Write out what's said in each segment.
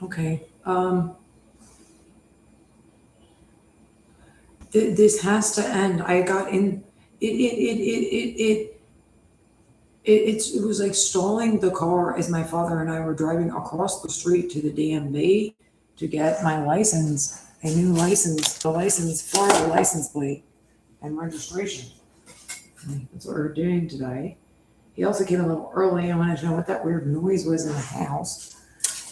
Okay. This has to end. I got in. It was like stalling the car as my father and I were driving across the street to the DMV to get my license, a new license, the license, Florida license plate and registration. That's what we're doing today. He also came a little early. I wanted to know what that weird noise was in the house.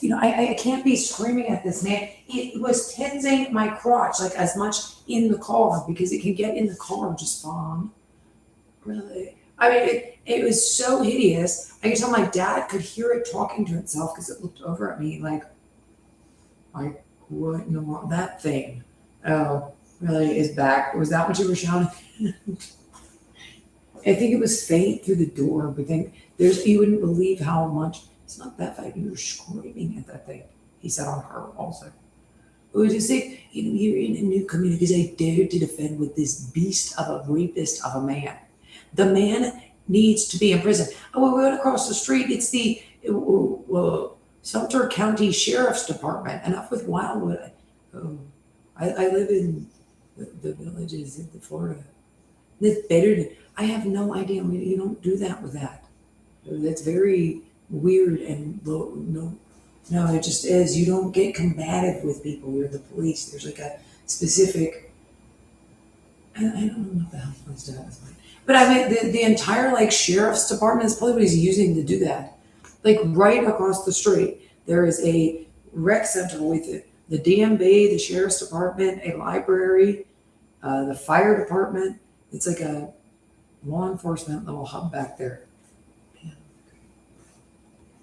I can't be screaming at this man. It was tensing my crotch like as much in the car because it can get in the car just fine. Really? I mean, it was so hideous. I could tell my dad could hear it talking to itself because it looked over at me like, what in the world? That thing. Oh, really? Is back? Was that what you were shouting? I think it was faint through the door, but then you wouldn't believe how much, it's not that faint, you were screaming at that thing. He said on her also. It was just like, you're in a new community because I dared to defend with this beast of a rapist of a man. The man needs to be in prison. Oh, we went across the street. It's the Sumter County Sheriff's Department. Enough with Wildwood. Oh, I live in the villages in Florida. That's better than, I have no idea. I mean, you don't do that with that. That's very weird and low. No, no, it just is. You don't get combative with people. You're the police. There's like a specific, I don't know what the hell my dad is like. But I mean, the entire like sheriff's department is probably what he's using to do that. Like right across the street, there is a rec center with it. The DMV, the sheriff's department, a library, the fire department. It's like a law enforcement little hub back there.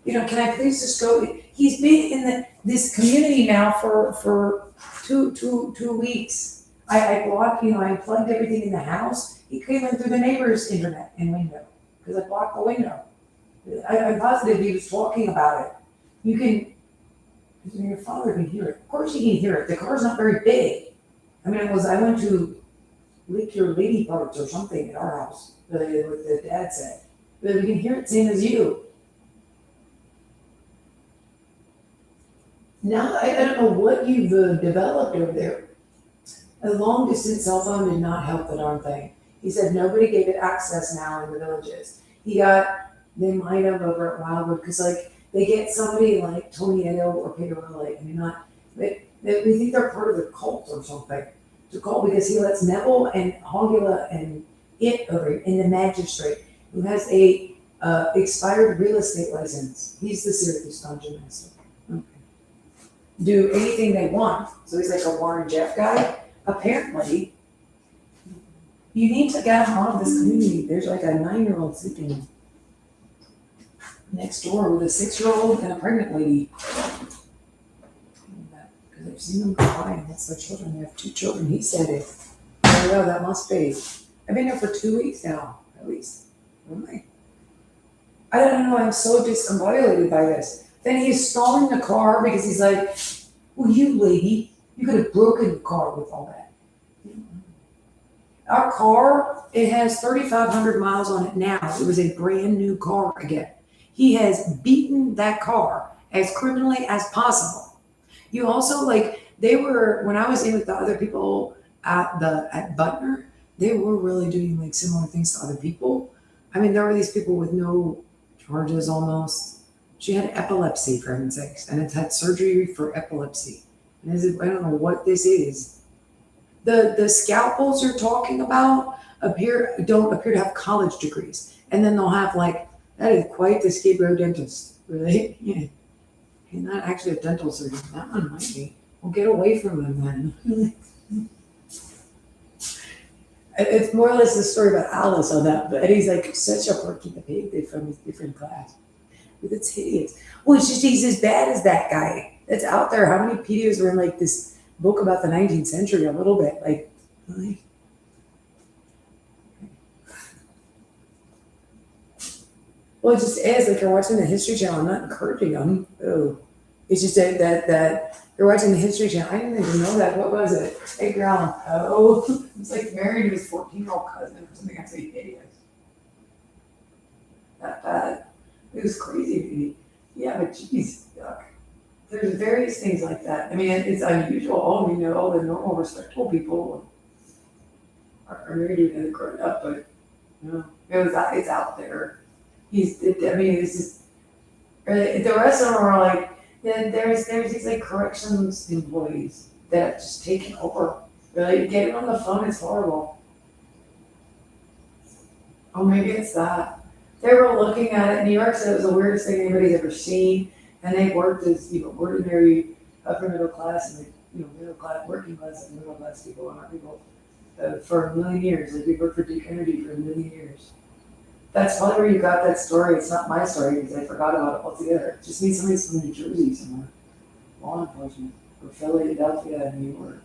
Can I please just go? He's been in this community now for two weeks. I blocked, I plugged everything in the house. He came in through the neighbor's internet and window because I blocked the window. I'm positive he was talking about it. You can, your father can hear it. Of course he can hear it. The car's not very big. I mean, I went to lick your lady parts or something at our house, what the dad said. But we can hear it same as you. Now, I don't know what you've developed over there. A long distance cell phone did not help the darn thing. He said nobody gave it access now in the villages. They might have over at Wildwood, because like they get somebody like Tony Edo or Peter Lilley. I mean, not, we think they're part of the cult or something. To call because he lets Neville and Hogula and it over in the magistrate who has a expired real estate license. He's the Syracuse dungeon master. Okay. Do anything they want. So he's like a Warren Jeff guy. Apparently, you need to get him out of this community. There's like a 9-year-old sleeping next door with a 6-year-old and a pregnant lady. Because I've seen them cry and it's their children. They have 2 children. He said it. Oh, yeah, that must be. I've been here for 2 weeks now, at least. Am I don't know. I'm so discombobulated by this. Then he's stalling the car because he's like, well, you lady, you could have broken the car with all that. Our car, it has 3,500 miles on it now. It was a brand new car again. He has beaten that car as criminally as possible. You also they were when I was in with the other people at Butner, they were really doing like similar things to other people. I mean, there were these people with no charges almost. She had epilepsy for heaven's sakes, and it's had surgery for epilepsy. And I don't know what this is. The scalpels you're talking about don't appear to have college degrees, and then they'll have like that is quite the Skid dentist, really. Yeah. And not actually a dental surgeon. That one might be. Well, get away from him then. It's more or less the story about Alice on that, but Eddie's like such a Porky the Pig from his different class. But it's hideous. Well, it's just he's as bad as that guy that's out there. How many PDs were in like this book about the 19th century? A little bit, like really? Well, it just is like you're watching the History Channel. I'm not encouraging them. Oh, it's just that you're watching the History Channel. I didn't even know that. What was it? Edgar Allan Poe. It's like married to his 14-year-old cousin or something. That's hideous. That bad. It was crazy. Yeah, but geez, yuck. there's various things like that. I mean, it's unusual. All all the normal, respectable people are married to another grown up, but it's out there. I mean, it's just, the rest of them are like, then there's these like corrections employees that have just taken over. Really, getting on the phone is horrible. Oh, maybe it's that. They were looking at it. New York said it was the weirdest thing anybody's ever seen, and they worked as ordinary upper middle class and middle class, working class, and middle class people and our people for a million years. Like we worked for Duke Energy for a million years. That's probably where you got that story. It's not my story because I forgot about it altogether. It just means somebody's from New Jersey somewhere, law enforcement, or Philadelphia, New York.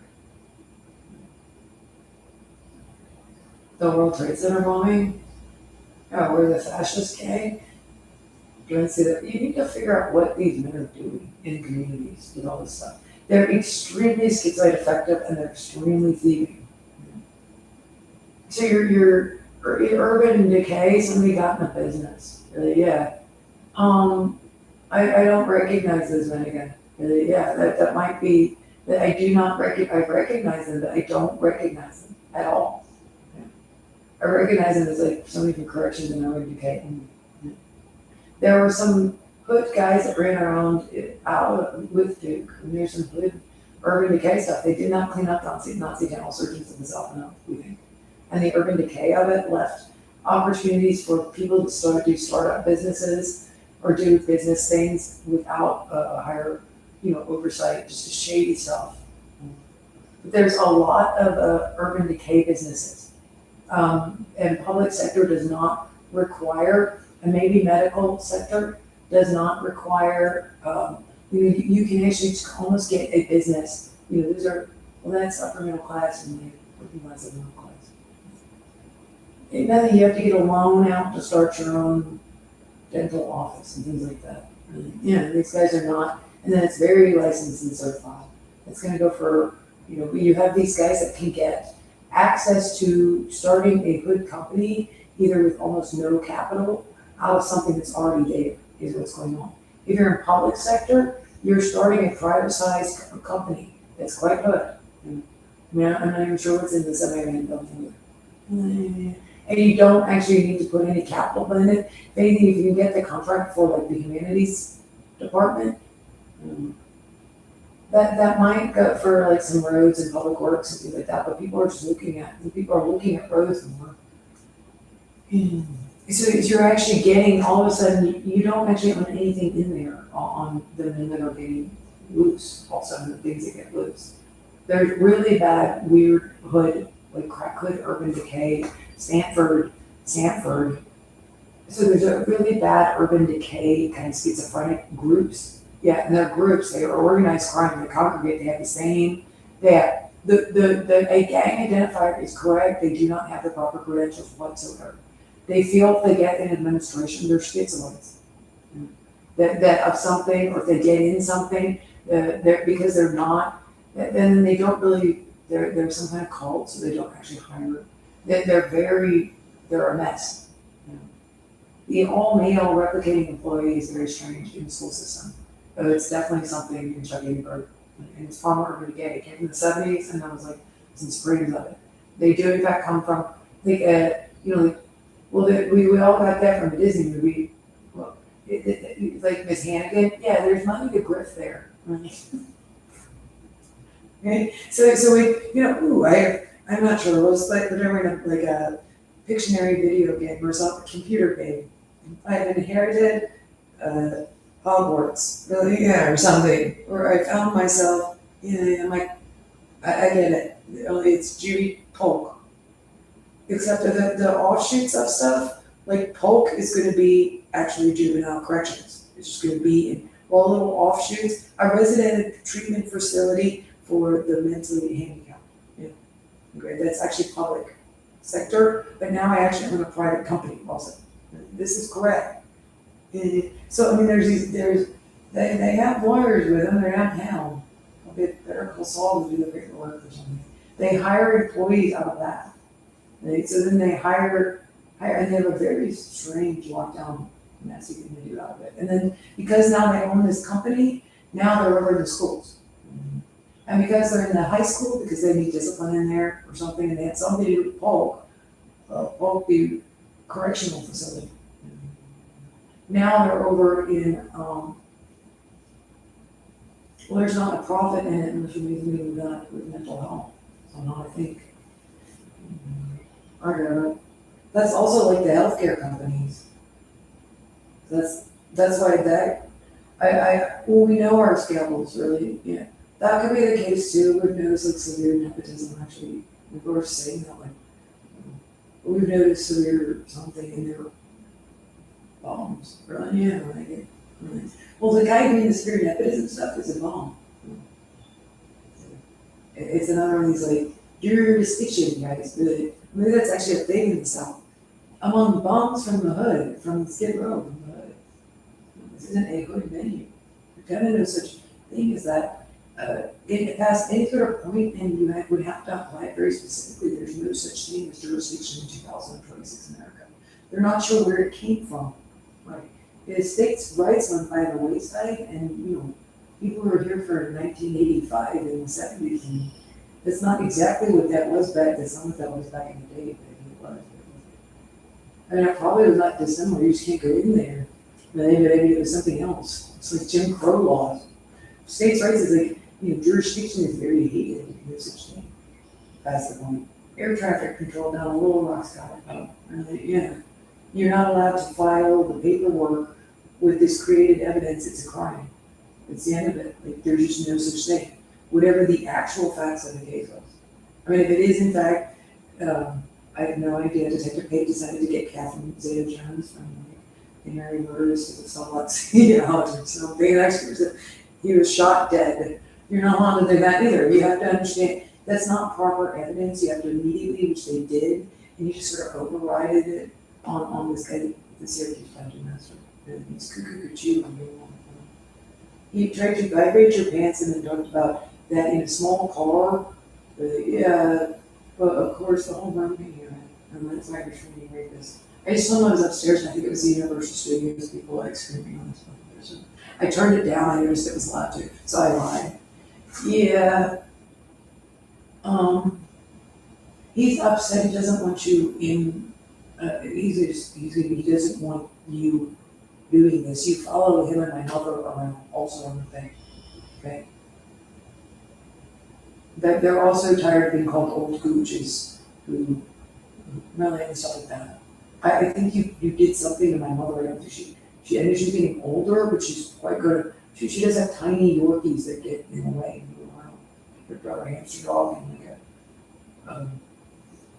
The World Trade Center bombing. Oh, where the fascist gang. You want to see that? You need to figure out what these men are doing in communities with all this stuff. They're extremely schizoid affective and they're extremely thieving. So your urban decay, somebody got in a business. Really, yeah. I don't recognize those men again. Really, yeah. That might be that I do not recognize. I recognize them, but I don't recognize them at all. Yeah. I recognize them as like somebody from corrections and urban decay. There were some hood guys that ran around out with Duke, and there's some hood urban decay stuff. They did not clean up Nazi general surgeons in the South enough, we think. And the urban decay of it left opportunities for people to do startup businesses or do business things without a higher, oversight, just shady stuff. But there's a lot of urban decay businesses. And public sector does not require, and maybe medical sector does not require, you can actually almost get a business, that's upper middle class and working class and middle class. Nothing, you have to get a loan out to start your own dental office and things like that. Yeah, these guys are not, and then it's very licensed and certified. It's gonna go for, you have these guys that can get access to starting a good company, either with almost no capital, out of something that's already there, is what's going on. If you're in public sector, you're starting a privatized company that's quite good. I'm not even sure what's in the semi-man building. And you don't actually need to put any capital in it. If anything, if you can get the contract for like the humanities department, that might go for like some roads and public works and things like that, but people are looking at roads more. So you're actually getting, all of a sudden, you don't actually own anything in there on the men that are getting loose, also the things that get loose. There's really bad, weird hood, like crack hood, urban decay, Stanford. So there's a really bad urban decay kind of schizophrenic groups. Yeah, and they're groups, they are organized crime, they congregate, they have the same, a gang identifier is correct, they do not have the proper credentials whatsoever. They feel if they get in administration, they're schizoids. That of something, or if they get in something, because they're not, then they don't really, they're some kind of cult, so they don't actually hire. They're a mess. The all male replicating employee is very strange in the school system. It's definitely something in Chuck Edinburgh, and it's far more urban decay. It came from the 70s, and I was like, some springs of it. They do in fact come from, we all got that from a Disney movie. Well, like Miss Hannigan, yeah, there's money to grift there. Okay, so we, I'm not sure, it was like whatever, like a Pictionary video game or some computer game. I had inherited Hogwarts, really, yeah, or something, where I found myself, I'm like, I get it, only it's Judy Polk. Except the offshoots of stuff, like Polk is gonna be actually juvenile corrections. It's just gonna be in all little offshoots, a resident treatment facility for the mentally handicapped. Yeah, great, that's actually public sector, but now I actually own a private company also. This is correct. So, I mean, they have lawyers with them, they're not held. A bit better call Saul to do the paperwork or something. They hire employees out of that. So then they hire, and they have a very strange lockdown mess you can do out of it. And then because now they own this company, Now they're over in the schools. And because they're in the high school, because they need discipline in there or something, and they had something to do with Polk, the correctional facility. Now they're over in, well, there's not a profit in it unless you need to do that with mental health. So now I think, I don't know. That's also like the healthcare companies. That's why that, well, we know our scandals really, yeah. That could be the case too. We've noticed like severe nepotism actually. We were saying that like, we've noticed severe something in their bombs. Really? Yeah, like it. Really. Well, the guy doing the severe nepotism stuff is a bomb. It's another one of these like jurisdiction guys. Really. Maybe that's actually a thing in the South. Among bombs from the hood, from Skid Row, from the hood. This isn't a hood menu. There kind of no such thing as that. Getting it past any sort of point, and you would have to apply it very specifically. There's no such thing as jurisdiction in 2026 America. They're not sure where it came from. Right. The states' rights went by the wayside, and people were here for 1985 in the 70s, and that's not exactly what that was back. That's not what that was back in the day. But it was. I mean, it probably was not dissimilar. You just can't go in there. Maybe it was something else. It's like Jim Crow laws. States' rights is like, jurisdiction is very hated. No such thing. That's the point. Air traffic control down a Little Rock, Scott. Yeah. You're not allowed to file the paperwork with this created evidence. It's a crime. It's the end of it. Like, there's just no such thing. Whatever the actual facts of the case was. I mean, if it is in fact, I have no idea. Detective Pate decided to get Catherine Zeta-Jones from the Mary Murders to Salt Lake City or something. Actually, he was shot dead. You're not allowed to do that either. You have to understand that's not proper evidence. You have to immediately, which they did, and you just sort of overrided it on this guy, the Syracuse dungeon master. And he's cuckoo. He tried to vibrate your pants and then talked about that in a small car. But of course the whole room can hear it. And that's why we're trying to rate this. I just saw when I was upstairs, and I think it was the Universal Studios, people like screaming on this one. I turned it down, I noticed it was loud too, so I lied. Yeah. He's upset, he doesn't want you in, he doesn't want you doing this. You follow him and my mother around also on the thing, okay? That they're also tired of being called old gooches who really and stuff like that. I think you did something to my mother. I don't think she I know she's getting older, but she's quite good. She does have tiny Yorkies that get in the way and move around. Her brother hamster dog and like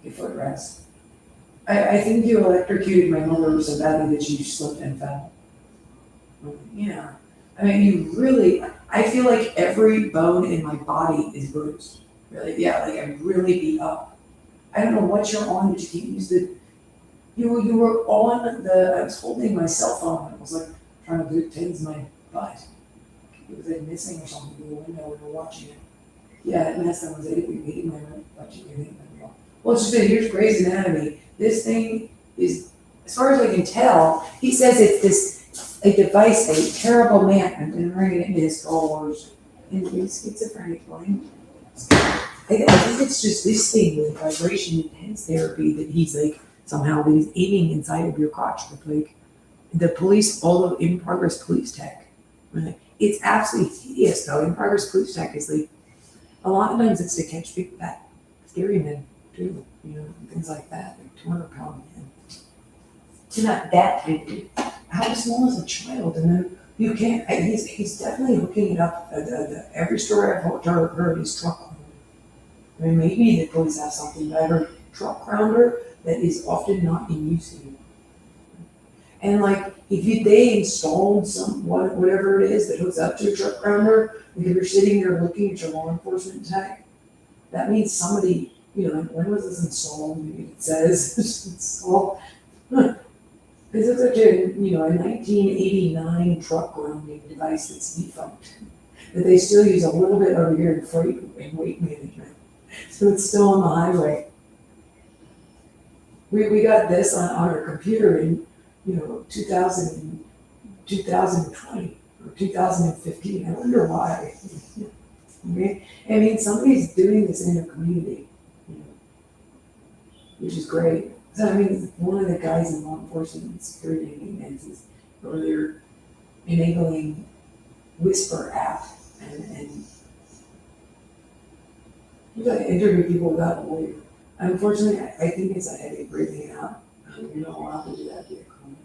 a footrest. I think you electrocuted my mother so badly that she slipped and fell. Yeah. I mean, you really, I feel like every bone in my body is bruised. Really, yeah, like I'm really beat up. I don't know what you're on, but you can't use you were on I was holding my cell phone, and I was like trying to do pins my butt. It was like missing or something through the window when we were watching it. Yeah, and that's was it. We hitting my butt, well, it's just that here's Grey's Anatomy. This thing is, as far as I can tell, he says it's a device, a terrible man. I'm going to bring it into his Star Wars. And he's schizophrenic, right? I think it's just this thing with vibration intense therapy that he's like, somehow he's aiming inside of your crotch with like the police, all the in progress police tech. Right? It's absolutely hideous though. In progress police tech is like, a lot of times it's to catch big fat scary men too, things like that, like 200-pound men. It's not that big. How small is a child? And then you can't, he's definitely hooking it up. Every story I've heard is truck. I mean, maybe the police have something, but I heard truck grounder that is often not in use anymore. And like, if they installed whatever it is that hooks up to a truck grounder, if you're sitting there looking at your law enforcement tech, that means somebody, when was this installed? Maybe it says it's installed. Because it's like a 1989 truck grounding device that's defunct. That they still use a little bit over here in freight and weight management. So it's still on the highway. We got this on our computer in 2020. or 2015. I wonder why. Okay? I mean, somebody's doing this in their community, you know, which is great. So, I mean, one of the guys in law enforcement and security and maintenance is, or they're enabling Whisper app, and you gotta interview people without a lawyer. Unfortunately, I think it's a headache breathing it out. You're not allowed to do that via Chrome.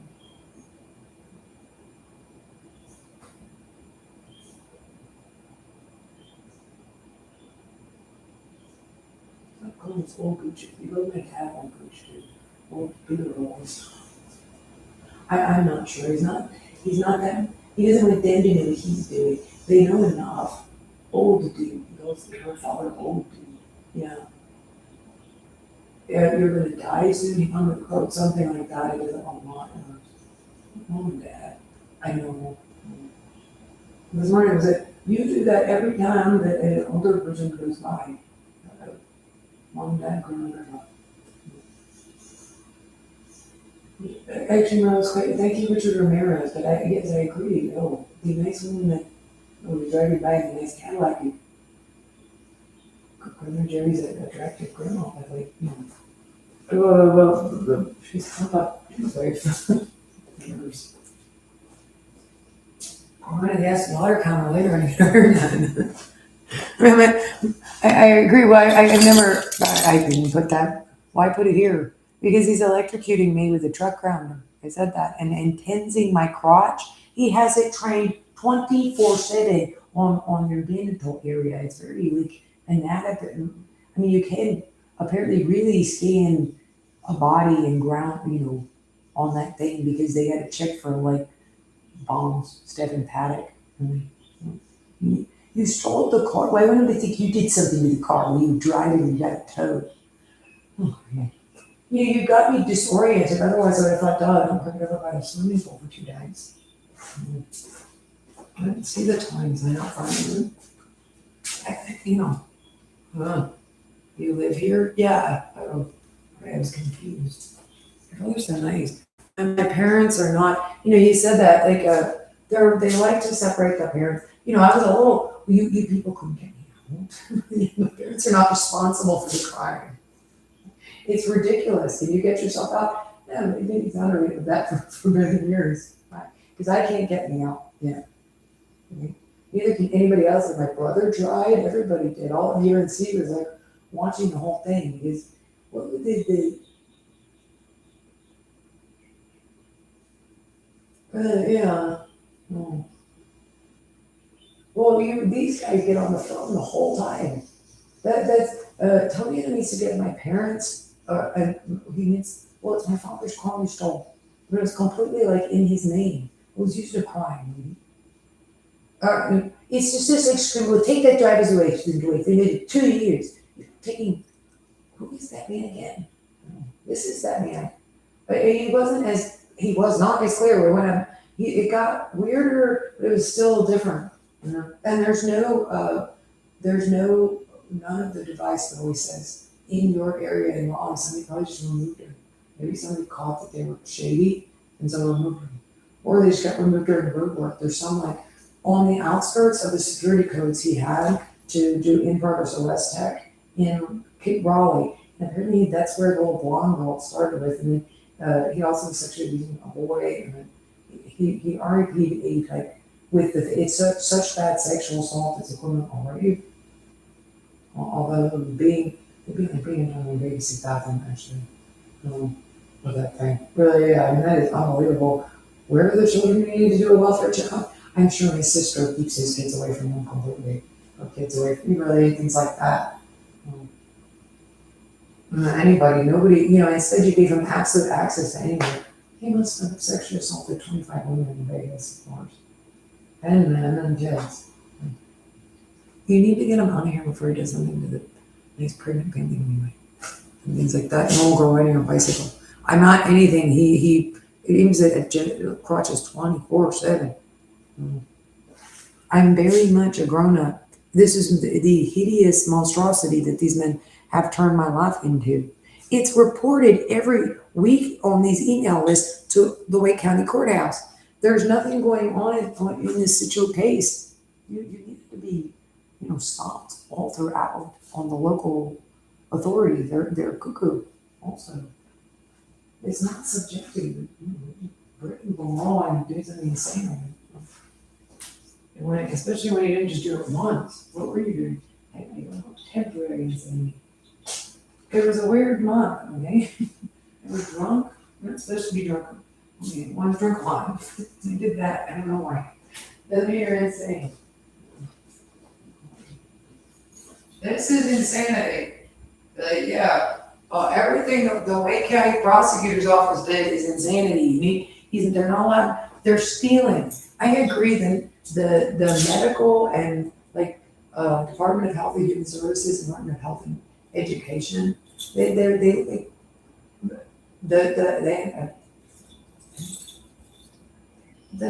Like Chrome's old Gucci. You go to my tab on Gucci, old Peter Rolls. I'm not sure. He's not that, he doesn't want them to know what he's doing. They know enough. Old dude. He goes to her father, old dude. Yeah. Yeah, you're gonna die soon. I'm gonna quote something like that. It doesn't want mom and dad. I know. This morning was that you do that every time that an older person goes by. Uh, Mom and dad growing up. Actually, Rose, thank you, Richard Ramirez, but I guess I agree. Oh, the nice woman that was driving by in a nice Cadillac. Grandma Jerry's an attractive grandma, but like, you know. Well, she's come up. She's like, I'm gonna ask the water counter later and hear none. I agree. Well, I never, I didn't put that. Why put it here? Because he's electrocuting me with a truck grounder. I said that. And tensing my crotch. He has it trained 24/7 on your genital area. It's very like anatomy. I mean, you can apparently really scan a body and ground, on that thing because they had to check for like bombs, Stephen Paddock. You stole the car. Why wouldn't they think you did something to the car when you were driving and you got it towed? Oh, man. You got me disoriented. Otherwise, I would have thought, dog, I'm hooked up by a swimming pool for 2 days. I didn't see the times. I not finding them. You live here? Yeah. Oh, I was confused. Your father's so nice. And my parents are not, you said that, like, they like to separate the parents. I was a little, you people couldn't get me out. My parents are not responsible for the crime. It's ridiculous. Can you get yourself out? Yeah, they didn't exonerate of that for many years. Because I can't get me out. Yeah. Neither can anybody else. If my brother tried, everybody did. All of UNC was like watching the whole thing. Because what would they do? Yeah. Oh. Well, these guys get on the phone the whole time. Tony needs to get my parents, and he needs, well, it's my father's car we stole. But it was completely like in his name. It was used to crime. It's just this extreme, we'll take that driver's license away. They did 2 years. You're taking, who is that man again? This is that man. But he was not as clear when it got weirder, but it was still different. And none of the device that always says in your area and wrong. Somebody probably just removed them. Maybe somebody caught that they were shady and so removed them. Or they just got removed during road work. There's some like on the outskirts of the security codes he had to do in-progress OS tech in Cape Raleigh. And apparently that's where the little blonde girl started with. And then he also was sexually abusing a boy. And then he RIP'd a like with it's such bad sexual assault it's equivalent already. Although being in a babysit bathroom actually, with that thing. Really, yeah, I mean that is unbelievable. Where are the children who need to do a welfare checkup? I'm sure his sister keeps his kids away from him completely, or kids away from really things like that. Anybody, nobody, instead you gave him absolute access to anyone. He must have sexually assaulted 25 women in Vegas, of course, and men and kids. You need to get him out of here before he does something to the nice pregnant family anyway. And things like that. And old girl riding a bicycle. I'm not anything. He aims at crotches 24/7. I'm very much a grown up. This is the hideous monstrosity that these men have turned my life into. It's reported every week on these email lists to the Wake County Courthouse. there's nothing going on in this Situate case. You need to be, stopped all throughout on the local authority. They're cuckoo also. It's not subjective, breaking the law and doing something insane. And especially when you didn't just do it once. What were you doing? Hey, temporary insanity. It was a weird month, okay? I was drunk. I'm not supposed to be drunk. Okay, one drink wine. I did that. I don't know why. Doesn't mean you're insane. This is insanity. Everything the Wake County Prosecutor's Office did is insanity. They're not allowed, they're stealing. I agree that the medical and Department of Health and Human Services, Department of Health and Education, the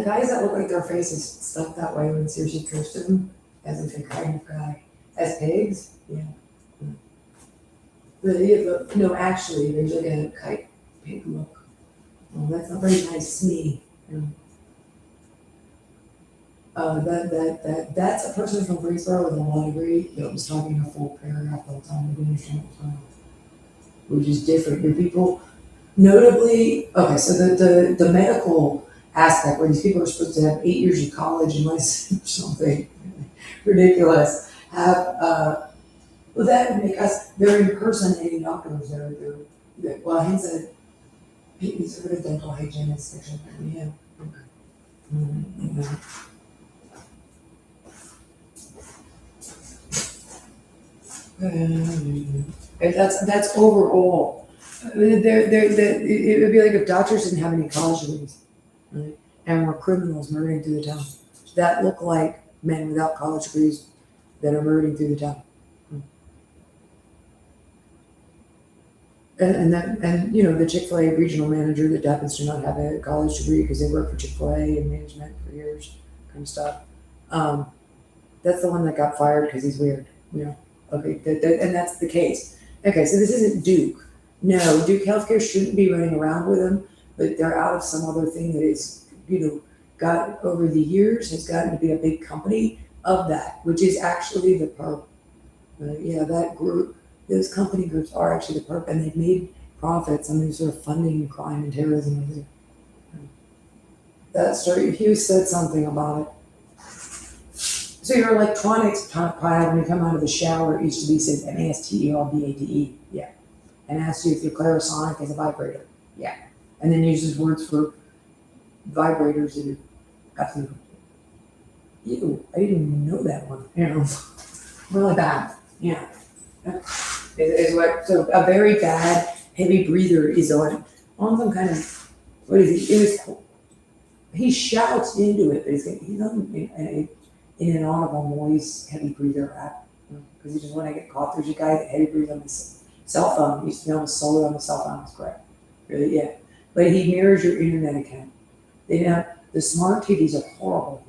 guys that look like their faces stuck that way when seriously cursed them as if they kind of guy as pigs, yeah. But no, actually, there's like a kite pig look. Well, that's not very nice to me. That's a person from Greensboro with a law degree that was talking a full paragraph the whole time. I didn't understand what was going on. Which is different. Your people, notably, okay, so the medical aspect where these people are supposed to have 8 years of college unless something ridiculous, well, that would make us, they're impersonating doctors. Well, he's a good dental hygienist, actually. Yeah. And that's overall. It would be like if doctors didn't have any college degrees, right? And were criminals murdering through the town. That look like men without college degrees that are murdering through the town. And the Chick-fil-A regional manager that happens to not have a college degree because they worked for Chick-fil-A in management for years, kind of stuff. That's the one that got fired because he's weird, Okay, and that's the case. Okay, so this isn't Duke. No, Duke Healthcare shouldn't be running around with them, but they're out of some other thing that is, got over the years has gotten to be a big company of that, which is actually the perp. That group, those company groups are actually the perp, and they've made profits on these sort of funding crime and terrorism. That story, Hughes said something about it. So your electronics pile, when you come out of the shower, it used to be said MASTERBATE, yeah, and asks you if your Clarisonic is a vibrator, yeah, and then uses words for vibrators that are absolutely. Ew, I didn't even know that one. Really bad. Yeah, is what. So a very bad heavy breather is on some kind of what is he? It was. He shouts into it, but he's on in an audible noise heavy breather app because he just want to get caught. There's a guy that heavy breathes on his cell phone. He used to be on a solo on the cell phone. It's correct. Really, yeah. But he mirrors your internet account. The smart TVs are horrible.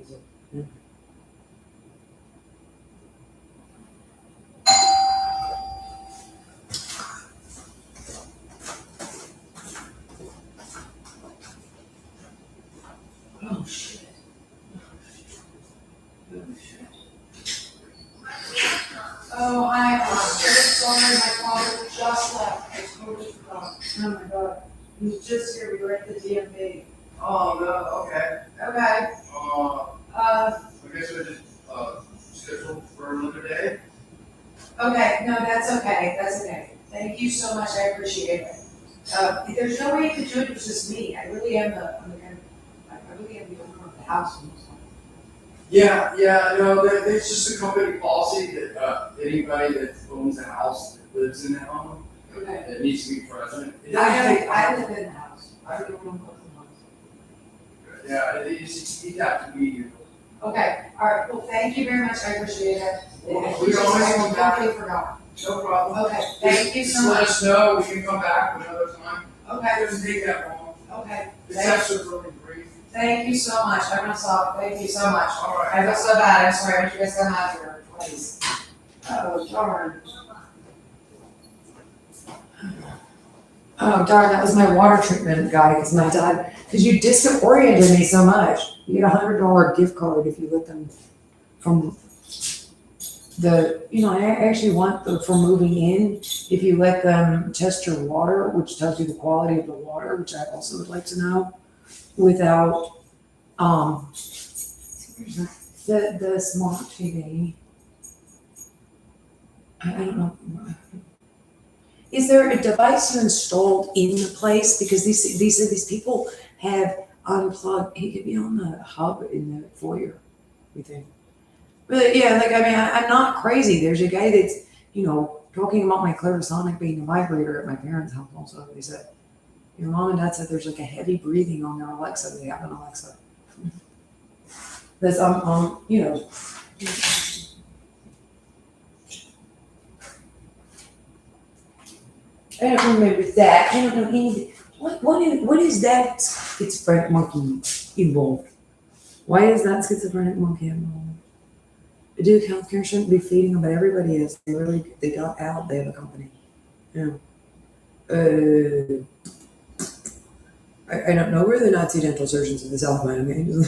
Oh shit. Oh, I'm sorry, my father just left. I totally forgot. Oh my god. He's just here. We were at the DMV. Oh, no, okay. Okay. I guess we just, schedule for another day? Okay, no, that's okay. That's okay. Thank you so much. I appreciate it. There's no way you could do it. It was just me. I really am the owner of the house. Yeah, no, there's just a company policy that, anybody that owns a house that lives in that home, Okay. that needs to be present. I live in the house. I live in the house. Yeah, you'd have to be here. Okay, all right. Well, thank you very much. I appreciate it. We can always come back. I forgot. No problem. Okay, thank you so Just let much. us know, we can come back another time. Okay, It doesn't take that long. okay. It's actually really brief. Thank you so much. I'm gonna stop. Thank you so much. All right. I feel so bad. I'm sorry. I want you guys to come out here, please. Oh, darn. Oh, darn, that was my water treatment guy, because you disoriented me so much. You get $100 gift card if you let them from I actually want for moving in, if you let them test your water, which tells you the quality of the water, which I also would like to know, without, the smart TV. I don't know. Is there a device you installed in the place? Because these people have unplugged, he could be on the hub in the foyer, we think. But yeah, like, I mean, I'm not crazy. There's a guy that's, talking about my Clarisonic being a vibrator at my parents' house also. He said, your mom and dad said there's like a heavy breathing on their Alexa. They have an Alexa. That's, I don't remember that. I don't know anything. What is that schizophrenic monkey involved? Why is that schizophrenic monkey involved? Duke Healthcare shouldn't be feeding them, but everybody is. They got out. They have a company. Yeah. I don't know where the Nazi dental surgeons in the South went. I mean,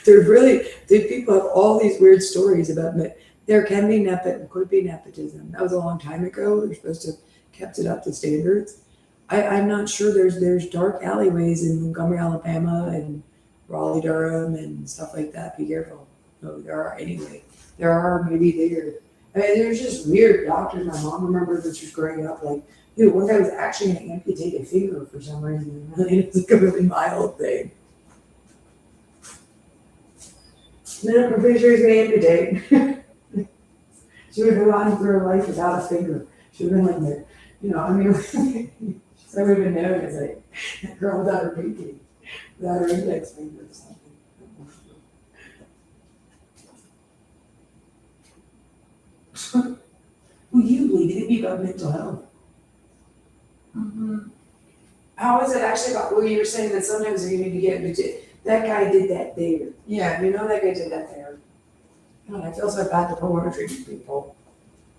they're really, people have all these weird stories about it. There can be could be nepotism. That was a long time ago. They're supposed to have kept it up to standards. I'm not sure. There's dark alleyways in Montgomery, Alabama, and Raleigh, Durham, and stuff like that. Be careful. No, there are anyway. There are maybe there. I mean, there's just weird doctors. My mom remembers when she was growing up, like, one guy was actually going to amputate a finger for some reason. It's like a really mild thing. No, I'm pretty sure he's going to amputate. She would have gone through her life without a finger. She would have been like, so would have been known as like that girl without her pinky, without her index finger or something. Will you believe it? It'd be about mental health. Mm-hmm. How is it actually about? Well, you were saying that sometimes you need to get. That guy did that there. Yeah, that guy did that there. God, I feel so bad for water treatment people.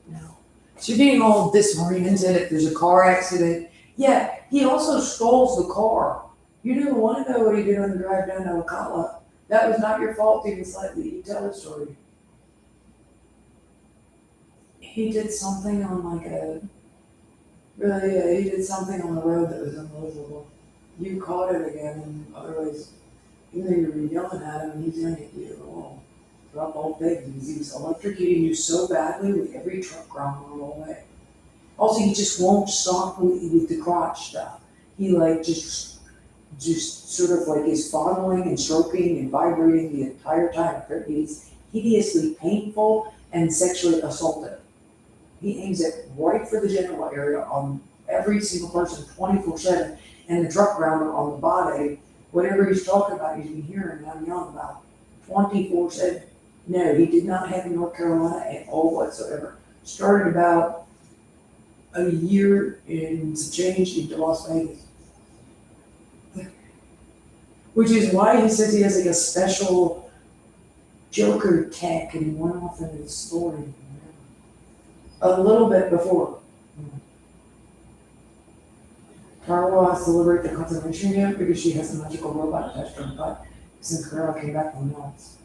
No. So you're getting all disoriented if there's a car accident. Yeah, he also stalls the car. You didn't want to know what he did on the drive down to Ocala. That was not your fault even slightly. You tell the story. He did something on he did something on the road that was unbelievable. You caught it again, and otherwise, even though you were yelling at him, he's going to hit you at all. Drop all big because he was electrocuting you so badly with every truck around the whole way. Also, he just won't stop with the crotch stuff. He just sort of like is fondling and stroking and vibrating the entire time. He's hideously painful and sexually assaultive. He aims it right for the genital area on every single person 24/7, and the truck grounder on the body, whatever he's talking about, he's been hearing and I'm yelling about 24/7. No, he did not have in North Carolina at all whatsoever. Started about a year and some change into Las Vegas. Which is why he says he has like a special Joker tech, and he went off in his story a little bit before. Carla has to liberate the conservation camp because she has a magical robot attached to her butt since Carla came back from Nels.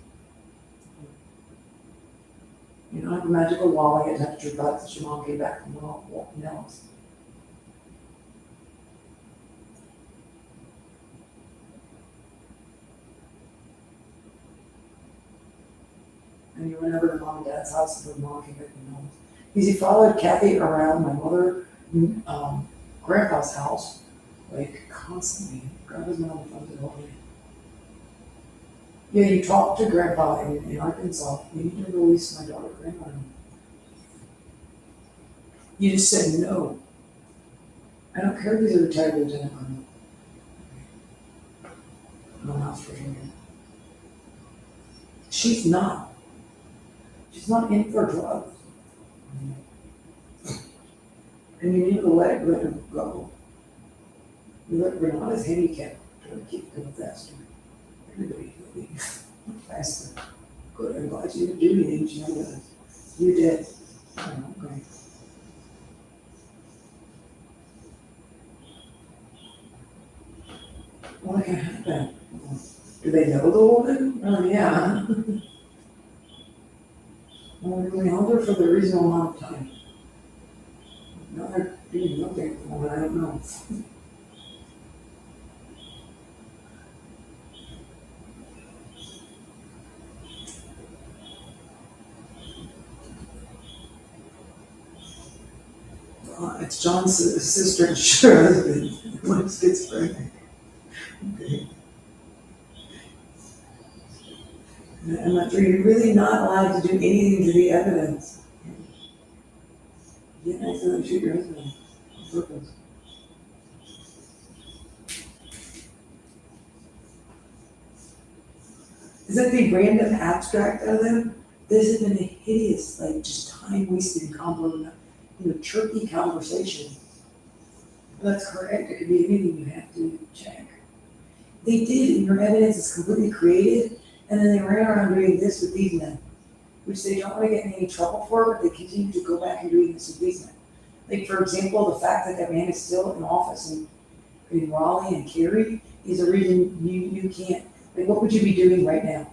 You don't have a magical wally attached to your butt since your mom came back from Nels. And you went over to mom and dad's house and mom came back from Nels. Because he followed Kathy around my mother, grandpa's house, like constantly. Grandpa's been on the phone the whole day. Yeah, you talked to grandpa in Arkansas. You need to release my daughter, grandma. You just said no. I don't care if he's a retired lieutenant or not. No house for him. She's not. She's not in for drugs. And you need to let her go. You let Renata's handicapped to keep going faster. Everybody will be faster. Good, I'm glad you didn't do anything, she never does. You did. Oh, great. Do they know the woman? Oh, yeah. Well, we held her for the reasonable amount of time. Now they're doing nothing at the moment, I don't know. It's John's sister and her husband, one gets pregnant. Okay. I'm not sure, you're really not allowed to do anything to the evidence. You can't accidentally shoot your husband on purpose. Is that the random abstract of them? This has been a hideous, like, just time-wasting chirpy conversation. That's correct, it could be anything you have to check. They did, and your evidence is completely created, and then they ran around doing this with these men, which they don't want to get in any trouble for, but they continue to go back and doing this with these men. Like, for example, the fact that man is still in office in Raleigh and Cary is a reason you can't, like, what would you be doing right now?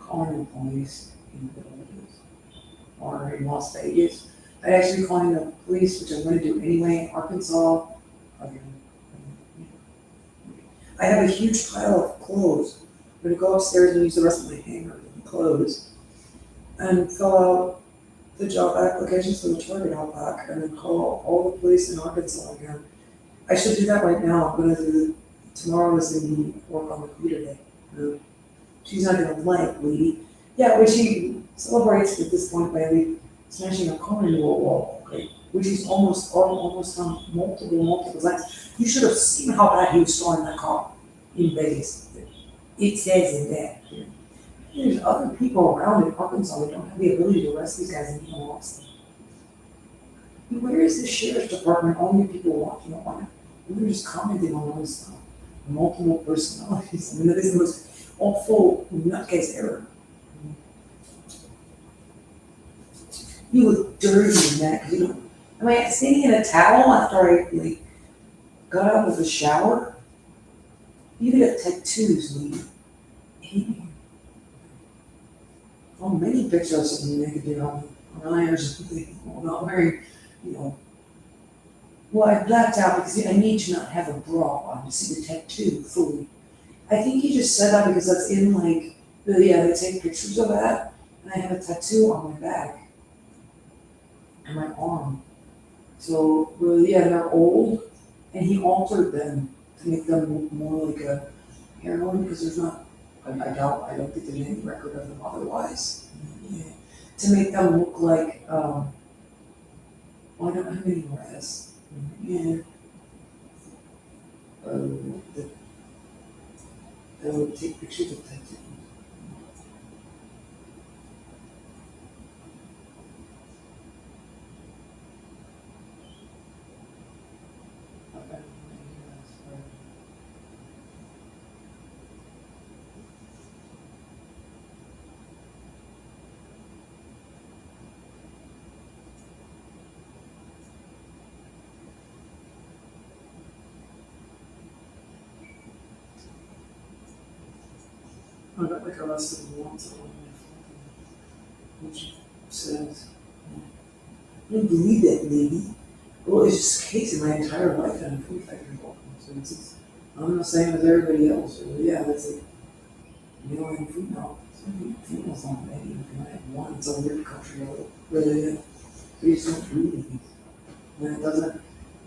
Calling the police in the villages or in Las Vegas. I'd actually be calling the police, which I'm gonna do anyway, in Arkansas. I have a huge pile of clothes. I'm gonna go upstairs and use the rest of my hanger and clothes and fill out the job applications for the Target Outback and then call all the police in Arkansas again. I should do that right now. I'm gonna do tomorrow is gonna be work on the computer day. She's not gonna like lady. Yeah, which she celebrates at this point by smashing a car into a wall, okay? Which he's almost done multiple times. You should have seen how bad he was storing that car in Vegas. It says in that. There's other people around in Arkansas that don't have the ability to arrest these guys and even lost them. Where is the sheriff's department? All you people watching on it. They're just commenting on all this stuff. Multiple personalities. I mean, that is the most awful nutcase error. You look dirty in that, you know. Am I standing in a towel after I got out of the shower? You get tattoos, Lee. Oh, many pictures of me they could do on iron or something. Well, not very, Well, I blacked out because I need to not have a bra on to see the tattoo fully. I think he just said that because that's in they take pictures of that, and I have a tattoo on my back and my arm. So, they're old, and he altered them to make them look more like a heroine because there's not, I don't think there's any record of them otherwise. Yeah. To make them look like, I don't have any rest. Yeah. I would take pictures of tattoos. I got arrested once on which says, I don't believe that lady. Well, it's just a case in my entire life that I'm 45 years old. So I'm the same as everybody else. So that's like, and female. Females on maybe you can have one. It's a weird country, really. We just don't do anything. And it doesn't,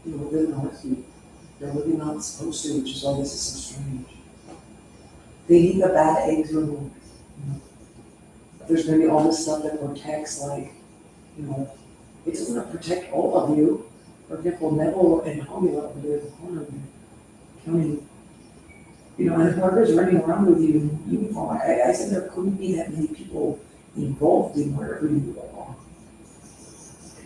live in rescue. They're living not supposed to, which is why this is so strange. They need the bad eggs removed. There's gonna be all this stuff that protects, it doesn't protect all of you. For example, Neville and Holly up there at the corner of the county. And whoever's running around with you in uniform, I said there couldn't be that many people involved in wherever you are.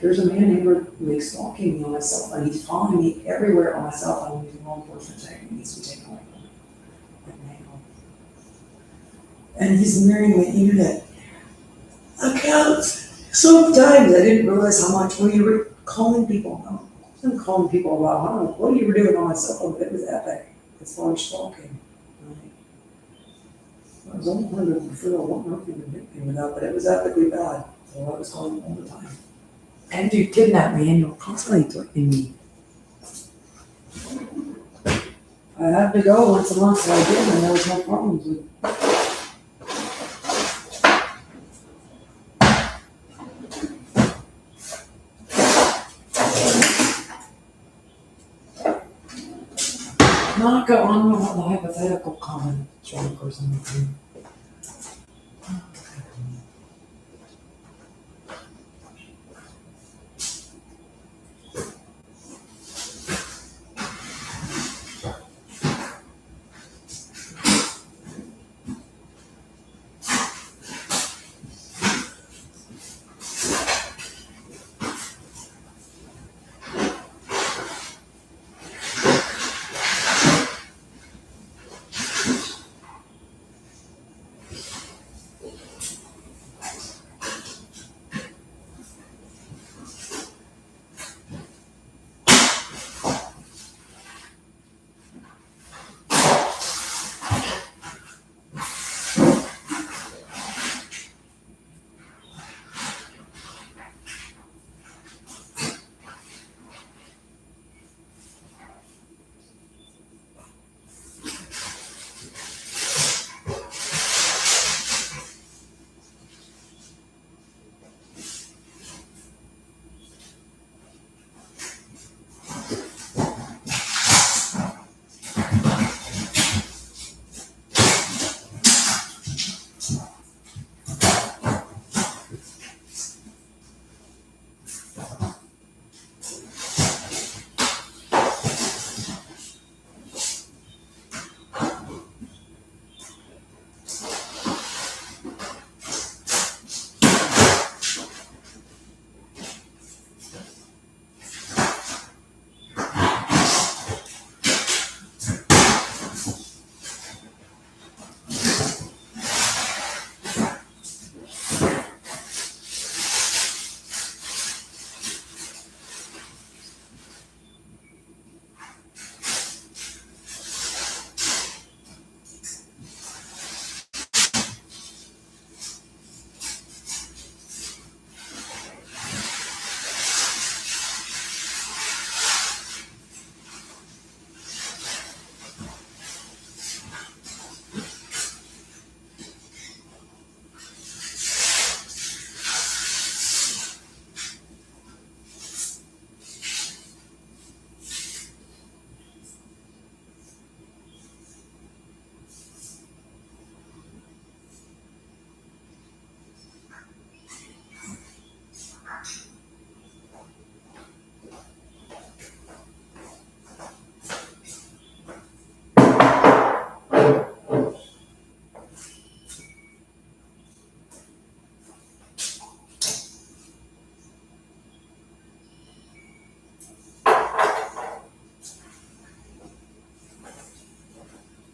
There's a man named stalking me on my cell phone. He's following me everywhere on my cell phone. He's a law enforcement tech. He needs to take away from me. And he's mirroring my internet accounts. Sometimes I didn't realize how much when you were calling people. I wasn't calling people about, I don't know what you were doing on my cell phone, but it was epic as far as stalking. Right? I was only one of the for one rookie to hit me with that, but it was ethically bad. So I was calling all the time. And you kidnapped me and you're constantly threatening me. I had to go once a month, so I did, and there was no problems with it. Not go on with the hypothetical comment, joke or something.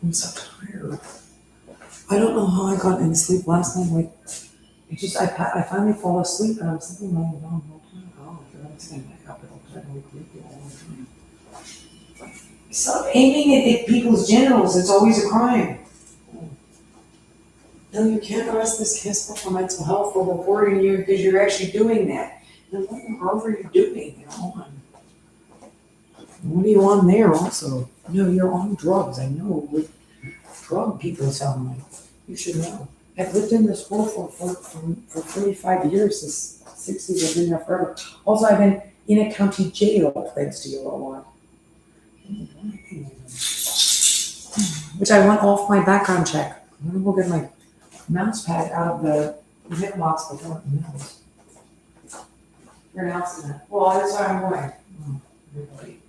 I'm so tired. I don't know how I got any sleep last night. Like, I finally fall asleep and I'm sitting laying down the whole time. Oh, you're gonna stand back up. It'll try to wake you all the time. Stop aiming at people's genitals. It's always a crime. No, you can't arrest this Casper for mental health for reporting you because you're actually doing that. Then what the hell are you doing? You're on. What are you on there also? No, you're on drugs. I know what drug people sound like. You should know. I've lived in this world for 45 years. Since 60s, I've been there forever. Also, I've been in a county jail thanks to you a lot. Which I went off my background check. I'm gonna go get my mouse pad out of the mailbox before it melts. You're announcing that. Well, that's why I'm going. Oh, everybody.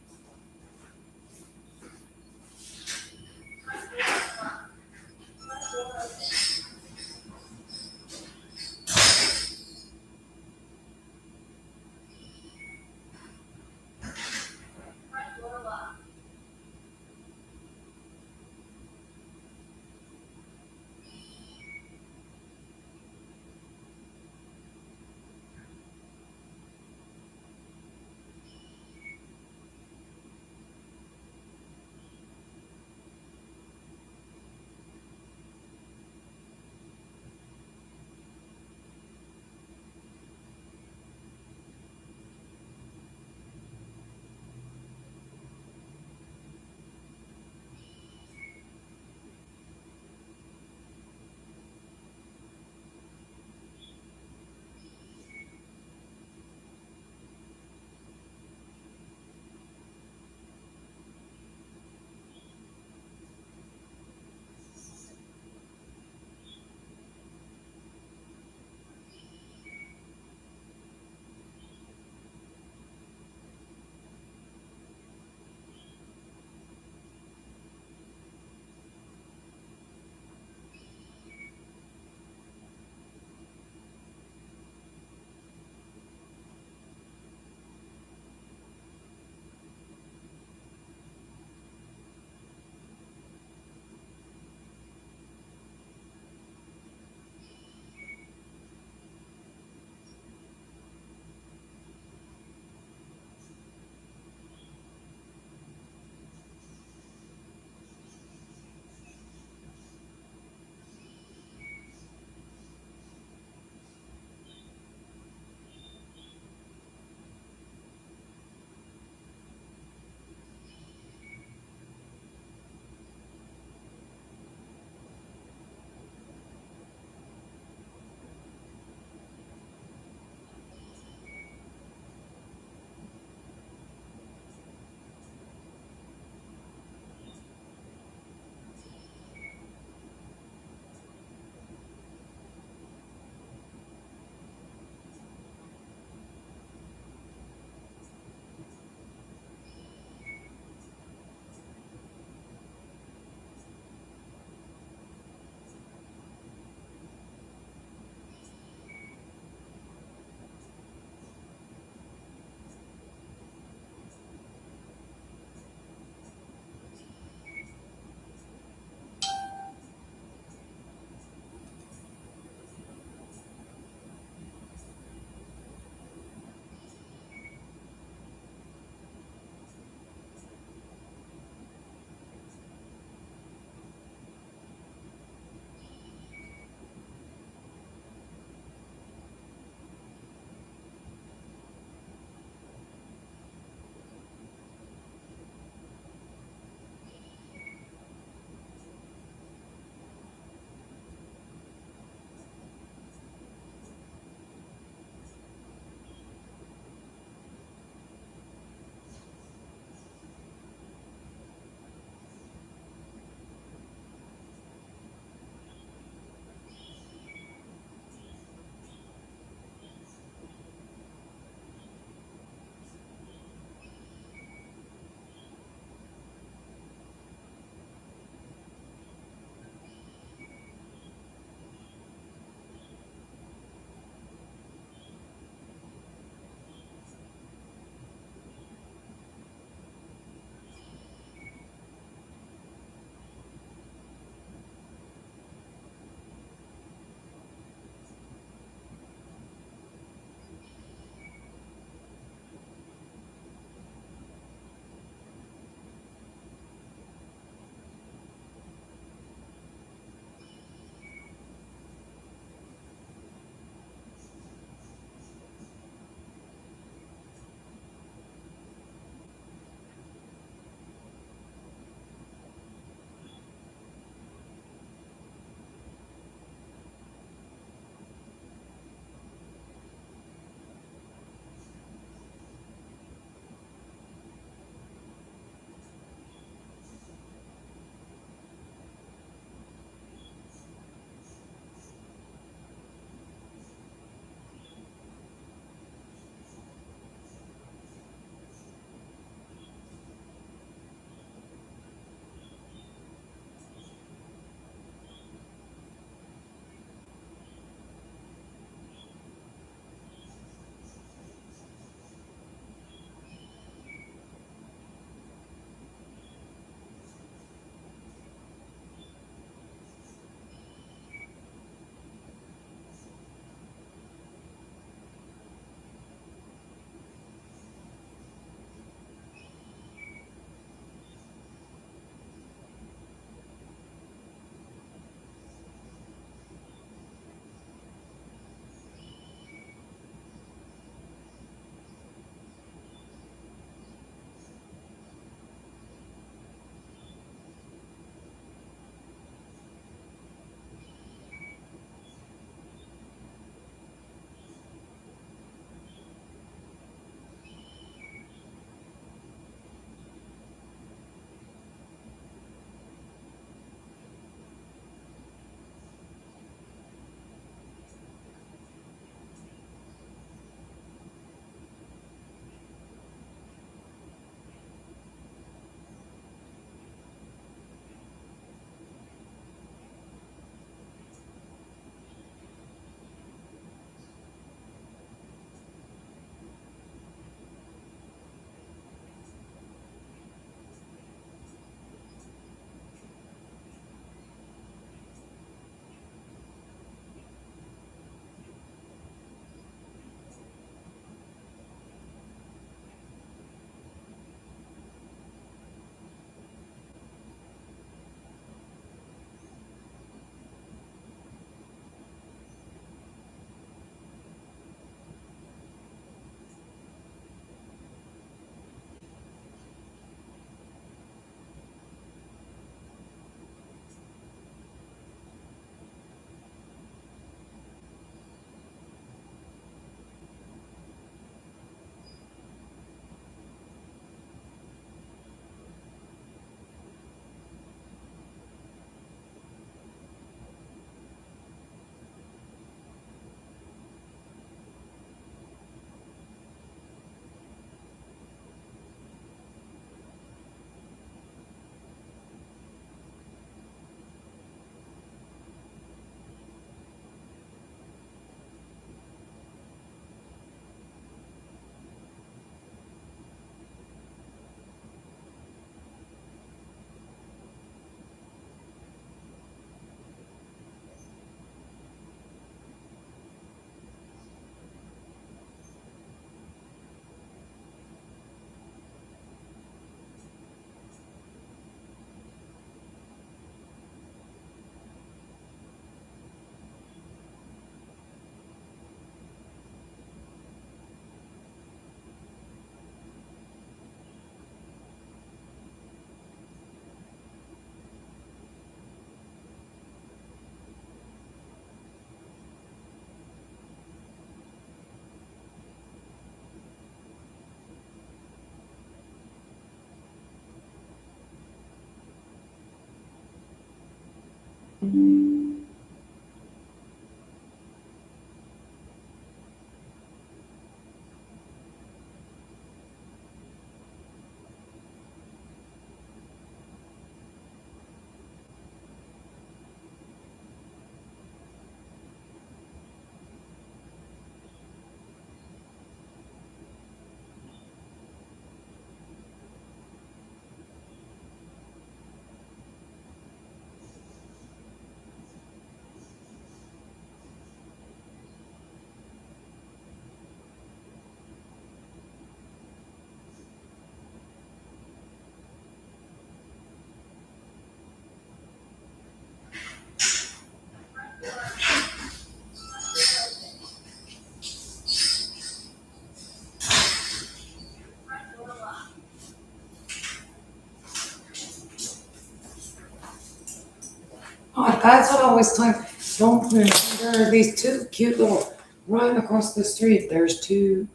Oh, that's what I was talking. Don't there are these two cute little right across the street. There's two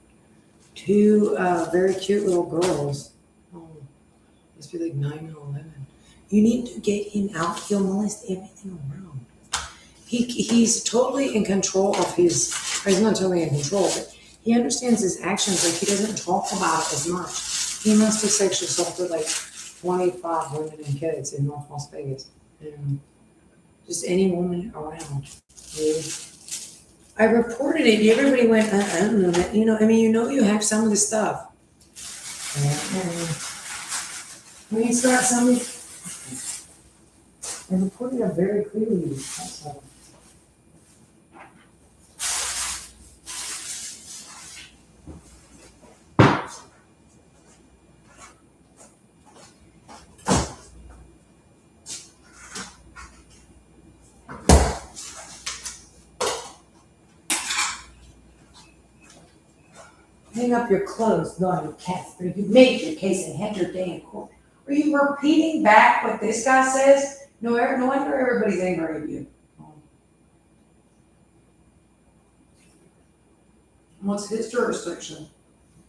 very cute little girls. Oh, must be like 9 and 11. You need to get him out. He'll molest everything around. He's totally in control of his. He's not totally in control, but he understands his actions. Like he doesn't talk about it as much. He must have sexually assaulted like 25 women and kids in North Las Vegas. And just any woman around. Really. I reported it. Everybody went, I don't know that. I mean, you have some of the stuff. When you start somebody, I reported it very clearly. Also. Hang up your clothes, naughty Casper. You made your case and had your day in court. Are you repeating back what this guy says? No wonder everybody's angry at you. What's his jurisdiction?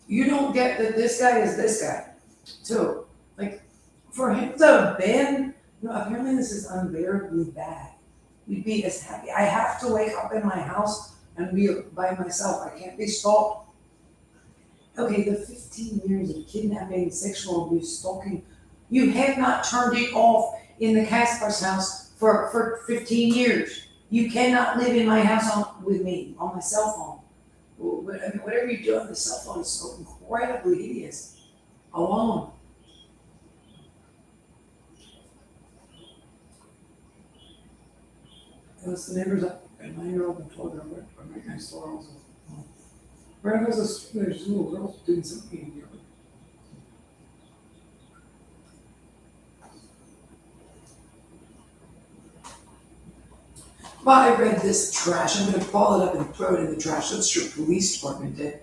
You don't get that this guy is this guy. So, like, for him to have been, apparently this is unbearably bad. You'd be as happy. I have to wake up in my house and be by myself. I can't be stalked. Okay, the 15 years of kidnapping, sexual abuse, stalking, you have not turned it off in the Casper's house for 15 years. You cannot live in my house with me on my cell phone. I mean, whatever you do on the cell phone is so incredibly hideous. Alone. Because the neighbors, a 9-year-old and 12-year-old are right next door also. Right across the there's little girls doing something in here. Well, I read this trash. I'm going to ball it up and throw it in the trash. That's your police department did.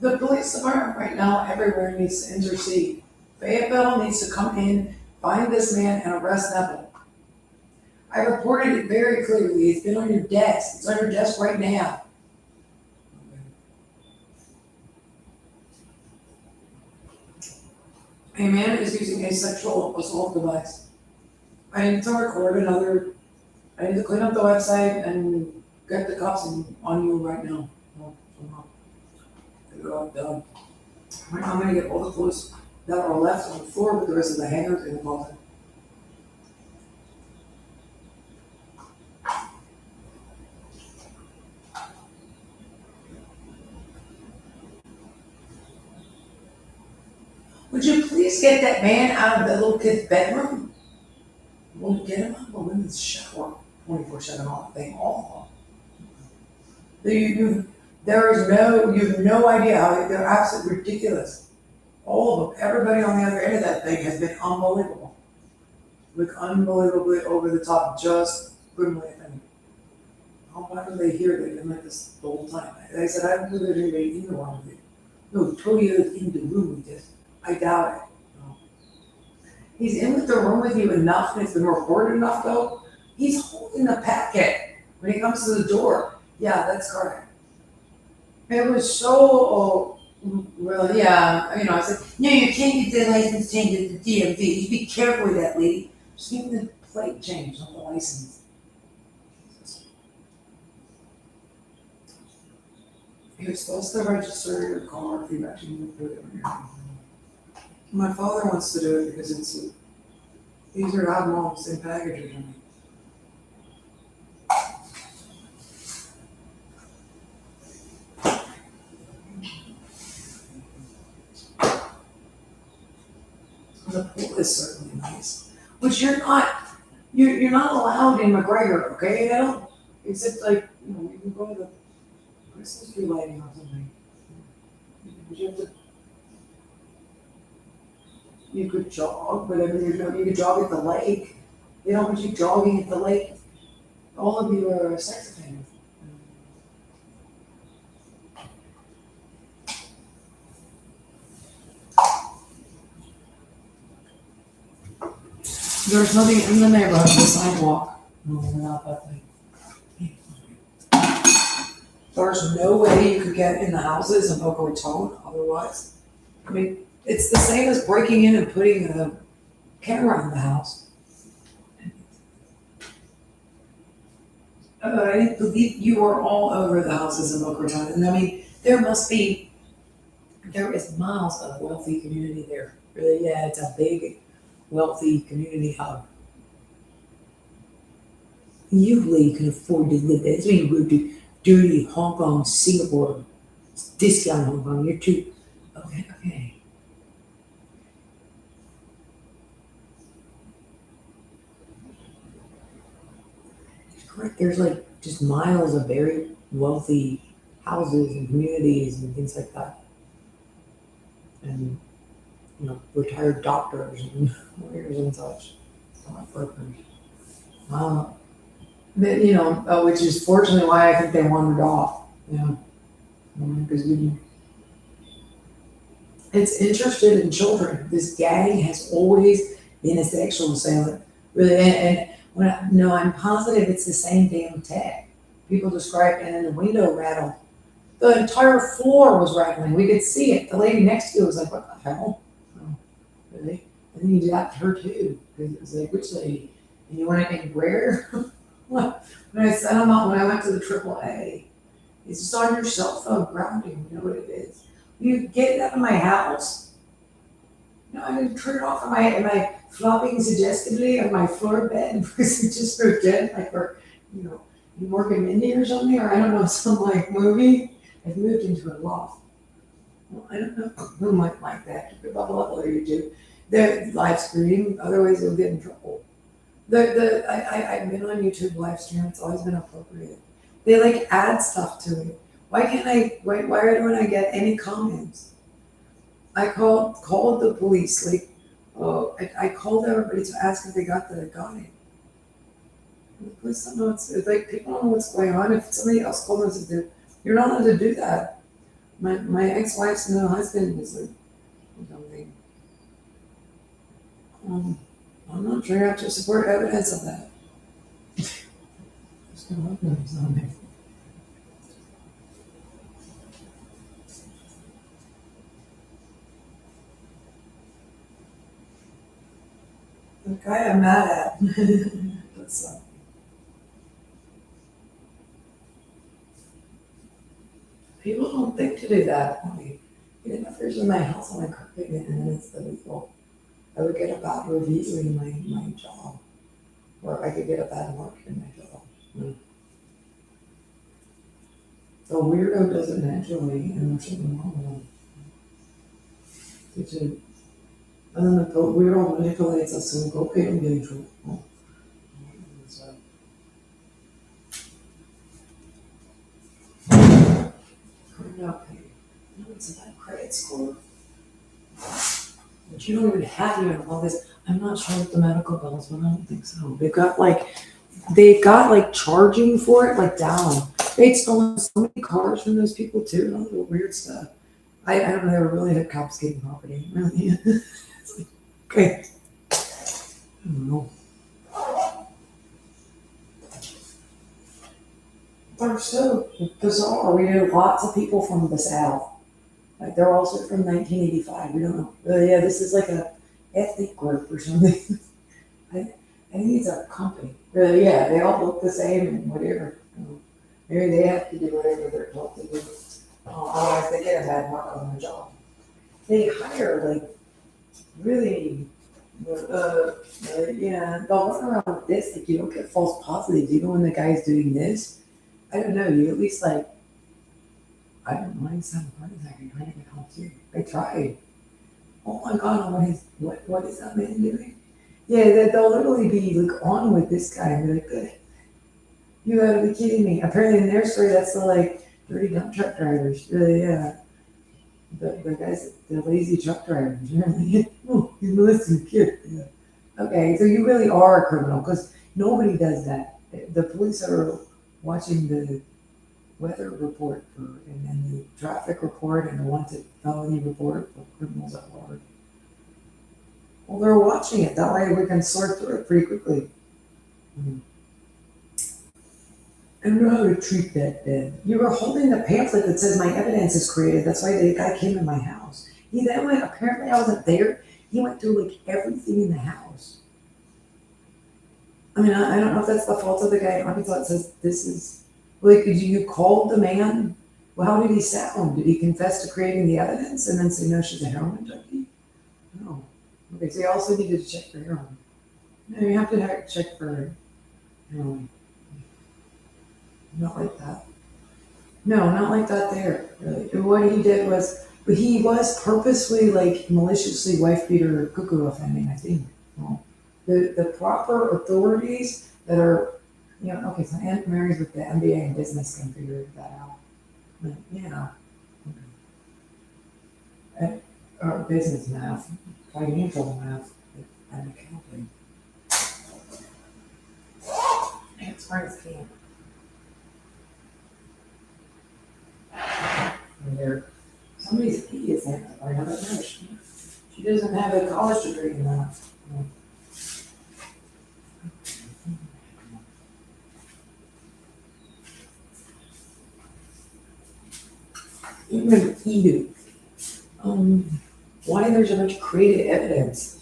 The police department right now everywhere needs to intercede. Fayetteville needs to come in, find this man, and arrest Neville. I reported it very clearly. It's been on your desk. It's on your desk right now. A man is using a sexual assault device. I need to record another. I need to clean up the website and get the cops on you right now. No, somehow. Right now I'm gonna get all the clothes that are left on the floor with the rest of the hangers in the closet. Would you please get that man out of the little kid's bedroom? We'll get him out of the women's shower 24/7 all thing all. You have no idea how they're absolutely ridiculous. All of them, everybody on the other end of that thing has been unbelievable. Like unbelievably over the top, just criminally offended. How much do they hear they've been like this the whole time? They said, I don't believe there's anybody in the room with you. No, Tony is in the room with this. I doubt it. No. He's in the room with you enough, and it's been recorded enough though. He's holding the packet when he comes to the door. Yeah, that's correct. It was so, well, yeah, I said, no, you can't get the license changed at the DMV. You be careful with that, lady. Just give me the plate change, not the license. You're supposed to register your car if you actually move to it. My father wants to do it because it's easier to have them all in the same package or something. The pool is certainly nice, which you're not allowed in McGregor, okay? They don't, except like, you can go to the Christmas tree lighting or something. But you could jog, whatever you're doing, you could jog at the lake. They don't want you jogging at the lake. All of you are sex offenders. There's nothing in the neighborhood, the sidewalk. No, we're not that thing. There's no way you could get in the houses in Boca Raton otherwise. I mean, it's the same as breaking in and putting a camera in the house. I believe you are all over the houses in Boca Raton. And I mean, there is miles of wealthy community there. Really, yeah, it's a big, wealthy community hub. Usually you can afford to live there. That's when you go to dirty Hong Kong, Singapore, discount Hong Kong. You're too, okay. Correct. There's like just miles of very wealthy houses and communities and things like that. And retired doctors and lawyers and such. Workers. Which is fortunately why I think they wandered off. Because it's interested in children. This gang has always been a sexual assailant. Really, and I'm positive it's the same damn tech. People describe, and then the window rattled. The entire floor was rattling. We could see it. The lady next to it was like, "What the hell?" Oh, really? And then you did that to her too. Because it was like, "Which lady?" And you want it in rare? When I set them up, when I went to the AAA, it's just on your cell phone grounding. You know what it is. You get it out of my house. I didn't turn it off. Am I flopping suggestively on my floor bed because it just pretend like we're, you Morgan Mindy or something, or I don't know, some like movie. I've moved into a loft. Well, I don't know who might like that. You could bubble up or YouTube. They're live streaming, otherwise you'll get in trouble. I've been on YouTube live stream, it's always been appropriate. They like add stuff to it. Why don't I get any comments? I called the police, I called everybody to ask if they got it. The police don't know it's like people don't know what's going on. If somebody else called us, you're not allowed to do that. My ex-wife's new husband is like something. I'm not sure you have to support evidence of that. Just gonna look at this on there. The guy I'm mad at. That's, people don't think to do that. Even if there's in my house on my carpet and then it's illegal, I would get a bad review in my job, or I could get a bad mark in my job. The weirdo does it naturally, and there's something wrong with them. And then the weirdo manipulates us, so we'll go pay them get in trouble. So. It's about credit score. But you don't even have all this. I'm not sure what the medical bills, but I don't think so. They've got like charging for it, like down. They'd stolen so many cars from those people too, and all the weird stuff. I don't know, they were really like confiscating property. Really. It's like, okay. I don't know. They're so bizarre. We know lots of people from the South. Like they're also from 1985. We don't know. Yeah, this is like a ethnic group or something. I I think it's a company. Really, yeah, they all look the same and whatever. Maybe they have to do whatever they're told to do. Otherwise they get a bad mark on their job. They hire like really, yeah, they'll run around with this, like you don't get false positives, even when the guy's doing this. I don't know, you at least like, I don't mind some heart attack and trying to get home too. I tried. Oh my God, what is that man doing? Yeah, they'll literally be like on with this guy and be like, "Good, you gotta be kidding me." Apparently in their story, that's the like dirty dump truck drivers. Really, yeah. The guys, the lazy truck drivers. Really, oh, he's molesting a kid. Yeah. Okay, so you really are a criminal because nobody does that. The police are watching the weather report for, and then the traffic report and the wanted felony report for criminals at large. Well, they're watching it. That way we can sort through it pretty quickly. I don't know how to treat that then. You were holding the pamphlet that says my evidence is created. That's why the guy came in my house. He then went, apparently I wasn't there. He went through like everything in the house. I mean, I don't know if that's the fault of the guy in Arkansas that says this is, like, did you call the man? Well, how did he sound? Did he confess to creating the evidence and then say, no, she's a heroin junkie? No. Okay, so you also needed to check for heroin. No, you have to check for heroin. Not like that. No, not like that there. Really. And what he did was, but he was purposely, like, maliciously wife beater cuckoo offending, I think. Well, the proper authorities that are, okay, so Aunt Mary's with the MBA in business can figure that out. But, or business math, financial math, and accounting. It's Frank's camp. And there, somebody's idiots in it, or another nurse. She doesn't have a college degree in that. Even Edu. Why there's a bunch of created evidence?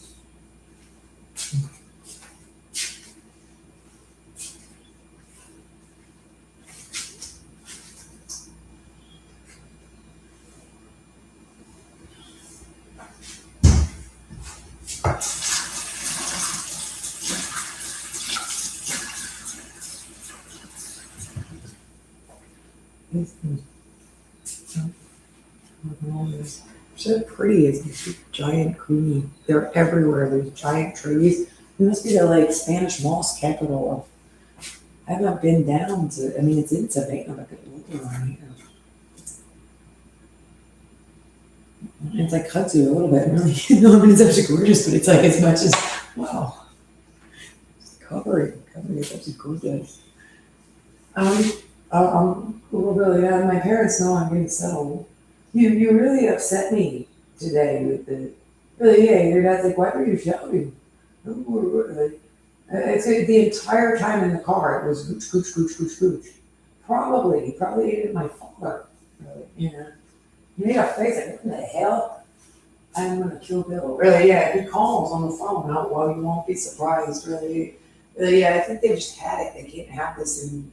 So pretty is these giant creamy. They're everywhere. There's giant trees. It must be the like Spanish moss capital of. I haven't been down to. I mean, it's in Savannah, but I could look around here. It's like kudzu a little bit, really. No, I mean, it's actually gorgeous, but it's like as much as wow. Just covering is actually gorgeous. Really, my parents know I'm getting settled. You really upset me today with the, really, yeah, your dad's like, why were you shouting? It's like the entire time in the car, it was gooch, gooch, gooch, gooch, gooch. Probably hated my father, really, He made a face like, what the hell? I'm gonna kill Bill. Really, yeah, he calls on the phone, well, you won't be surprised, really. Really, yeah, I think they just had it. They can't have this in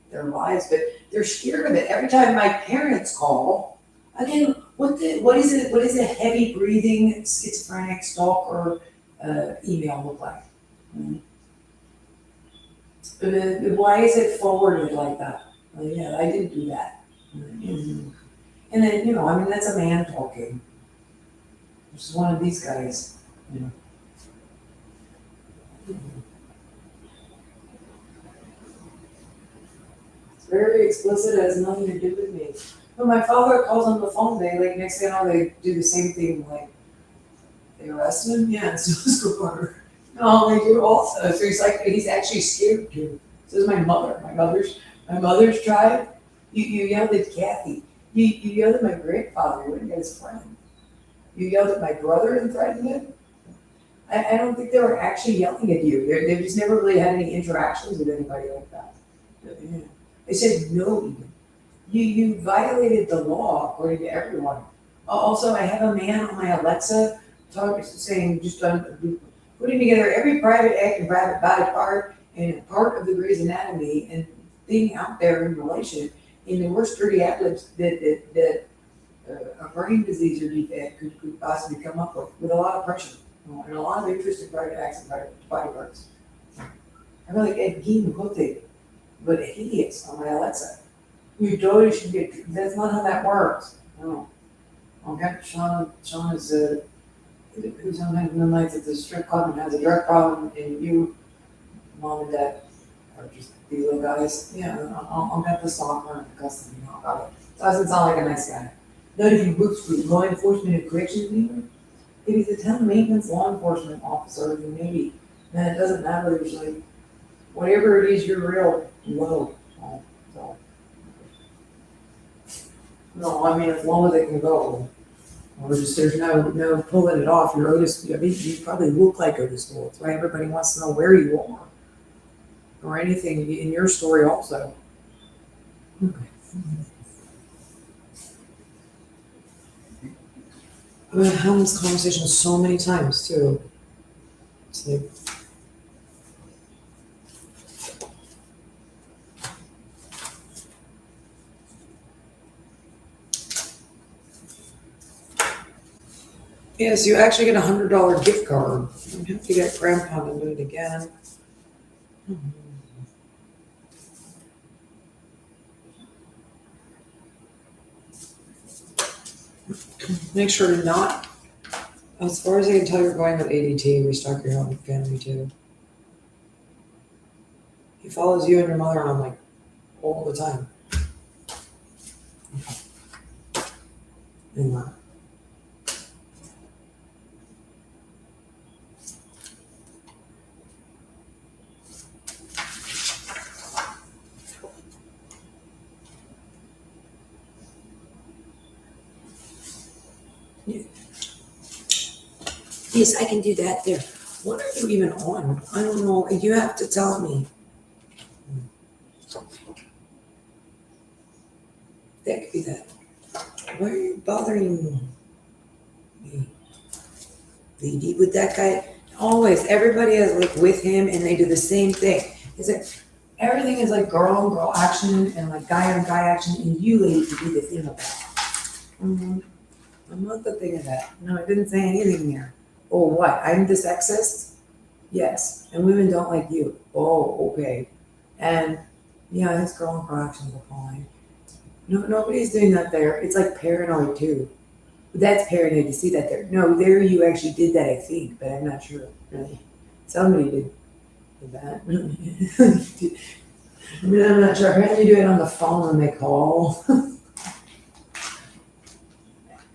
their lives, but they're scared of it. Every time my parents call, again, what is it? What is a heavy breathing schizophrenic stalker email look like? Why is it forwarded like that? Yeah, I didn't do that. And then I mean that's a man talking. This is one of these guys. It's very explicit. It has nothing to do with me. When my father calls on the phone, next thing you know, they do the same thing, like, they arrest him? Yeah, it's just reporter. No, they do also. So he's actually scared too. So is my mother. My mother's tribe. You yelled at Kathy. You yelled at my grandfather. You wouldn't get his friend. You yelled at my brother and threatened him. I don't think they were actually yelling at you. They've just never really had any interactions with anybody like that. Yeah. They said no even. You violated the law according to everyone. Also, I have a man on my Alexa saying, who putting together every private act and private body part and part of the Grey's Anatomy and thing out there in relation, in the worst dirty ad-libs that a brain disease or defect could possibly come up with a lot of pressure, and a lot of interest in private acts and private body parts. I feel like Ed Gein put it, but hideous on my Alexa. You totally should get, that's not how that works. No. Okay, Sean is, who sometimes in the nights at the strip club and has a drug problem, and you, mom and dad, are just these little guys. Yeah, I'll get the stalker and cuss them out. So doesn't sound like a nice guy. Then if you works for law enforcement and corrections leader, if he's a town maintenance law enforcement officer, then maybe, then it doesn't matter usually. Whatever it is, you're real low. So. No, I mean, as long as it can go. Or just, there's no pulling it off. You're Otis, I mean, you probably look like Otis Gold. That's why everybody wants to know where you are. Or anything in your story also. Okay. I've had this conversation so many times too. It's like, yes, you actually get $100 gift card. You have to get Grandpa to do it again. Make sure to not, as far as I can tell, you're going with ADT, restock your own family too. He follows you and your mother around like all the time. And yes, I can do that there. What are you even on? I don't know. You have to tell me. That could be that. Why are you bothering me? Lady with that guy? Always. Everybody is like with him and they do the same thing. It's like everything is like girl on girl action and like guy on guy action, and you lady could be the thing of that. I'm not the thing of that. No, I didn't say anything there. Oh, what? I'm the sexist? Yes. And women don't like you. Oh, okay. And yeah, this girl in corrections are fine. No, nobody's doing that there. It's like paranoid too. That's paranoid to see that there. No, there you actually did that, I think, but I'm not sure. Really. Somebody did that. I mean, I'm not sure. How do you do it on the phone when they call?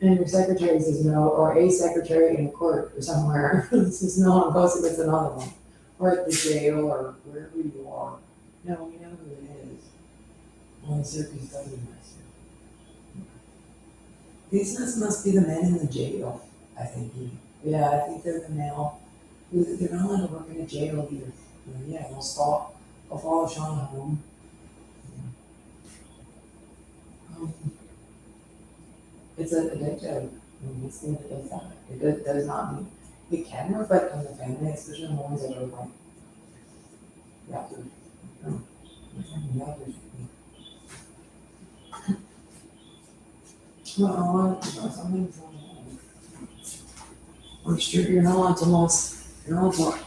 And your secretary says no, or a secretary in court or somewhere says no, and goes with another one, or at the jail or wherever you are. No, we know who it is. On the circus doesn't mess. These must be the men in the jail. I think. Yeah, I think they're the male. They're not allowed to work in a jail either. Yeah, they'll stop. They'll follow Sean home. It's a joke. It's thing that does that. It does not mean it can reflect on the family, especially on the ones that are like you have to. Well, something's I'm sure you're not allowed to loss. You're not allowed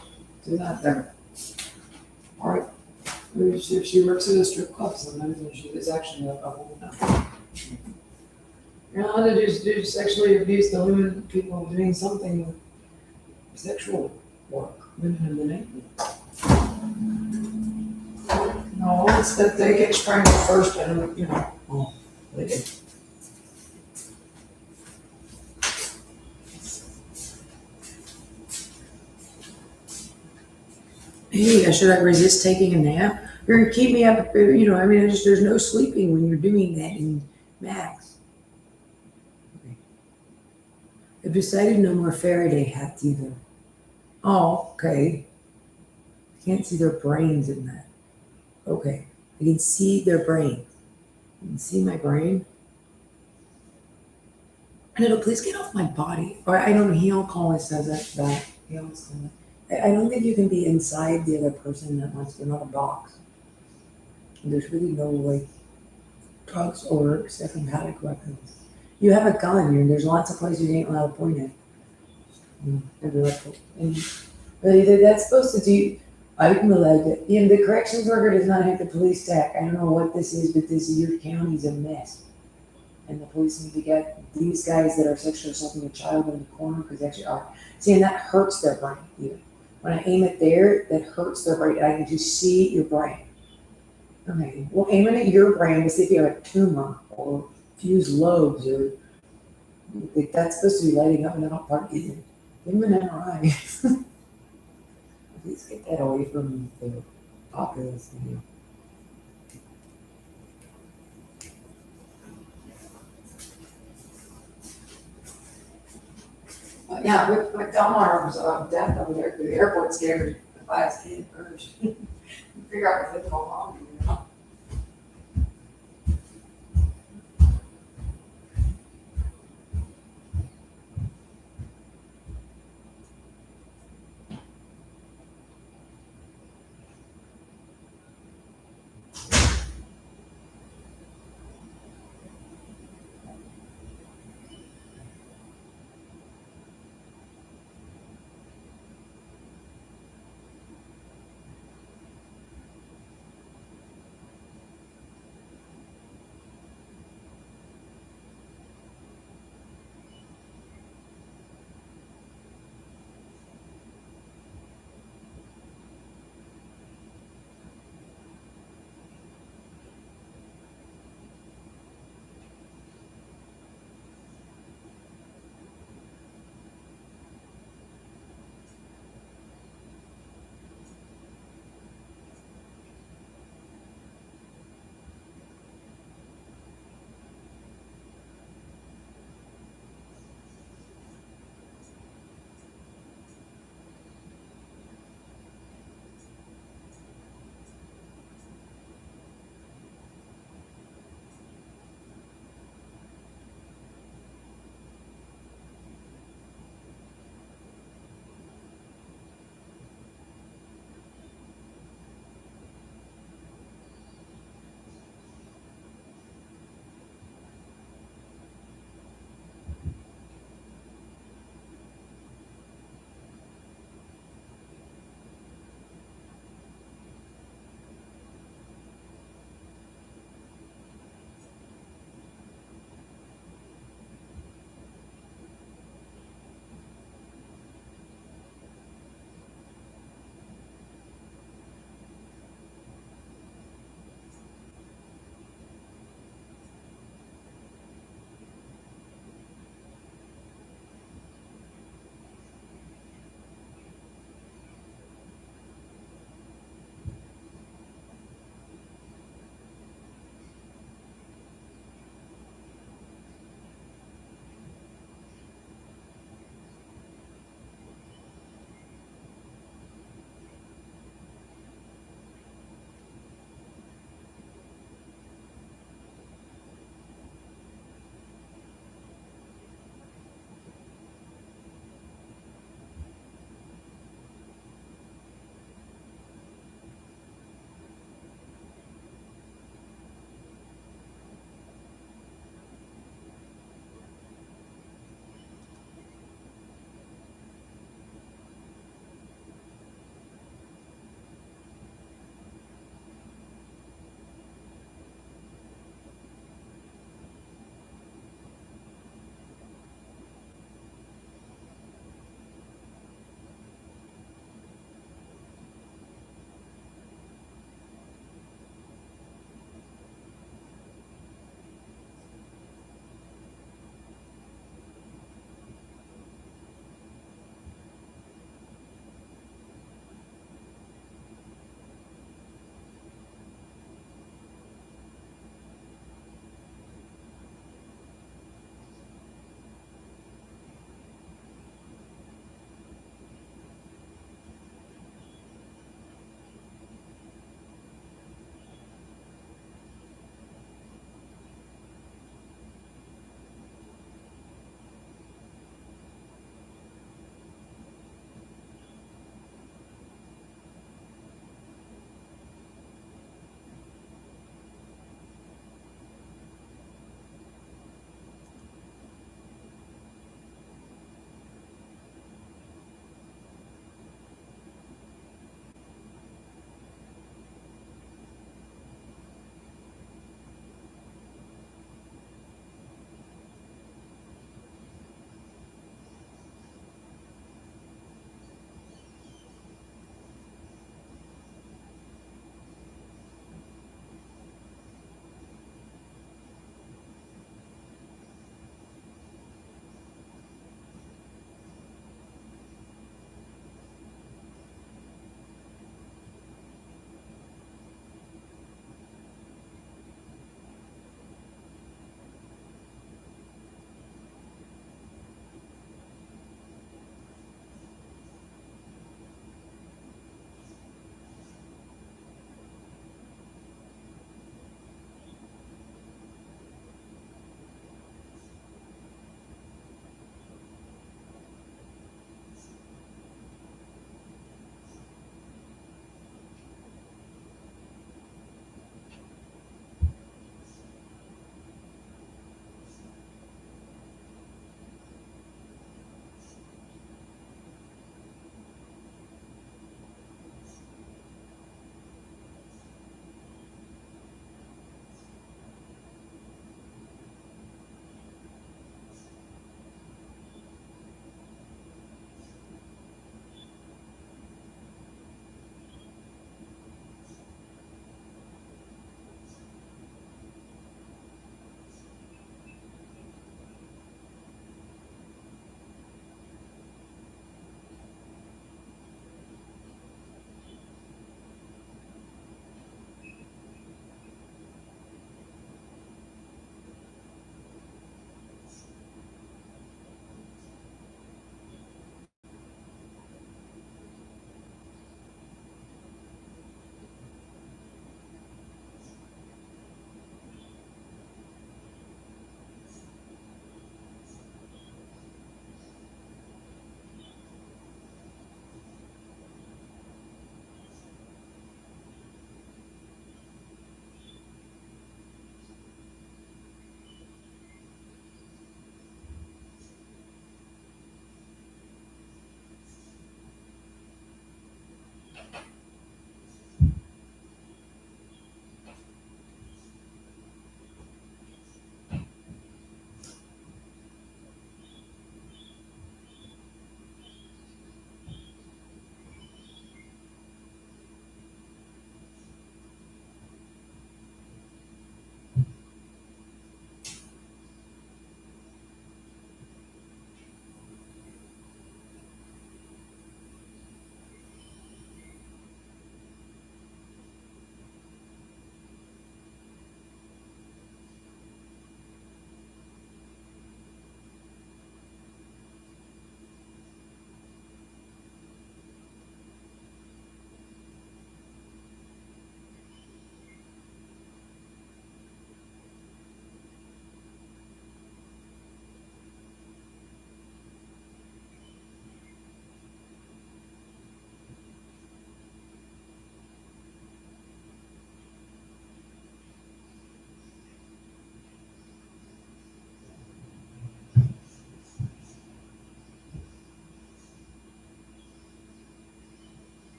to do that there. All right. She works at a strip club sometimes, and she is actually a woman now. You're not allowed to do sexually abuse the women, people doing something sexual work, women in the name. No, it's that they get strangled first, and they did. Hey, should I resist taking a nap? You're gonna keep me up, I mean, there's no sleeping when you're doing that in Max. Okay. I've decided no more Faraday hats either. Oh, okay. I can't see their brains in that. Okay. I can see their brains. You can see my brain. And it'll please get off my body. Or I don't know, he always says that. He always says that. I don't think you can be inside the other person that wants to, not a box. There's really no like drugs or semi-automatic weapons. You have a gun, and there's lots of places you ain't allowed to point it. I'd be like, and, but either that's supposed to do. I'm allowed to. The corrections worker does not have the police tech. I don't know what this is, but this your county's a mess, and the police need to get these guys that are sexually assaulting a child in the corner because they actually are. See, and that hurts their brain. Even when I aim it there, that hurts their brain. I can just see your brain. Okay, well, aiming at your brain to see if you have a tumor or fused lobes or like that's supposed to be lighting up and not part either. Give them an MRI. Please get that away from the populace. Yeah, with Delmar was death over there, the airport scared by his kid first. Figure out what's going on, you know?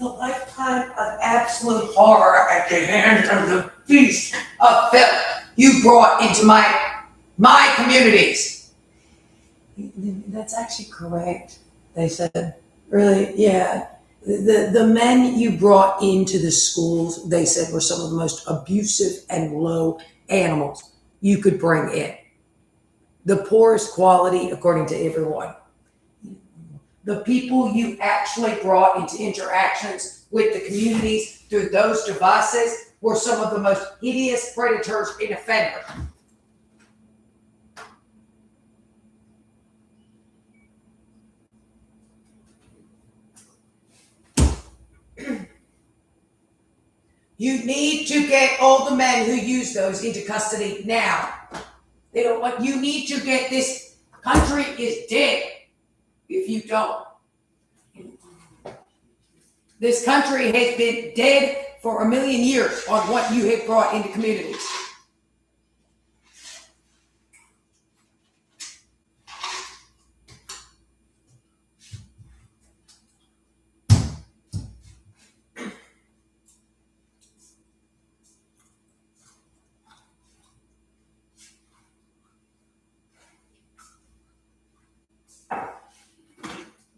the lifetime of absolute horror at the hands of the beast of Philip you brought into my communities. That's actually correct, they said. Really, yeah. The men you brought into the schools, they said, were some of the most abusive and low animals you could bring in. The poorest quality, according to everyone. The people you actually brought into interactions with the communities through those devices were some of the most hideous predators and offenders. You need to get all the men who use those into custody now. They don't want, you need to get this country is dead if you don't. This country has been dead for 1,000,000 years on what you have brought into communities.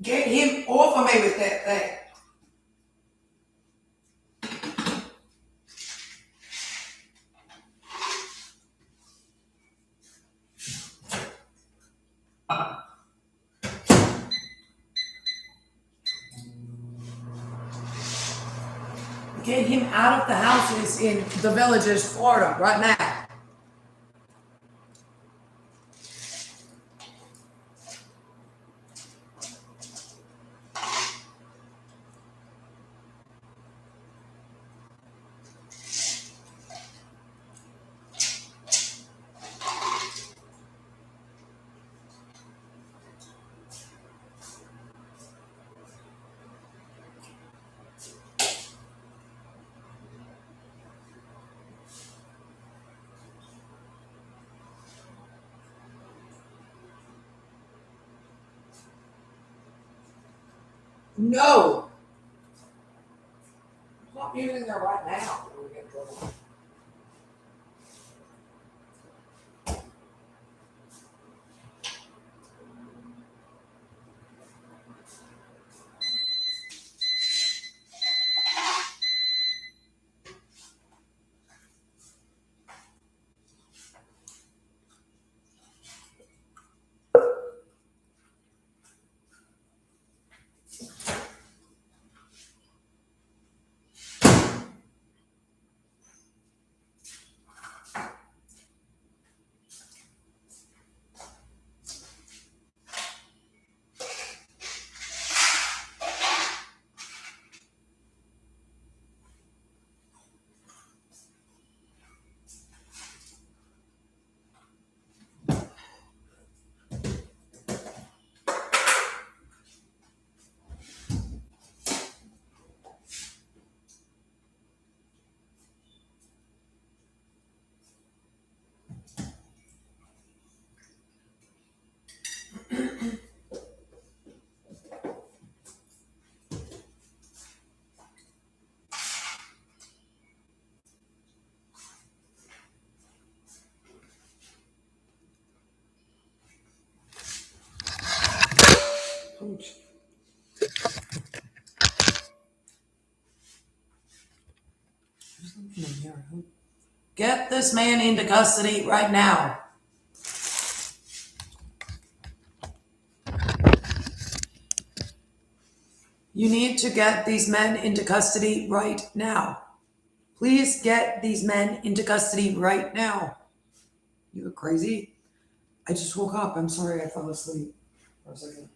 Get him off of me with that thing. Get him out of the houses in the villages, Florida, right now. No. I'm not using there right now. We're gonna get in trouble. Oops. There's something in here. Get this man into custody right now. You need to get these men into custody right now. Please get these men into custody right now. You look crazy. I just woke up. I'm sorry I fell asleep for a second.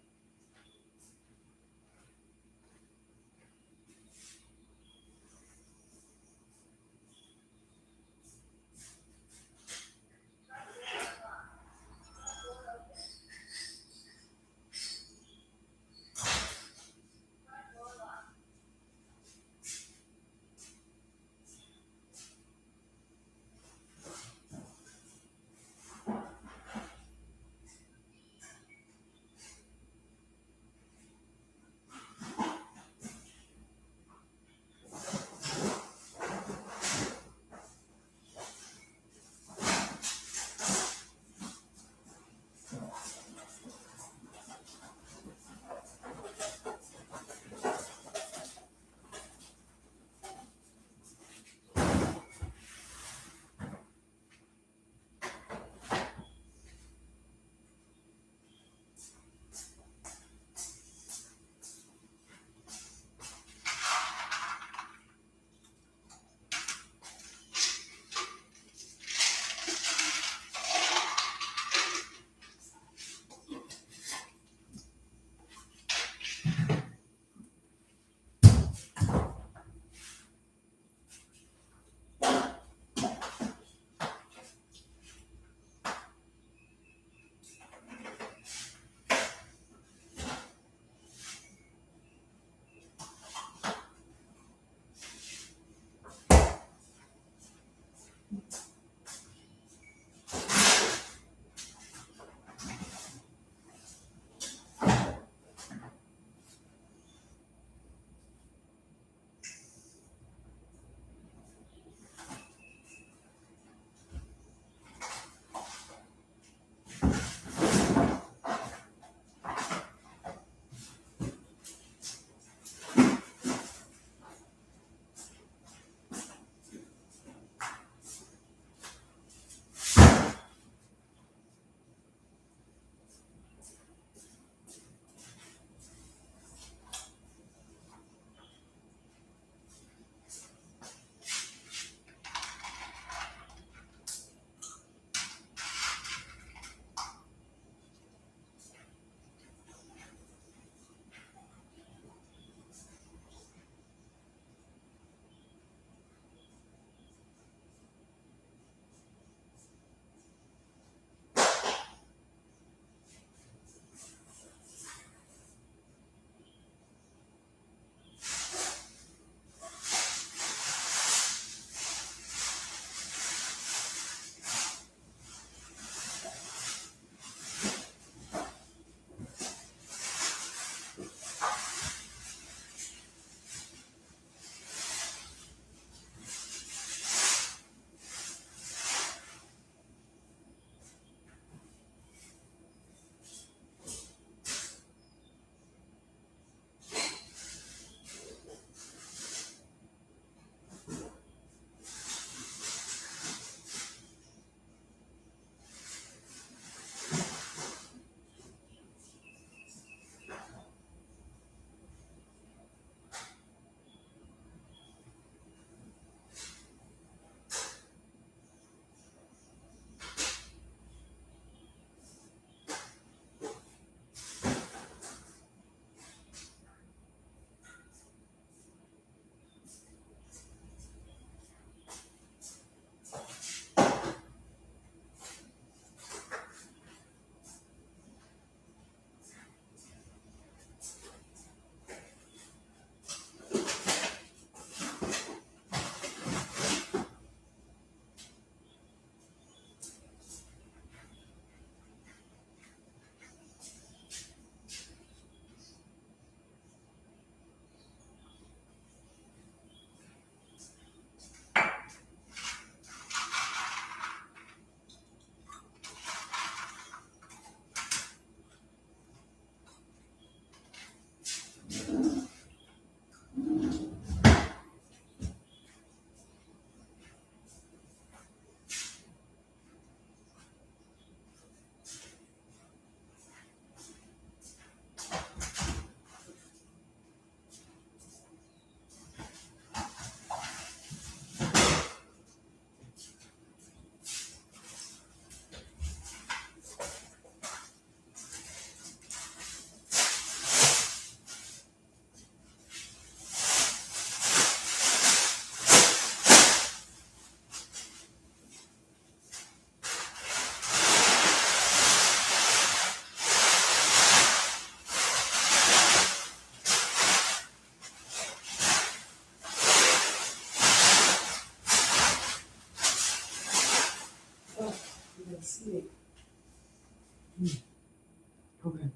Okay.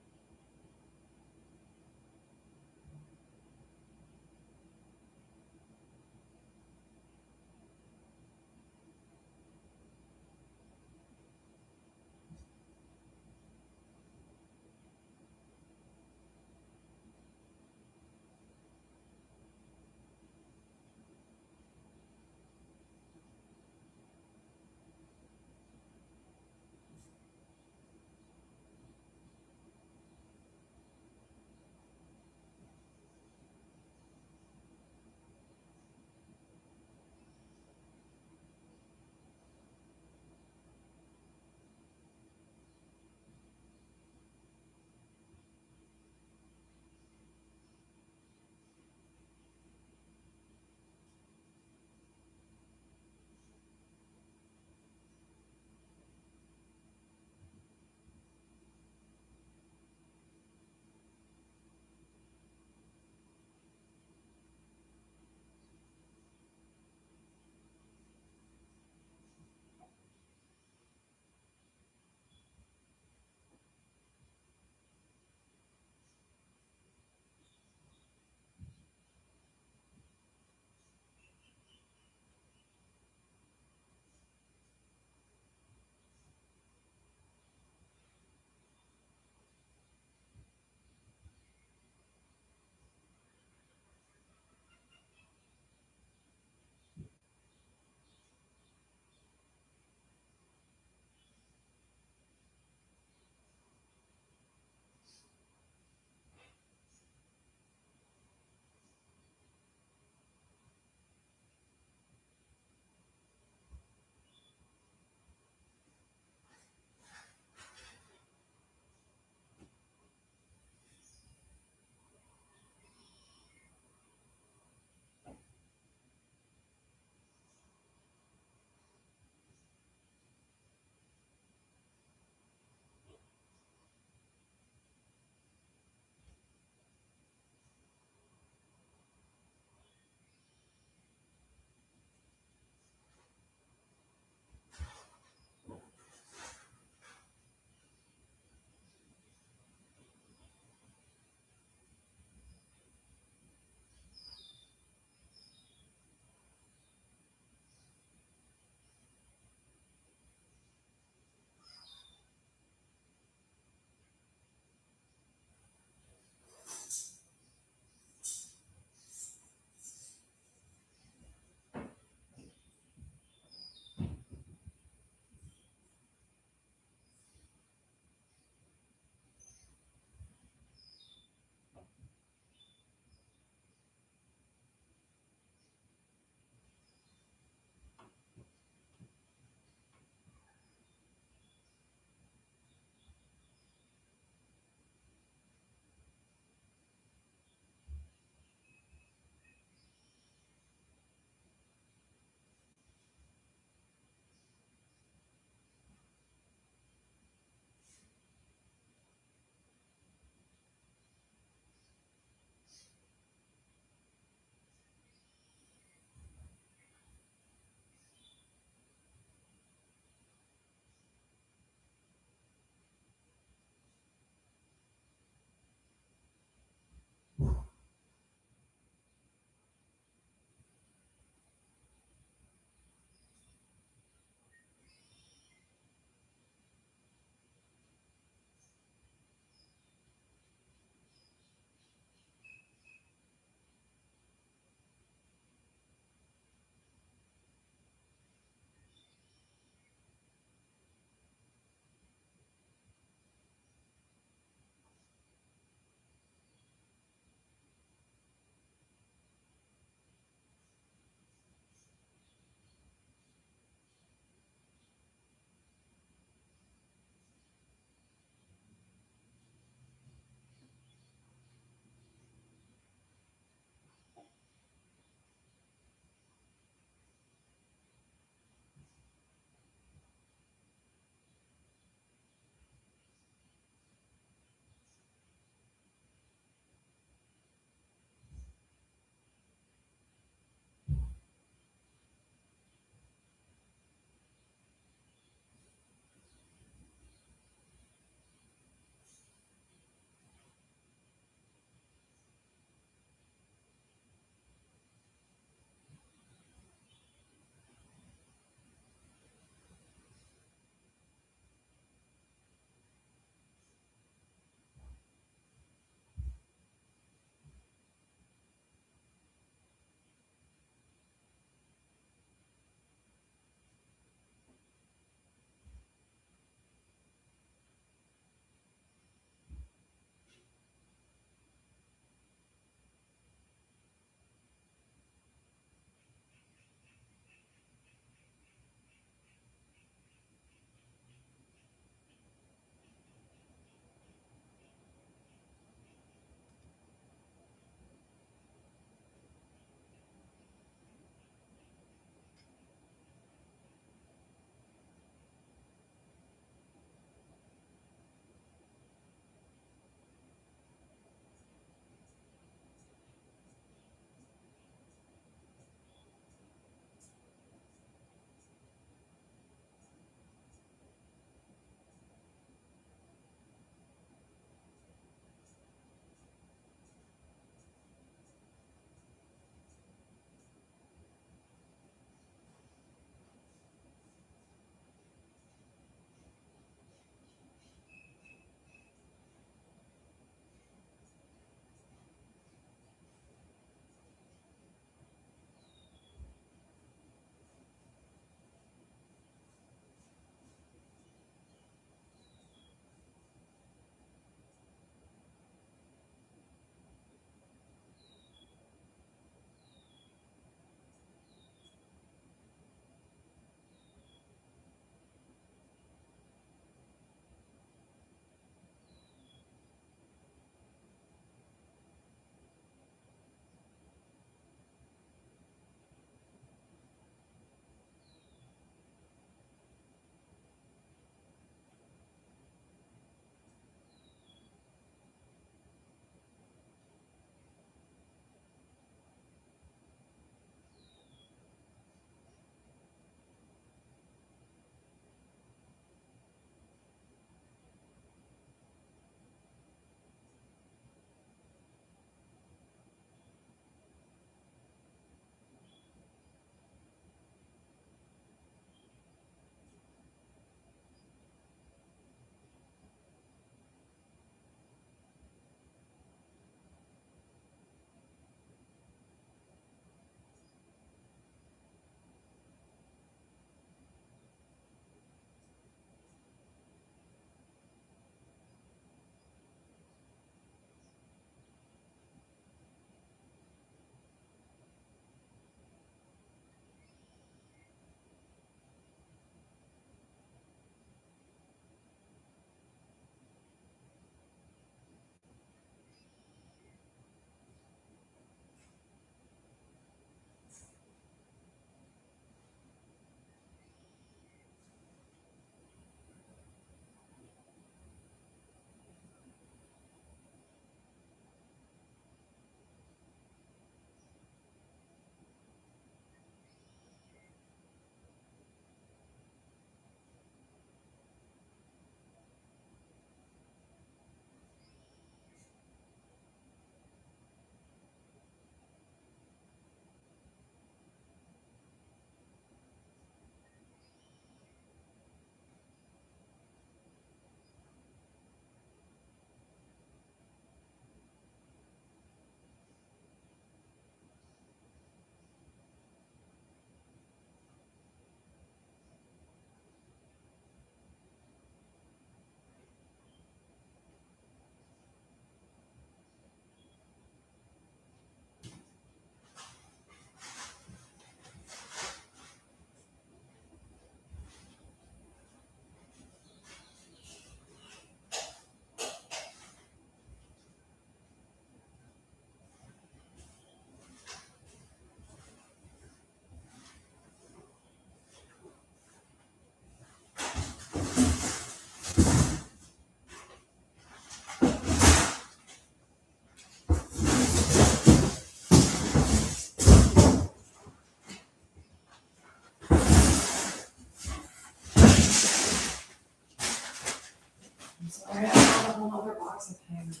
So I have a whole other box of hangers.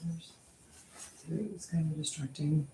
It was kind of distracting.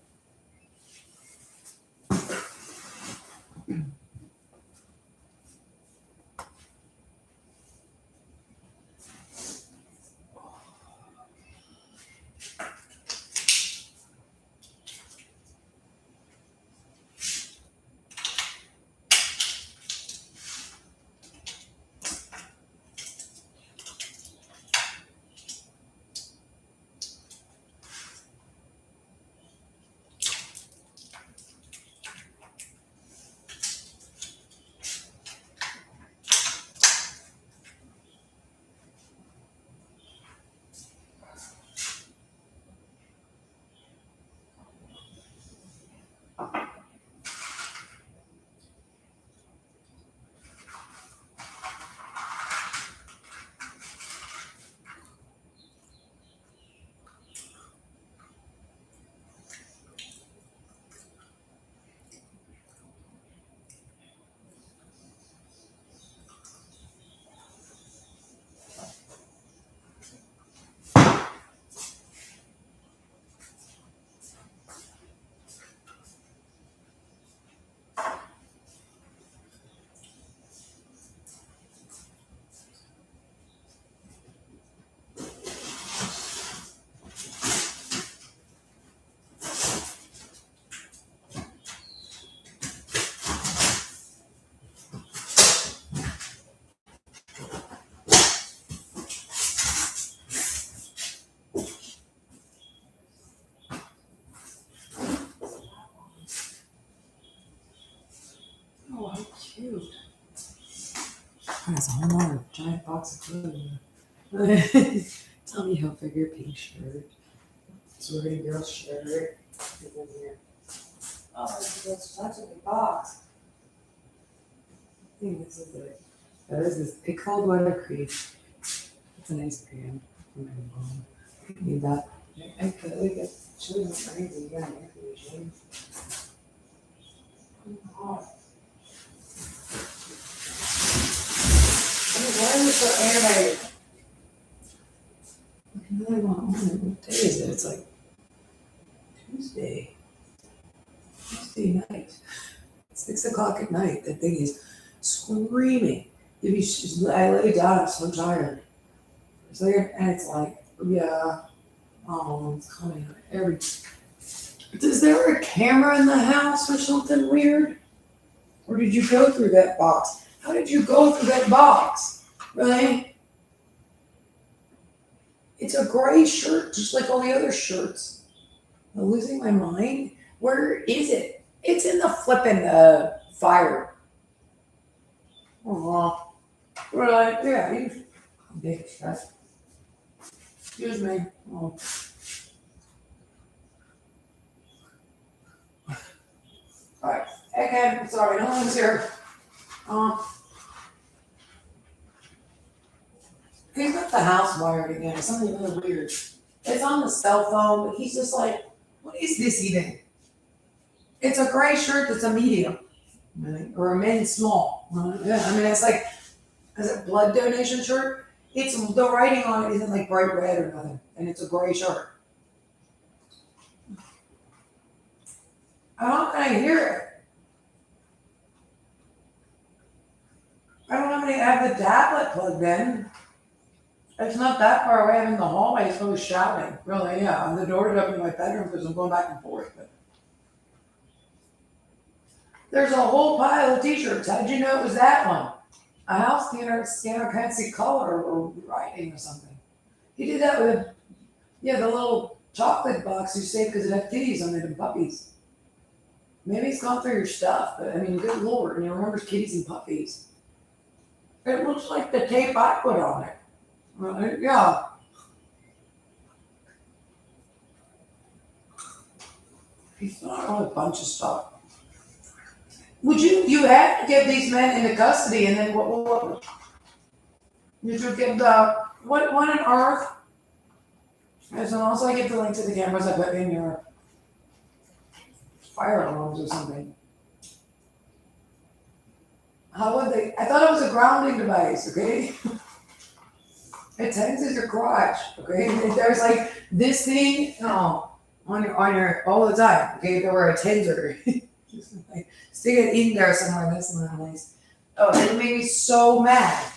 Oh, how cute. That's a whole nother giant box of clothes. Tell me how big your pink shirt. Sorority girl shirt. And then here. Oh, that's a big box. I think this is it. That is this big cold weather crease. It's a nice brand. Oh my God. I need that. I could like it. Should have been crazy. You got an air conditioning. Oh my God. Why is it so animated? I really want on it. What day is it? It's like Tuesday. Tuesday night. 6 o'clock at night. That thing is screaming. I lay down, I'm so tired. It's like, and it's like, yeah, oh, it's coming out every. Is there a camera in the house or something weird? Or did you go through that box? How did you go through that box? Really? It's a gray shirt, just like all the other shirts. I'm losing my mind. Where is it? It's in the flipping fire. Oh, right, yeah. Big stress. Excuse me. Oh. All right. Okay, I'm sorry. No one's here. He's got the house wired again. It's something really weird. It's on the cell phone, but he's just like, what is this even? It's a gray shirt that's a medium, right? Or a men's small. Yeah, I mean, it's like, is it blood donation shirt? It's the writing on it isn't like bright red or nothing, and it's a gray shirt. How can I hear it? I don't have the tablet plugged in. It's not that far away. I'm in the hallway, so he's shouting. Really, yeah. And the door's open to my bedroom because I'm going back and forth. But there's a whole pile of t-shirts. How did you know it was that one? A house scanner can't see color or writing or something. He did that with, the little chocolate box you saved because it had kitties on it and puppies. Maybe he's gone through your stuff, but I mean, good lord, and he remembers kitties and puppies. It looks like the tape I put on it. Right? Yeah. He's not on a bunch of stuff. Would you had to give these men into custody and then what you should give what on earth? And so also I give the link to the cameras I put in your fire alarms or something. How would they? I thought it was a grounding device, okay? It tenses your crotch, okay? And there's like this thing, on your all the time, okay? There were a tensor. Just like, stick it in there somewhere. That's not nice. Oh, it made me so mad.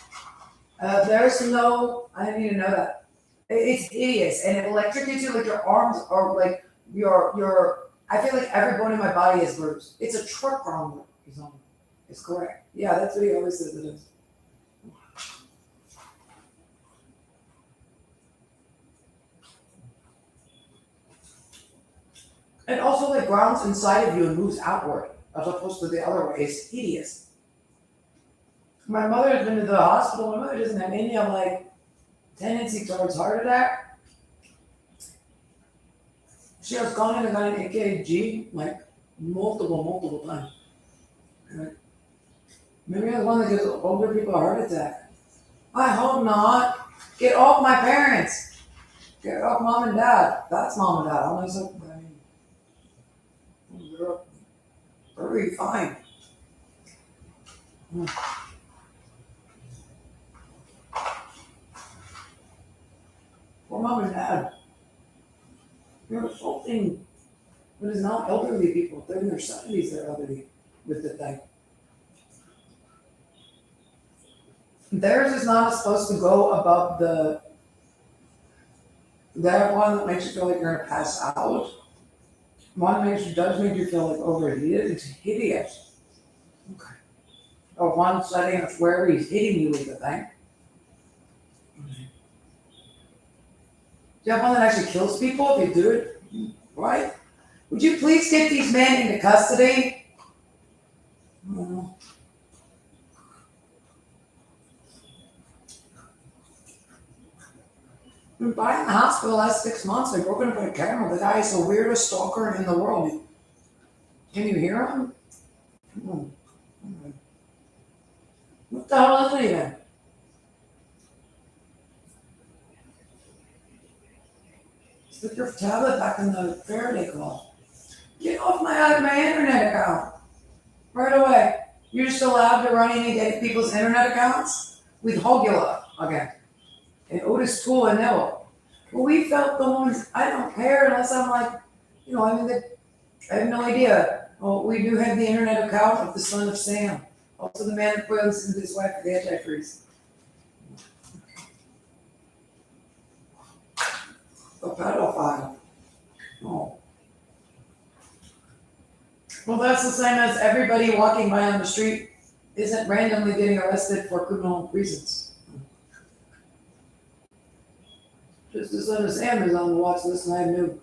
There's no, I didn't even know that. It's hideous, and it electrocutes you. Like your arms are like your. I feel like every bone in my body is bruised. It's a truck ground. It's correct. Yeah, that's what he always says it is. And also like grounds inside of you and moves outward as opposed to the other way. It's hideous. My mother has been to the hospital. My mother doesn't have any of like tendency towards heart attack. She has gone in and got an EKG like multiple times. Okay. Maybe I'm the one that gives older people a heart attack. I hope not. Get off my parents. Get off mom and dad. That's mom and dad. I'm like, they're very fine. Poor mom and dad. You're assaulting what is now elderly people. They're in their 70s, they're elderly with the thing. Theirs is not supposed to go above that one that makes you feel like you're gonna pass out. One does make you feel like overheated. It's hideous. Okay. Or one setting of where he's hitting you with the thing. Okay. Do you have one that actually kills people if you do it right? Would you please get these men into custody? Oh. Been buying the house for the last 6 months. They broke into a camera. The guy is the weirdest stalker in the world. Can you hear him? Oh. Okay. What the hell is it even? Put your tablet back in the Faraday cloth. Get off my internet account. Right away. You're just allowed to run in and get people's internet accounts? With Hogula again. And Otis Tool and Neville. Well, we felt the ones, I don't care unless I'm like, I have no idea. Well, we do have the internet account of the son of Sam. Also the man who puts into his wife for the antifreeze. A pedophile. Oh. Well, that's the same as everybody walking by on the street isn't randomly getting arrested for criminal reasons. Just as soon as Sam is on the watch list and I knew.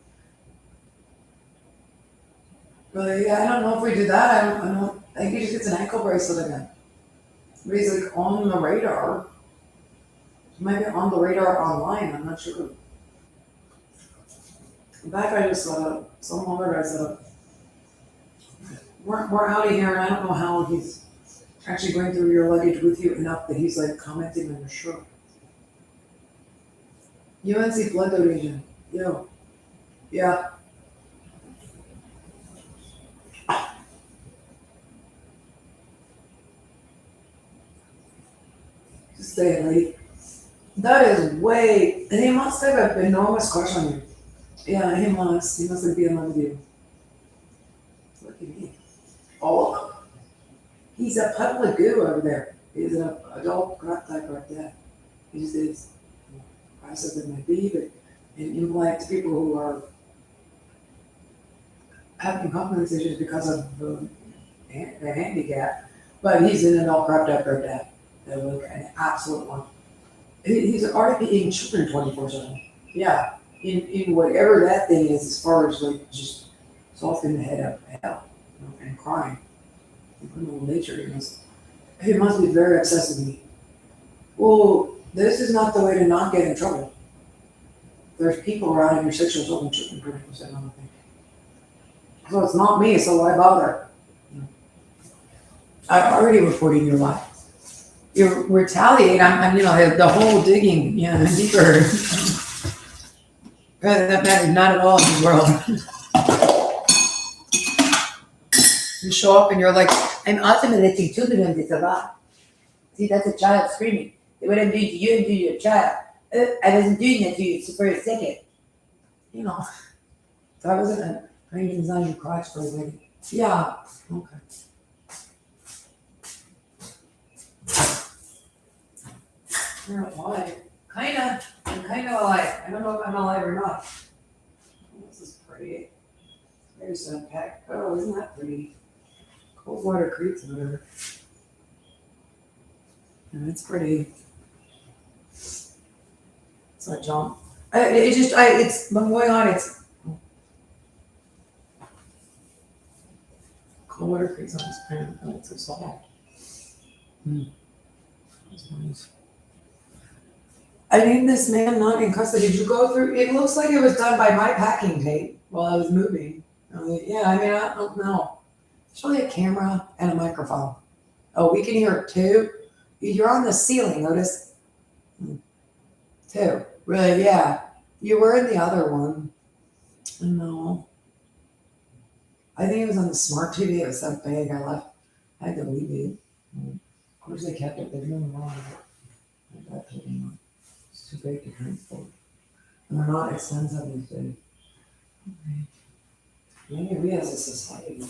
But yeah, I don't know if we do that. I think he just gets an ankle bracelet again. But he's like on the radar. He might be on the radar online, I'm not sure. That guy just some other guy set up. We're out of here, and I don't know how he's actually going through your luggage with you enough that he's like commenting on your shirt. UNC blood donation. Yo. Yeah. Just say it, lady. That is way, and he must have an enormous crush on you. Yeah, he must. He must be in love with you. Look at me. All of them. He's a puddle of goo over there. He's an adult crap type like that. He just is. I said that might be, but impolite to people who are having confidence issues because of their handicap. But he's an adult crap type like that. An absolute one. He's already eating children 24/7. Yeah. In whatever that thing is, as far as like just softening the head up hell, and crying. Criminal nature, he must be very obsessed with me. Well, this is not the way to not get in trouble. There's people around and you're sexual assaulting children 24/7 on the thing. So it's not me, so why bother? I've already reported your life. You retaliate, I'm the whole digging, deeper. That is not at all in the world. You show up and you're like, I'm ultimately children this a lot. See, that's a child screaming. What I'm doing to you and to your child. I wasn't doing that to you for a second. You know, that wasn't a paintings on your crotch for a second. Yeah, okay. You're alive. Kinda. I'm kinda alive. I don't know if I'm alive or not. Oh, this is pretty. There's a pack. Oh, isn't that pretty? Coldwater Creek's whatever. And it's pretty. It's like jump. It's been going on. It's Coldwater Creek's on this pan. Oh, it's so soft. That's nice. I named this man not in custody. Did you go through? It looks like it was done by my packing tape while I was moving. Yeah, I mean, I don't know. It's really a camera and a microphone. Oh, we can hear it too. You're on the ceiling, notice? Two. Really, yeah. You were in the other one. No. I think it was on the smart TV. It was so big. I had to leave it. Of course, they kept it. They're doing wrong. I got it, you know. It's too big to transport. And they're not expensive these days. Okay. Maybe we as a society.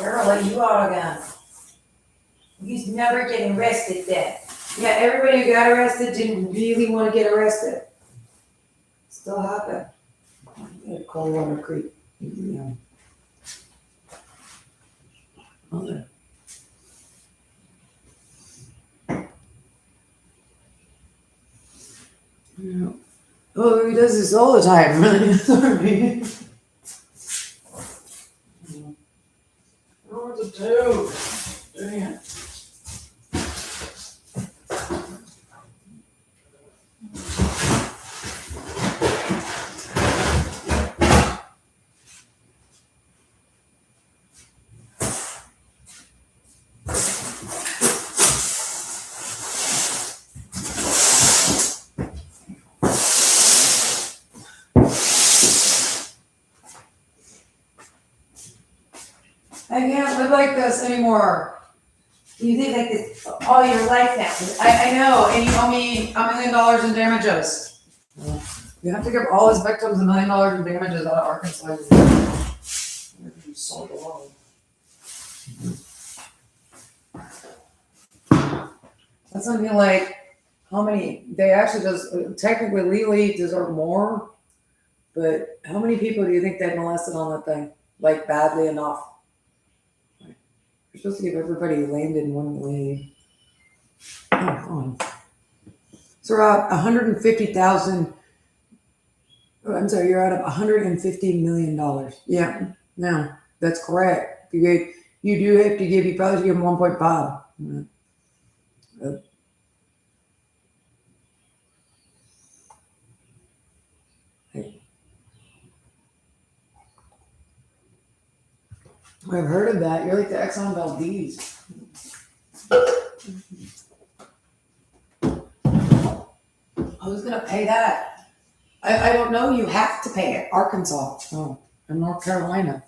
Here, I'll let you out again. He's never getting arrested then. Yeah, everybody who got arrested didn't really want to get arrested. Still happened. At Coldwater Creek. Yeah. Mother. Yeah. Oh, he does this all the time. Sorry. I don't know what to do. Dang it. I can't live like this anymore. You live like this all your life now. I know, and you owe me $1 million in damages. You have to give all his victims $1 million in damages out of Arkansas. You sold the world. That's gonna be like, how many, they actually technically legally deserve more, but how many people do you think they molested on that thing? Like badly enough? You're supposed to give everybody who landed in one way. Oh, come on. So we're at 150,000. Oh, I'm sorry, you're out of $150 million. Yeah, no, that's correct. You do have to give, you probably should give them 1.5. I've heard of that. You're like the Exxon Valdez. Who's gonna pay that? I don't know. You have to pay it. Arkansas. Oh, and North Carolina.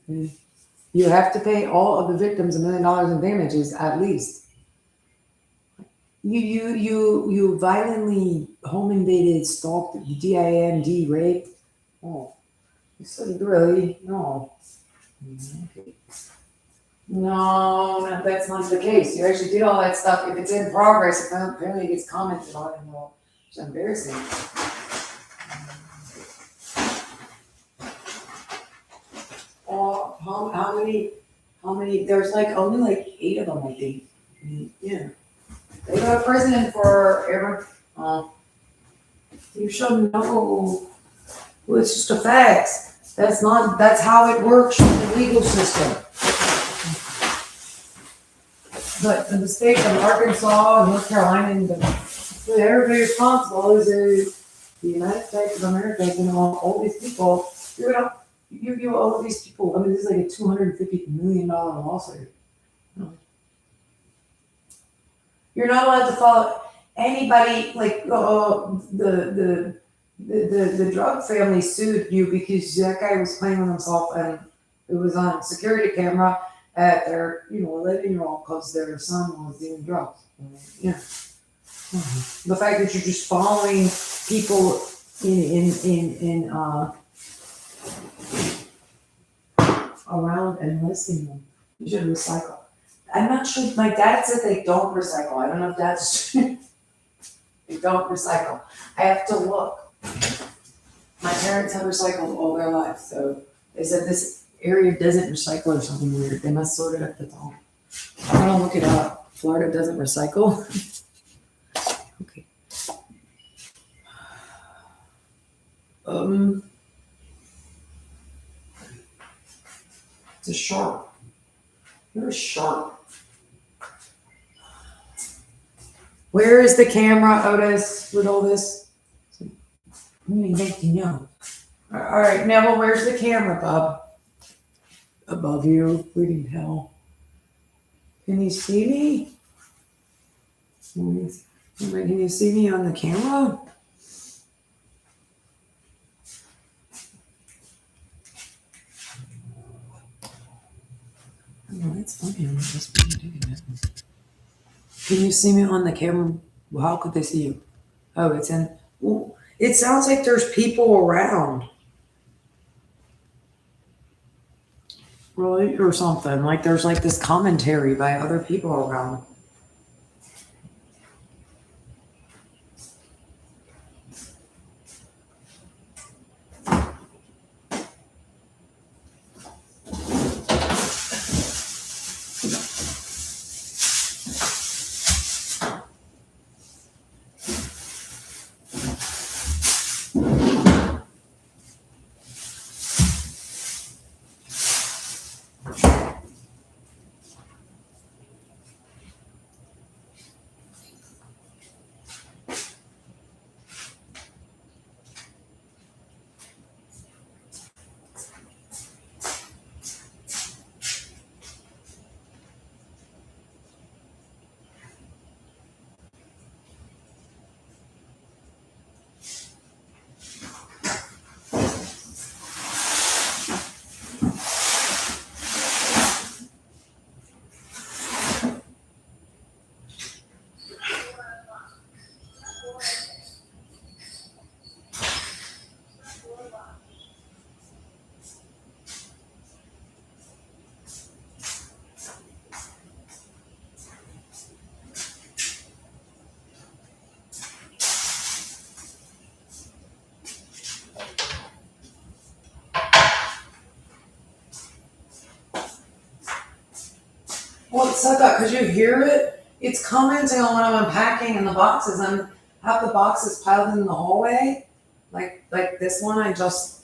You have to pay all of the victims $1 million in damages at least. You violently home invaded, stalked, DIMD, raped. Oh, you said really? No. No, that's not the case. You actually did all that stuff. If it's in progress, apparently it gets commented on, and it's embarrassing. Oh, how many? There's like only like 8 of them, I think. Yeah, they go to prison for ever. You should know. Well, it's just a fact. That's how it works in the legal system. But in the states of Arkansas and North Carolina, and everybody responsible is the United States of America. You know, all these people, you all these people. I mean, this is like a $250 million lawsuit. You're not allowed to follow anybody. Like the drug family sued you because that guy was playing with himself, and it was on security camera at their 11-year-old because their son was doing drugs. Yeah. The fact that you're just following people in around and listing them. You should recycle. I'm not sure, my dad said they don't recycle. I don't know if that's true. They don't recycle. I have to look. My parents have recycled all their life, so they said this area doesn't recycle or something weird. They must sort it at the top. I'm gonna look it up. Florida doesn't recycle. Okay. It's a shark. You're a shark. Where is the camera, Otis, with all this? How many make you know? All right, Neville, where's the camera, bub? Above you, bleeding hell. Can you see me? Can you see me on the camera? Oh, that's funny. I'm just doing it. Can you see me on the camera? Well, how could they see you? Oh, it's in. Ooh, it sounds like there's people around. Really? Or something. Like there's like this commentary by other people around. Well, it's so that because you hear it, it's commenting on when I'm unpacking in the boxes. I'm have the boxes piled in the hallway, like this one. I just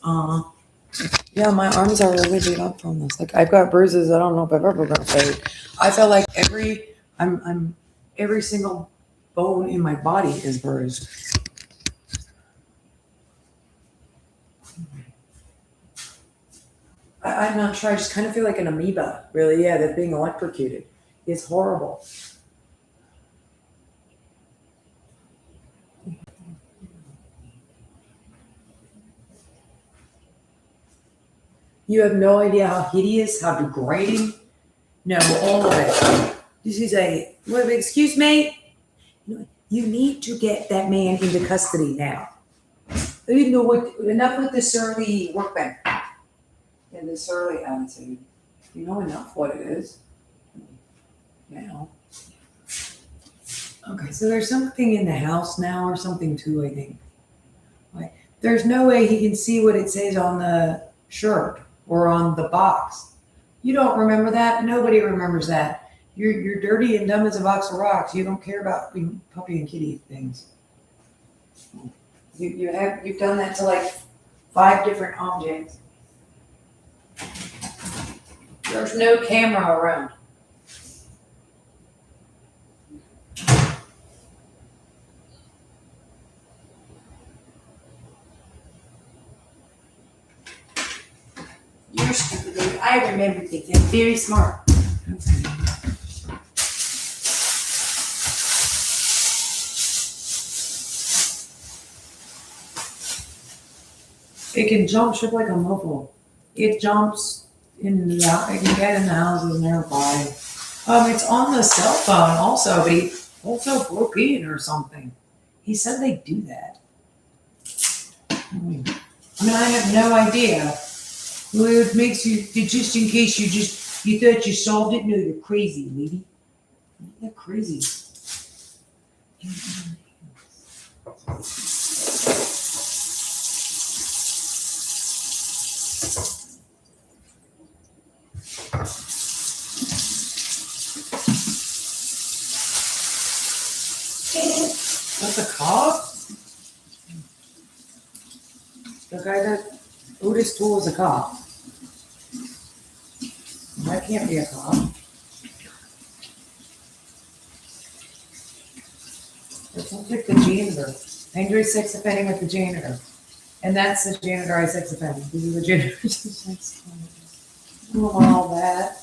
yeah, my arms are really beat up from this. Like I've got bruises. I don't know if I've ever gonna fade. I feel like I'm every single bone in my body is bruised. I'm not sure. I just kind of feel like an amoeba, really. Yeah, that being electrocuted is horrible. You have no idea how hideous, how degrading. No, all of it. This is a, what, excuse me? You need to get that man into custody now. You know what, enough with the surly workbench. And the surly attitude. You know enough what it is. Now. Okay, so there's something in the house now or something too, I think. Like, there's no way he can see what it says on the shirt or on the box. You don't remember that? Nobody remembers that. You're dirty and dumb as a box of rocks. You don't care about puppy and kitty things. You've done that to like 5 different objects. There's no camera around. You're stupid, baby. I remember things. I'm very smart. Okay. It can jump ship like a mofo. It jumps in the it can get in the houses nearby. It's on the cell phone also, but also propane or something. He said they do that. I mean, I have no idea. Well, it makes you, just in case you thought you solved it. No, you're crazy, lady. You're crazy. That's a cop? The guy that Otis told was a cop. That can't be a cop. It sounds like the janitor. Angry sex offending with the janitor. And that's the janitor I sex offended. This is the janitor sex offending. I don't want all that.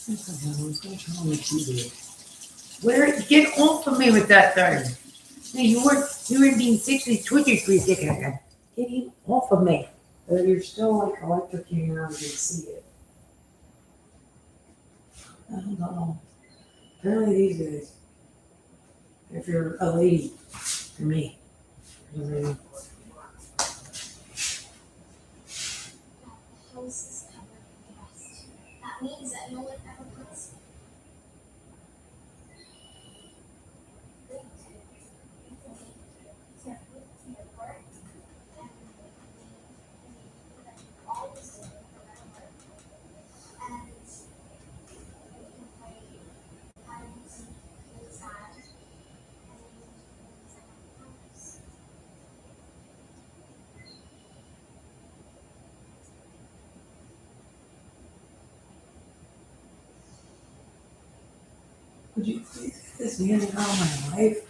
What the hell is going on with TV? Where? Get off of me with that thing. Hey, you weren't being sexually tortured for a second. Get him off of me. You're still like electrocuting around and see it. I don't know. Apparently these days, if you're a lady, for me. I mean, House is covered in dust. That means that no one ever puts would you please get this man out of my life?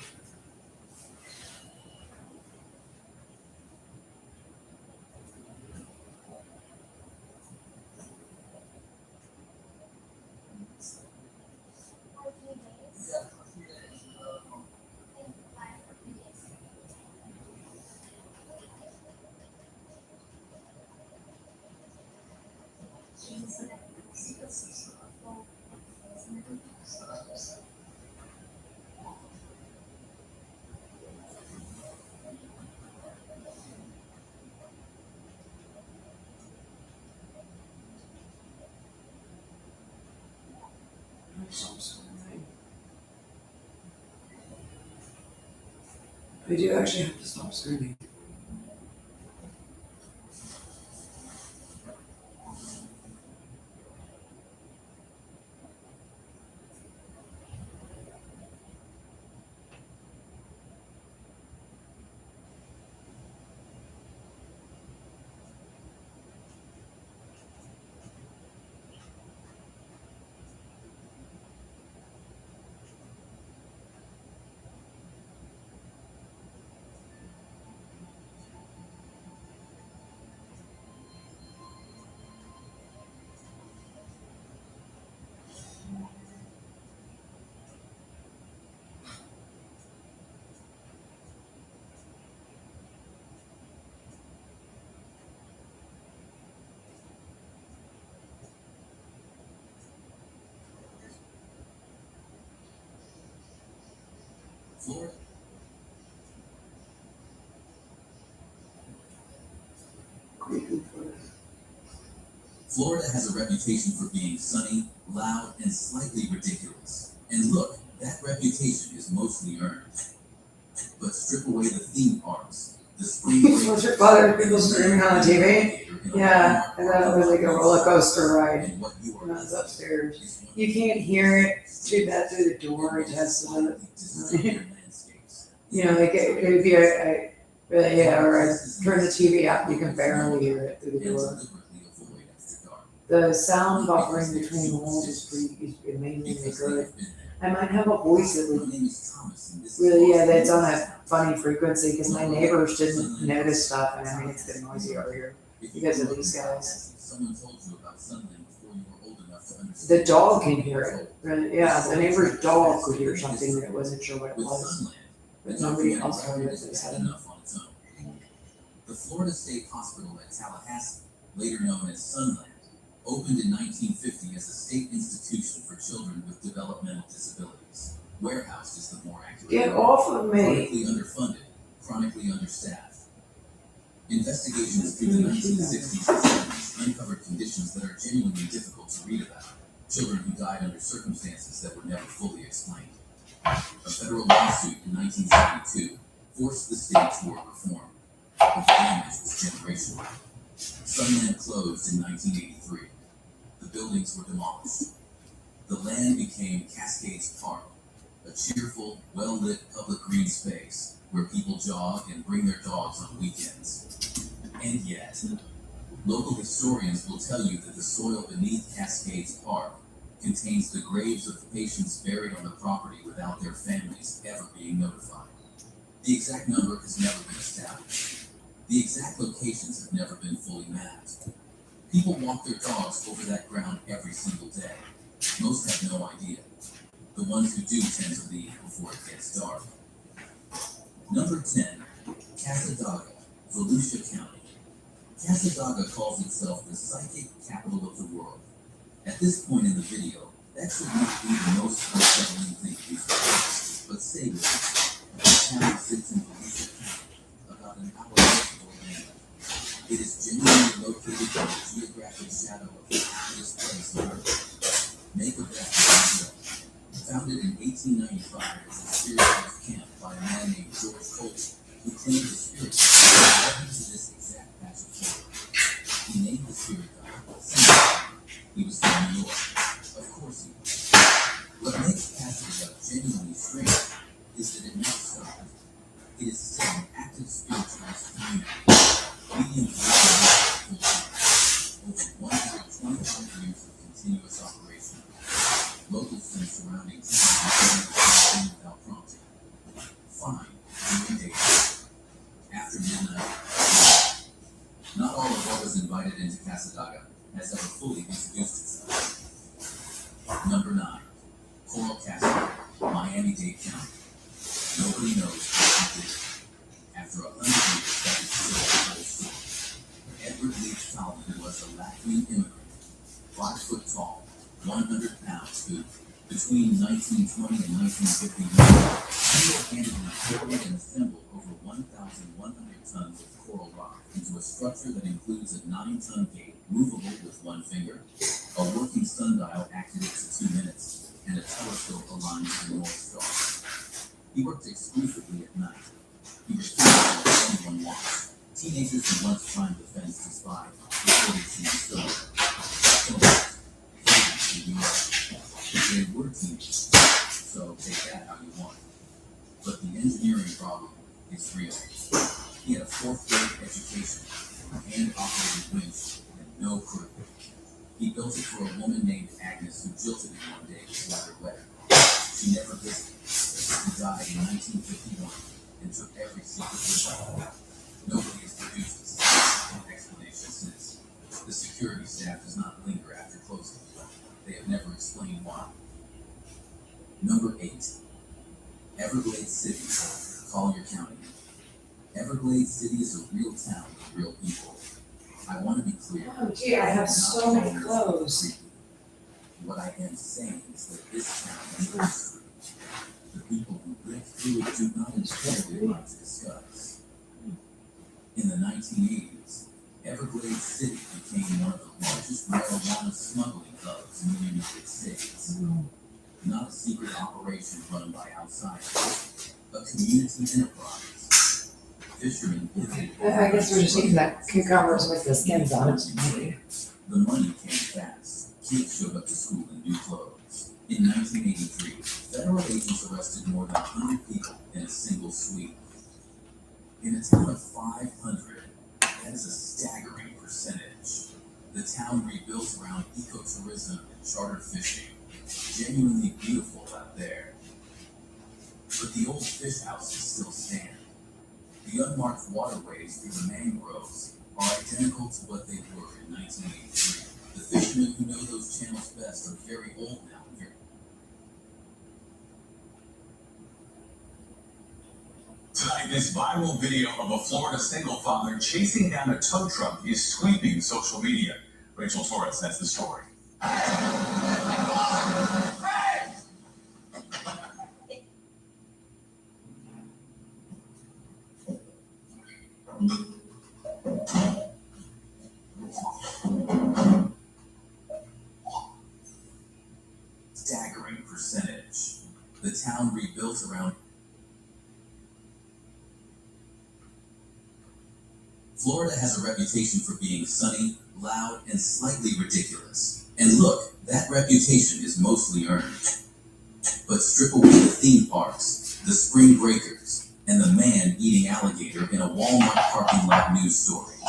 I'm so sorry. I do actually have to stop screaming. Florida. Florida has a reputation for being sunny, loud, and slightly ridiculous. And look, that reputation is mostly earned. but strip away the theme parks, the spring break. Was your father people screaming on the TV? Yeah, I thought it was like a roller coaster ride. And what you When I are was upstairs. is one You can't hear it too bad through the door, it has some, disappearing landscapes. you know, like if you, really, yeah, or I turn the TV out, you can barely hear it through the And door. deliberately avoid after dark. The sound buffering between walls is pretty, is amazingly Because they good. have been there. I might have a voice that My would name is Thomas and this is really, yeah, Boston. that's on a funny frequency, because my neighbors didn't notice stuff, and I mean, it's getting noisy over here. If you because of grew up these in guys. Tallahassee, someone told you about Sunland before you were old enough to The understand. dog can hear it, really, yeah, the neighbor's dog could hear something that wasn't sure what it With was, Sunland, but the nobody documented else heard record it, is they bad said. enough on its own. The Florida State Hospital at Tallahassee, later known as Sunland, opened in 1950 as a state institution for children with developmental disabilities. Warehoused is the more accurate Get word. off of me. Chronically underfunded, chronically understaffed. Investigations through the 1960s and 70s uncovered conditions that are genuinely difficult to read about. Children who died under circumstances that were never fully explained. A federal lawsuit in 1972 forced the state toward reform, but the damage was generational. Sunland closed in 1983. The buildings were demolished. The land became Cascades Park, a cheerful, well-lit public green space where people jog and bring their dogs on weekends. And yet, local historians will tell you that the soil beneath Cascades Park contains the graves of patients buried on the property without their families ever being notified. The exact number has never been established. The exact locations have never been fully mapped. People walk their dogs over that ground every single day. Most have no idea. The ones who do tend to leave before it gets dark. Number 10, Casadaga, Volusia County. Casadaga calls itself the psychic capital of the world. At this point in the video, that should not be the most unsettling thing we've heard, but stay with me. The town sits in Volusia County, about an hour west of Orlando. It is genuinely located in the geographic shadow of the happiest place on earth. Make of that what you will. Founded in 1895 as a spirit-based camp by a man named George Colton, who claimed the spirit guide to this exact patch of soil. He named the spirit guide Caesar. He was from New York. Of course he was. What makes Casadaga genuinely strange is that it never stopped. It is still an active spiritualist community. Mediums live over 125 years of continuous operation. Locals from surrounding towns without prompting. Fine, during daytime. After midnight. Not all of what was invited into Casadaga has ever fully introduced itself. Number 9, Coral Castle, Miami-Dade County. Nobody knows what he did. After 100 years, that is still a whole story. Edward Leach Talbot was a Latvian immigrant, 5 foot tall, 100 pounds, who, between 1920 and 1951, single-handedly carried and assembled over 1,100 tons of coral rock into a structure that includes a 9-ton gate movable with one finger, a working sundial activated to 2 minutes, and a telescope aligned to the North Star. He worked exclusively at night. He refused to let anyone watch. Teenagers who once climbed the fence to spy reported seeing silver. In New York. They were teenagers, so take that how you want. But the engineering problem is real. He had a 4th-grade education, a hand-operated winch, and no crew. He built it for a woman named Agnes who jilted him one day to let her wet. She never visited. He died in 1951 and took every secret with her. Nobody has produced a satisfying explanation since. The security staff does not linger after closing. They have never explained why. Number 8, Everglades City, Collier County. Everglades City is a real town with real people. I want to be clear. Oh gee, I have so many clothes. What I am saying is that this town has history. The people who lived through it do not entirely like to discuss. In the 1980s, Everglades City became one of the largest marijuana smuggling hubs in the United States. Not a secret operation run by outsiders. a community enterprise. Fishermen pivoted. I guess we're just eating that cucumbers with the skins on it. The money came fast. Kids showed up to school in new clothes. In 1983, federal agents arrested more than 100 people in a single sweep. In a town of 500, that is a staggering percentage. The town rebuilt around ecotourism and charter fishing. Genuinely beautiful out there. But the old fish houses still stand. The unmarked waterways through the mangroves are identical to what they were in 1983. The fishermen who know those channels best are very old now. Tonight, this viral video of a Florida single father chasing down a tow truck is sweeping social media. Rachel Torres has the story. Staggering percentage. The town rebuilt around. Florida has a reputation for being sunny, loud, and slightly ridiculous. And look, that reputation is mostly earned. But strip away the theme parks, the spring breakers, and the man eating alligator in a Walmart parking lot news stories,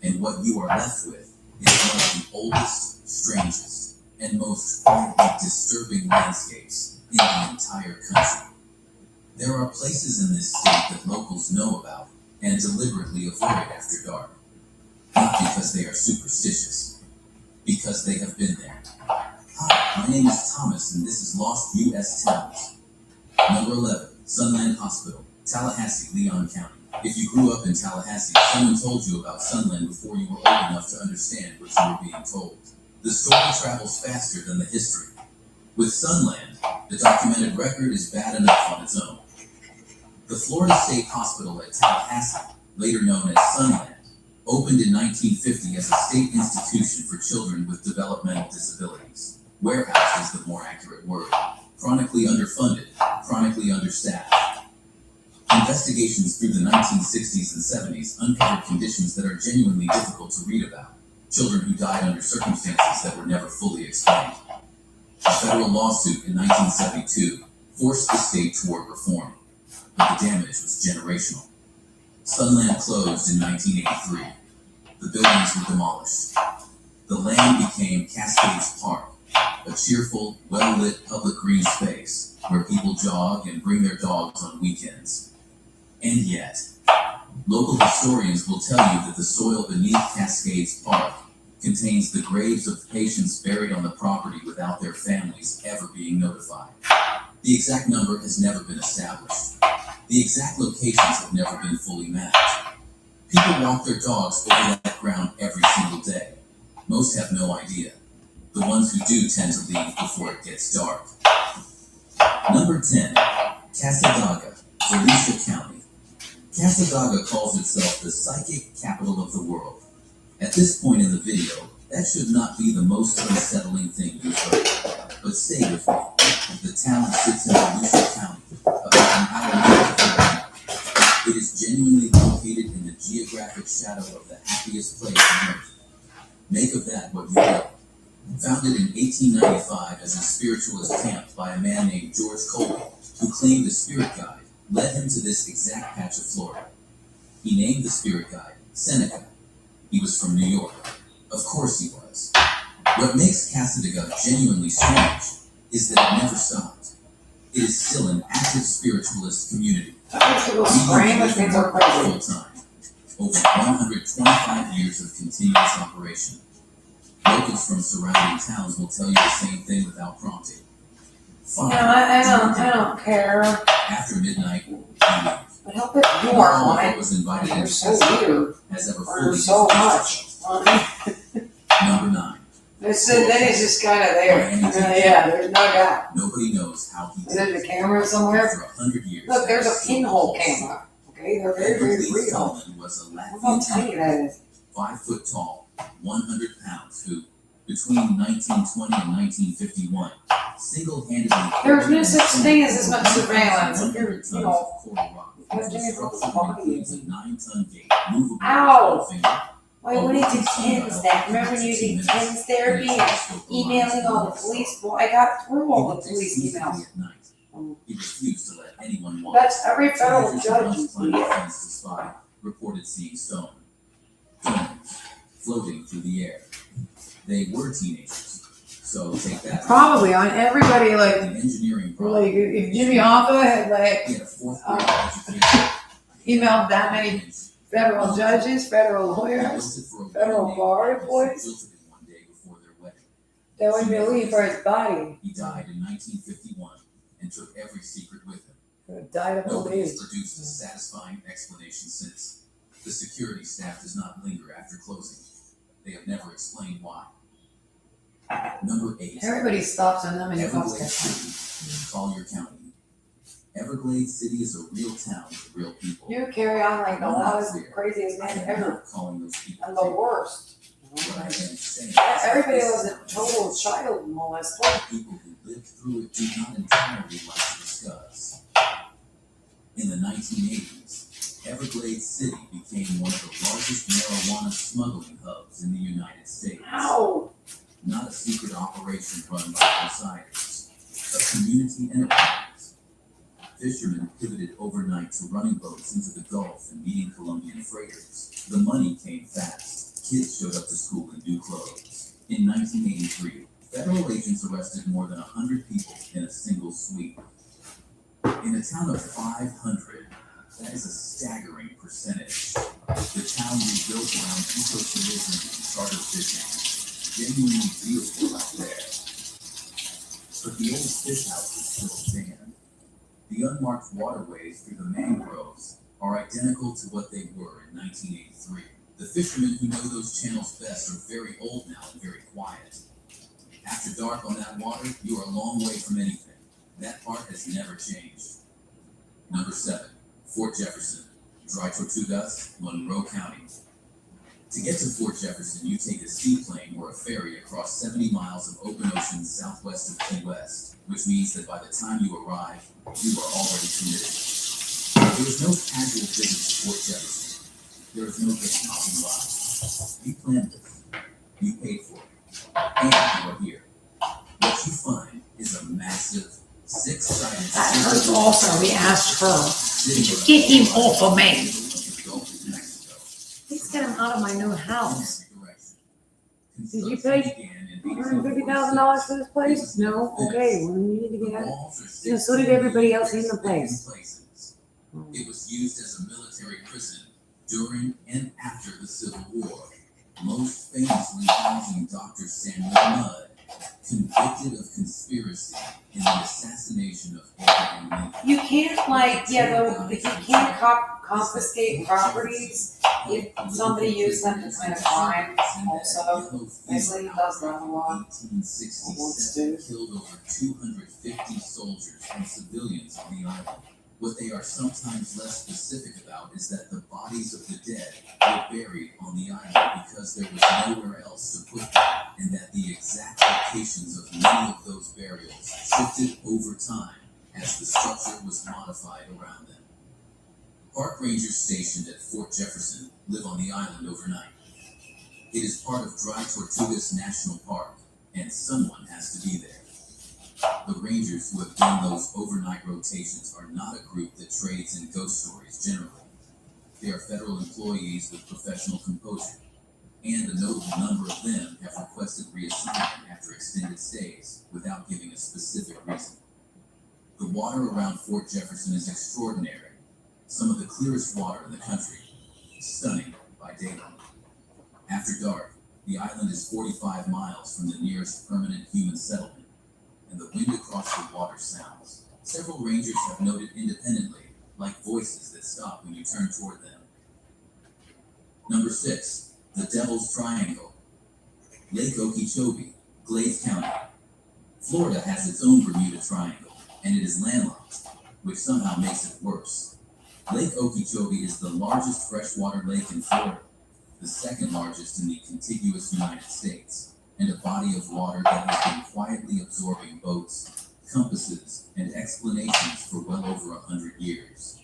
and what you are left with is one of the oldest, strangest, and most quietly disturbing landscapes in the entire country. There are places in this state that locals know about and deliberately avoid after dark. Not because they are superstitious, because they have been there. Hi, my name is Thomas, and this is Lost U.S. Towns. Number 11, Sunland Hospital, Tallahassee, Leon County. If you grew up in Tallahassee, someone told you about Sunland before you were old enough to understand what you were being told. The story travels faster than the history. With Sunland, the documented record is bad enough on its own. The Florida State Hospital at Tallahassee, later known as Sunland, opened in 1950 as a state institution for children with developmental disabilities. Warehouse is the more accurate word. Chronically underfunded, chronically understaffed. Investigations through the 1960s and 70s uncovered conditions that are genuinely difficult to read about. Children who died under circumstances that were never fully explained. A federal lawsuit in 1972 forced the state toward reform, but the damage was generational. Sunland closed in 1983. The buildings were demolished. The land became Cascades Park, a cheerful, well-lit public green space where people jog and bring their dogs on weekends. And yet, local historians will tell you that the soil beneath Cascades Park contains the graves of patients buried on the property without their families ever being notified. The exact number has never been established. The exact locations have never been fully mapped. People walk their dogs over that ground every single day. Most have no idea. The ones who do tend to leave before it gets dark. Number 10, Cassadaga, Volusia County. Cassadaga calls itself the psychic capital of the world. At this point in the video, that should not be the most unsettling thing you've heard. But stay with me. The town sits in Volusia County, about an hour north of Atlanta. It is genuinely located in the geographic shadow of the happiest place on earth. Make of that what you will. Founded in 1895 as a spiritualist camp by a man named George Colby, who claimed the spirit guide led him to this exact patch of Florida. He named the spirit guide Seneca. He was from New York. Of course he was. What makes Cassadaga genuinely strange is that it never stopped. It is still an active spiritualist community. People spraying with things are crazy. Full time. Over 125 years of continuous operation. Locals from surrounding towns will tell you the same thing without prompting. No, Fine. I don't care. After midnight, you leave. But help it No more one on that it. was invited You're into so Cassadaga weird. has ever Or fully so introduced much. itself. Number 9. Then it's just kind of there. Yeah, there's no doubt. Nobody knows how he Is did there it. a camera somewhere? After 100 years. Look, there's a pinhole camera. Okay, they're very, Edward very Lee real. Solomon was a Look how Latvian tiny that is. 5 foot tall, 100 pounds, who, Between 1920 and 1951, single-handedly. There's no such thing as this much surveillance. If you're, 100 tons you know, of coral rock. have The Jimmy Buffett's structure body. includes a 9-ton gate, movable Ow! finger. Wait, when he did TIMS that, remember when you did TIMS therapy and emailing all the police? Well, I got through all the police emails. At night. He refused to let anyone watch. That's every federal Teenagers judge who you once climbed see. the fence to spy reported seeing stone domes floating through the air. They were teenagers, so take that. Probably on everybody, The like engineering problem. if Jimmy Hoffa had like He had a fourth grade education. emailed that many federal judges, federal lawyers, federal bar employees, One day before their wedding. they wouldn't be looking for his body. He died in 1951 and took every secret with him. He would have died of old Nobody age. has produced a satisfying explanation since. The security staff does not linger after closing. They have never explained why. Number 8. Everybody stops on them and he comes Everglades City, Collier County. Everglades City is a real town with real people. You carry on like the No, loudest, clear. craziest I man am ever, not calling those people and the worst. What I am saying Everybody is was a total child molester. people who lived through it do not entirely like to discuss. In the 1980s, Everglades City became one of the largest marijuana smuggling hubs in the United States. Ow! Not a secret operation run by outsiders, a community enterprise. Fishermen pivoted overnight to running boats into the Gulf and meeting Colombian freighters. The money came fast. Kids showed up to school in new clothes. In 1983, federal agents arrested more than 100 people in a single sweep. In a town of 500, that is a staggering percentage. The town rebuilt around ecotourism and charter fishing. Genuinely beautiful out there. But the old fish houses still stand. The unmarked waterways through the mangroves are identical to what they were in 1983. The fishermen who know those channels best are very old now and very quiet. After dark on that water, you are a long way from anything. That part has never changed. Number 7, Fort Jefferson, Dry Tortugas, Monroe County. To get to Fort Jefferson, you take a seaplane or a ferry across 70 miles of open ocean southwest of Key West, which means that by the time you arrive, you are already committed. There is no casual visit to Fort Jefferson. There is no just popping by. You planned this. You paid for it. And you are here. What you find is a massive, six-sided... That hurts also, we asked her. Get him off of me. Mexico. Please get him out of my new house. Did you Construction pay began in $150,000 for this place? No? Okay, well, we need to get out. Yeah, so did everybody else in the place. It was used as a military prison during and after the Civil War, most famously housing Dr. Samuel Mudd, convicted of conspiracy in the assassination of Abraham Lincoln. You can't you can't confiscate properties if somebody used them to commit a crime also. Leslie does that a lot. 1867 killed over 250 soldiers and civilians on the island. What they are sometimes less specific about is that the bodies of the dead were buried on the island because there was nowhere else to put them, and that the exact locations of many of those burials shifted over time as the structure was modified around them. Park rangers stationed at Fort Jefferson live on the island overnight. It is part of Dry Tortugas National Park, and someone has to be there. The rangers who have done those overnight rotations are not a group that trades in ghost stories generally. They are federal employees with professional composure, and a notable number of them have requested reassignment after extended stays without giving a specific reason. The water around Fort Jefferson is extraordinary, some of the clearest water in the country, stunning by daylight. After dark, the island is 45 miles from the nearest permanent human settlement, and the wind across the water sounds. Several rangers have noted independently, like voices that stop when you turn toward them. Number 6, the Devil's Triangle, Lake Okeechobee, Glades County. Florida has its own Bermuda Triangle, and it is landlocked, which somehow makes it worse. Lake Okeechobee is the largest freshwater lake in Florida, the second largest in the contiguous United States, and a body of water that has been quietly absorbing boats, compasses, and explanations for well over 100 years.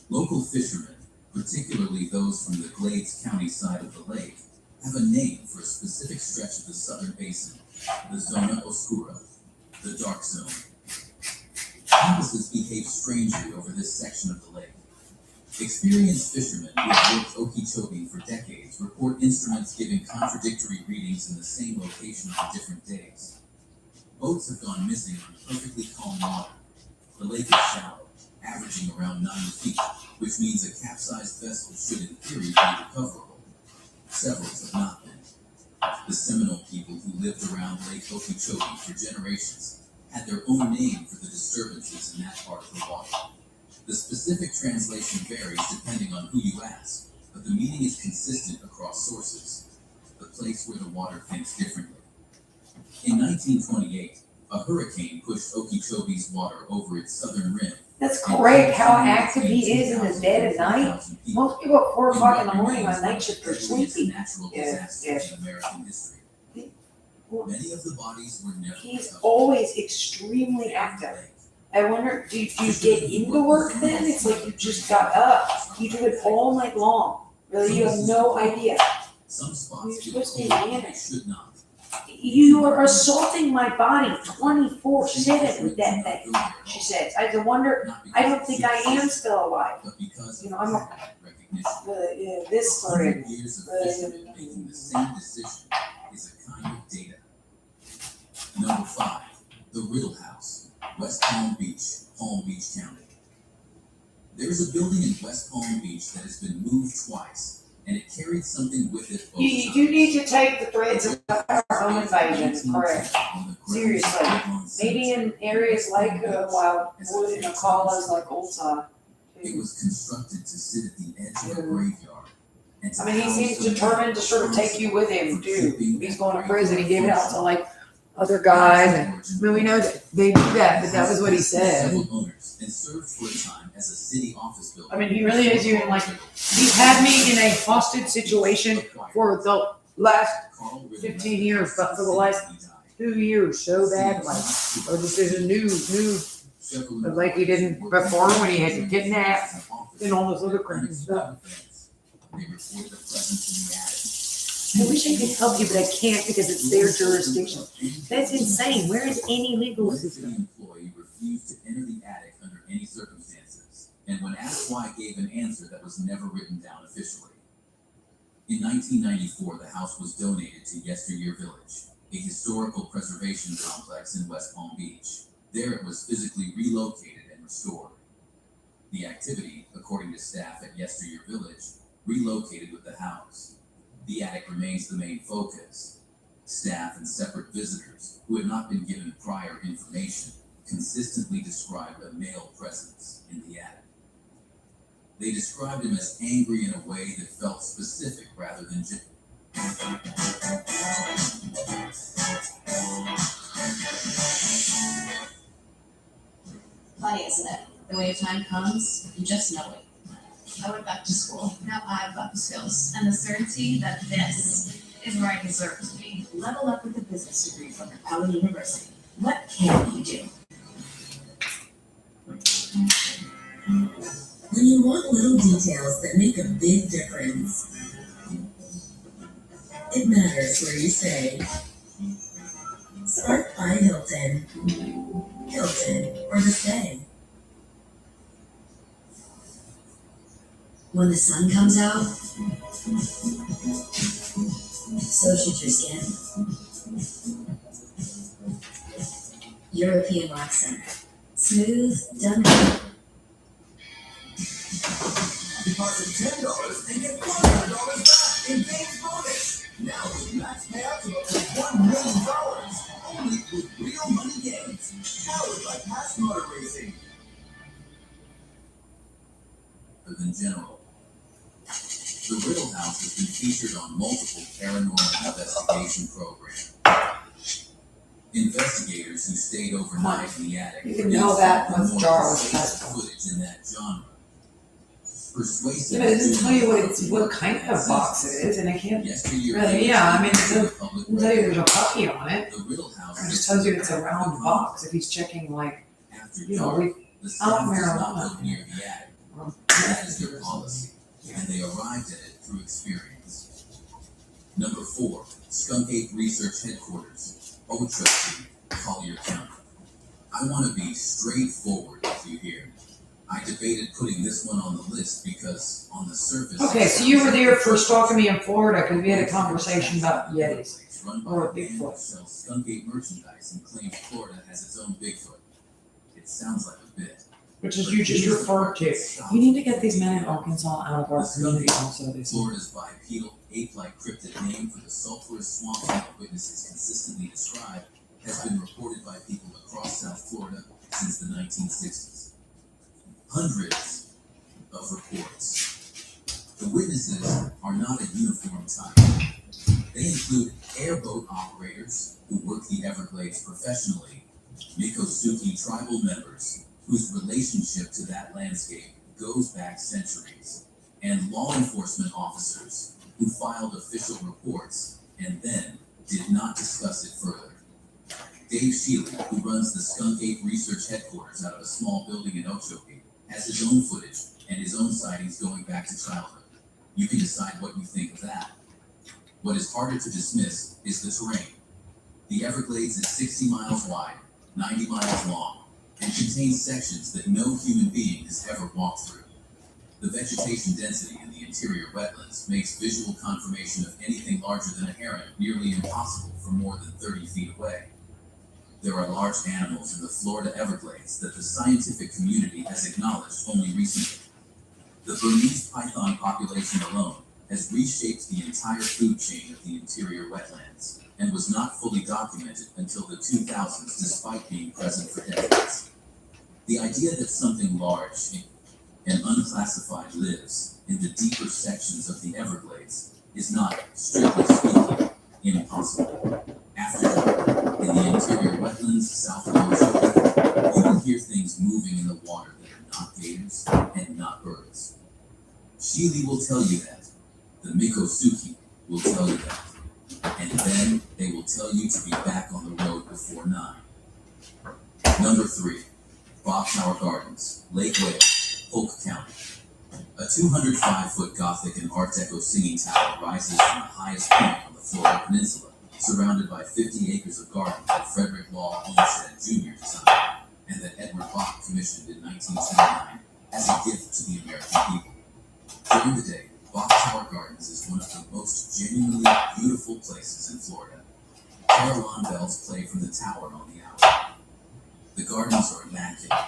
Local fishermen, particularly those from the Glades County side of the lake, have a name for a specific stretch of the southern basin, the Zona Oscura, the dark zone. Compasses behave strangely over this section of the lake. Experienced fishermen who have worked Okeechobee for decades report instruments giving contradictory readings in the same location for different days. Boats have gone missing on perfectly calm water. The lake is shallow, averaging around 9 feet, which means a capsized vessel should in theory be recoverable. Several have not been. The Seminole people who lived around Lake Okeechobee for generations had their own name for the disturbances in that part of the water. The specific translation varies depending on who you ask, but the meaning is consistent across sources. The place where the water thinks differently. In 1928, a hurricane pushed Okeechobee's water over its southern rim. That's great how active he is in the dead of night. Most people at 4 o'clock in the morning on night shift are sleeping. Natural Yeah, disasters in American history. Many of the bodies were never He's recovered. always extremely active. I wonder, do you get into work then? It's like you just got up. You do it all night long. Really, you have no idea. Some spots You're feel supposed to be cold when they manic. should not. You are assaulting my body 24/7 with that thing, she says. I wonder, I don't think I am still alive. But because You know, of I'm a- recognition. This started. 100 years of fishermen making the same decision is a kind of data. Number 5, the Riddle House, West Palm Beach, County. There's a building in West Palm Beach that has been moved twice, and it carried something with it both You do need to take the threats of our home invasion, correct? Seriously. Maybe in areas like Wildwood and Ocala's like Old Side. It was constructed to sit at the edge of a graveyard. And to I mean, he house seems the determined to sort of take you with him for too. keeping He's that going to prison, he graveyard gave it out to functional. like other guys. And, I mean, we know that they do that, but that was what he said. Several owners and served for a time as a city office building. I mean, he really is you in like, he's had me in a hostage situation for the last 15 years, but for the last 2 years, so bad, like, or this is a new, like he didn't before when he had to kidnap and all those other crazy stuff. They reported a presence in the attic. I wish I could help you, but I can't because it's their jurisdiction. That's insane. Where is any legal One city system? employee refused to enter the attic under any circumstances, and when asked why, gave an answer that was never written down officially. In 1994, the house was donated to Yesteryear Village, a historical preservation complex in West Palm Beach. There it was physically relocated and restored. The activity, according to staff at Yesteryear Village, relocated with the house. The attic remains the main focus. Staff and separate visitors, who had not been given prior information, consistently described a male presence in the attic. They described him as angry in a way that felt specific rather than just. Funny, isn't it? The way time comes, you just know it. I went back to school. Now I've got the skills and the certainty that this is where I deserve to be. Level up with a business degree from Capella University. What can you do? When you want little details that make a big difference, it matters where you stay. Start by Hilton. Hilton, or the stay. When the sun comes out, so should your skin. European Wax Center. Smooth, done. Deposit $10 and get $100 back in Games Bonus. Now with max payouts of up to $1 million. Only with real money games. Powered by Pass Motor Racing. Than general. The Riddle House has been featured on multiple paranormal investigation programs. Investigators who stayed overnight in the attic You can know that produced with Charles more Pestle. footage in that genre. Persuasive. Yeah, it doesn't tell you what kind of box it is, and I can't Yesteryear. really, yeah, I mean, it doesn't Public tell you there's record. a puppy on it. The Riddle House. It just tells you it's a round box if he's checking like, After you know, dark, we, the out staff does not marijuana. go near the attic. Well, That is their policy, and they arrived at it through experience. Number 4, Skunk Ape Research Headquarters, Ocho, Collier County. I want to be straightforward with you here. I debated putting this one on the list because on the surface. Okay, so you were there for stalking me in Florida because we had a conversation about Yetis. Run by Or a band Bigfoot. that sells skunk ape merchandise and claims Florida has its own Bigfoot. It sounds like a bit. Which is you just referred to. You need to get these men in Arkansas out of our community also. They say. Florida's bipedal, ape-like cryptid name for the sulfurous swamp that witnesses consistently describe has been reported by people across South Florida since the 1960s. Hundreds of reports. The witnesses are not a uniform type. They include airboat operators who work the Everglades professionally, Miccosukee tribal members whose relationship to that landscape goes back centuries, and law enforcement officers who filed official reports and then did not discuss it further. Dave Shealy, who runs the Skunk Ape Research Headquarters out of a small building in Okeechobee, has his own footage and his own sightings going back to childhood. You can decide what you think of that. What is harder to dismiss is the terrain. The Everglades is 60 miles wide, 90 miles long, and contains sections that no human being has ever walked through. The vegetation density in the interior wetlands makes visual confirmation of anything larger than a heron nearly impossible from more than 30 feet away. There are large animals in the Florida Everglades that the scientific community has acknowledged only recently. The Burmese python population alone has reshaped the entire food chain of the interior wetlands and was not fully documented until the 2000s despite being present for decades. The idea that something large and unclassified lives in the deeper sections of the Everglades is not, strictly speaking, impossible. After dark, in the interior wetlands south of Okeechobee, you will hear things moving in the water that are not gators and not birds. Shealy will tell you that. The Miccosukee will tell you that. And then they will tell you to be back on the road before 9. Number 3, Bob Tower Gardens, Lake Wales, Polk County. A 205-foot Gothic and Art Deco singing tower rises from the highest point on the Florida Peninsula, surrounded by 50 acres of garden that Frederick Law Olmsted Jr. designed, and that Edward Bach commissioned in 1979 as a gift to the American people. During the day, Bach Tower Gardens is one of the most genuinely beautiful places in Florida. Carillon bells play from the tower on the hour. The gardens are immaculate.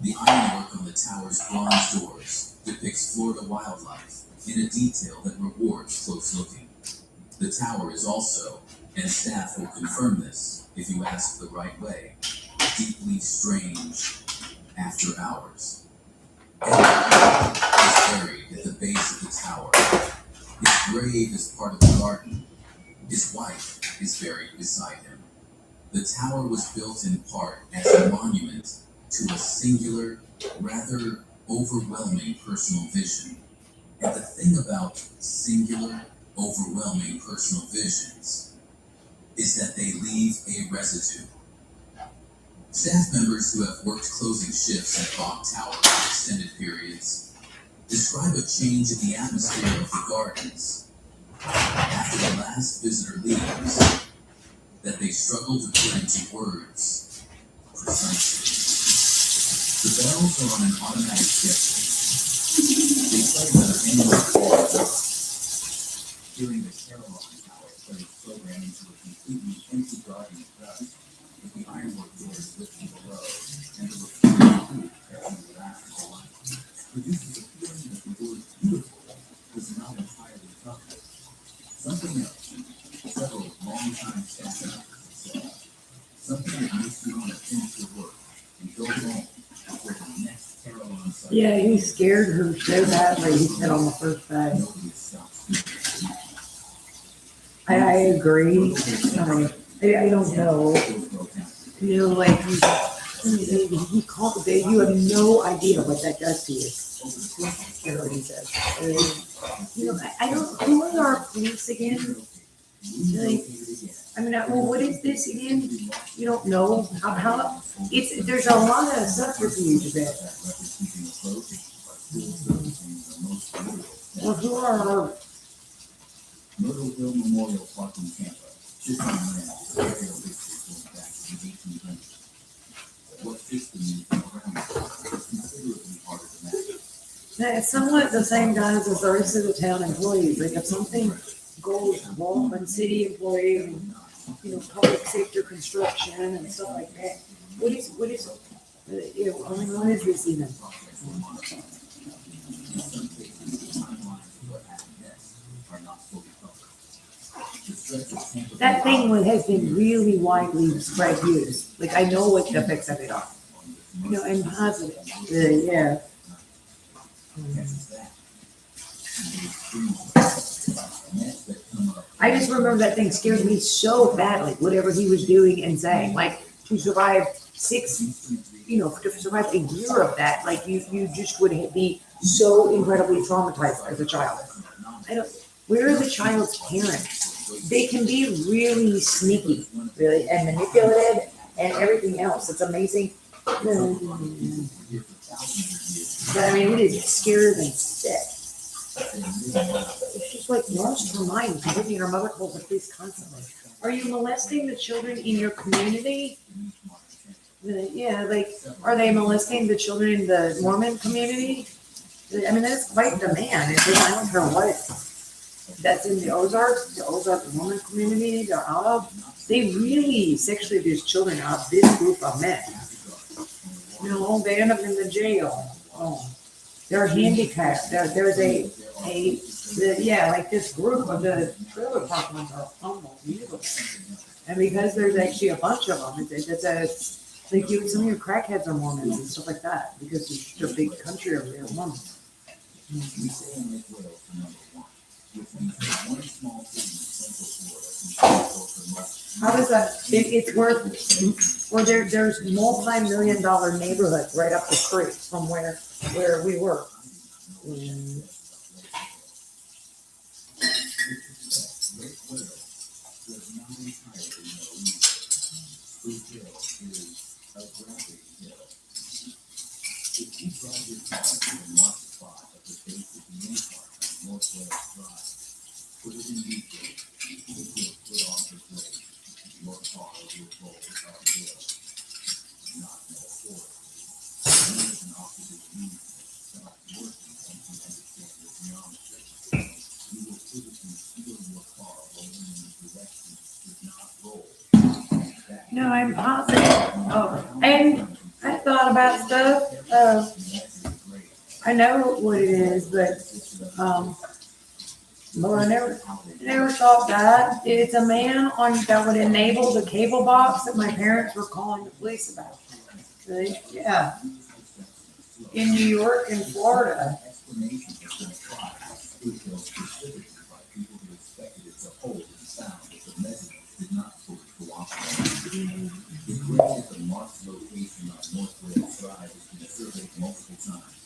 The ironwork on the tower's bronze doors depicts Florida wildlife in a detail that rewards close looking. The tower is also, and staff will confirm this if you ask the right way, deeply strange after hours. Edward is buried at the base of the tower. His grave is part of the garden. His wife is buried beside him. The tower was built in part as a monument to a singular, rather overwhelming personal vision. And the thing about singular, overwhelming personal visions is that they leave a residue. Staff members who have worked closing shifts at Bach Tower for extended periods describe a change in the atmosphere of the gardens after the last visitor leaves that they struggle to put into words precisely. The bells are on an automatic schedule. They play their annual choir. Hearing the Carillon Tower play programming to a completely empty garden dusk, with the ironwork doors lifting below, and the reflecting food catching the laughter light, produces a feeling that the word beautiful was not entirely covered. Something else, several long-time staff members said, something that makes you want to finish your work and go home before the next Carillon cycle. Yeah, he scared her so badly, he said on the first day. Nobody stops speaking. I agree. I don't know. You know, like, He called, you have no idea what that does to you. That's what he says. You know, I don't, who are our police again? Like, I mean, well, what is this again? You don't know how, it's, there's a lot of subterfuge there. Well, who are our, Myrtle Hill Memorial Park in Tampa. This land is aerial history going back to the 1800s. What fits the need around is considerably harder to match. it's somewhat the same guys as the rest of the town employees. Like if something goes wrong on city employee, and, you know, public sector construction and stuff like that, what is, you know, I mean, what is this even? That thing has been really widely spread used. Like I know what the effects of it are. You know, and positive. Yeah. I just remember that thing scared me so badly, whatever he was doing and saying. Like to survive to survive a year of that, like you just would be so incredibly traumatized as a child. Where are the child's parents? They can be really sneaky, really, and manipulative and everything else. It's amazing. But I mean, it is scarier than sick. She's like lost her mind completely, and her mother calls the police constantly. Are you molesting the children in your community? Yeah, like, are they molesting the children in the Mormon community? I mean, that's quite demand. I don't care what that's in the Ozarks Mormon community, they're out of. They really sexually abuse children out of this group of men. You know, they end up in the jail. Oh, they're handicapped. There's like this group of the trailer park ones are unbelievable. And because there's actually a bunch of them, it's like some of your crackheads are Mormons and stuff like that, because it's just a big country over there, Mormons. How does that, it's worth, or there's multi-million-dollar neighborhoods right up the street from where we were. No, I'm positive. Oh, and I thought about stuff. I know what it is, but well, I never thought that. It's a man that would enable the cable box that my parents were calling the police about. Yeah, in New York and Florida.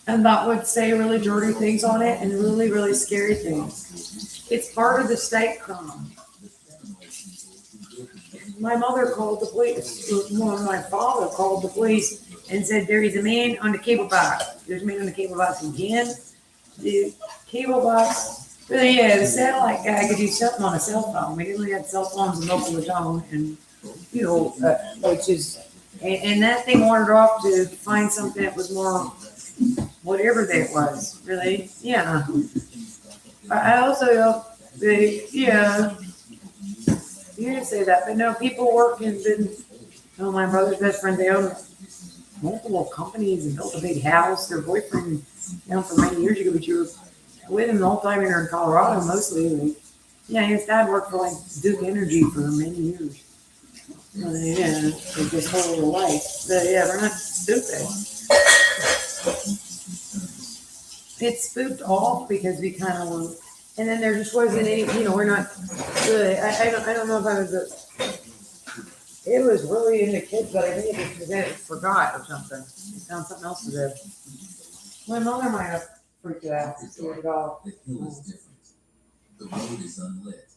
And that would say really dirty things on it and really, really scary things. It's part of the state crime. My mother called the police, my father called the police and said, there is a man on the cable box. There's a man on the cable box again. The cable box, really, yeah, the satellite guy could do something on a cell phone. We didn't really have cell phones in local zone, and, you know, which is, and that thing wandered off to find something that was more, whatever that was, really, yeah. I also, yeah, you didn't say that, but no, people work in, my brother's best friend, they own multiple companies and built a big house. Their boyfriend, for many years ago, but you were with him the whole time here in Colorado, mostly. Like, yeah, his dad worked for like Duke Energy for many years. Yeah, like his whole life. But yeah, we're not stupid. It spooked off because we kind of were, and then there just wasn't any, we're not good. I don't know if I was It was really into kids, but I think it forgot or something. He found something else to do. My mother might have freaked out. Scared it off. The hill is different. The road is unlit.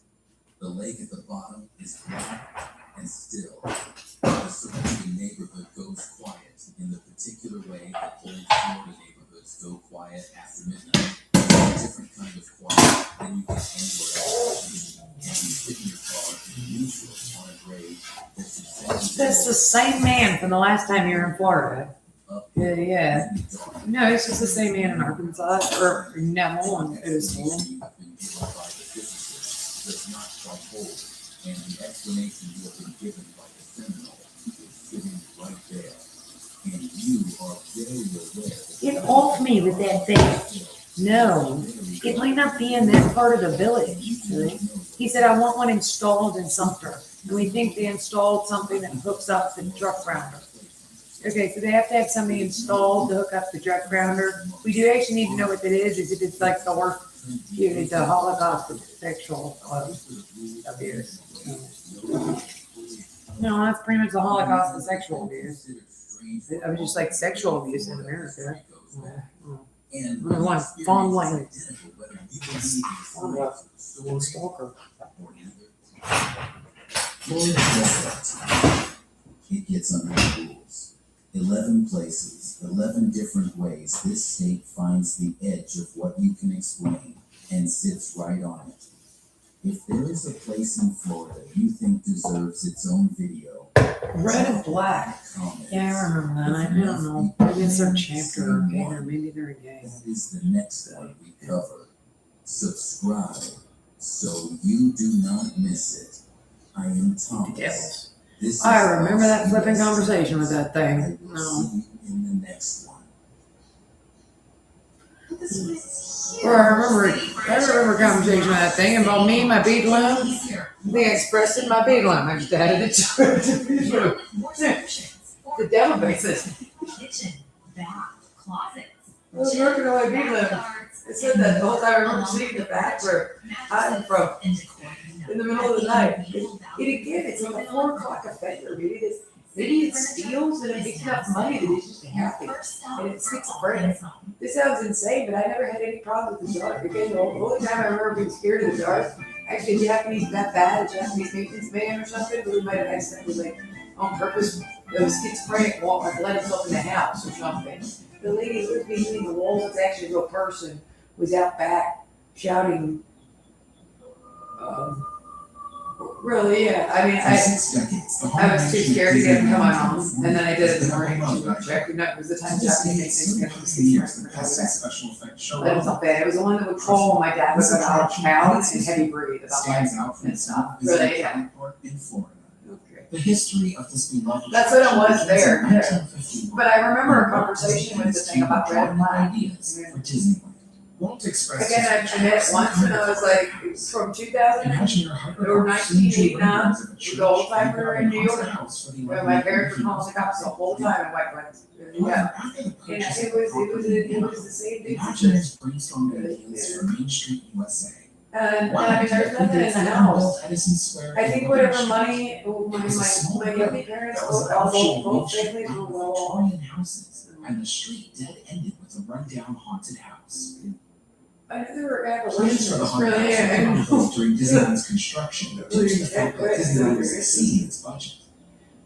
The lake at the bottom is black and still. The surrounding neighborhood goes quiet in the particular way that old Florida neighborhoods go quiet after midnight. It's a different kind of quiet than you get anywhere else. And you sit in your car in neutral on a grade that's exactly That's the same man from the last time you were in Florida. up Yeah. in the dark. No, it's just the same man in Arkansas or Neville and it was You have been given by the physicist does not quite hold, and the explanation you have been given by the criminal is sitting right there, and you are very aware that Get off me with that thing. No, it might not be in that part of the village. Right? He said, I want one installed in Sumter. And we think they installed something that hooks up the truck grounder. Okay, so they have to have something installed to hook up the truck grounder. We do actually need to know what that is if it's like the worst, it's a Holocaust of sexual abuse. No, that's pretty much the Holocaust of sexual abuse. I was just like sexual abuse in America. and I want fond language. whether you believe in story Stalker. or either. Florida does that. It gets under the rules. 11 places, 11 different ways this state finds the edge of what you can explain and sits right on it. If there is a place in Florida you think deserves its own video, Red and black. comment. Yeah, I remember that. I don't know. Maybe it's their chapter or gay, or maybe they're gay. That is the next one we cover. Subscribe so you do not miss it. I am Thomas. Devils. This is I remember that flipping USA. conversation with that I thing. will No. see you in the next one. Or I remember a conversation with that thing about me and my beadloom. I think I expressed it in my beadloom. I just added it to it. The devil basis. Kitchen, bath, closets. I was working on my beadloom. It said that the whole time I remember seeing the back where I'm from in the middle of the night. It again, it's like a 4 o'clock offender. Maybe it steals and it makes enough money that it's just happy. And it's schizophrenic. This sounds insane, but I never had any problem with the dark. Again, the only time I remember being scared of the dark, actually a Japanese, that bad, a Japanese maintenance man or something, but we might have accidentally, like, on purpose, it was schizophrenic, like, let himself in the house or something. The lady who was behind the wall, was actually a real person, was out back shouting, really, yeah. I mean, I was too scared to get him to my mom, and then I did it in the morning. She checked, it was the time Japanese maintenance. But it was not bad. It was the one that would call my dad was an out of town and heavy breathe about life and stuff. Really, yeah. In Florida. Okay. The history of this beloved. That's what it was there, yeah. 1951. But I remember a conversation with the thing about red and black. Ideas for Disneyland. Walt expressed. Again, I met it once and I was like, it was from 2000 Imagine your hyper. or 1989, the old time we were in New York. Where my parents were calling the cops the whole time in White Plains. Yeah. And it was the same thing. Imagineers brainstormed ideas for Main Street, USA. And I mean, there's nothing in the house. I think whatever money, my young parents, both families were well off. Victorian houses, and the street dead ended with a rundown haunted house. I knew there were Plans for the apparitions, haunted really, house yeah. were built during Disneyland's construction due to the fact that Disneyland was exceeding its budget.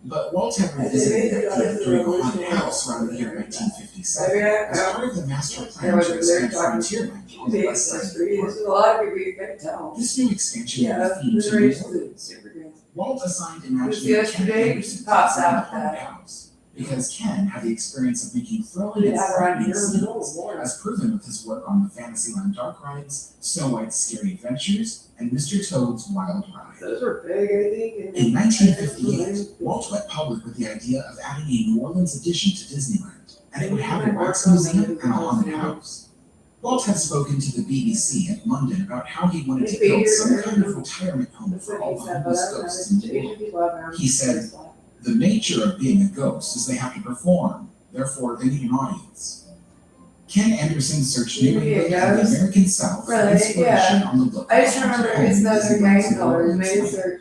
But Walt had revisited that theme during a haunted house around the year 1957 as part of the master plan to expand Frontierland on the west side of the There's park. a lot of people you can tell. This new expansion Yeah, of the theme to the New race York. is super good. Walt assigned Was Imagineer Ken yesterday, Anderson to pops design out the haunted that. house because Ken had the experience of making thrilling They and have around here frightening in the middle of scenes, war. as proven with his work on the Fantasyland Dark Rides, Snow White's Scary Adventures, and Mr. Toad's Wild Ride. Those were big, I think. In 1958, Walt went public with the idea of adding a New Orleans addition to Disneyland, and it would have a wax museum and a haunted house. Walt had spoken to the BBC in London about how he wanted to build some kind of retirement home That's for what all he the said, but homeless I ghosts in don't the know, world. Asian people have their own He said, style. The nature of being a ghost is they have to perform, therefore they need an audience. Ken Anderson searched New Maybe it England and the does. American South for Really, inspiration on the look. I just remember it's another gang color, maybe it's their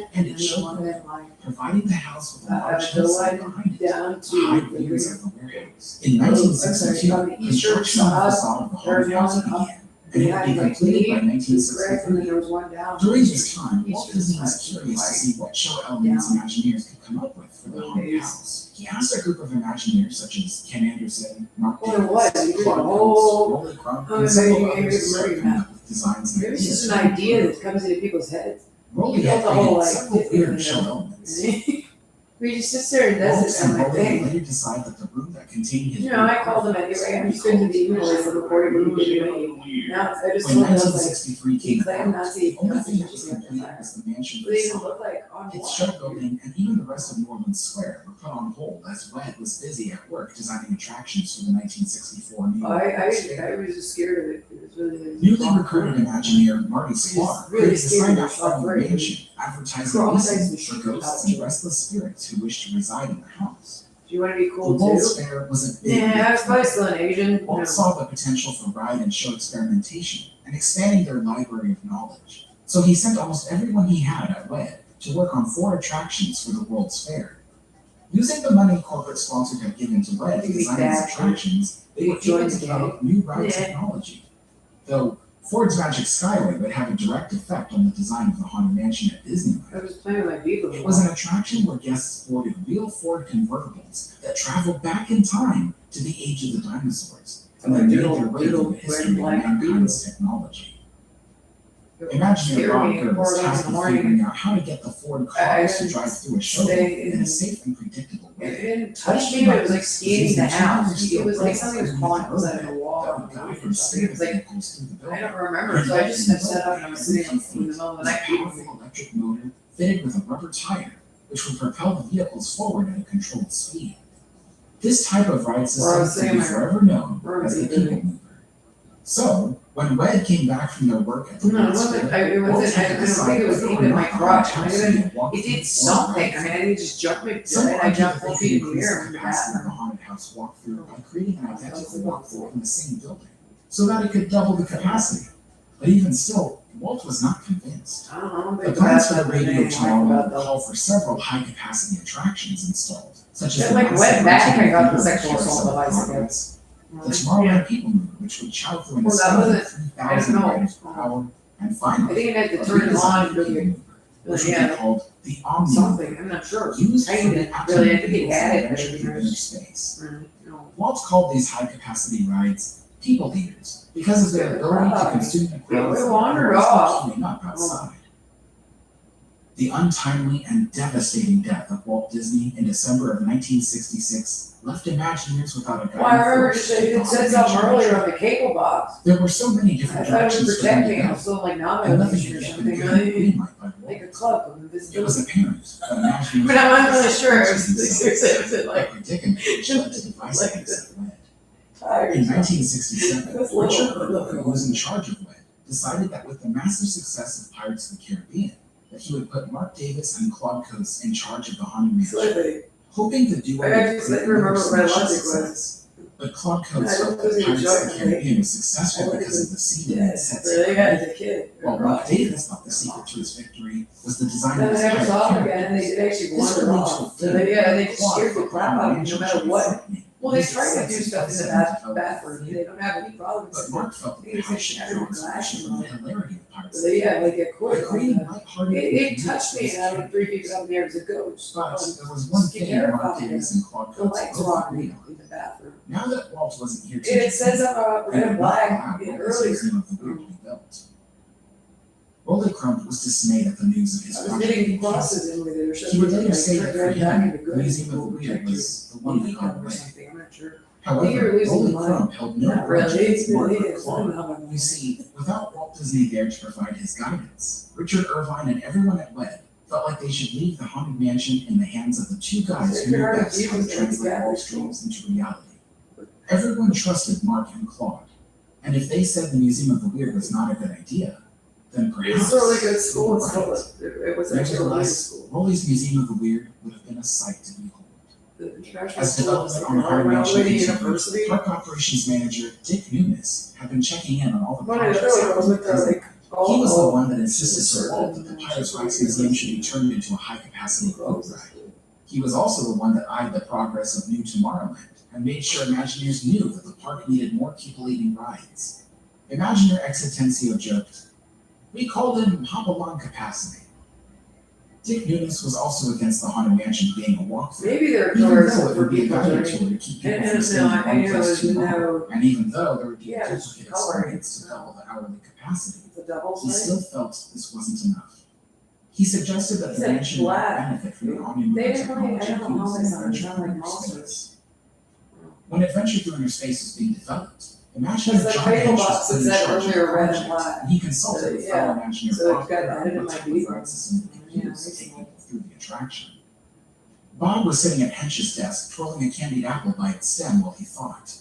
And then the one that my providing the house with a I large go hillside like behind it. down High to views the of the warehouse. In I'm 1962, sorry, on the eastern construction on the side, facade of the there's haunted house one up began, and it would be behind like completed by me, this brick, and then 1963. there was one down. During this time, Walt Eastern Disney was side, curious to like, see what show elements down. Imagineers could come up with for the haunted Days. house. He asked a group of Imagineers such as Ken Anderson, Mark Well, it was. Davis, He did Claude a Coates, whole- Rolly Crump, Oh, and several maybe others it's started Murray coming now. up with designs and Maybe it's ideas. just an idea that comes into people's heads. Rolly He had built a whole, created like, several different, weird you show know, elements. We just sits there and does Walt this, and I'm like, Rolly dang. later decided that the room that contained his You know, I called him anyway, I'm just going to the email list and recording what he did to me. Now, I just When told him, I was like, 1963 he came claimed about, Nazi the only thing that messages was in complete the was the mansion They even facade. look like on Its wall. show building and even the rest of New Orleans Square were put on hold as Wed was busy at work designing attractions for the 1964 New Orleans Fair. I was just scared of it. It was really. Newly recruited Imagineer Marty Sklar really created a scared sign of out front of the yourself, mansion advertising Well, leasing besides the for shoot ghosts house. and restless spirits who wish to reside in the house. Do you want to be The cool World's too? Fair was a big Yeah, I was deal. probably still an Asian. Walt saw the potential for ride and show experimentation and expanding their library of knowledge. So he sent almost everyone he had at WED to work on 4 attractions for the World's Fair. Using the money corporate sponsors had given to WED to Maybe design these that. attractions, they were Join able the to develop new ride Yeah. technology. Though Ford's Magic Skyway would have a direct effect on the design of the Haunted Mansion at Disneyland. I was playing with my vehicle. It was an attraction where guests boarded real Ford convertibles that traveled back in time to the age of the dinosaurs and then made their way through the history of mankind's technology. Imagineer Bob Gurr was tasked with figuring out how to get the Ford cars to drive through a showroom in a safe and predictable It way. didn't touch me, but it was like skating the house. It was like something was calling us out of the wall. That would guide from It standard was like, vehicles through the building. I don't remember, so I just got set up and I was sitting in the middle of the Was a night. powerful electric motor fitted with a rubber tire, which would propel the vehicles forward at a controlled speed. This type of ride Or I system was would be saying, forever known or as the was it People Mover. So, when WED came back from their work at the No, it World's wasn't, Fair, it Walt wasn't, had I to don't decide think it was whether or even my not crotch. the I house mean, needed walk it through did or something. ride. I mean, I didn't just jump it, Some I argue jumped that 4 they feet could in the increase air the in the capacity of the bathroom. haunted house walkthrough by creating an identical walkthrough in the same building, so that it could double the capacity. But even still, Walt was not convinced. I don't know. The plans for the about radio tower about would call for several high-capacity attractions installed, such as Yeah, the like massive went back, I got the rotating sexual carousel assault device again. progress, the Tomorrowland People Mover, which would chow through an Well, that astounding wasn't- I don't 3,000 know. riders per hour, and I finally, think I had a to turn it redesigned on People really, Mover, which would be yeah, called the Omni something, Mover, I'm not sure. used I for the didn't really, I think he vehicles had that it, but ventured I through mean, inner space. no. Walt called these high-capacity rides people eaters because of their ability to consume the crowds we that wandered were off. queuing up outside. The untimely and devastating death of Walt Disney in December of 1966 left Imagineers without a guiding Well, I remember force. it said something earlier on the cable box. There were so many I different thought it directions was for them to protecting, I go, was still like and nominating nothing or could get them something, given really, green light by like a Walt. club of It was invisibility. apparent that Imagineers But I'm not really were sure, it forcing was, themselves it was into like, a predicament which led to divisiveness at WED. tired. In 1967, That's little, Richard but Irvine, little. who was in charge of WED, decided that with the massive success of Pirates of the Caribbean, that he would put Mark Davis and Claude Coates in charge of the Haunted Mansion, Slightly. hoping the duo I would just create remember another what my smash logic success. But Claude Coates I don't felt that think Pirates of the enjoyed it. Caribbean was successful I because of the seeding Yeah, it sets really, up. as a kid. While Mark Davis thought the secret to his victory was the design Then of I his never pirate saw them character. again, and they actually This would wandered lead to a off. So they, yeah, they just Claude scared the felt crap out of me no matter what. threatening. Well, they His try to success do stuff in the developed bathroom, they don't have any problems. But Mark felt that the house should draw inspiration from the hilarity of Pirates So they, yeah, like get by quick. creating It, lighthearted it touched me, and I was 3 feet up there as a ghost. But there was one thing Mark Davis and Claude The Coates lights both were on agreed me on. in the bathroom. Now that Walt wasn't here to It says something about they red would and not black allow in Walt earlier. Disney of the Weird to be built. Rolly Crump was dismayed at the news of his I was project getting being crosses canceled. in with it or He would something. later say that for Red back him, into the good. Museum of the Weird was the one that got or away. something, I'm not sure. However, You're losing Rolly money. Crump held no Not grudge really, against it Mark really or is. I Claude. don't know about You see, without Walt Disney there to provide his guidance, Richard Irvine and everyone at WED felt like they should leave the Haunted Mansion in the hands of the two guys who knew Richard best how to Irvine was translate like Walt's that. dreams into reality. Everyone trusted Mark and Claude, and if they said the Museum of the Weird was not a good idea, then perhaps It's a really good they school. were It's right. called, it was actually a really good Nevertheless, school. Rolly's Museum of the Weird would have been a sight to behold. The international As school was development like on the Haunted around Mansion the continued, university. Park Operations Manager Dick Nunes had been checking in on all the One of the projects other ones with the, happening like, Oh, He was the one that insisted to Walt that the Pirates Wax Museum should be turned into a high-capacity boat ride. He was also the one that eyed the progress of New Tomorrowland and made sure Imagineers knew that the park needed more people-eating rides. Imagineer Exitencio joked, "We called him Hop-along capacity." Dick Nunes was also against the Haunted Mansion being a walkthrough. Maybe there are Even doors though it for would be a people guided to. tour to keep people And from no, staying in I one know place there's too long, no. and even though there would be Yeah, a it's duplicate coloring. experience to double the hourly capacity, The double he side? still felt this wasn't enough. He suggested that He the said mansion might black. benefit from the omni-moving They didn't really, technology I don't know how used they in sound, Adventure sound like Through Inner monsters. Space. When Adventure Through Inner Space was being developed, Imagineer Because the John cradle Hench box was put in that said charge of the earlier red and project, black. and he consulted with Yeah. fellow Imagineer So it Bob got Carr added in on my what type of vehicle. ride system they could Yeah, use to take recently. people through the attraction. Bob was sitting at Hench's desk, twirling a candied apple by its stem while he thought.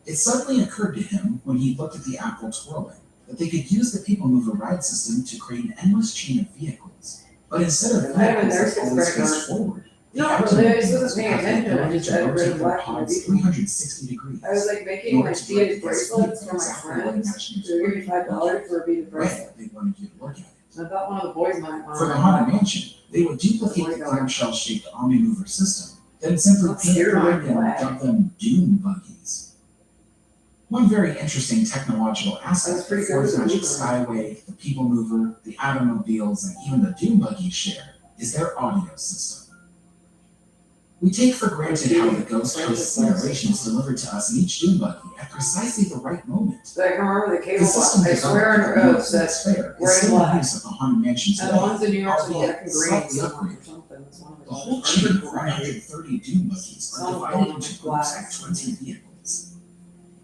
It suddenly occurred to him, when he looked at the apple twirling, that they could use the People Mover ride system to create an endless chain of vehicles. But instead of I have a vehicles that nurse's always credit faced card. forward, No, the but I active wasn't paying have the attention, I ability just to had it rotate red and their black on my pods vehicle. 360 degrees. I was like in making order like to beaded replicate bracelets for my exactly what friends. Imagineers So they give me $5 for a beaded Right, bracelet. they wanted you to look at it. I thought one of the boys might want For the to. Haunted Mansion, they would duplicate the clamshell-shaped Omni-Mover system, then simply Let's paint hear it red black and and black. dub them Doom buggies. One very interesting technological aspect pretty that good Force with the Magic Mover. Skyway, the People Mover, the Atomobiles, and even the Doom buggies share is their audio system. We take for granted how the Ghost Coast's narration is delivered to us in each Doom buggy at precisely the right moment. So I can remember the The cable box. system I swear on developed oath for the that's fair is red and still in black. use at the Haunted Mansion And the today, ones in New York are albeit black and green. slightly Or upgraded. something. It's one of The whole chain of 130 Doom buggies are divided into groups of 20 vehicles.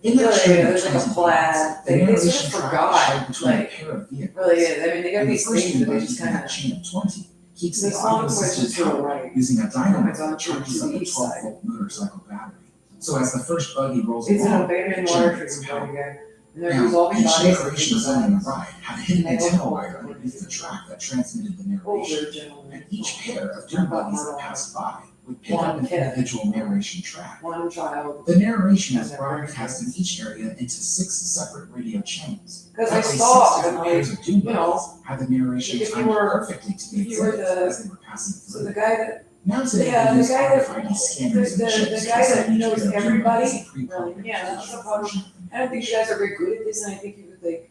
In that Really, chain of there's like a 20 plaid. the They narration sort of track forgot, is shared between a like, pair of vehicles. Really is. I mean, they got And the these first things Doom that they buggy just in kind that of. chain of 20 keeps The the song audio switches system to the powered right. using a dynamo It's on that charges to up the a east 12-volt motorcycle battery. So as the first buggy rolls It's an along, abandoned it water generates treatment power. plant again. And they're Now, dissolving each bodies. narration resembling the ride had a hidden They look antenna old. wire underneath the track that transmitted the narration. Older gentlemen. And each pair of Doom buggies that passed by would pick up an One kid. individual narration track. One child. The narration is And broadcast in each area into 6 separate radio channels. Because That I way, saw 6 different that, pairs like, of Doom you know, buggies had the narration if you timed were- perfectly to the if you were exhibits the- as they were passing So through. the guy that, Now today, yeah, they the use guy that, RFID scanners and the chips to guy that assign each knows pair of Doom everybody, buggies a pre-programmed yeah, that's the digital problem. version of the I don't think you guys are very good at this, and I think you would like,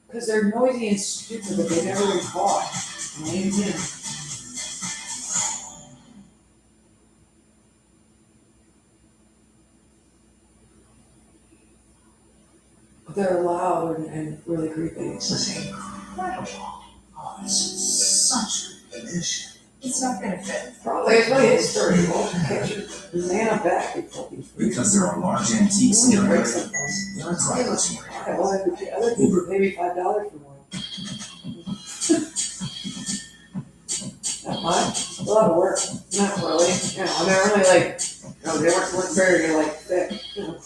because they're noisy and stupid, but they never really talk. Amazing. But they're loud and really creepy. This is incredible. Oh, this is such good condition. It's not gonna fit. Probably, it's really historical. The man up back, he fucking. Because there are large antiques in Break your area. something. There are drivers in your Yeah, area. well, other people pay me $5 for one. Not much, a lot of work, not really, you know, they're only like, they weren't very like thick, you know.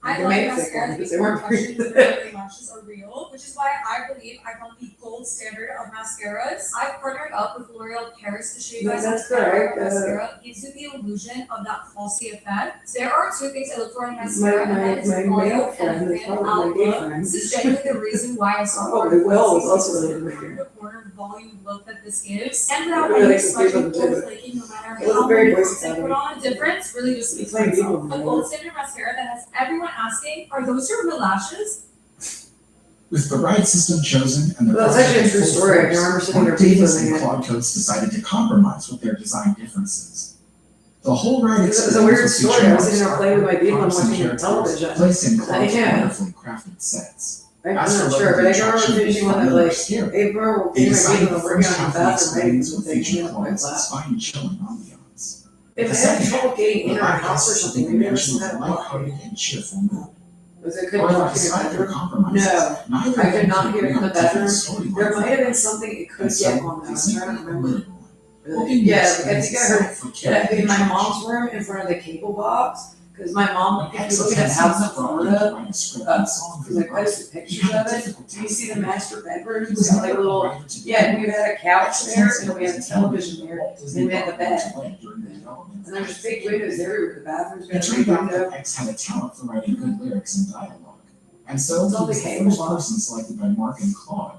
I They love made it mascara thicker because because they weren't impressions pretty of thick. really lashes are real, which is why I believe I found the gold standard of mascaras. I've partnered up with L'Oreal Paris to show you guys Yeah, how that's standard correct. mascara gives you the illusion of that falsy effect. So there are 2 things I look for in mascara, and that is My volume male and friend is fan probably my gay outlook. friend. This is genuinely the reason why I saw Oh, the Will is also really the good. corner volume look that this gives, and without I really any like the smudging flavor or too. flaking, no matter It was how very many voice coats I put sounding. on. The difference really just speaks It's for like itself. people, A man. gold standard mascara that has everyone asking, are those your real lashes? With the ride system chosen and the Well, that's actually a true project story. I full can remember force, sitting Mark there Davis Googling and it. Claude Coates decided to compromise with their design differences. The whole ride It's experience a weird was story. I was sitting there playing with my vehicle and props and watching characters television. placed in Claude's Yeah. wonderfully crafted sets. I'm As for not sure, but I can remember attraction, finishing one that familiar like, scary. hey bro, They me and my decided vehicle the were working first on half the of the bathroom ready experience to would take me feature in my Claude's lap. fine chilling ambiance. If The I had second trouble getting in the our ride house or guests something, think maybe I mention was of not a lighthearted and cheerful mood. Was it good However, talking in the despite their bedroom? compromises, No. neither I of could them not could hear it agree from on the bedroom. different There storylines. might have been something it could And so, get on that. they I'm simply trying to remember. omitted one. Really? Hoping the Yeah, I experience think I heard itself would that carry in my the mom's room in front of the cable box, because my mom, When if you look at the house in Florida, write a script and song for because I the quite a ride, few he pictures had of a it. difficult Do you task see the of it. master bedroom? He We was got like a never little, writer to yeah, begin we had a couch there, and we had a television there, with. and we had the bed. During the development. And there's big windows everywhere, the bathroom's got It a turned big out window. that X had a talent for writing good lyrics and dialogue. And so It's he all was the the cable first box. person selected by Mark and Claude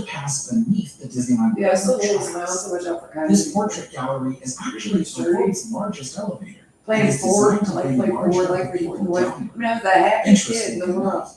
to pass beneath the Disneyland. Yeah, I still tracks. hold my own so much up for This kind portrait gallery is actually the world's largest elevator. playing It's forward, designed to like lay play large forward, like where you people can win. down. I mean, I was the happiest kid in the Interestingly world. enough,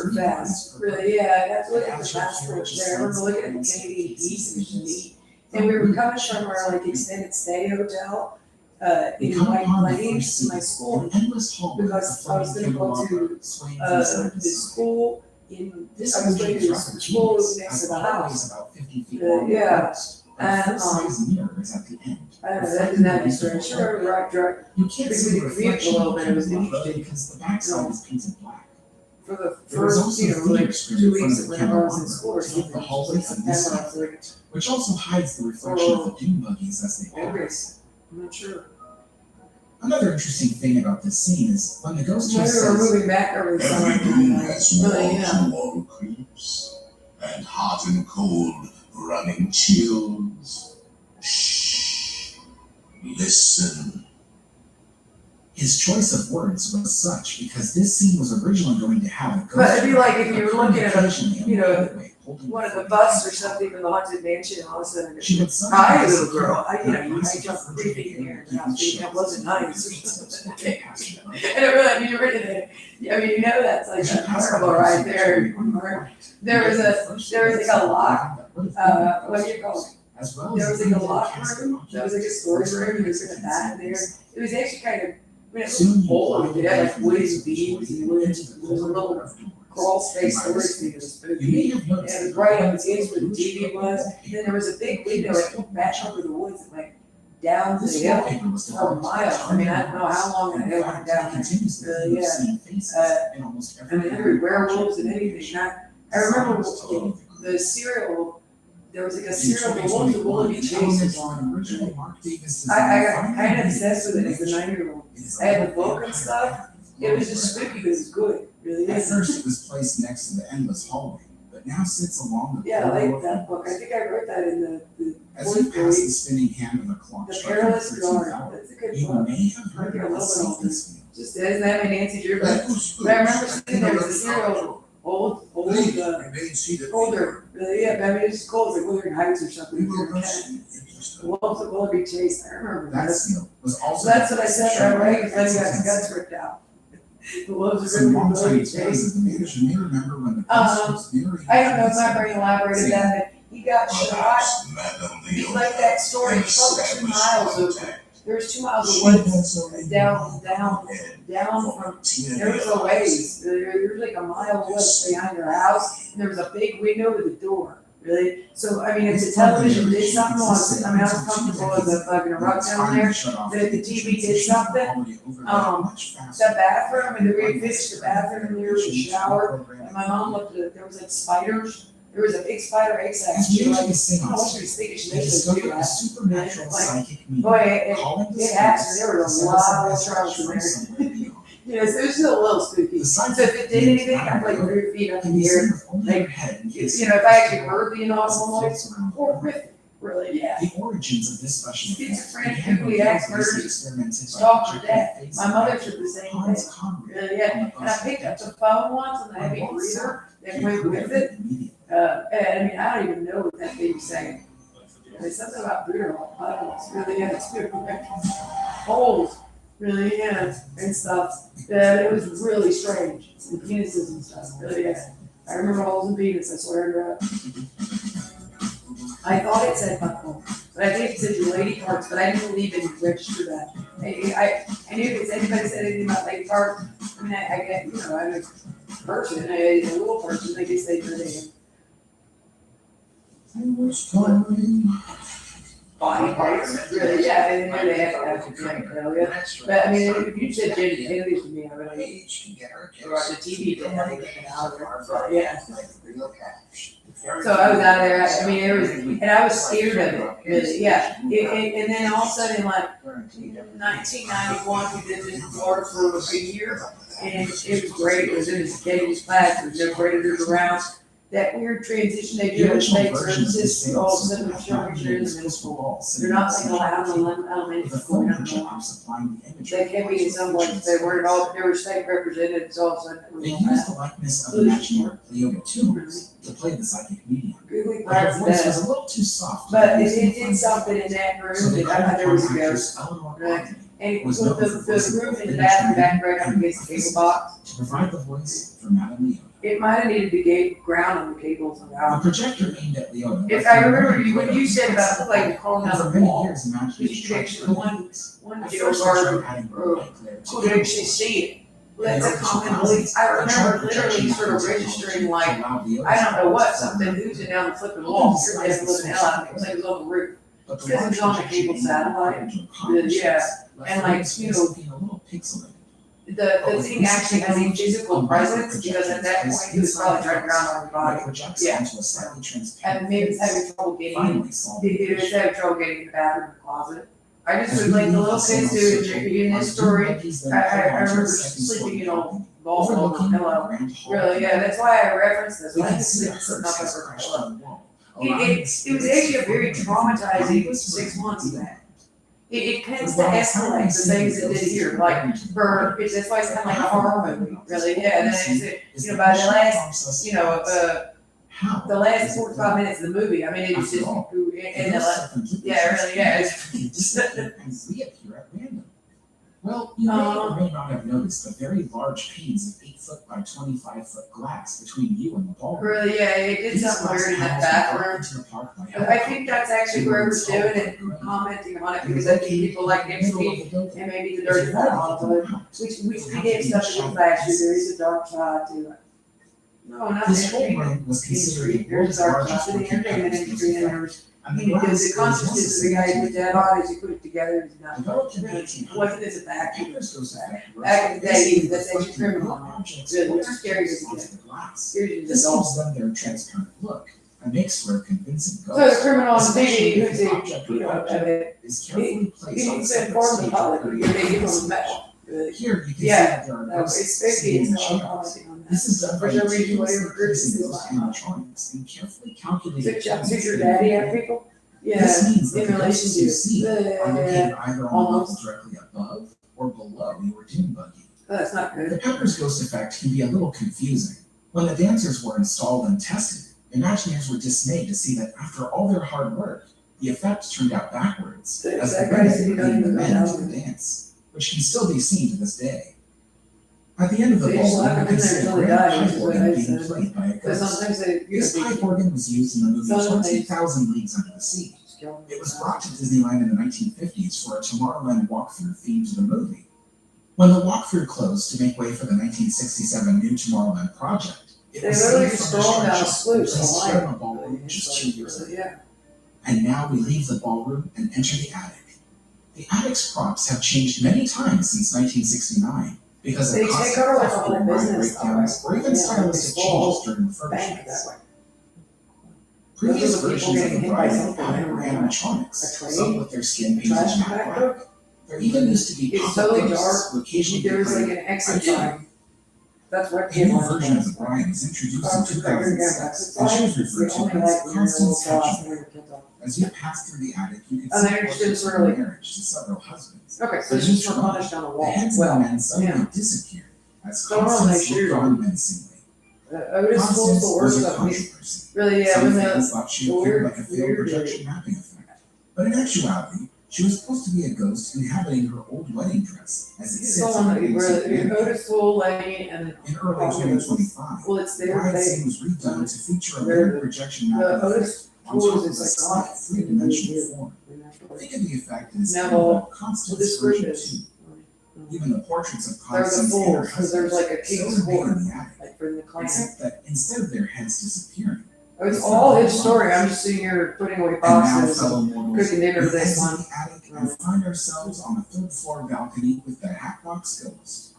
were fast, really, yeah, I got to look at the passport there, I remember looking at the Canadian East, which is neat. And we were coming from our like extended stay hotel, We in come White upon the Plains first to my seat, school, an endless hallway because of I was flaming gonna go to, candelabra swaying from side to the side. school in, This I was going illusion to is the rather school genius, next as to the the hallway house. is about 50 feet long Yeah. at most, and a And, full-size mirror is at the end. I don't know, that reflecting did the not view from experience, sure, below. right, You can't because see we the could commute reflection below, of but the it was candelabra interesting. because the backside No. is painted black. For the There was first, also you a know, theater like screen 2 in front weeks of the when I was in candelabra school or atop something, the hallway like from this September, I side, was like, which also hides the reflection of the dune buggies as they August, pass. I'm not sure. Another interesting thing about this scene is when the ghost We just were says, moving back every summer. Every room has Really, yeah. wall creeps and hot and cold running chills. Shh. Listen. his choice of words was such because this scene was originally going to have a ghost. But it'd be like if you were occur looking at a, occasionally in you the know, hallway, holding one of the food. busts or something in the haunted mansion, and all of a sudden, She would hi, sometimes little girl, you know, you pass might jump the three feet in the air, and keep it that wasn't shut. nice or something. Pass it on. And it really, I mean, you're in it. I mean, you know, that's like She a passed horrible the right ghost there. on There was like a lock, what do you call it? As well There as was like a the locked cast room, of there was like a storage room, and there was like a bat in there. It was actually kind of, I mean, it Soon was you old, find it had like the wooden information beams and before you wood, get there to the was a little corridor afterwards. crawl space storage thing, it was You may spooky. have noticed And it was that right up the against where the TV was, and then there was a big window that looked back over the woods, and like down to the This hill wallpaper was for developed by miles. I mean, I don't Tom know how long that In hill fact, went down it there. continues to Uh, be yeah. seen faces in almost I every mean, there were werewolves and anything, I remember the cereal, there was like a cereal, the one, the Willoughby Chase was on. originally Mark Davis I got kind of obsessed with it as a 9-year-old. I had the book and stuff. It was just spooky, but it was good, really At is. first, it was placed next to the endless hallway, but now sits along the Yeah, I corridor. like that book. I think I wrote that in the As you fourth pass grade. the spinning hand of the clock The striking Perilous 13th Guard. hour, That's a good you book. may have heard Maybe a of the little bit older. safest meal. Just doesn't have any Nancy Drew, but I remember seeing there was a cereal, old, older, really, yeah, but I mean, it's called like Wuthering Heights or something. Willoughby Chase, I remember That that. seal was So also. that's what I said, right, because then you got the guns ripped out. The wolves are Some really longtime Willoughby fans Chase. of the manager may remember when the ghost was narrating. I don't know if my brain elaborated that, but he got shot. He's like that story, it's about 2 miles over. There's 2 miles of woods down from, there was a ways, there was like a mile woods behind your house, and there was a big window with a door, really. So, I mean, if the television did something, I was comfortable as a fucking rock down there, but if the TV did something, the bathroom, and we finished the bathroom, and there was a shower, and my mom looked at, there was like spiders, there was a big spider egg sack, As she we was like, the sing I want you to think she they made this discovered do a that. supernatural Like, psychic medium. Boy, it calling the it happened, spirits there was to a lot send of us a troubles in message there. from somewhere beyond. Yes, it was still a little spooky. The So psychic if it did anything, I'd like medium move your feet up can in be the air. seen with only your head in case You know, if I actually heard the inaudible it noise, floats around. horrific, really, yeah. The origins of this special effect Schizophrenic, began when googly ass previously murders, experimented by stalked to projecting death. face My mother actor took the same Hans thing. Conried Really, yeah. on the And I bus picked up stage. the phone once and I had a On one reader side, that he went with proved it. immediately. And I mean, I don't even know what that thing was saying. There's something about Buddha, puddles, really, yeah, it's good. Holes, really, yeah, and stuff. That it was really strange. And penises and stuff, really, yeah. I remember holes and penis, I swear to God. I thought it said buckle, but I think it said your lady parts, but I didn't believe it registered that. I knew if anybody said anything about lady parts, I mean, I get, you know, I'm a person, a little person, I guess they do it. Body parts, really, yeah, I didn't know they had to have genitalia. But I mean, if you said genitalia to me, I would like, or on the TV, they had to get it out of there, but yeah. So I was out of there, I mean, it was, and I was scared of it, really, yeah. And then all of a sudden, like, 1991, we lived in Florida for a year, and it was great, it was in this Katie's class, there was no predators around. That weird transition they do The in original state version of services, the all of a sales sudden, the children are in the middle school. They're They're not like allowed in elementary The school, phone no. projector supplying the imagery. They can be in some places, they weren't all, they were state representatives, all of a sudden, it was They all used that. the likeness of Imagineer Leota Tombs to play the psychic medium. Googly But her parts of voice that. was a little too soft. to But be it used in did front of something the in that room So they that I thought there was a hired ghost. actress Eleanor Right. Rodney And it was was known the for voicing room in the Lady bathroom Tremaine back right up against the cable box. to provide the voice for Madame Leota. It might have needed to get ground on the cables The somehow. projector aimed at Leota. If I remember you, what you said about it, like calling out For the many wall. years, Imagineer You could actually, one At jail first, guard, they tried adding or light glare to could actually see it. Well, that's a common belief. I remember literally sort of registering like, I don't know what, something oozing down the flipping wall. You're dead living hell out of it, 'cause it was on the roof. Because it was on the cable satellite. Yeah, and like, you know, the thing actually has a physical presence, because at that point, he was probably driving around on his body. Yeah. And maybe he's having trouble getting in. He was having trouble getting in the bathroom or closet. I just would like the little kids do in this story. I remember sleeping, you know, balls on the pillow. Really, yeah, that's why I referenced this. We I can just see a sleep hurt up has over crashed pillow. on the wall. It was actually a very traumatizing 6 months back. It tends to escalate the things it did here, like that's why it's kind of like a horror movie, really, yeah, and then it's, you know, by the last, you know, the last 45 minutes of the movie, I mean, it's just, and yeah, really, yeah, it's. Reappear at random. Well, you may or may not have noticed the very large panes of 8 foot by 25 foot glass between you and the ballroom. Really, yeah, it did something weird in that bathroom. I think that's actually where we're doing it, commenting on it, because I think people like MC and maybe the dirty side of Hollywood, which we gave stuff to the last year, there is a dark side to it. No, not This whole entertainment room was considered the there's world's a dark largest side to the working entertainment Pepper's industry, and Ghost there's, effect. And the because glass the consciousness of the guy who put that on, as he put it together, is not, developed in really, 1800. wasn't as a back. Pepper's Ghost effect Back in the day, basically that's reflected actually criminal. real objects Really, or it's scary as a onto kid. the glass. Here's your This adult. gives them their transparent look and makes for a convincing ghost. So the criminal on the Especially TV, if who's the a, object you know, or of it, is carefully placed he on a needs to separate inform the stage public, or they give them metal. Really. Here you can Yeah, see that there are No, ghosts it's spooky, sitting in it's the not shadows. commenting on that. This is done by For some reason, meticulously whatever group placing this those is. animatronics in carefully calculated Good job, places who's your that daddy you have can- people? Yeah, This means that in the relation ghosts to you see are located either on the level almost. directly above or below your dune buggy. Oh, that's not The good. Pepper's Ghost effect can be a little confusing. When the dancers were installed and tested, Imagineers were dismayed to see that after all their hard work, the effect turned out backwards, as the That guy women said he were don't leading the even men know. into the dance, which can still be seen to this day. At the end of the They just ball, lock you him can in there see a until they grand die, which pipe is what organ I being said. played by a But ghost. sometimes they, you This know, pipe organ was used in the movie Sometimes they- 20,000 Leagues Under the Sea. just kill them. It was brought to Disneyland in the 1950s for a Tomorrowland walkthrough themed to the movie. When the walkthrough closed to make way for the 1967 New Tomorrowland project, it They was literally saved just from throw them down a destruction slope, and placed so here in why? the ballroom just 2 years ago. Yeah. And now we leave the ballroom and enter the attic. The attic's props have changed many times since 1969 because They of take constant over the theft whole and business, breakdowns or even yeah, stylistic they fall changes during the Bank refurbishments. that way. Previous Those are the people versions of getting the hit by bride something, had I don't know. animatronics, A train? some with their skin painted Trash matte compactor? black. There even used to be It's pop-up totally ghosts dark. who occasionally There was like played an exit again. sign. That's what A new came on. version of the bride was introduced in 2006, and she was referred to Only as like Constance little Hatchaway. As you pass through the attic, you can And see they're just portraits of her early. marriage to several husbands. Okay, so But it's just each for one, punished on the the wall. heads of the Well, men suddenly yeah. disappeared as So I wanna Constance make sure- looked on menacingly. Otis Constance pulls the was worst a of me. controversy. Really, yeah, Some when fans the, thought she the appeared weird- like a failed weird- projection mapping effect. But in actuality, she was supposed to be a ghost inhabiting her old wedding dress as it sits someone on that the you basic really, mannequin. Otis full lady and. In early 2025, Well, it's the their bride thing. scene was redone to feature a They're- living projection The mapping effect Otis on top Fools of a is like slight God. three-dimensional form. Think of the effect as Now, kind of a well, Constance this group version is- too. Even the portraits of They're the Constance and her fools, because there's husbands like a still king's remain court, in the attic, like for the clan. except that instead of their heads disappearing, It's all his story, I'm just sitting here putting away and now, boxes, fellow mortals, cooking dinner we for this exit one. the attic and find ourselves on a third-floor balcony with the Hatbox Ghost.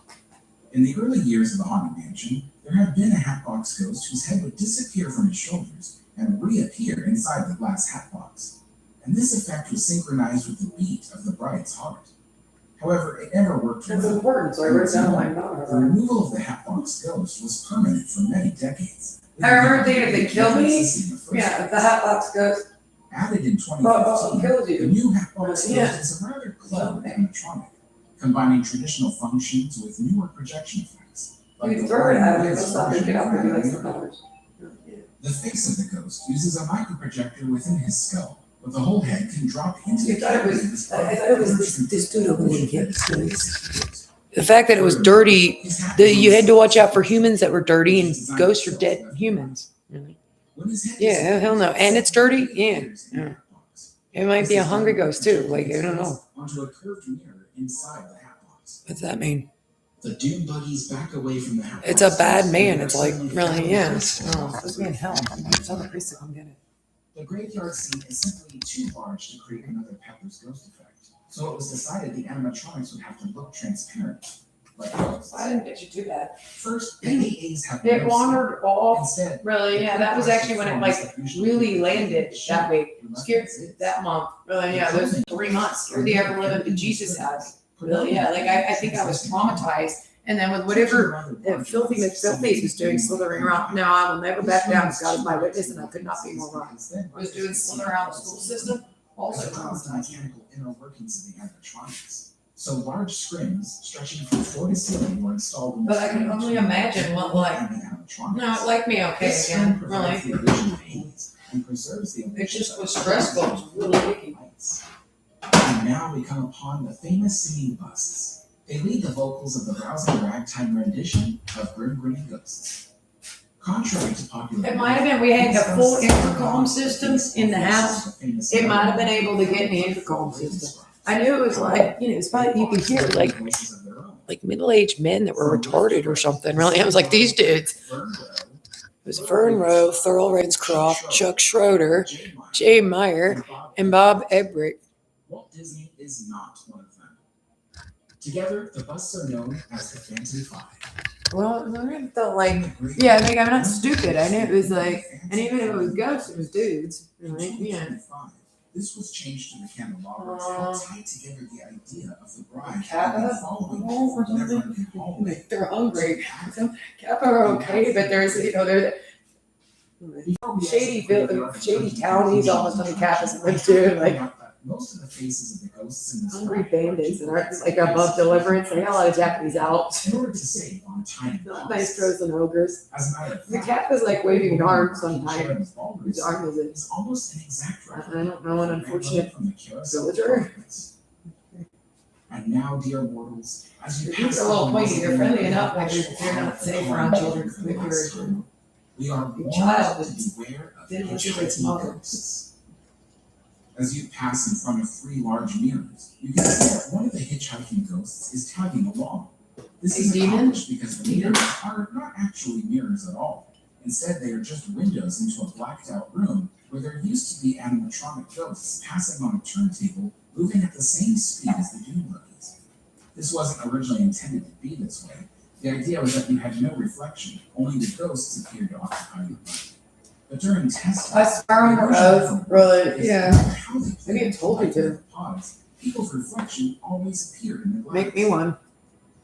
In the early years of the Haunted Mansion, there had been a Hatbox Ghost whose head would disappear from his shoulders and reappear inside the glass hatbox. And this effect was synchronized with the beat of the bride's heart. However, it never worked That's well. important, so I wrote down like, no, The removal of the Hatbox Ghost was permanent for many decades. I remember thinking, if they kill me, In the first yeah, if the hot box goes, Added in oh, 2015, kills the you. new Hatbox Yeah. Ghost is a rather clever animatronic, combining traditional functions with newer projection effects. You the can throw it at me, Warriors it's not gonna version get out of there, Harry like some Potter. others. The face of the ghost uses a microprojector within his skull, but the whole head can drop into You the thought it cavity was- of his I body. thought it was this dude over there, kid. His The fact that it was dirty, hat you had to watch out for was- humans that were dirty and ghosts are dead humans. Really? When his head Yeah, disappears, hell no. And it's dirty? Yeah, appears in the yeah. hatbox. It might be a This is hungry done by ghost too. projecting Like, I his don't face know. onto a curved mirror inside the hatbox. What's that mean? The dune buggies back away from the hatbox. It's a bad man. They're It's like, suddenly really, found yeah. close to Oh, the let's be in hell. Tell the priest to come get it. The graveyard scene is simply too large to create another Pepper's Ghost effect, so it was decided the animatronics would have to look transparent. like ghosts. I didn't get you too bad. First, AAs have It no wandered off. Instead, Really, yeah, that was actually when it like really landed that week. Scared that month. Really, yeah, those 3 months scared the ever living bejesus out of me. Really, yeah, like I think I was traumatized. And then with whatever filthy McFilthies was doing slithering around, no, I will never back down. God is my witness, and I could not be more wrong. Was doing slither around the school system, also The traumatized. mechanical inner workings of the animatronics. So large scrims stretching from floor to ceiling were installed in the But I can only imagine what like, and the animatronics. no, like me, okay, This again, scrim provides really. the illusion of haze and preserves the It illusion just of was stressful, it was really icky. lights. And now we come upon the famous singing busts. They lead the vocals of the rousing ragtime rendition of Grim Grinning Ghosts. Contrary to popular It might have been, we had the full intercom systems in the house. famous It might have been able to get in the intercom system. I knew it was like, you know, it's probably, you could hear like middle-aged men that were retarded or something, really. I was like, these dudes. It was Vern Rowe, Thurl Ravenscroft, Chuck Schroeder, Jay Meyer, and Bob Ebrick. Walt Disney is not one of them. Together, the busts are known as the Phantom Five. Well, I felt like, yeah, like I'm not stupid. I knew it was like, and even if it was ghosts, it was dudes. Right? Yeah. This was changed to the candelabra to help tie together the idea of the bride Kappa? following Or something? Neverending Hallway. They're hungry. Some Kappa are okay, but there's, you know, there's shady townies almost on the Kappas live too, like Most of the faces of the ghosts in this hungry ride bandits that aren't like above deliverance. They got a lot of Japanese Alps. in order to save on time and Not cost. maestros and ogres. As a matter of The fact, Kappa's like waving an arm sometimes. Sharon's ballroom Whose arm is it? is almost an exact I replica don't know, an unfortunate from the Carousel villager. apartments. And now, dear mortals, as you They're pass a little along pointy, this they're friendly road, enough, but they're not safe around children. we are The warned child to beware of didn't look at its hitchhiking mother. ghosts. As you pass in front of 3 large mirrors, you can see that one of the hitchhiking ghosts is tagging along. This A is demon? accomplished because the Demon? mirrors are not actually mirrors at all. Instead, they are just windows into a blacked out room where there used to be animatronic ghosts passing on a turntable, moving at the same speed as the Doom buggies. This wasn't originally intended to be this way. The idea was that you had no reflection, only the ghosts appeared to occupy your mind. But during testing, I swear on her oath, really, yeah. Maybe I told you to. Pods, people's reflection always appeared in the glass. Make me one.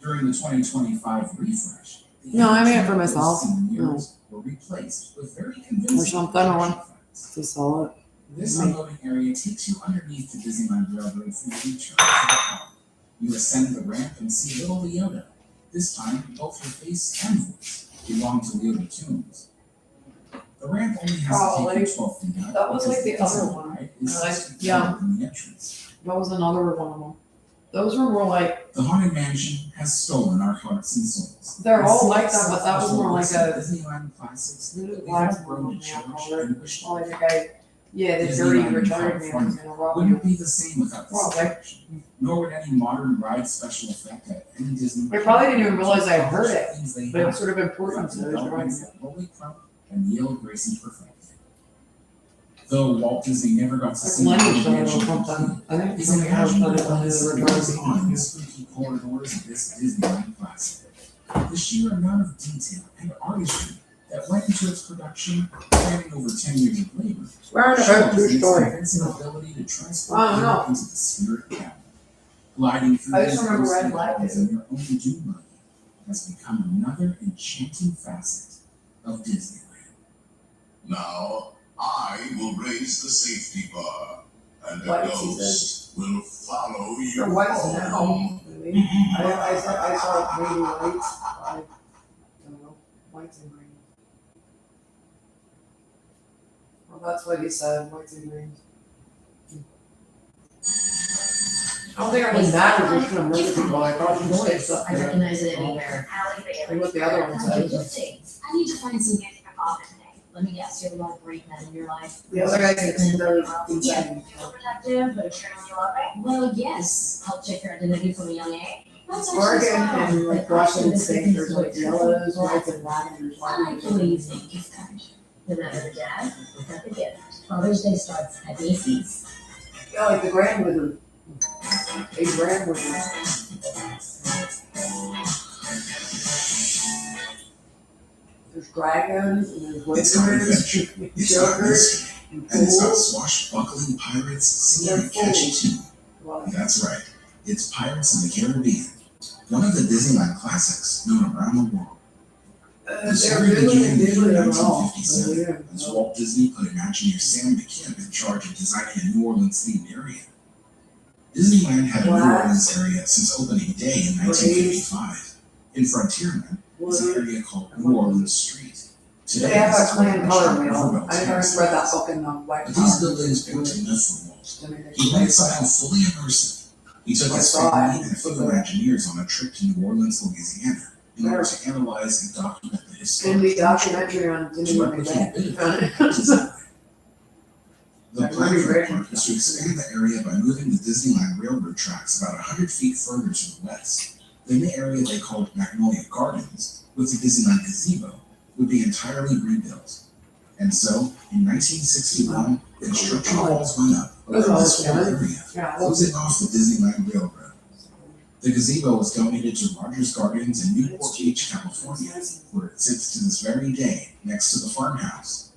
During the 2025 refresh, the No, I made it for animatronic myself. ghosts in the mirrors were replaced with very convincing Or something, or one. reflection effects. Just saw it. This unloading area takes you underneath the Disneyland Railroad for your return to the park. You ascend the ramp and see little Leota. This time, both her face and voice belong to Leota Tunes. The ramp only has Probably. to take you 12 feet up. That was like the because other Disneyland one. ride is Like, 6 feet yeah. taller than the entrance. That was another one of them. Those were more like, The Haunted Mansion has stolen our hearts and souls. they're all The like that, but that was more like a, Disneyland classics that we've black all grown one, to yeah, cherish color. and wish to like the guy, yeah, the dirty Disneyland retarded man was gonna rob you. wouldn't be the same without this Probably. attraction. Nor would any modern ride special effect at any Disney. I probably didn't even realize I had heard it, Things they but it was have sort of important, so I was writing developments it. that Lily Crump and Yale Grayson perfected. Though Walt Disney never got to see Like Lenny the showed mansion up something. I think His something else imaginary put it on lies the lives on the retarded. spooky corridors of this Disneyland classic. The sheer amount of detail and artistry that went into its production, spanning over 10 years of labor, Swear to shows God, true its story. convincing ability to transport I don't you know. into the spirit realm. Gliding through I just these remember ghostly Red Flag halls in your own Doom buggy has become another enchanting facet of Disneyland. Now, I will raise the safety bar, and the Whites, he ghosts will follow you They're whites home. now. Maybe. I saw maybe whites. I don't know. Whites and green. Well, that's what he said, whites and greens. I don't think I was that or just gonna murder people. I thought you said I something. recognize it anywhere. Like what the other one said. I need to find some gift for Bob today. Let me guess, you have a lot of great men in your life. The other guy thinks they're insane. Feel protective, but extremely loving. Well, yes. Help check your identity from a young age. That's actually Oregon smart. and like But Washington actually, State, this there's is like what yellows, you're whites, and lavenders. I like the way you think gift card. Remember the dad, got the gift. Father's Day starts at Macy's. Yeah, like the Grand Wizard. A Grand Wizard. There's dragons and there's It's got wizards, adventure, it's got jokers, mystery, and and it's got fools. swashbuckling pirates singing a They're catchy fools. tune. Well, That's right, it's Pirates of the Caribbean, one of the Disneyland classics known around the world. The they're story really began in individually all. 1957 as Walt Disney put Imagineer Sam McKim in charge of designing a New Orleans themed area. Disneyland had a New What? Orleans area since opening day in 1955. In Frontierland, is an area called New Orleans Street. Today, They have it's a clan where color National wheel. Riverboat I never Terrace read that is. book in the White But these buildings built enough for Walt. He wanted something fully immersive. He took his family and fellow Imagineers on a trip to New Orleans, Louisiana, in order to analyze and document the In historic the documentary on to Disney replicate a bit of World. design. The I've plan already for the read park is to expand the area by moving the Disneyland Railroad tracks about 100 feet further to the west. Then the area they called Magnolia Gardens, with the Disneyland gazebo, would be entirely rebuilt. And so, in 1961, construction walls went up around this whole area, Yeah, closing off the Disneyland Railroad. The gazebo was donated to Rogers Gardens in Newport Beach, California, where it sits to this very day next to the farmhouse.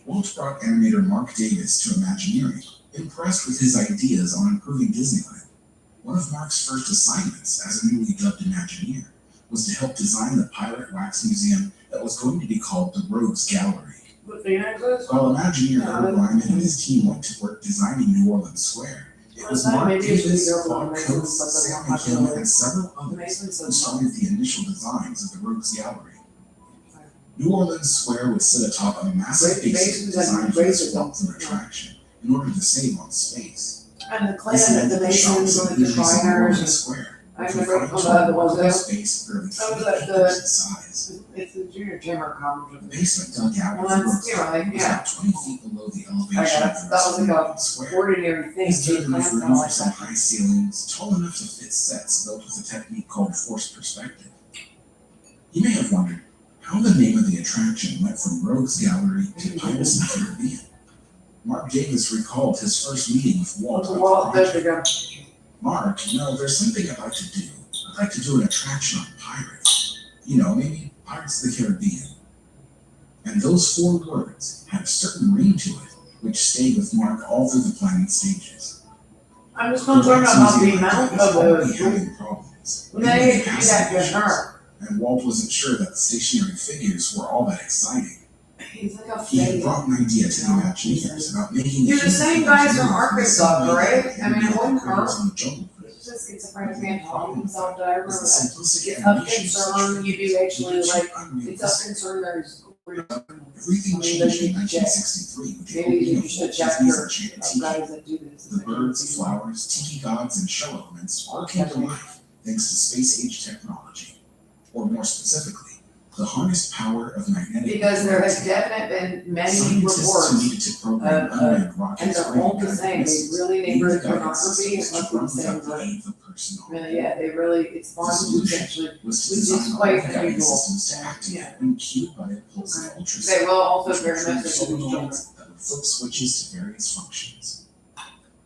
Walt brought animator Mark Davis to Imagineering, impressed with his ideas on improving Disneyland. One of Mark's first assignments as a newly dubbed Imagineer was to help design the Pirate Wax Museum that was going to be called the Rogues Gallery. With the necklace? While Imagineer Herb Lyman and his team went to work designing New Orleans Square, it was Mark Maybe it's Davis, because Bob they're Coates, Masons, Sam but they're not McKim, and several others Masons who and started the initial designs of the Rogues Gallery. New Orleans Square would sit atop a massive Great basin Masons and designed for this Masons. welcome attraction in order to save on space. And the This clan and meant the that the shops Masons and and the eateries in New designers. Orleans Square I would remember confine the to a was walkable there. space barely Oh, 3 the- acres in size. It's the junior timber conference. The basement dugout Well, of the that's, Rogues you know, like, was yeah, about 20 feet below the I elevation got, of the that rest was of New like Orleans Square. a ordinary thing. These Big buildings plants were and all known for like some that. high ceilings, tall enough to fit sets built with a technique called forced perspective. You may have wondered how the name of the attraction went from Rogues Gallery to Pirates of the Caribbean. Mark Davis recalled his first meeting with Walt Well, on Walt the does project. the Mark, there's something I'd like to do. I'd like to do an attraction on pirates. Maybe Pirates of the Caribbean. And those 4 words had a certain ring to it, which stayed with Mark all through the planning stages. I'm just concerned about the amount of already the, having problems. they need to do that to her. And Walt wasn't sure that the stationary figures were all that exciting. He's like a He had fake. brought an idea to the Imagineers about making You're the same guys from Arkansas, right? I mean, it wouldn't hurt. hurt. Jungle It's just schizophrenic man talking himself to everyone. was the simplicity Of animation concern, you do actually like, it's unrealistic. of concern, there's. Everything changed in 1963 with the Maybe opening you of should Walt check Disney's your Enchanted of Tiki. guys that do this. The birds, flowers, tiki gods, and show elements all came to life thanks to space-age technology. Or more specifically, the harnessed power of magnetic. Because there has definitely been many Scientists who reports, needed to program unmanned and rockets they're all the guided same, they missiles, really needed neighbor guidance pornography, it systems must to be the run same, without the but, aid of a person on board. yeah, they really, it's The fun to solution actually, was to which is design all quite the guidance unusual. systems to activate Yeah. when cued by a pulse of they ultrasound. will also which very would much trigger into the children. solenoids that would flip switches to various functions.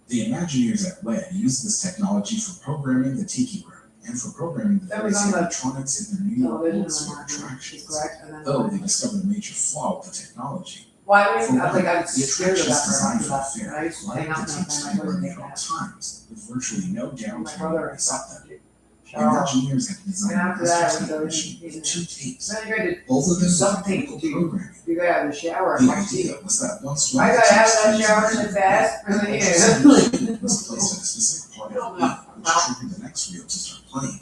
The Imagineers at WED used this technology for programming the Tiki Room and for programming the That was various on the electronics in their New York Television World Sphere and attractions. correct, and then. Though they discovered a major flaw with the technology. Why would For you, I think one, I'm the scared of attractions that designed for for the that, fair, I used to like hang out the in tapes my we were brother running at all times, with virtually no My downtime brother or is except up them. shower. Imagineers had designed And a after that, master we go tape machine in, with 2 tapes, Then you gotta, both of them with something identical to- programming. you gotta have a shower. The idea was that once one I of the gotta have tapes that came shower to so the fast, end, really, the yeah. ultrasound was placed at a specific part of the wheel, which triggered the next reel to start playing.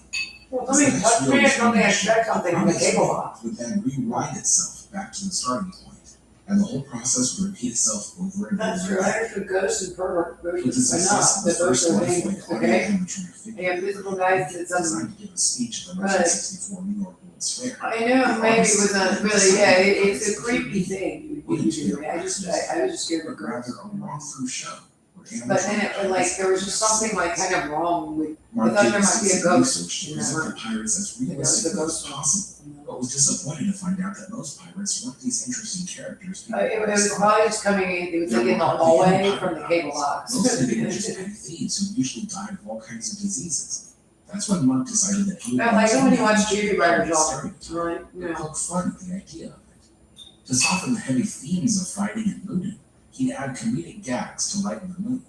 Well, somebody touch me, I don't think I expect something in the cable box. Would then rewind itself back to the starting point, and the whole process would repeat itself over and That's over true, I again. understood ghosts and pervert With the versions success enough, of the that those first are lifelike things, audio okay? animatronic figure, The invisible guys did some, designed to give a speech at the Right. 1964 New York World's Fair. I know, maybe it was a, really, yeah, it's a creepy thing, you do, I was just scared But of rather ghosts. a walk-through show where But then it, animatronic like, there was just something like kind of wrong with, Mark I thought there Davis might be a did ghost research to in present that the pirates as There was a realistically as ghost. possible, but was disappointed to find out that most pirates weren't these interesting characters. It was probably just coming in, it was like in the hallway from the cable box. Most of them were just petty thieves who usually died of all kinds of diseases. That's when Mark decided that he would Not like when you watch continue TV by to yourself, stereotype right? and Yeah. poke fun at the idea of it. To soften the heavy themes of fighting and looting, he'd add comedic gags to lighten the mood.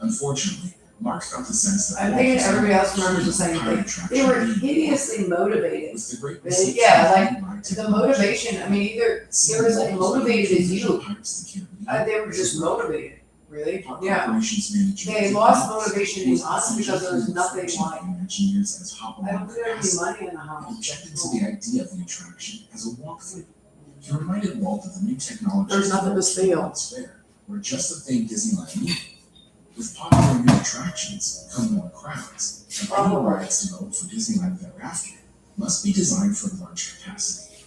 Unfortunately, Mark got the sense that I'm thinking everybody else remembers the same thing. They were hideously motivated. With the great Yeah, like the motivation, I mean, either they were as like motivated as you, they were just motivated, really, yeah. They lost motivation in us because there was nothing like, I don't think there would be money in the house. Objected to the idea of the attraction as a walkthrough. He reminded Walt that the new technology There's nothing to steal. were just the thing Disneyland needed. With popular new attractions come more crowds, and any rides developed for Disneyland thereafter must be designed for large capacity.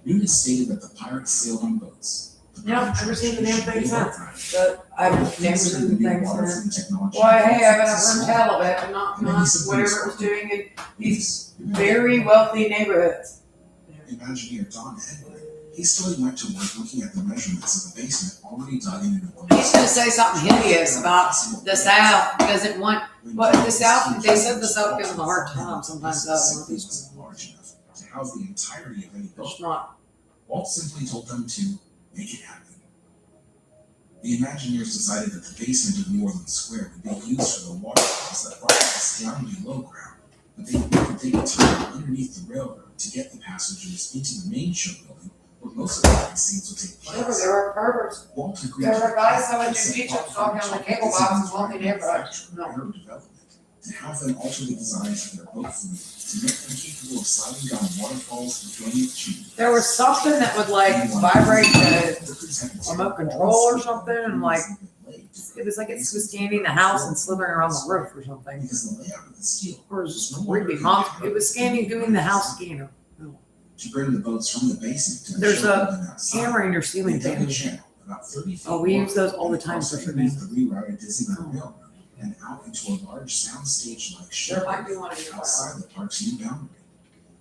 Newton stated that the pirates sailed on boats. Yeah, I've never seen the damn thing since. But I've never seen the things, man. Why, hey, I've been a tell of it, but not whatever it was doing in these very wealthy neighborhoods. Imagineer Don Henwood hastily went to work looking at the measurements of the basement already dug into the He's gonna say something hideous about the South doesn't want, but the South, they said the South gives them a hard time sometimes, was large enough to house the entirety of any boat. It's not. Walt simply told them to make it happen. The Imagineers decided that the basement of New Orleans Square would be used for the waterfalls that rise down below ground, but they could dig a tunnel underneath the railroad to get the passengers into the main show building where most of the fight scenes would take place. Remember, there were perverts. Walt agreed There were guys to selling new Egypt talking on the cable box in wealthy neighborhoods. No. development to have them alter the designs of their boat fleet to make them capable of sliding down waterfalls and joining the tube. There was something that would like vibrate the remote control or something, and like, it was like it was scanning the house and slithering around the roof or something. Because the layout of the steel Or it was just creepy. It was scanning, doing the house scanner. to bring the boats from the basement to the There's show a building outside. camera in your ceiling They dug fan. a channel about 30 feet Oh, we long use those all the time across for underneath swimming. the rerouted Disneyland Railroad and out into a large soundstage-like show There might be one in your outside the park's new boundary.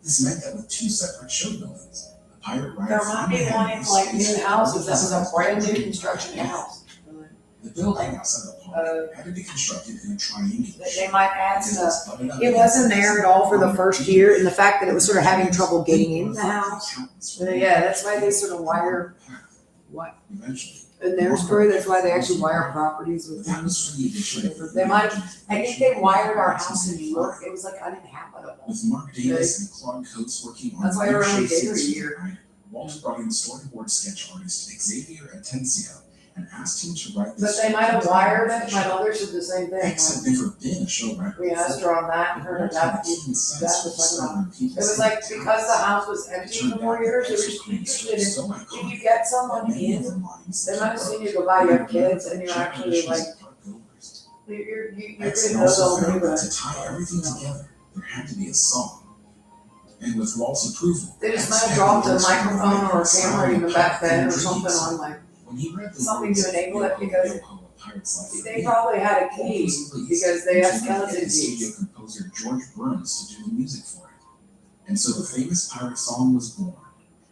This meant that with two separate show buildings, the pirate ride There might be one in like new houses that was a brand new construction house. The building outside the park had to be constructed in a triangular They shape. might add because stuff. it's butted up It wasn't there at all for the first year, and the fact that it was sort of having trouble getting in the house. Yeah, that's why they sort of wire, what, Eventually. in their story, that's why they actually wire properties with That them. was for the addition of They might have, I think they wired our house in New York, it was like uninhabitable. with Mark Davis and Claude Coates working on That's why the we're only New there a Shape year. ride, Walt brought in storyboard sketch artist Xavier Atencio and asked him to write the But they might have wired it, my mother said the same thing. X had never been a show writer. We asked her on that, and her and that, it was like, because the house was empty for 4 years, it was, you just didn't, did you get someone in? They might have seen you go by, you have kids, and you're actually like, you're in those also old found that neighborhoods. to tie everything together, there had to be a song. And with Walt's approval, They just might have dropped a microphone or a camera even back then or something on like, when he read the something words to enable it, of because Yoko of Pirates Life they probably had a key, because they have skeleton studio keys. composer George Burns to do the music for it. And so the famous pirate song was born,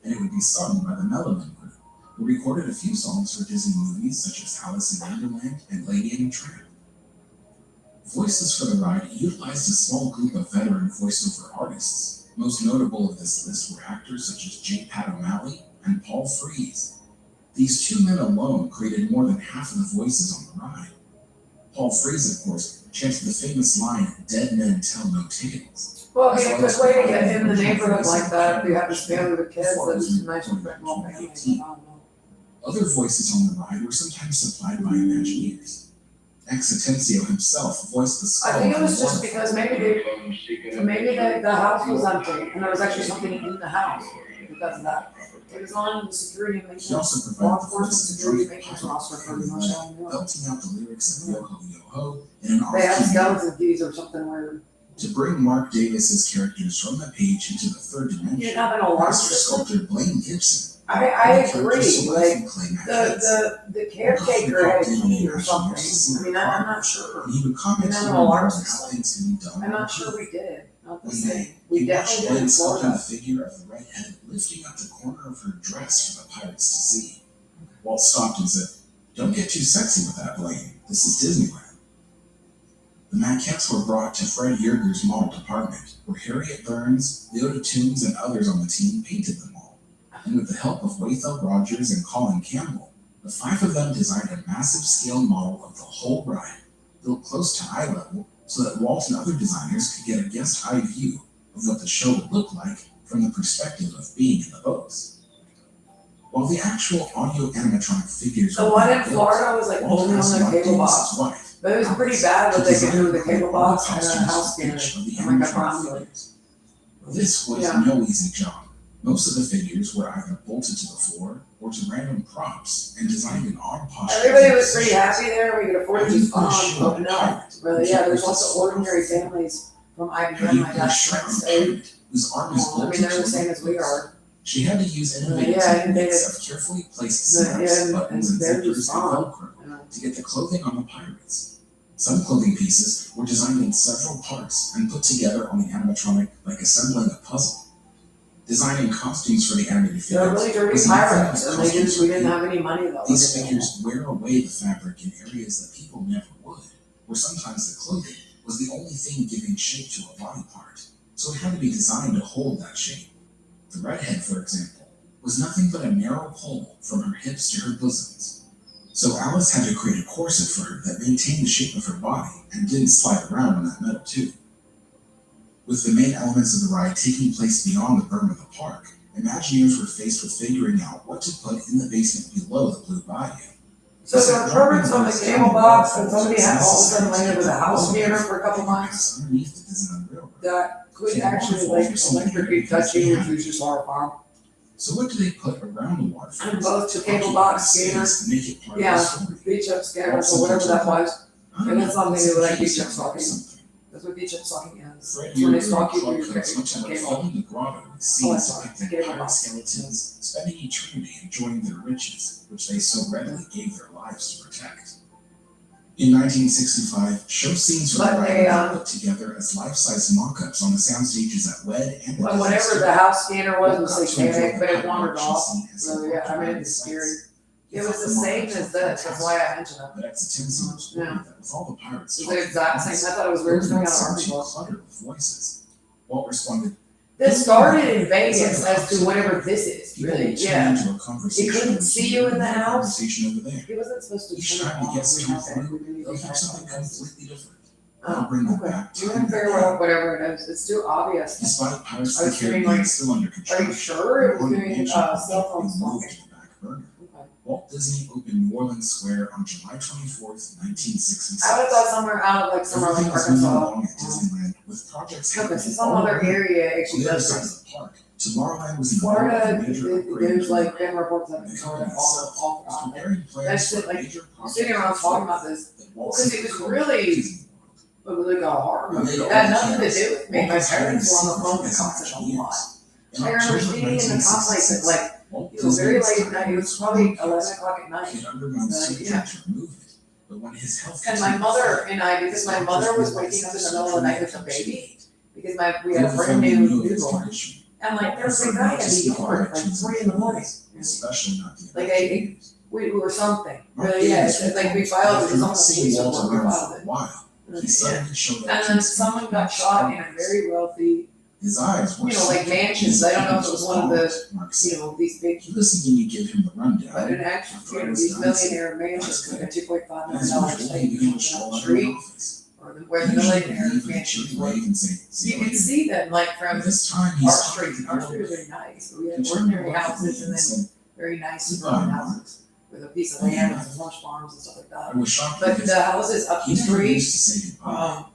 and it would be sung by the Melloman Group, who recorded a few songs for Disney movies such as Alice in Wonderland and Lady and the Tramp. Voices for the ride utilized a small group of veteran voiceover artists. Most notable of this list were actors such as J. Pat O'Malley and Paul Frees. These two men alone created more than half of the voices on the ride. Paul Frees, of course, chanted the famous line, "Dead men tell no tales." Well, I mean, a good way to get in the neighborhood like that, if you have this family with kids, that's a nice football family. Other voices on the ride were sometimes supplied by Imagineers. Ex Atencio himself voiced the skull. I think it was just because maybe the house was empty, and there was actually something in the house because of that. It was on the security He maintenance, also law provided the enforcement voice of security drunken maintenance pirates, roster pretty much. belting out the lyrics of Yo Ho Yo Ho in an They had off-key skeleton keys or something weird. to bring Mark Davis's characters from the page into the third You dimension. didn't have an alarm Master system? sculptor Blaine Gibson. I had agree, characters so like, often claim heads. the caretaker had a key or something, I mean, I'm not sure. And he would comment And then here an and alarm there on how system. things can be done. I'm not sure we did, not the One same. day, We he watched definitely did Blaine in sculpting Florida. the figure of the redhead lifting up the corner of her dress for the pirates to see. Walt stopped and said, "Don't get too sexy with that, Blaine. This is Disneyland." The maquettes were brought to Fred Yerger's model department, where Harriet Burns, Leota Toombs, and others on the team painted them all. And with the help of Wathel Rogers and Colin Campbell, the 5 of them designed a massive scale model of the whole ride, built close to eye level, so that Walt and other designers could get a guest eye view of what the show would look like from the perspective of being in the boats. While the actual audio animatronic figures The one in Florida was like Walt holding on asked the Mark cable Davis's box. wife But it was pretty bad what they could do with the cable box and a house scanner. I'm like, I promise you. This was Yeah. no easy job. Most of the figures were either bolted to the floor or to random props and designed in odd postures. Everybody was pretty happy there. We could afford to How do you just put a on shoe on a open up. pirate? Really, yeah, there's lots of ordinary families from How do IBM, you my put a dad's shoe on friends a say. pirate whose arm is I bolted mean, they're the to same the as we floor? are. She had to use innovative Yeah, and techniques they- of carefully placed The- snaps, and buttons, and they're zippers just and fun. Velcro to get the clothing on the pirates. Some clothing pieces were designed in several parts and put together on the animatronic like assembling a puzzle. Designing costumes for the animated They're figures really dirty was nothing pirates, but and we didn't have any money though. these figures wear away the fabric in areas that people never would, where sometimes the clothing was the only thing giving shape to a body part, so it had to be designed to hold that shape. The redhead, for example, was nothing but a narrow pole from her hips to her bosoms. So Alice had to create a corset for her that maintained the shape of her body and didn't slide around on that metal tube. With the main elements of the ride taking place beyond the berm of the park, Imagineers were faced with figuring out what to put in the basement below the Blue Bayou. So there were programs on the cable box, and somebody had all of a sudden landed with a house scanner for a couple months Underneath the Disneyland Railroad. that could actually like electrocute touching, which was just horrifying. So what do they put around the waterfront? And both the cable box scanner, To make it part yeah, of the story. beach up scanners or whatever that was. And that's something they would like beach up stalking. Something. That's what beach up stalking is. Fred It's when they Yeager stalk you and through your Clark Coates went to cable. filming the grotto with Oh, scenes sorry, depicting cable pirate box. skeletons spending eternity enjoying their riches, which they so readily gave their lives to protect. In 1965, show scenes for the But ride they, were put together as life-size mock-ups on the sound stages at WED and But whatever the house scanner was satanic, but it wandered off. So yeah, I mean, it's scary. It was the same as this, that's why I mentioned it. But at the Tennessee was worried Yeah. that with all the pirates It's the exact same, I thought it was weird coming out of Arkansas. cluttered with voices. Walt responded, This started in Vegas as to whatever this is, people really, will turn yeah. into a conversation. It couldn't see you in the house. Conversation over there. He wasn't supposed to Each turn it time the on, guests we come have to, through, we they'll need hear to something have it. completely different. Oh, They'll bring them okay. back You time can figure out whatever it is, it's too obvious. Despite Pirates I of was the doing, Caribbean like, still under control, Are you sure it was Haunted doing, Mansion cell phone moved stalking? to the back burner. Okay. Walt Disney opened New Orleans Square on July 24th, 1966. I would've thought somewhere out of like somewhere like Everything was moving Arkansas. along at Disneyland with projects Okay, so happening some all other around. area On actually the other does side this. of the park, Tomorrowland was in the Florida, middle of a major upgrade there's like program. been reports that The Florida company all itself was around there. preparing plans That's for it, a like, major project sitting around talking about this, that Walt because it Disney was called really- Disney World. It really got hard. When they It had nothing to opened do with me, my campus, parents were on the Walt phone with Disney constant a years. lot. In I remember October being in the complex at 1966, like, Walt it was very Disney late at night, it was probably 11 o'clock at night. He had undergone surgery yeah. to remove it, but when his health And my mother and I, because my mother was waking up in the middle of the night with a baby, because we had a brand new newborn. And like, there was a guy in the yard at like 3 in the morning. Especially not the Like, we were something, really, yeah, it's like we filed, it was on the police report, we filed it. While he Yeah. suddenly showed up And to then his someone got shot in a very wealthy, His eyes were like mansions, I don't know if it was one of the, Mark said. these big, He listened to me give him the rundown. but in action, these millionaire mansions, like a $2.5 As million usual, estate he began to on stroll the out of the street, office. or where the Usually, millionaire he would mansions cheery were. wave and say, "See You you can later." see them like from But this time he our stopped street, at the our door. street was very nice, but we He had turned ordinary around houses and then said, very nice "Goodbye, suburban Mark." houses with a piece of land and some horse farms and stuff like I that. was shocked But because the houses up he the never street, used to say goodbye.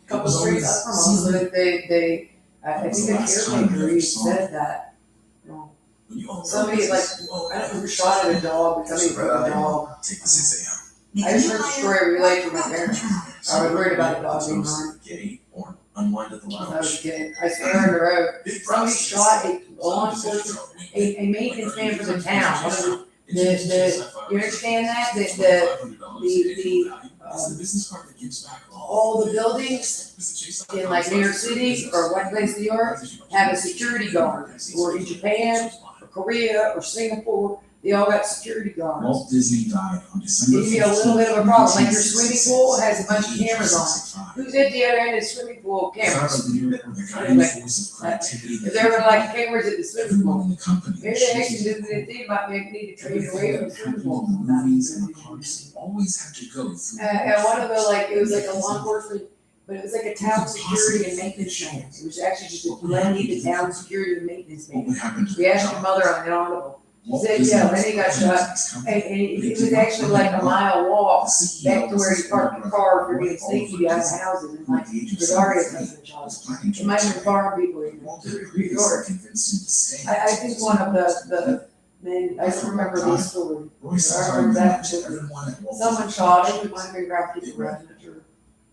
couple was streets always up from us, seasoned. I That was think the the last time I caretaker ever even saw said that, you know, When you all somebody know like, this, you all I don't know know who shot at a dog, but somebody put a dog. Take the 6 a.m. I just heard the story relayed from my parents. I was worried about a dog being harmed Gay or unwind at the when I was a lounge. kid. I swear on the road, Big somebody process. shot a law enforcement, a maintenance man for the town, one of the, you understand that? It's the business card that gives back all the buildings in like New York City or one place in New York have a security guard, or in Japan, or Korea, or Singapore, they all got security guards. Walt Disney died on December Give you a little bit of a problem, like your swimming pool has a bunch of cameras on it. Who's at the other end of the swimming pool cameras? The guiding force of creativity. If there were like cameras at the swimming Everyone pool, in the company. maybe they actually did the thing about maybe need to trade away from the swimming pool. The movies and the parks always have to go through. And one of the, like, it was like a law enforcement, but it was like a town security and maintenance man. It was actually just a Lenny, the town security and maintenance What man. would happen to We asked your mother on the audible. Walt said, Disney yeah, Lenny got shot, and it was actually like a mile walk back to where he parked the car for being sneaky out of the houses and like, the guard had something shot. It might have been farm people in New York. I think one of the men, I don't remember the story. I remember that, someone shot him, it might have been Ralph People running it, or.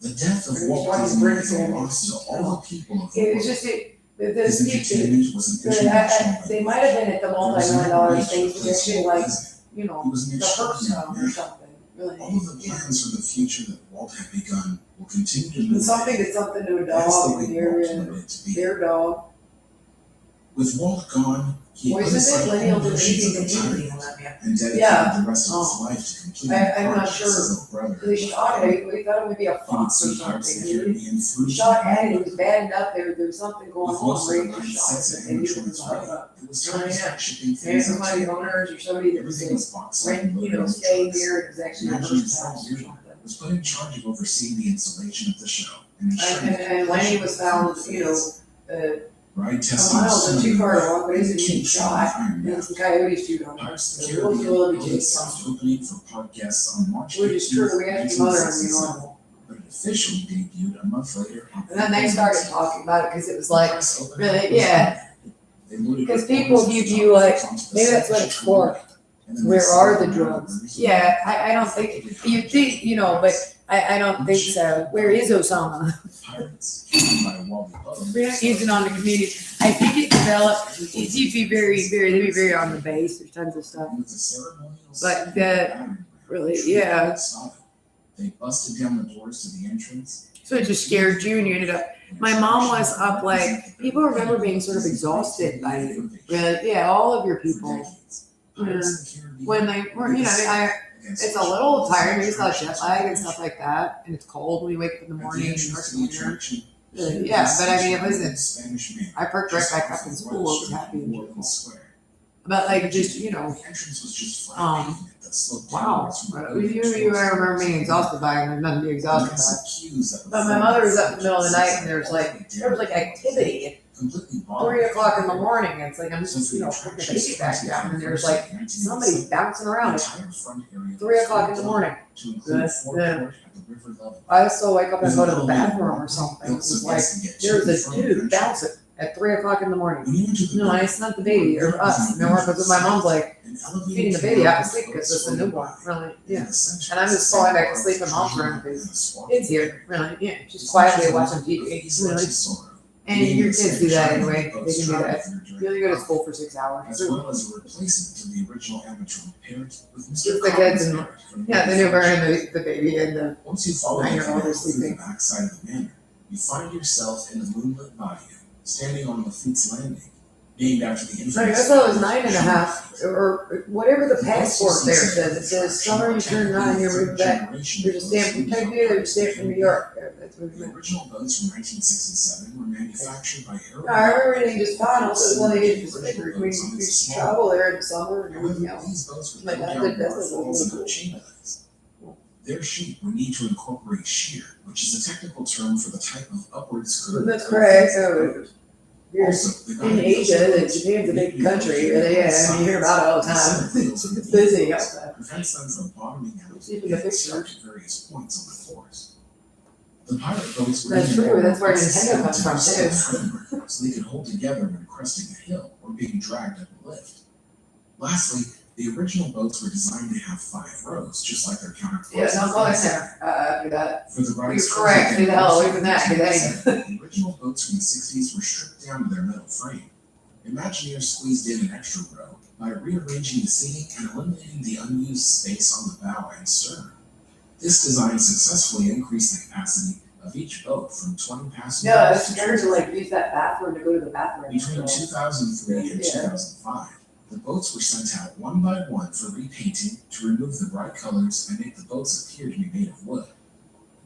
The death of Walt Disney was a loss to all the people of the It was world. just, the His entertainment was an international they might have been at the multi-million-dollar stage, but actually like, you He know, was an the first extraordinary one or man. something, really. All of the plans for the future that Walt had begun will continue to move. It's something that's something to a That's the dog way in the Walt area, wanted it to be. their dog. With Walt gone, he Boy, put isn't aside it Lenny all will do notions anything of to time anything, Olivia? and dedicated Yeah. the rest of his Oh. life to completing I'm the not projects sure. his brother They had shot begun. it, we thought it would be a He would fox or see Pirates of the something. Caribbean through. Shot at it, it was bad enough, there was something going With on, most where of he the was Line shot, 6 and he was animatronics like, ready. It was Oh, time to yeah. start shipping and things out somebody to owners or somebody that was everything was boxed up rent, and you loaded know, on staying trucks. there, it was actually a Imagine first house or Fred something. was put in charge of overseeing the installation of the show and ensuring And Lenny was found, you know, Ride a testing mile was or soon two car underway. along, but isn't Keep being shot. shot, and some coyotes shoot on him. Pirates of the The Wolf Caribbean Will Be held its Chased. soft opening for park guests on March 18th, Which is true, we asked your mother on the audible. but it officially debuted a month later on And then they started talking about it, cause it was like, Press opening really, was yeah, They loaded because reporters people at view the you top like, onto the maybe that's what set it's to for. create. And then Where they are set the up drugs? numbers. Yeah, I don't think, you think, you know, but I don't think so. Where is Osama? Pirates, came by Wally Butler. We're not using on the community. I think it developed, it's usually they'd be very on the base, there's tons of stuff. With the ceremonial But setting that of the battering ram, really, the troop yeah. didn't stop it. They busted down the doors to the entrance. So it just scared you and you ended up, my mom was up like, people remember being sort of exhausted by you. Really, yeah, all of your people. When they were, you know, it's a little tiring, maybe it's not jet lag and stuff like that. And it's cold when you wake up in the morning and you work in the winter. Yeah, but I mean, it wasn't, I perked right back up in school, I was happy and joyful. But like, just, you know, wow, you I remember being exhausted by it, and there's nothing to be exhausted by. But my mother was up in the middle of the night and there was like activity at 3 o'clock in the morning, and it's like, I'm just, you know, putting the baby back down, and there's like, somebody bouncing around at 3 o'clock in the morning. I still wake up and go to the bathroom or something, it was like, there's this dude bouncing at 3 o'clock in the morning. No, it's not the baby, or us, you know, because my mom's like, feeding the baby out to sleep because it's a newborn, really, yeah. And I'm just falling back to sleep in mom's room because it's here, really, yeah, just quietly watching TV, really. And your kids do that anyway, they can do that. You only go to school for 6 hours. As well as a replacement to the original amateur parent with Mr. Just the kids and, Collins from yeah, the newborn and the baby and the, Once you follow the 9-year-old canal is through the sleeping. backside of the manor, you find yourself in the moonlit bayou, standing on Lafitte's Landing, named after the infamous. I thought it was 9.5, or whatever the passport there says, it says summer you turn 9, you're moving back. There's a stamp from Kentucky, there's a stamp from New York, that's what it The meant. original boats from 1967 were manufactured by Aero. I remember everything just fine, also when they did the Pacific, we used to travel there in the summer and everything However, else. these boats would My go dad down did business with waterfalls them. and chain lines. Their sheet would need to incorporate shear, which is a technical term for the type of upward curve. That's correct, so you're Also, the in Asia, Japan's a big country, really, yeah, and you hear about it all the time. It's busy out there. prevents them from bottoming out See from the and picture. start at various points on the course. The pirate boats were That's even true, that's where more Nintendo comes from, sensitive too. framework, so they could hold together when cresting a hill or being dragged up a lift. Lastly, the original boats were designed to have 5 rows, just like their counterparts. Yeah, no, go ahead, do that. For the ride's You're correct, do the hell away from that, 'cause that ain't- The original boats from the 60s were stripped down to their metal frame. Imagineers squeezed in an extra row by rearranging the seating and eliminating the unused space on the bow and stern. This design successfully increased the capacity of each boat from 20 passengers. No, it's better to like use that bathroom to go to the bathroom. Between 2003 and Yeah. 2005, The boats were sent out one by one for repainting to remove the bright colors and make the boats appear to be made of wood.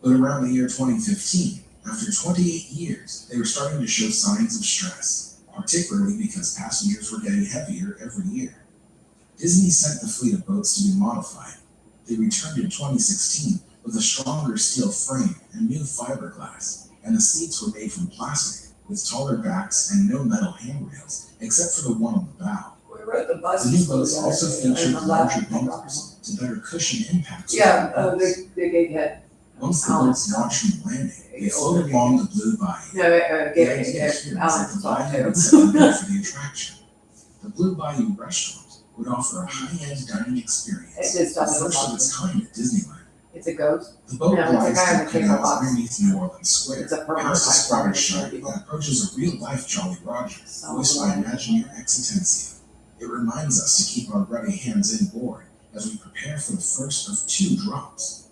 But around the year 2015, after 28 years, they were starting to show signs of stress, particularly because passengers were getting heavier every year. Disney sent the fleet of boats to be modified. They returned in 2016 with a stronger steel frame and new fiberglass, and the seats were made from plastic with taller backs and no metal handrails, except for the one on the bow. We rode the The buses. new boats also featured And the larger left. bumpers to better cushion impacts. Yeah, from the boats. the gig head. Once the boats launched from the landing, they floated along the blue bayou. No, The gig idea here is that Alan the saw bayou too. would set the mood for the attraction. The Blue Bayou restaurant would offer a high-end dining experience, It is the first of its kind at Disneyland. It's a ghost. The boat No, it's a glides guy in through the cable canals box. underneath New Orleans Square, It's a permanent past a life squatter form ship for people. that approaches a real-life Jolly Roger, So voiced by Imagineer Existencia. It reminds us to keep our ready hands in board as we prepare for the first of 2 drops.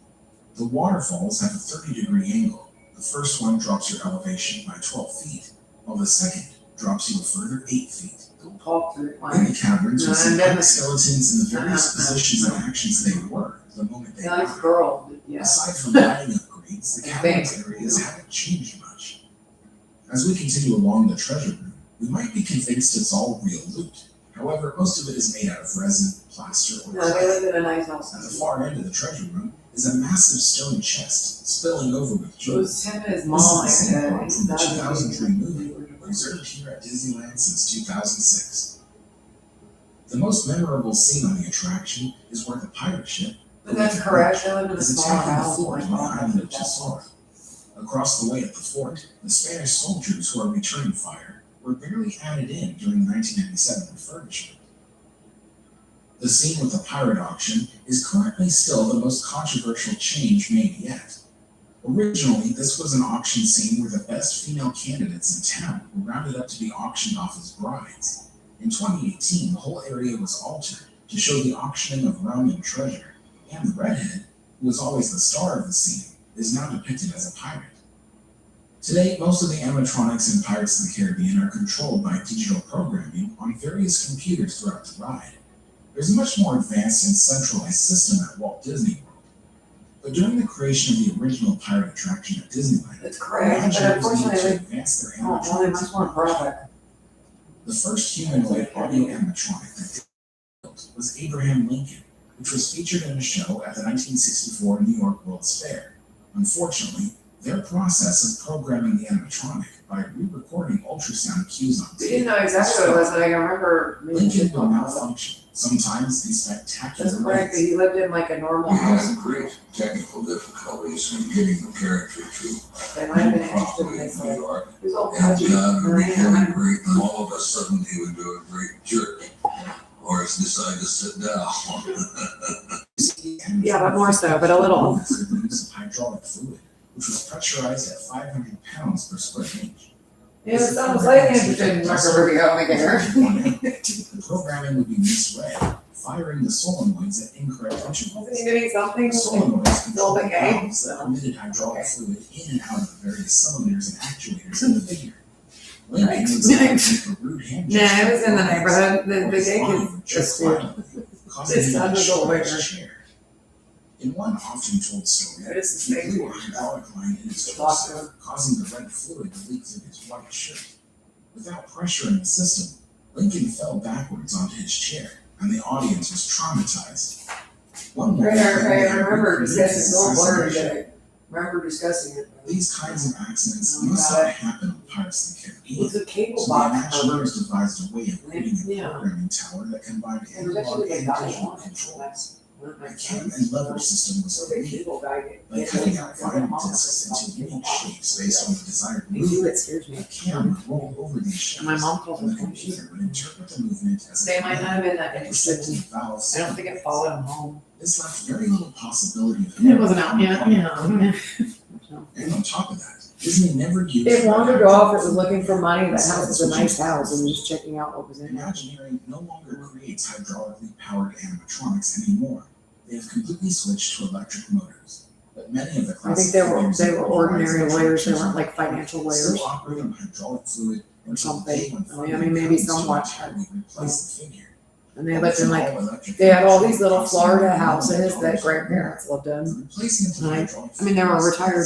The waterfalls have a 30-degree angle. The first one drops your elevation by 12 feet, while the second drops you a further 8 feet. Don't talk through it, In Mike. the caverns, we No, see never. plant skeletons in the various Uh-huh. positions and actions they were the moment they Nice arrived. girl, yeah. Aside from lighting upgrades, the I caverns think. areas haven't changed much. As we continue along the treasure room, we might be convinced it's all real loot. However, most of it is made out of resin, plaster, or No, they clay. live in a nice house. At the far end of the treasure room is a massive stone chest spilling over with It jewels. was him and his This mom, is the like, same part from the that was 2003 movie, big. preserved here at Disneyland since 2006. The most memorable scene on the attraction is where the pirate ship, But that's correct, they live in a is smaller attacking the house. fort Like, on the oh, island of that's Chisora. Across the way at the fort, the Spanish soldiers who are returning fire were barely added in during the 1997 refurbishment. The scene with the pirate auction is currently still the most controversial change made yet. Originally, this was an auction scene where the best female candidates in town were rounded up to be auctioned off as brides. In 2018, the whole area was altered to show the auctioning of rum and treasure, and the redhead, who was always the star of the scene, is now depicted as a pirate. Today, most of the animatronics in Pirates of the Caribbean are controlled by digital programming on various computers throughout the ride. There's a much more advanced and centralized system at Walt Disney World. But during the creation of the original pirate attraction at Disneyland, That's correct, but Imagineers needed unfortunately, to they, advance their oh, well, they animatronics. must want profit. The first humanoid audio animatronic that Disney built was Abraham Lincoln, which was featured in a show at the 1964 New York World's Fair. Unfortunately, their process of programming the animatronic by re-recording ultrasound cues on We didn't know exactly what it was, but I can remember. Lincoln would malfunction, sometimes in spectacular That's correct, ways. he lived in like a normal We house. had great technical difficulties in getting the character to They might have been interested properly in in this, New like, York. it was all And country. would be Marina. really great, and all of a sudden he would do a great jerk, or decide to sit down. Yeah, but more so, but a little. The use of hydraulic fluid, which was pressurized at 500 pounds per square inch. Yeah, it sounds like interested in Marco Rubio again. The programming would be misread, firing the solenoids at incorrect intervals. Wasn't he doing something? The solenoids control the the game, valves that so. permitted hydraulic fluid in and out of the various cylinders and actuators in the figure. Lincoln would sometimes make a rude hand Nah, gesture it was in the to neighborhood. or The his gay body kids would jerk just do. violently, causing This him to time was destroy over. his chair. In one often told story, Notice his he face. blew a hydraulic line in his Lost torso, causing the red fluid to leak through his white shirt. Without pressure in the system, Lincoln fell backwards onto his chair, and the audience was traumatized. One more Right, I family remember recreated discussing, this it's all blurry, assassination. but I remember discussing it. These kinds of accidents Oh, must got not it. happen on Pirates of the It Caribbean. was a cable So the box. Imagineers devised a way of creating a Yeah. programming tower that combined It was analog actually and the guy digital on it. control. That's one of my The cam friends. and lever system was So the created cable guy. by cutting out vinyl discs into unique shapes based on the desired Me too, movement. it scares A me. cam would roll over these shapes, My mom calls and the it computer. computer would interpret the movement as a They might not command have been that and interested restrict in, the valves. I don't think it followed him home. This left very little possibility of It wasn't out yet, yeah. And on top of that, Disney never used. It wandered off, it was looking for money, that house was a nice house, and just checking out what was in there. Imagineering no longer creates hydraulically powered animatronics anymore. They have completely switched to electric motors. But many of the I classic think they figures were and ordinary rides lawyers, they attractions weren't like financial lawyers. still operate on hydraulic fluid Or until the something. day when I mean, maybe funding comes to somewhat. entirely replace the figure. And they lived in like, they had all these little Florida houses that grandparents lived in. I mean, there were retired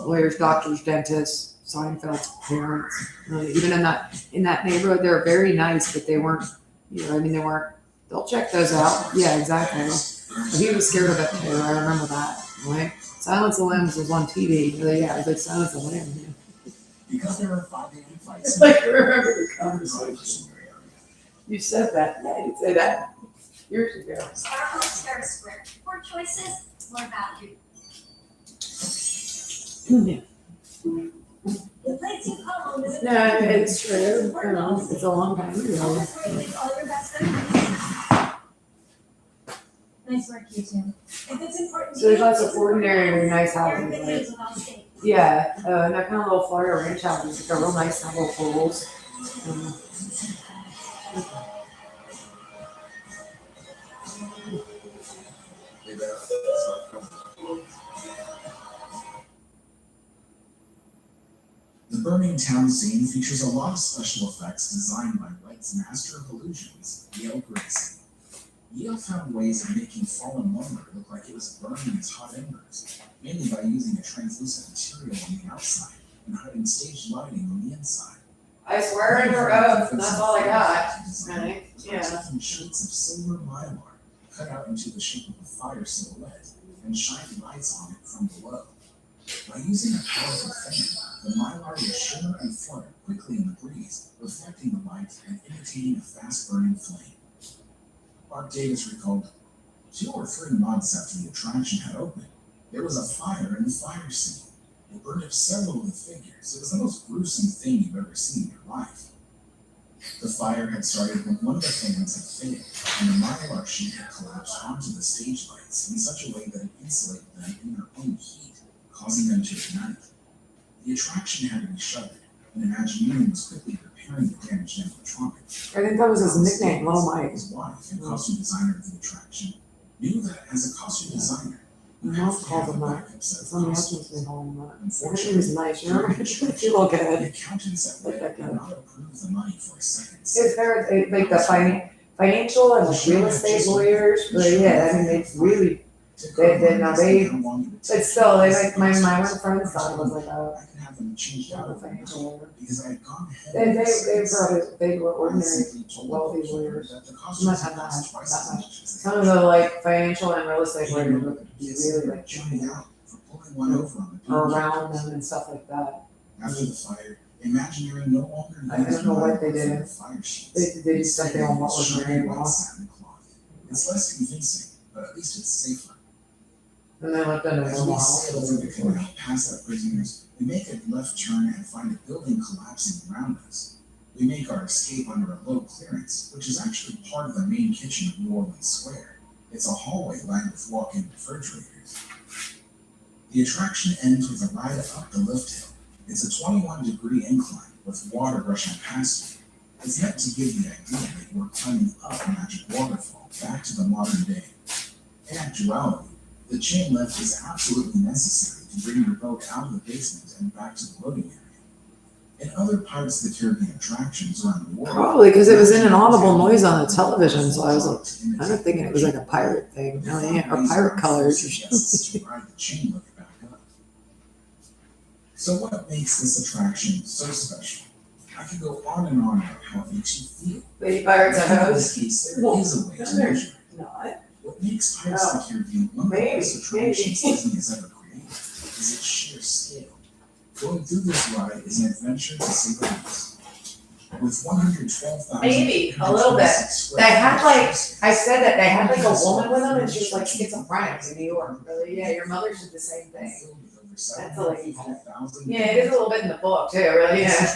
lawyers, doctors, dentists, Seinfeld's parents. Even in that neighborhood, they were very nice, but they weren't, I mean, they weren't, they'll check those out. Yeah, exactly. But he was scared of it too. I remember that. Right? Silence of the Lambs was on TV. Yeah, it was like Silence of the Lambs. Yeah. Because there are 5 a.m. fights. Like, I remember the conversation. You said that. Yeah, you said that years ago. Starbucks or Square. More choices, more value. Yeah. The place you call home is No, it's true. It's a long time ago. That's where you make all your best memories. Nice work, you two. If it's important So there's lots of ordinary, nice houses. videos Like, of all states. yeah, and that kind of little Florida ranch houses, like a real nice little pools. The Burning Town scene features a lot of special effects designed by Wright's master of illusions, Yale Grayson. Yale found ways of making fallen lumber look like it was burning as hot embers, mainly by using a translucent material on the outside and hiding staged lighting on the inside. I swear under oath, that's all I got. Right? Yeah. Taking sheets of silver mylar cut out into the shape of a fire silhouette and shining lights on it from below. By using a powerful fan, the mylar would shimmer and flutter quickly in the breeze, reflecting the light and imitating a fast-burning flame. Mark Davis recalled, 2 or 3 months after the attraction had opened, there was a fire in the fire scene. It burned up several of the figures. It was the most gruesome thing you've ever seen in your life. The fire had started when one of the fans had failed, and the mylar sheet had collapsed onto the stage lights in such a way that it insulated them in their own heat, causing them to ignite. The attraction had to be shuttered, and Imagineering was quickly repairing the damaged animatronic. I think that was his nickname, Little Mike. His wife and costume designer of the attraction knew that as a costume designer, you My have mom to called have him a that. backup set of Somebody else costumes. must be calling him that. I heard he Unfortunately, was nice. You remember? You look the good. accountants at Red would not approve the money for a second Is set. there like the financial and the real estate lawyers? But yeah, I mean, they really, but still, they like, my one friend's son was like I could have them changed out a of the financial lawyer. because I had gone ahead. They with this. they were I ordinary, simply told the wealthy bookkeeper lawyers. that the You costumes must had have not cost twice that as much. much as they Some of the like financial and real estate lawyers look really like jumping out for pulling one over on the or beach. around them and stuff like that. After the fire, Imagineering no longer I don't know what they did. the fire sheets. They did something on what was Shiny very white wrong. satin cloth. It's less convincing, but at least it's safer. And they looked under As the we wall. sail through the canal past our prisoners, we make a left turn and find a building collapsing around us. We make our escape under a low clearance, which is actually part of the main kitchen of New Orleans Square. It's a hallway lined with walk-in refrigerators. The attraction ends with a ride up the lift hill. It's a 21-degree incline with water rushing past you. It's meant to give the idea that you are climbing up a magic waterfall back to the modern day. In actuality, the chain lift is absolutely necessary to bring your boat out of the basement and back to the loading area. In other Pirates of the Caribbean attractions around the world, Probably because it was in an audible noise on the television, so I was like, kind of thinking it was like a pirate thing. Oh yeah, or pirate colors or something. to ride the chain lift back up. So what makes this attraction so special? I could go on and on about how it makes you feel. Lady Pirates In have this case, there is a way to measure it. Not. What makes Pirates of the Caribbean one of the Maybe, best attractions Disney has ever created is its sheer scale. Going through this ride is an adventure to say the least. With 112,000 Maybe, a little bit. They had like, I said that they had like a woman with them and she was like schizophrenic in New York. Really, yeah, your mother did the same thing. That's a lady. Yeah, it is a little bit in the book too, really, yeah.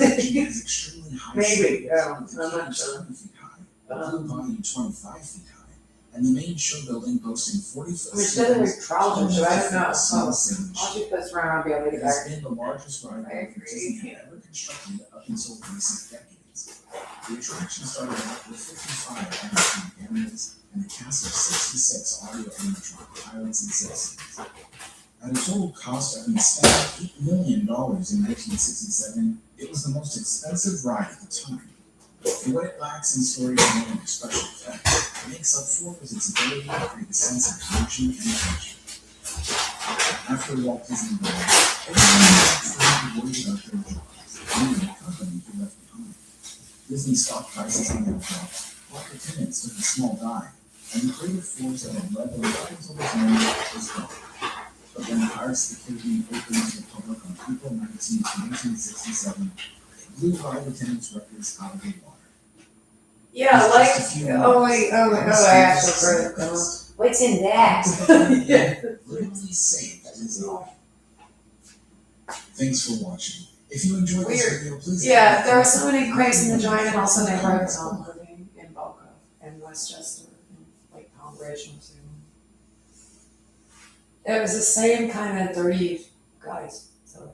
Maybe, I'm not sure. Blue Bayou 25 feet high, and the main show building boasting 40 foot. I mean, she doesn't wear trousers, so I don't know. Single I'll sailing ship. keep this around, I'll be able to It get has back. been the largest ride I that agree. Disney had ever constructed up until recent decades. The attraction started out with 55 animatronic animals and a cast of 66 audio animatronic pilots and citizens. At a total cost of an astounding $8 million in 1967, it was the most expensive ride at the time. For what it lacks in storytelling and special effects, makes up for is its ability to create a sense of motion and adventure. After Walt Disney World, everyone worried about their jobs, and the company he left behind. Disney stock prices began to drop, while attendance took a small dive, and the creative force that had led the rise of his name was gone. But when Pirates of the Caribbean opened to the public on April 19, 1967, it blew ride attendance records out of the water. Yeah, like, I actually heard it. What's in that? Yeah. Literally saved his life. Thanks for watching. If you enjoyed this Weird. video, please. Yeah, there are so many crates in the giant house in neighborhood living in Boca and Westchester and like Palm Bridge and Zoom. It was the same kind of dirty guys. So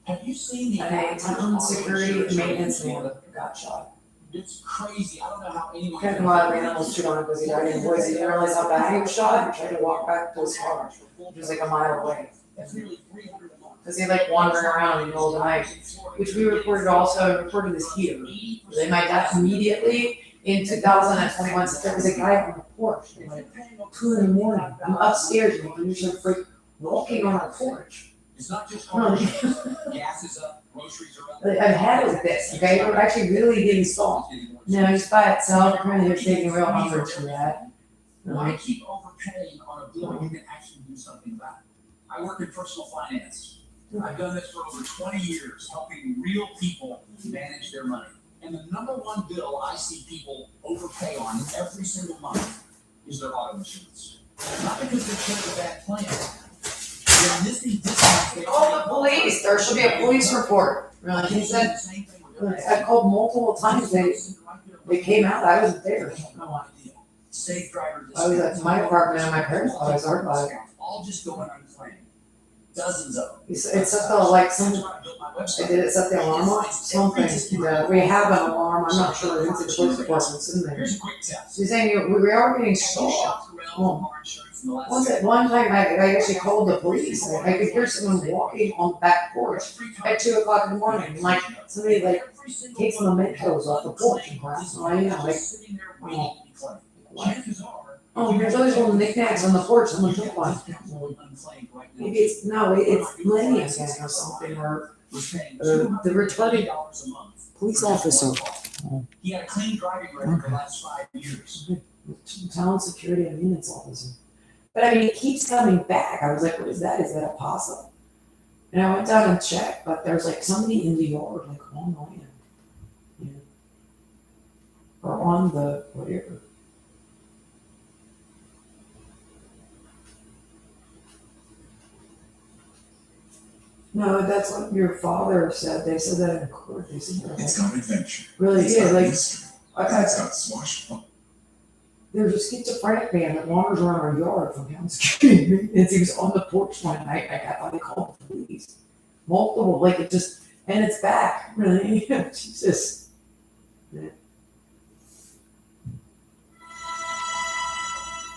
Have you seen the a town security and maintenance man got shot. It's crazy. I don't know how anyone. Had a lot of animals shoot on it because he died in Boise. He didn't realize how bad he was shot. He tried to walk back to his car, which was like a mile away. That's nearly 300 a month. Because he like wandering around in the middle of the night, which we reported this here. They might die immediately in 2021. So there was a guy on the porch at like 2 in the morning. I'm upstairs and I'm usually freak walking on our porch. It's not just gas is up, groceries are up. I've had it with this, okay? We're actually really getting soft. No, just by itself, kind of taking real umbrage to that. Why keep overpaying on a bill when you can actually do something about it? I work in personal finance. I've done this for over 20 years, helping real people manage their money. And the number one bill I see people overpay on every single month is their auto insurance. Not because they chose a bad plan. They're missing discounts. Call the police. There should be a police report. Really, he said. I called multiple times. They came out. I wasn't there. No idea. Safe driver. I was at my apartment and my parents' thought I was hard by it. All just going unclaimed. Dozens of them. It's up to like some. I did it set the alarm off. Something. We have an alarm. I'm not sure. It's the police department's in there. Here's a quick test. She's saying we are getting stolen. One time I actually called the police. I could hear someone walking on the back porch at 2 o'clock in the morning. Like somebody like takes the Mentos off the porch and crap. So I oh, there's always little knickknacks on the porch. Someone took one. Maybe it's Millennium Gang or something, or the retarded police officer. He had a clean driving record the last 5 years. Town security and maintenance officer. But I mean, it keeps coming back. I was like, what is that? Is that a possum? And I went down and checked, but there's like somebody in the yard, like on land. Yeah. Or on the whatever. No, that's what your father said. They said that in court. They said It's got adventure. really It's did. got Like mystery. It's got swashbuckling. there's a schizophrenic man that wanders around our yard from town security maintenance. He was on the porch one night. I thought they called the police. Multiple, like it just, and it's back. Really, Jesus.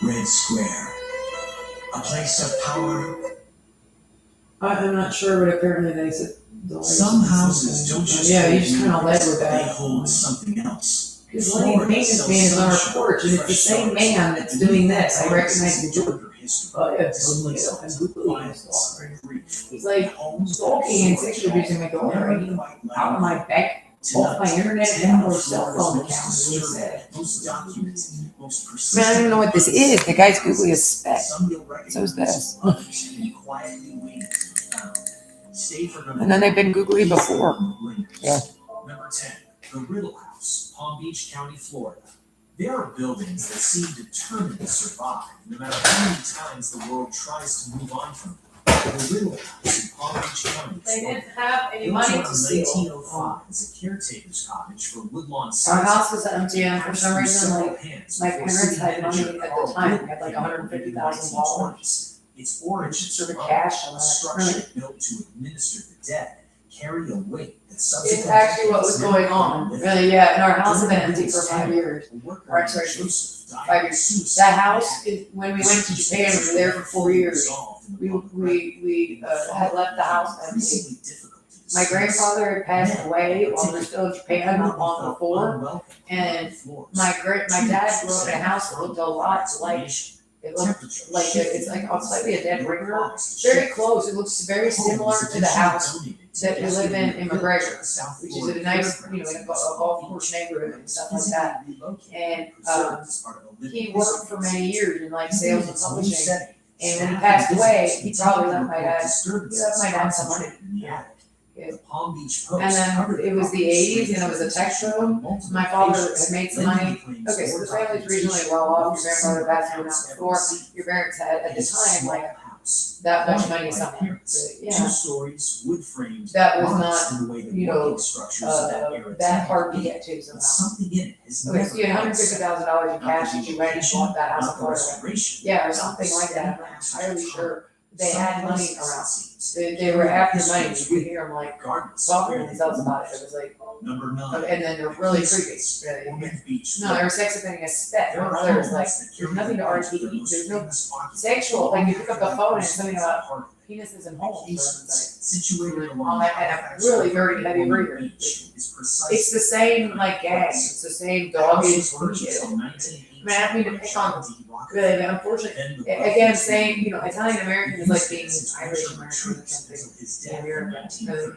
Red Square, a place of power. I'm not sure, but apparently they said. Some houses don't just Yeah, you just kind of led with they that. hold something else. His lane maintenance man is on our porch, and it's the same man that's doing this. I recognize the George. Oh yeah, totally. He's like stalking and sex abusing my daughter. I mean, out of my bank, off my internet and or cell phone account. He said. Man, I don't even know what this is. The guy's googly as spec. So is this. And then they've been googly before. Yeah. Number 10, the Riddle House, Palm Beach County, Florida. There are buildings that seem determined to survive, no matter how many times the world tries to move on from them. The Riddle House in Palm Beach County, They Florida. didn't have any Built money around to steal. 1905 as a caretaker's cottage for Woodlawn Our citizens. house was empty, and for some reason, Several like hands my before parents city had money manager at the Carl time. Wood We had like in the $150,000. 1920s. Its origins Sort of are cash on a it. structure built to administer the dead carry a weight that subsequently. It's actually what was going on. Really, yeah. And our house had been empty for 5 years. Or I'm sorry, 5 years. That house, when we went to Japan, we were there for 4 years. We had left the house empty. My grandfather had passed away while we were still in Japan not long before. And my dad grew up in a house that looked a lot like, it looked like it's like slightly a dead ringer. Very close. It looks very similar to the house that we live in McGregor, which is a nice, in a golf course neighborhood and stuff like that. And he worked for many years in like sales and publishing. And when he passed away, he probably left my dad some money. Yeah. And then it was the 80s and it was a tech show. My father had made some money. Okay, so the family's reasonably well off. Your grandfather passed away out before. Your parents had at the time like that much money somewhere. Yeah. That was not, that hard to get to somehow. Okay, so you had $150,000 in cash that you went and bought that house in Florida. Yeah, or something like that. I'm not entirely sure. They had money around. They were after money. You could hear them like talking to themselves about it. It was like, and then they're really creepy. Really. No, they were sex offending a spec. My brother was like, there's nothing to RTE. There's no sexual. Like you pick up the phone and it's something about penises and holes. Situated along a really very heavy breather. It's the same like gang. It's the same doggish bullshit. I mean, I don't mean to pick on really, but unfortunately, again, saying, Italian American is like being Irish American or something. American, really,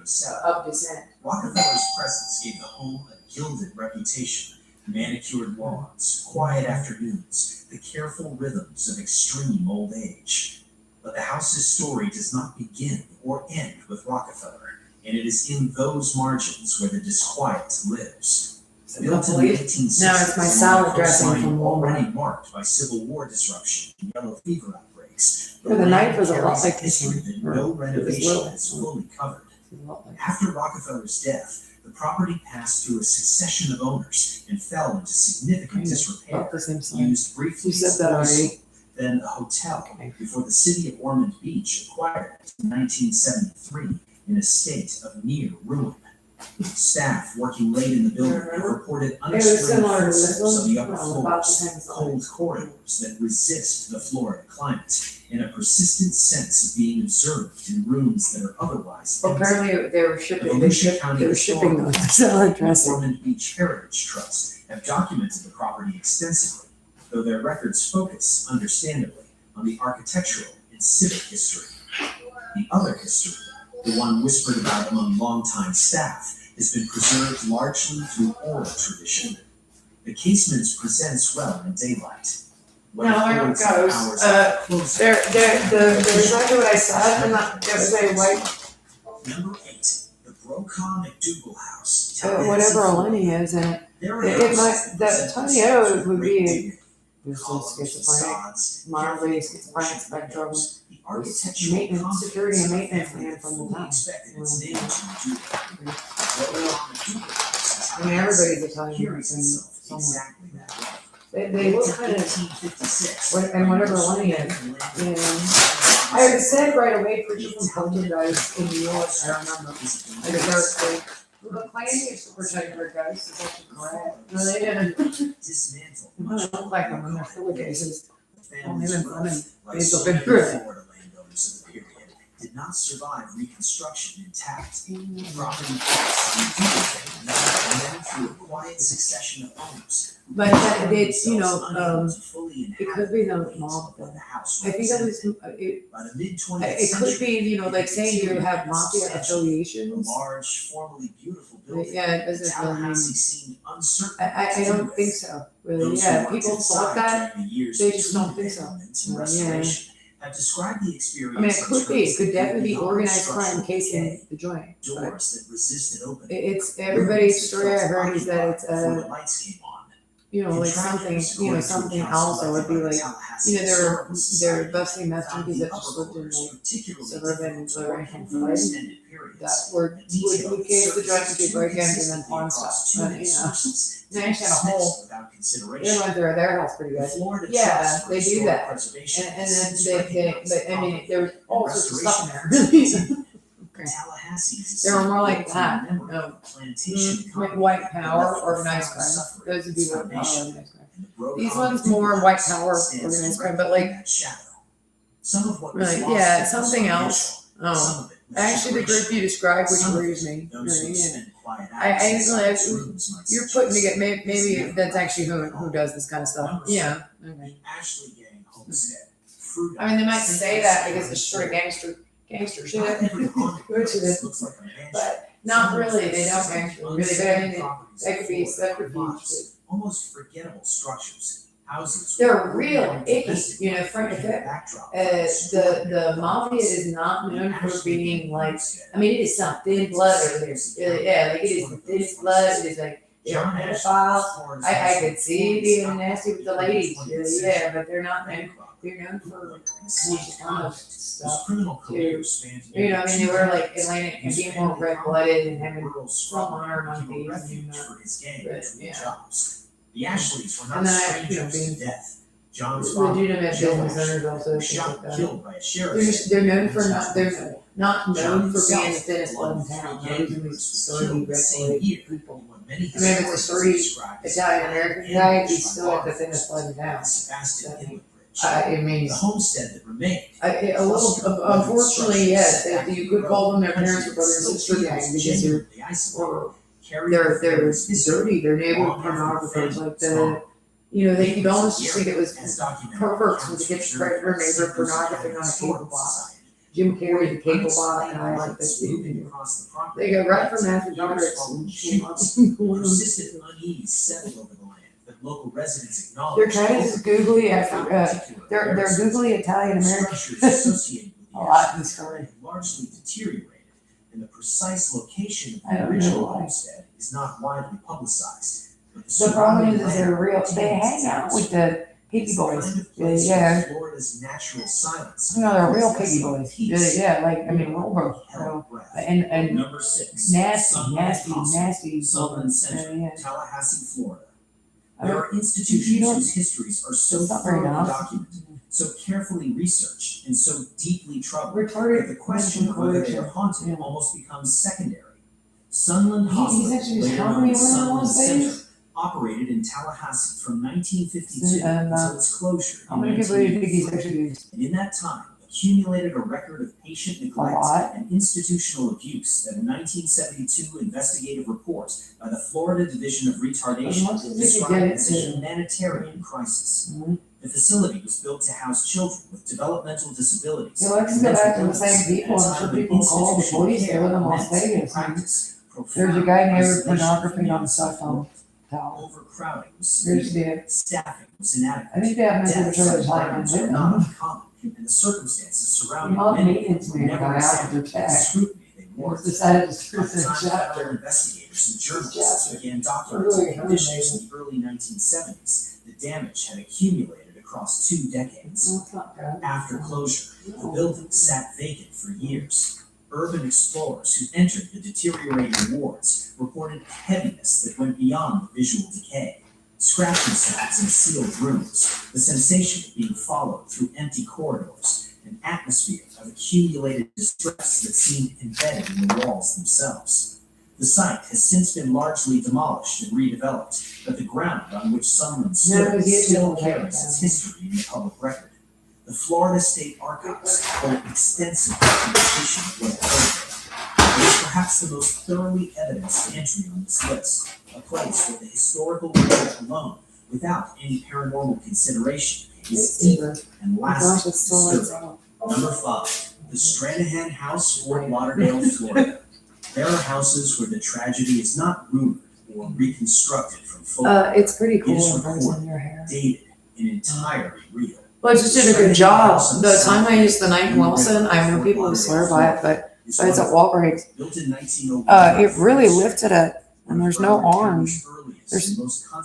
of descent. Rockefeller's presence gave the home a gilded reputation. Manicured lawns, quiet afternoons, the careful rhythms of extreme old age. But the house's story does not begin or end with Rockefeller, and it is in those margins where the disquiet lives. Built in the 1860s, no, it's my salad dressing from already marked by Civil War disruption and yellow fever outbreaks. The knife was a lot like this one. No renovation is fully covered. After Rockefeller's death, the property passed through a succession of owners and fell into significant disrepair. Used briefly as a hostel, then a hotel, before the city of Ormond Beach acquired it in 1973 in a state of near ruin. Staff working late in the building have reported unexplained footsteps on the upper floors, cold corridors that resist the Florida climate, and a persistent sense of being observed in rooms that are otherwise empty. Apparently they were shipping the salad dressing. Ormond Beach Heritage Trust have documented the property extensively, though their records focus, understandably, on the architectural and civic history. The other history, the one whispered about among longtime staff, has been preserved largely through oral tradition. The casements presents well in daylight. No, there it goes. There's exactly what I said, and that was a white. Number 8, the Brokaw McDougal House. Whatever Eleni is, and it might, that Tony O would be schizophrenic, mildly schizophrenic spectrum. Maintenance, security and maintenance man from the top. I mean, everybody's Italian American somewhere. They look kind of, and whatever Lenny is. I said right away, preacher from Poltergeist in New York, I remember. Like a dark thing. The planning is for Poltergeist, is actually correct. No, they didn't. Dismantle. They look like them when they're pillowcases. Oh, they've been funny. Like They've so been many good. Florida landowners of the period, did not survive reconstruction intact. Property tax and then through a quiet succession of homes. But it's, it could be the mob. I think that was, it could be, like saying you have mafia affiliations. Large, formerly beautiful building. Yeah, it doesn't really mean. Tallahassee seemed uncertain. I don't think so, really. Yeah, people thought that, they just don't think so. Yeah. Have described the experience. I mean, it could be, it could definitely be organized crime casing the joint. Doors that resisted opening. It's, everybody's story I heard is that it's Before the lights came on. like something, something else that would be like, they're busting meth junkies that just lived in like suburban Lower-income floods that would case the drugs to be break-ins and then pawn stuff. But, they actually had a whole, they went through their house pretty good. Yeah, they do that. And then but I mean, there was all sorts of stuff in there. They were more like that. Like white power, organized crime. Those would be white power, organized crime. These ones more white power, organized crime, but like, Some of what really, yeah, something else. Oh, Some of it was actually, the group you described, which Some of worries me. those who Yeah. spend quiet I hours inside usually- rooms might You're suggest putting together, it's maybe never that's been actually who at does this kind of stuff. Number Yeah. seven, Okay. the Ashley Gang Homestead. Fruit I mean, they might Island. say that because it's sort of gangster Not shit, every haunted Which is- place looks like a mansion. but not Some really, they don't some gangster, really, but I unsettled mean, properties that could be in Florida subterfuge, modest, almost forgettable structures, houses. they're with real ordinary icky, domestic you know, life Frank, against the the backdrop of the historic mafia is not The known for Ashley being Gang like, Homestead. I mean, it is some thin blood over there, really, yeah, like it is the thinnest blood, it is like, they're John Ashley, pedophiles. Florida's I most could see notorious being alcohol nasty with the dealer in ladies, 20th yeah, century. but they're not, Bank robber, they're known for bootlegger, and some seized kind of convict. His stuff. criminal career spanned You know, I mean, they were like decades. Atlantic and His being more family red blooded and having rural some struggle honor among became a thieves, you refuge know. for his gang But, between yeah. jobs. The Ashleys were not And then strangers being to death. John's father, legitimate Joe business Ashley, owners also, was things shot like and that. killed by a sheriff. They're known for not, they're not known John for being the himself, thinnest one blood of in three town, gang those are members, these was sturdy, killed the red same blooded year. people. What many I mean, if it's a historians sturdy described as Italian American an guy, ambush he's by still like the law thinnest blood in town. Sebastian Inlet Bridge. I mean, The homestead that remained. a little, unfortunately, yes, you could call them their parents or brother and sister gang because they're dirty, they're neighborhood pornographers, like you know, they you'd almost just think it was perverts with the kids predator neighbor pornography on a cable box. Jim Carrey, the cable box, and I like this. They go right from Matthew Roberts and Persistent unease settled over the land, but local residents Their acknowledged. cat is googly after, they're googly Italian American. Structures associated with the I like Ashley this story. had largely deteriorated, and the precise location I of the don't know original why. homestead is not widely publicized. But The problem is, surrounding they're land real, they hang out with the piggy is the boys. kind of place Yeah. where Florida's natural silence. You know, they're real is piggy less boys. peace. Yeah, like, I mean, Wilbur, Held breath. and Number 6. nasty, Sunland nasty, Hospital, nasty. Sunland Center, Yeah. Tallahassee, Florida. I There don't- are institutions you don't- whose histories are so It's not very thoroughly nice. documented, so carefully researched, and so deeply troubled that Retarded. the question of whether they are haunted Yeah. almost becomes secondary. Sunland He's Hospital, actually just later how known many as women on Sunland one Center, stage? operated in Tallahassee from 1952 And, until its closure How in many people do you think he's 1983. actually? And in that time, accumulated a record of patient neglect lot. and institutional abuse that a 1972 investigative report by the Florida Division of As Retardation much as we could described get as a it to. humanitarian crisis. Mhm. The facility was built to house children with developmental disabilities. Yeah, let's go back to the same Mental people. illness, I'm sure at a time people when call the institutional police. They care live in Las meant to Vegas. practice There's a profound guy named isolation pornography from on the the cell phone outside tower. world. Overcrowding was There's severe. the, Staffing was inadequate. I think they have Mr. Deaths Patrol's and like, violence and were then, not uncommon, and the circumstances surrounding Mom many maintenance were man never got out exempt of their from the tax. scrutiny they was warranted. decided to By do the the time chapter. federal investigators and journalists Chapter. began Really documenting conditions amazing. in the early 1970s, the damage had accumulated across 2 decades. No, it's not good. After closure, the building sat vacant for years. Urban explorers who entered the deteriorating wards reported heaviness that went beyond the visual decay. Scratching sounds in sealed rooms, the sensation of being followed through empty corridors, an atmosphere of accumulated distress that seemed embedded in the walls themselves. The site has since been largely demolished and redeveloped, but the ground on which Sunland stood No, he still didn't carries like its that. history in the public record. The Florida State Archives hold extensive documentation of what occurred there. It is perhaps the most thoroughly evidenced entry on this list, a place where the historical record alone, without any paranormal consideration, is deep and Gosh, lasting it's still lights disturbing. out. Number 5, the Stranahan House, Fort Lauderdale, Florida. There are houses where the tragedy is not rumored or reconstructed from photographs, It's pretty cool It is when it's recorded. in your hair. dated, and entirely real. Well, it just did a good job. The time I used the name Wilson, I know people would swear by it, but it's at Walker Hicks. Built in 1901, It really lifted it, and there's no arms. There's-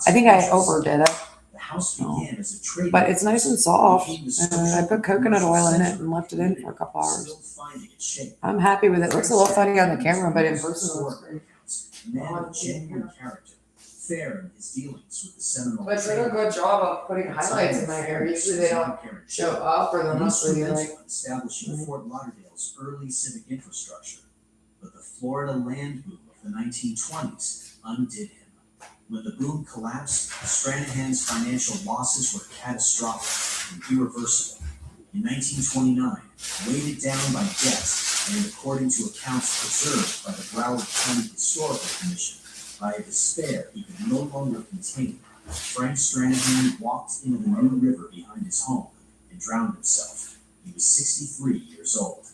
I think I overdid it, The house began as a trade. but it's nice and soft. I put coconut oil in it and left it in for a couple hours. Still finding its shape. I'm happy with it. It looks a little funny on the camera, but in person it looks great. A man of genuine character, fair in his dealings with the Seminole. But they do a good job of putting highlights in my hair. Usually they don't show up or they're not really like. Instrumental in establishing Fort Lauderdale's early civic infrastructure, but the Florida land boom of the 1920s undid him. When the boom collapsed, Stranahan's financial losses were catastrophic and irreversible. In 1929, weighted down by debt, and according to accounts preserved by the Broward County Historical Commission, by a despair he could no longer contain, Frank Stranahan walked into the New River behind his home and drowned himself. He was 63 years old.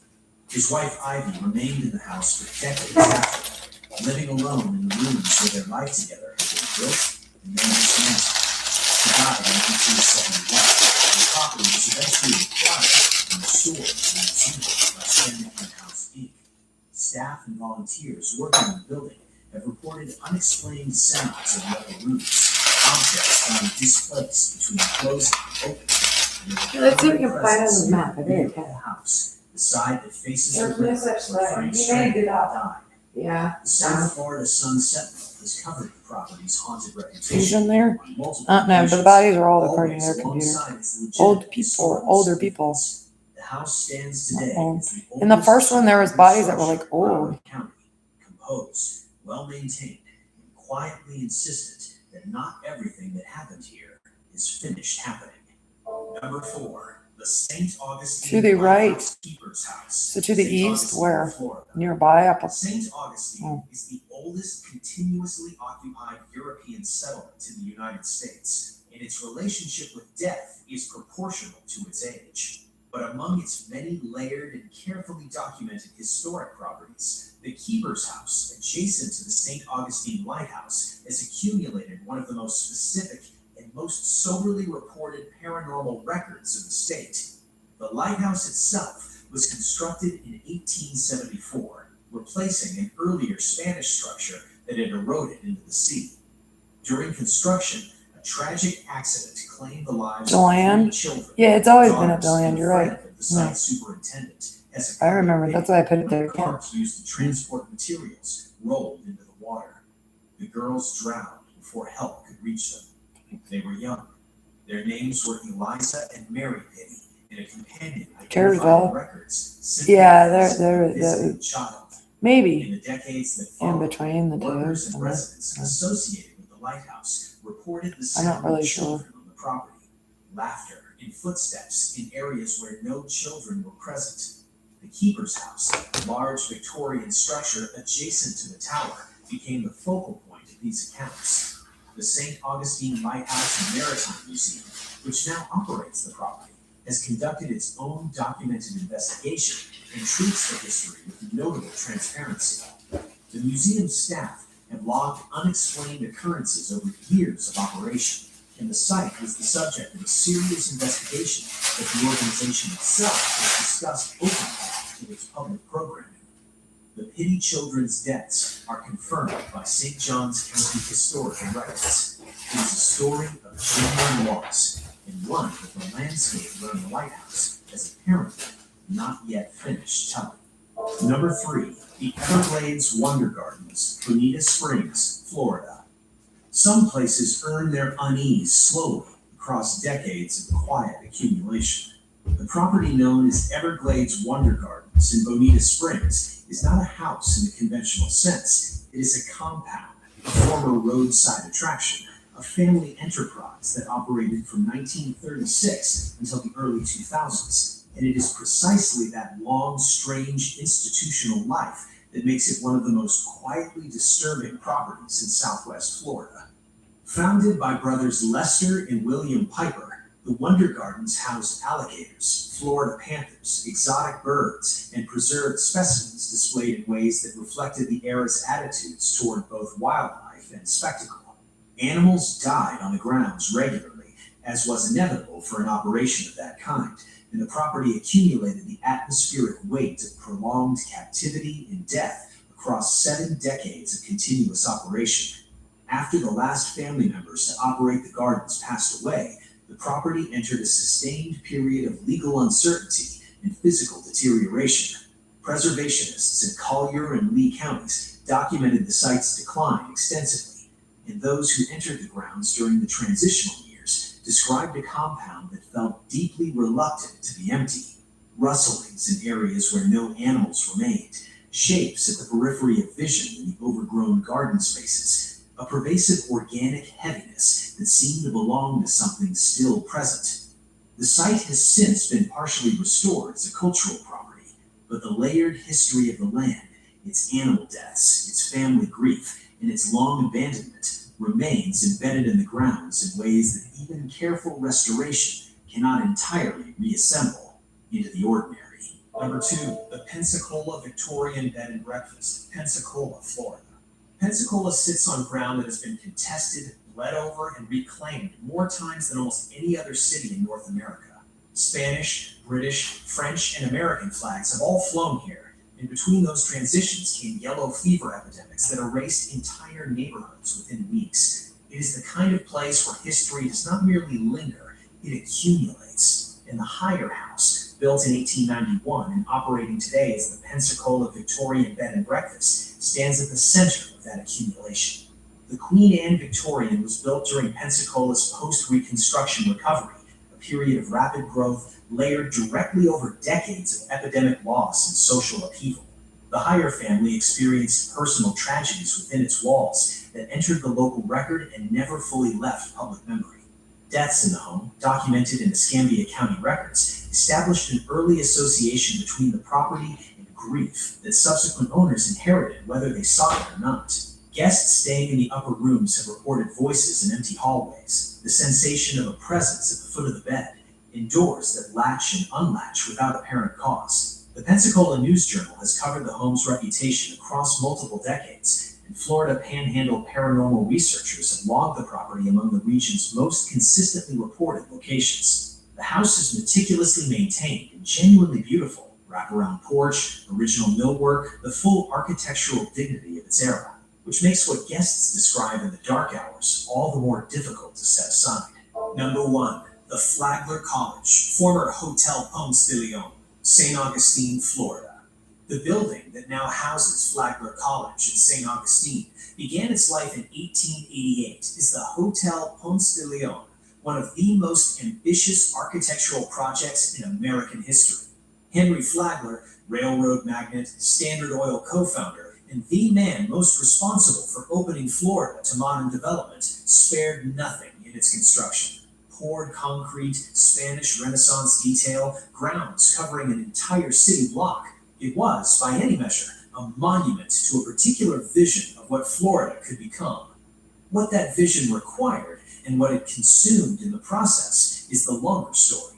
His wife Ivy remained in the house for decades after, living alone in the rooms where their life together had been built and then dismantled. She died in 1971. The property was eventually acquired and restored to the museum by Stranahan House Inc. Staff and volunteers working on the building have reported unexplained sounds in the upper rooms, objects found displaced between closed and open. Let's see if we can find it on the map. I think The house, the side that faces there's the no river such where thing. Frank He made it Stranahan up. died. Yeah. The South Florida Sun Sentinel has covered the property's haunted He's reputation in there? on multiple No, but the occasions, bodies are all according to always their computer. alongside its legitimate Old people, historical older people. significance. The house stands today Uh-oh. as the In the oldest first one, there was bodies that were like structure in old. Broward County, composed, well-maintained, and quietly insistent that not everything that happened here is finished happening. Number 4, the St. Augustine To the right. Lighthouse Keeper's House. So to the St. east, Augustine, where? Florida. Nearby up. St. Augustine Oh. is the oldest continuously occupied European settlement in the United States, and its relationship with death is proportional to its age. But among its many layered and carefully documented historic properties, the Keeper's House, adjacent to the St. Augustine Lighthouse, has accumulated one of the most specific and most soberly reported paranormal records of the state. The lighthouse itself was constructed in 1874, replacing an earlier Spanish structure that had eroded into the sea. During construction, a tragic accident claimed the lives of Deland? 3 children. Yeah, it's always been at daughters Deland, and you're right. friend of the site superintendent. As a I remember, that's why I put it there. a cart used to transport materials rolled into the water. The girls drowned before help could reach them. They were young. Their names were Eliza and Mary Penny, and a companion identified Caresville. in records simply Yeah, as they're a visiting child. maybe In the decades that in followed, between the workers two. and residents associated with the lighthouse reported the I'm sound not really of sure. children on the property, laughter and footsteps in areas where no children were present. The Keeper's House, a large Victorian structure adjacent to the tower, became the focal point of these accounts. The St. Augustine Lighthouse and Maritime Museum, which now operates the property, has conducted its own documented investigation and treats the history with notable transparency. The museum staff have logged unexplained occurrences over years of operation, and the site was the subject of a serious investigation that the organization itself has discussed openly in its public programming. The Pity Children's deaths are confirmed by St. Johns County Historical Records. It is a story of genuine loss, and one that the landscape around the lighthouse has apparently not yet finished telling. Number 3, the Everglades Wonder Gardens, Bonita Springs, Florida. Some places earn their unease slowly across decades of quiet accumulation. The property known as Everglades Wonder Gardens in Bonita Springs is not a house in the conventional sense. It is a compound, a former roadside attraction, a family enterprise that operated from 1936 until the early 2000s. And it is precisely that long, strange institutional life that makes it one of the most quietly disturbing properties in Southwest Florida. Founded by brothers Lester and William Piper, the Wonder Gardens housed alligators, Florida panthers, exotic birds, and preserved specimens displayed in ways that reflected the era's attitudes toward both wildlife and spectacle. Animals died on the grounds regularly, as was inevitable for an operation of that kind, and the property accumulated the atmospheric weight of prolonged captivity and death across 7 decades of continuous operation. After the last family members to operate the gardens passed away, the property entered a sustained period of legal uncertainty and physical deterioration. Preservationists in Collier and Lee counties documented the site's decline extensively, and those who entered the grounds during the transitional years described a compound that felt deeply reluctant to be empty. Rustlings in areas where no animals remained, shapes at the periphery of vision in the overgrown garden spaces, a pervasive organic heaviness that seemed to belong to something still present. The site has since been partially restored as a cultural property, but the layered history of the land, its animal deaths, its family grief, and its long abandonment remains embedded in the grounds in ways that even careful restoration cannot entirely reassemble into the ordinary. Number 2, the Pensacola Victorian Bed and Breakfast, Pensacola, Florida. Pensacola sits on ground that has been contested, bled over, and reclaimed more times than almost any other city in North America. Spanish, British, French, and American flags have all flown here, and between those transitions came yellow fever epidemics that erased entire neighborhoods within weeks. It is the kind of place where history does not merely linger, it accumulates. And the Higher House, built in 1891 and operating today as the Pensacola Victorian Bed and Breakfast, stands at the center of that accumulation. The Queen Anne Victorian was built during Pensacola's post-Reconstruction recovery, a period of rapid growth layered directly over decades of epidemic loss and social upheaval. The Higher family experienced personal tragedies within its walls that entered the local record and never fully left public memory. Deaths in the home, documented in Escambia County records, established an early association between the property and grief that subsequent owners inherited whether they saw it or not. Guests staying in the upper rooms have reported voices in empty hallways, the sensation of a presence at the foot of the bed, and doors that latch and unlatch without apparent cause. The Pensacola News Journal has covered the home's reputation across multiple decades, and Florida Panhandle paranormal researchers have logged the property among the region's most consistently reported locations. The house is meticulously maintained and genuinely beautiful. Wraparound porch, original millwork, the full architectural dignity of its era, which makes what guests describe in the dark hours all the more difficult to set aside. Number 1, the Flagler College, former Hotel Ponce de Leon, St. Augustine, Florida. The building that now houses Flagler College in St. Augustine began its life in 1888 as the Hotel Ponce de Leon, one of the most ambitious architectural projects in American history. Henry Flagler, railroad magnate, Standard Oil co-founder, and the man most responsible for opening Florida to modern development, spared nothing in its construction. Poured concrete, Spanish Renaissance detail, grounds covering an entire city block. It was, by any measure, a monument to a particular vision of what Florida could become. What that vision required and what it consumed in the process is the longer story.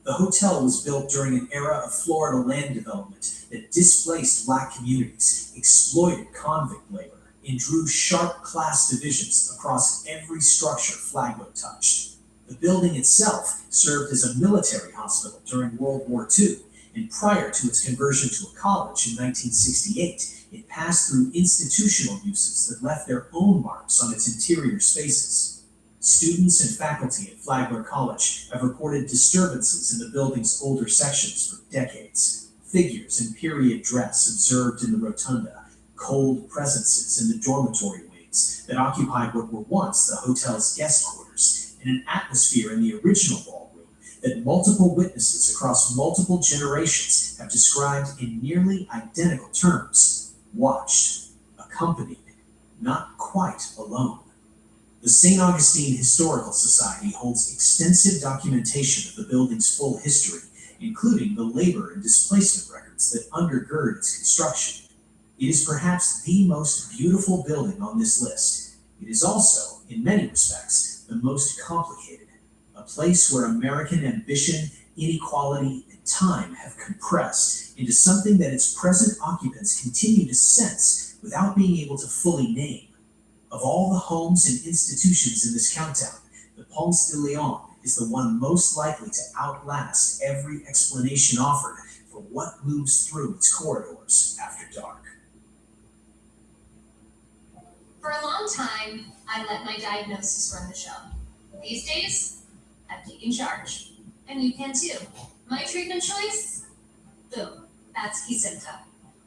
The hotel was built during an era of Florida land development that displaced Black communities, exploited convict labor, and drew sharp class divisions across every structure Flagler touched. The building itself served as a military hospital during World War II, and prior to its conversion to a college in 1968, it passed through institutional uses that left their own marks on its interior spaces. Students and faculty at Flagler College have reported disturbances in the building's older sections for decades. Figures in period dress observed in the rotunda, cold presences in the dormitory wings that occupied what were once the hotel's guest quarters, and an atmosphere in the original ballroom that multiple witnesses across multiple generations have described in nearly identical terms. Watched, accompanied, not quite alone. The St. Augustine Historical Society holds extensive documentation of the building's full history, including the labor and displacement records that undergird its construction. It is perhaps the most beautiful building on this list. It is also, in many respects, the most complicated, a place where American ambition, inequality, and time have compressed into something that its present occupants continue to sense without being able to fully name. Of all the homes and institutions in this countdown, the Ponce de Leon is the one most likely to outlast every explanation offered for what moves through its corridors after dark. For a long time, I let my diagnosis run the show. These days, I've taken charge. And you can too. My treatment choice? Boom. That's Kesimpta.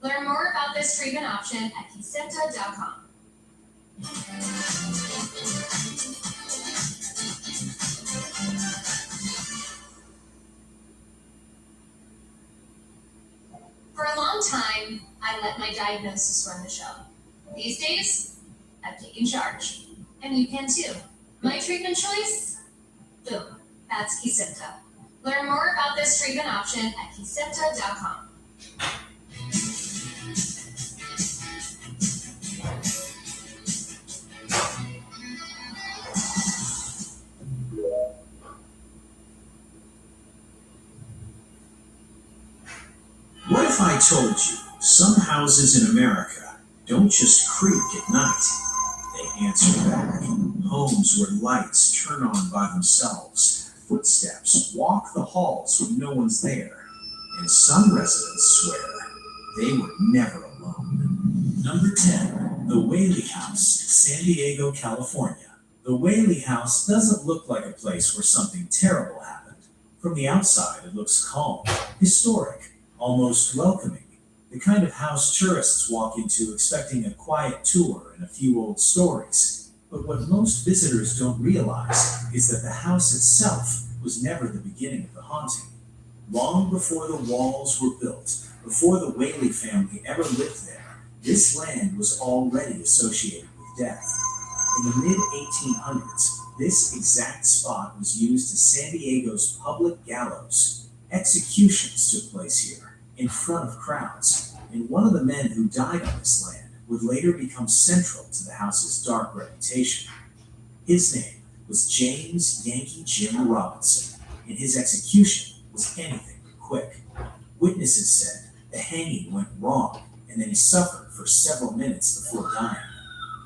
Learn more about this treatment option at kesimpta.com. For a long time, I let my diagnosis run the show. These days, I've taken charge. And you can too. My treatment choice? Boom. That's Kesimpta. Learn more about this treatment option at kesimpta.com. if I told you some houses in America don't just creak at night? They answer back. Homes where lights turn on by themselves, footsteps walk the halls when no one's there, and some residents swear they were never alone. Number 10, the Whaley House, San Diego, California. The Whaley House doesn't look like a place where something terrible happened. From the outside, it looks calm, historic, almost welcoming. The kind of house tourists walk into expecting a quiet tour and a few old stories. But what most visitors don't realize is that the house itself was never the beginning of the haunting. Long before the walls were built, before the Whaley family ever lived there, this land was already associated with death. In the mid-1800s, this exact spot was used as San Diego's public gallows. Executions took place here, in front of crowds, and one of the men who died on this land would later become central to the house's dark reputation. His name was James Yankee Jim Robinson, and his execution was anything but quick. Witnesses said the hanging went wrong, and that he suffered for several minutes before dying.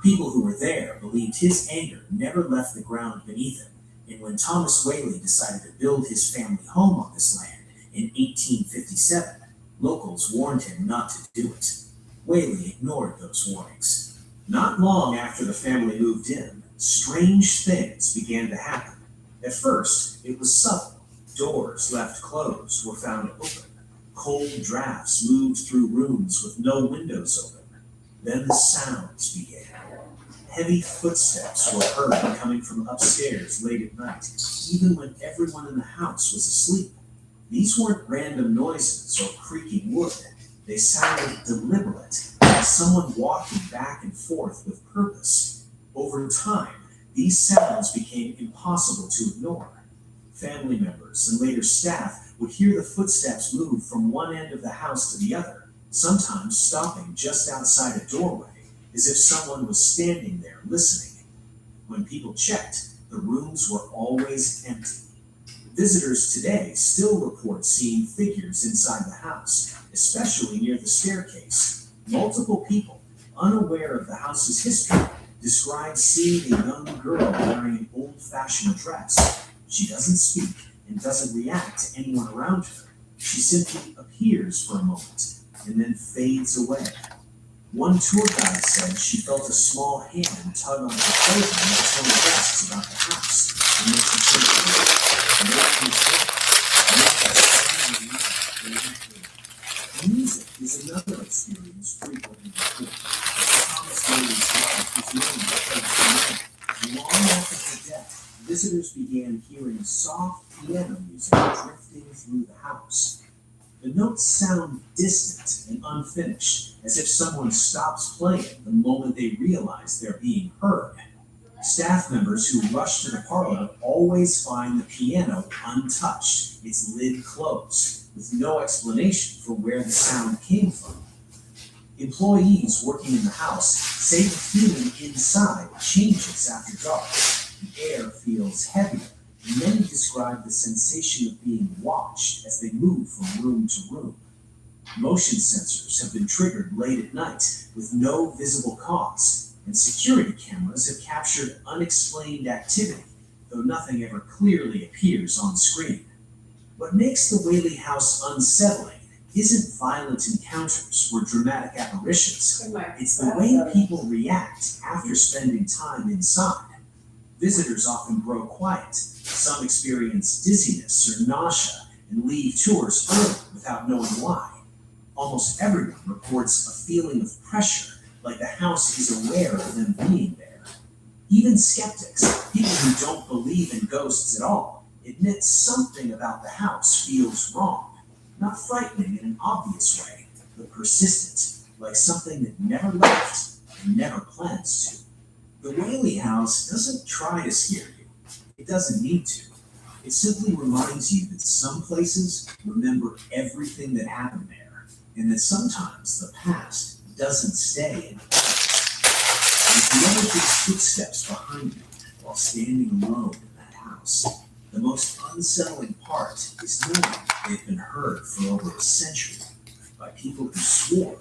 People who were there believed his anger never left the ground beneath him, and when Thomas Whaley decided to build his family home on this land in 1857, locals warned him not to do it. Whaley ignored those warnings. Not long after the family moved in, strange things began to happen. At first, it was subtle. Doors left closed were found open. Cold drafts moved through rooms with no windows open. Then the sounds began. Heavy footsteps were heard coming from upstairs late at night, even when everyone in the house was asleep. These weren't random noises or creaking wood. They sounded deliberate, like someone walking back and forth with purpose. Over time, these sounds became impossible to ignore. Family members and later staff would hear the footsteps move from one end of the house to the other, sometimes stopping just outside a doorway, as if someone was standing there listening. When people checked, the rooms were always empty. Visitors today still report seeing figures inside the house, especially near the staircase. Multiple people, unaware of the house's history, describe seeing a young girl wearing an old-fashioned dress. She doesn't speak and doesn't react to anyone around her. She simply appears for a moment and then fades away. One tour guide said she felt a small hand tug on her clothing and tell her guests about the house, and then music is another experience frequently reported. Thomas Whaley's life was known because long after her death, visitors began hearing soft piano music drifting through the house. The notes sound distant and unfinished, as if someone stops playing the moment they realize they're being heard. Staff members who rush to the parlor always find the piano untouched, its lid closed, with no explanation for where the sound came from. Employees working in the house say the feeling inside changes after dark. The air feels heavier, and many describe the sensation of being watched as they move from room to room. Motion sensors have been triggered late at night with no visible cause, and security cameras have captured unexplained activity, though nothing ever clearly appears on screen. What makes the Whaley House unsettling isn't violent encounters or dramatic apparitions. It's the way people react after spending time inside. Visitors often grow quiet. Some experience dizziness or nausea and leave tours early without knowing why. Almost everyone reports a feeling of pressure, like the house is aware of them being there. Even skeptics, people who don't believe in ghosts at all, admit something about the house feels wrong. Not frightening in an obvious way, but persistent, like something that never left and never plans to. The Whaley House doesn't try to scare you. It doesn't need to. It simply reminds you that some places remember everything that happened there, and that sometimes the past doesn't stay in the past. And if you ever hear footsteps behind you while standing alone in that house, the most unsettling part is knowing they've been heard for over a century by people who swore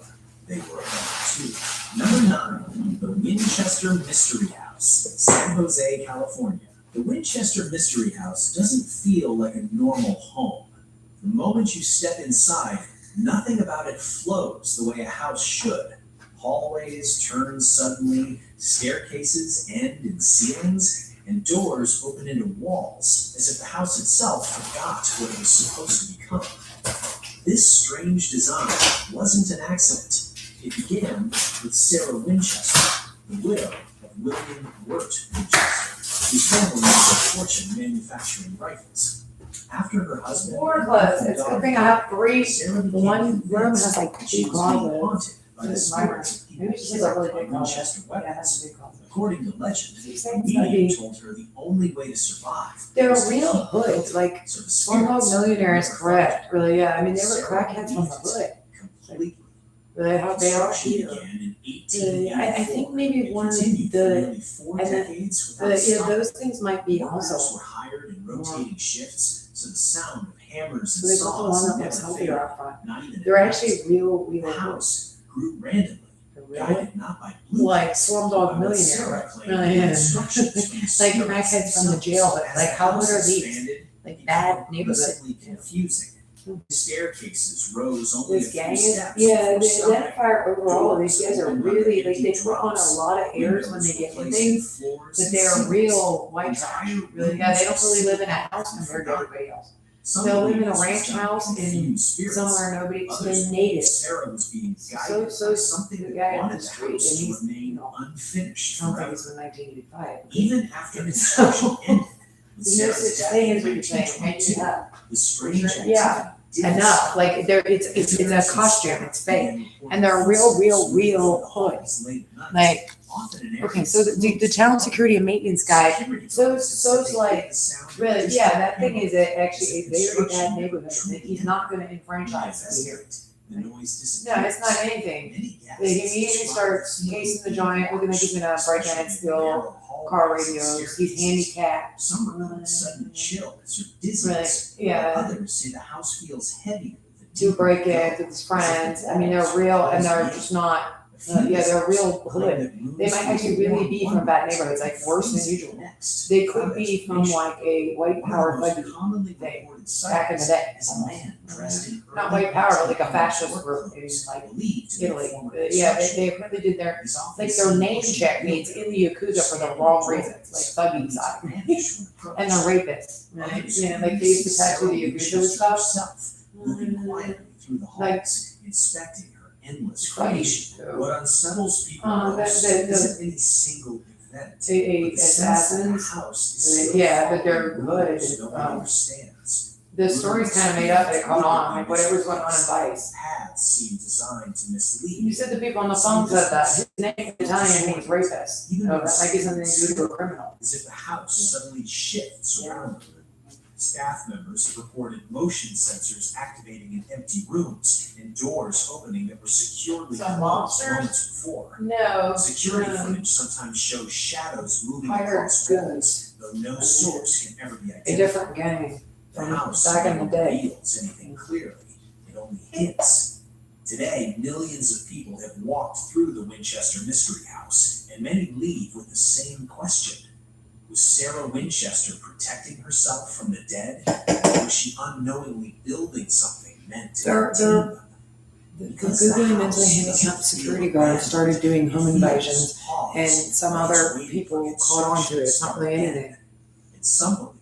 they were about to. Number 9, the Winchester Mystery House, San Jose, California. The Winchester Mystery House doesn't feel like a normal home. The moment you step inside, nothing about it flows the way a house should. Hallways turn suddenly, staircases end in ceilings, and doors open into walls, as if the house itself forgot what it was supposed to become. This strange design wasn't an accident. It began with Sarah Winchester, the widow of William Wirt Winchester, whose family made a fortune manufacturing rifles. After her husband, More clothes. It's a good thing I have 3. Sarah became One room has like she 2 was being closets. haunted by the This is my room. spirits of people Maybe she's a really killed big by closet. Winchester Yeah, weapons. that's a big closet. According to legend, These the things medium might be, told her the only way to survive they're was to real keep hoods, like so the Slumdog spirits Millionaire is never correct, really, yeah, I mean, they were Sarah crackheads from the believed hood, completely. really, how they are Construction here. began in I think 1884. maybe It one of continued for the, nearly 4 and then, decades without yeah, stopping. those things might be Workers also, were hired in rotating shifts, so the sound of hammers so and they got the one saws that never looks healthier faded, up front. not even They're at actually night. real The hoods. house grew randomly, They're really, guided not by blueprints, like but Slumdog by what Millionaire, Sarah claimed really were is. instructions from Like spirits crackheads from the themselves. jail, but As like the how house good are these? expanded, Like it bad became neighborhood. increasingly confusing. Staircases rose only a This few gang is, steps yeah, before the stopping. identifier overall, these guys are Doors really, opened like, under they empty put on a drums. lot of airs when they Windows get were in placed in things, floors but and they're ceilings. real white trash, Entire really, yeah, they don't rooms really live in a were house compared to everybody else. Some They'll live in a believed this ranch was done to house in confuse spirits. somewhere nobody, so Others they're believed natives. Sarah was being So, guided by so something the that guy on wanted the the street, house and to he's, remain unfinished sounds like forever. it's from 1985. Even after So- construction ended, with There's no Sarah's such death thing in as what you're saying, and 1922, yeah, the strange activity yeah, did enough, stop. like, they're, it's a costume, it's fake, and they're real hoods. Like, okay, so the town security and maintenance guy, so's like, really, yeah, that thing is actually a very bad neighborhood, and he's not gonna enfranchise you here. The noise No, disappeared. it's not anything. Many guests He immediately starts casing the joint, looking like he's gonna break in and steal car radios, he's handicapped. Some report sudden chills or Right, dizziness. yeah, Others say the house feels heavy. to break in with his friends, I mean, they're real, and they're just not, yeah, they're real hood. They might actually really be from bad neighborhoods, like worse than usual. They could be from like a white power thuggy thing back in the day. Not white power, but like a fascist group in like Italy. Yeah, they really did their, like their name check needs in the Yakuza for the wrong reasons, like thuggy side. And they're rapists, right? You know, like they used to tattoo the Yakuza stuff. Moving quietly through the Like- halls, inspecting her endless Funny. creation. What unsettles people That- most that- isn't any single event. A but the sense that the assassins, house is so yeah, far but they're removed good. nobody understands. The story's kind of made up, it caught on, like whatever's going on in Vice. Paths seem designed to mislead. You said the people on the phone said that, his name is Italian means rapist, so that might be something to do to a criminal. As if the house suddenly shifts around. Staff members have reported motion sensors activating in empty rooms and doors opening that were securely Some closed monsters? moments before. No. Security footage sometimes shows shadows moving Hired across guns. walls, though no source can ever be A identified. different gang The from house back in the never day. reveals anything clearly, it only hints. Today, millions of people have walked through the Winchester Mystery House, and many leave with the same question. Was Sarah Winchester protecting herself from the dead, or was she unknowingly building something meant to They're- contain they're- them? The Because the Googly house mentally handicapped doesn't security feel guard abandoned, started doing home it invasions, feels paused, and some like it's other waiting people for its caught on to it, it's instructions not really to begin. anything. And some believe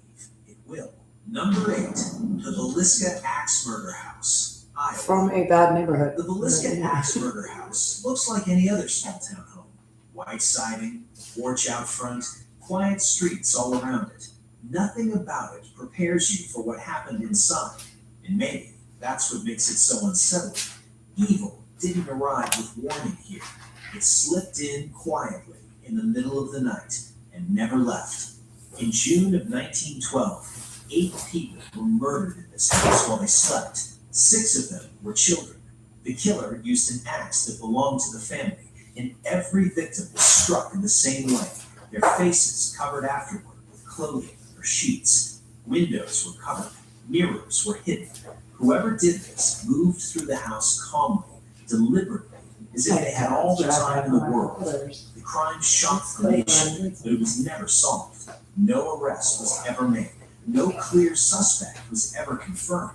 it will. Number 8, the Villisca Axe Murder House, Iowa. From a bad neighborhood. The Villisca Axe Murder House looks like any other small town home. White siding, porch out front, quiet streets all around it. Nothing about it prepares you for what happened inside. And maybe that's what makes it so unsettling. Evil didn't arrive with warning here. It slipped in quietly in the middle of the night and never left. In June of 1912, 8 people were murdered in this house while they slept. 6 of them were children. The killer used an axe that belonged to the family, and every victim was struck in the same way, their faces covered afterward with clothing or sheets. Windows were covered, Mirrors were hidden. Whoever did this moved through the house calmly, deliberately, as if they had all the time in the world. The crime shocked the nation, but it was never solved. No arrest was ever made. No clear suspect was ever confirmed.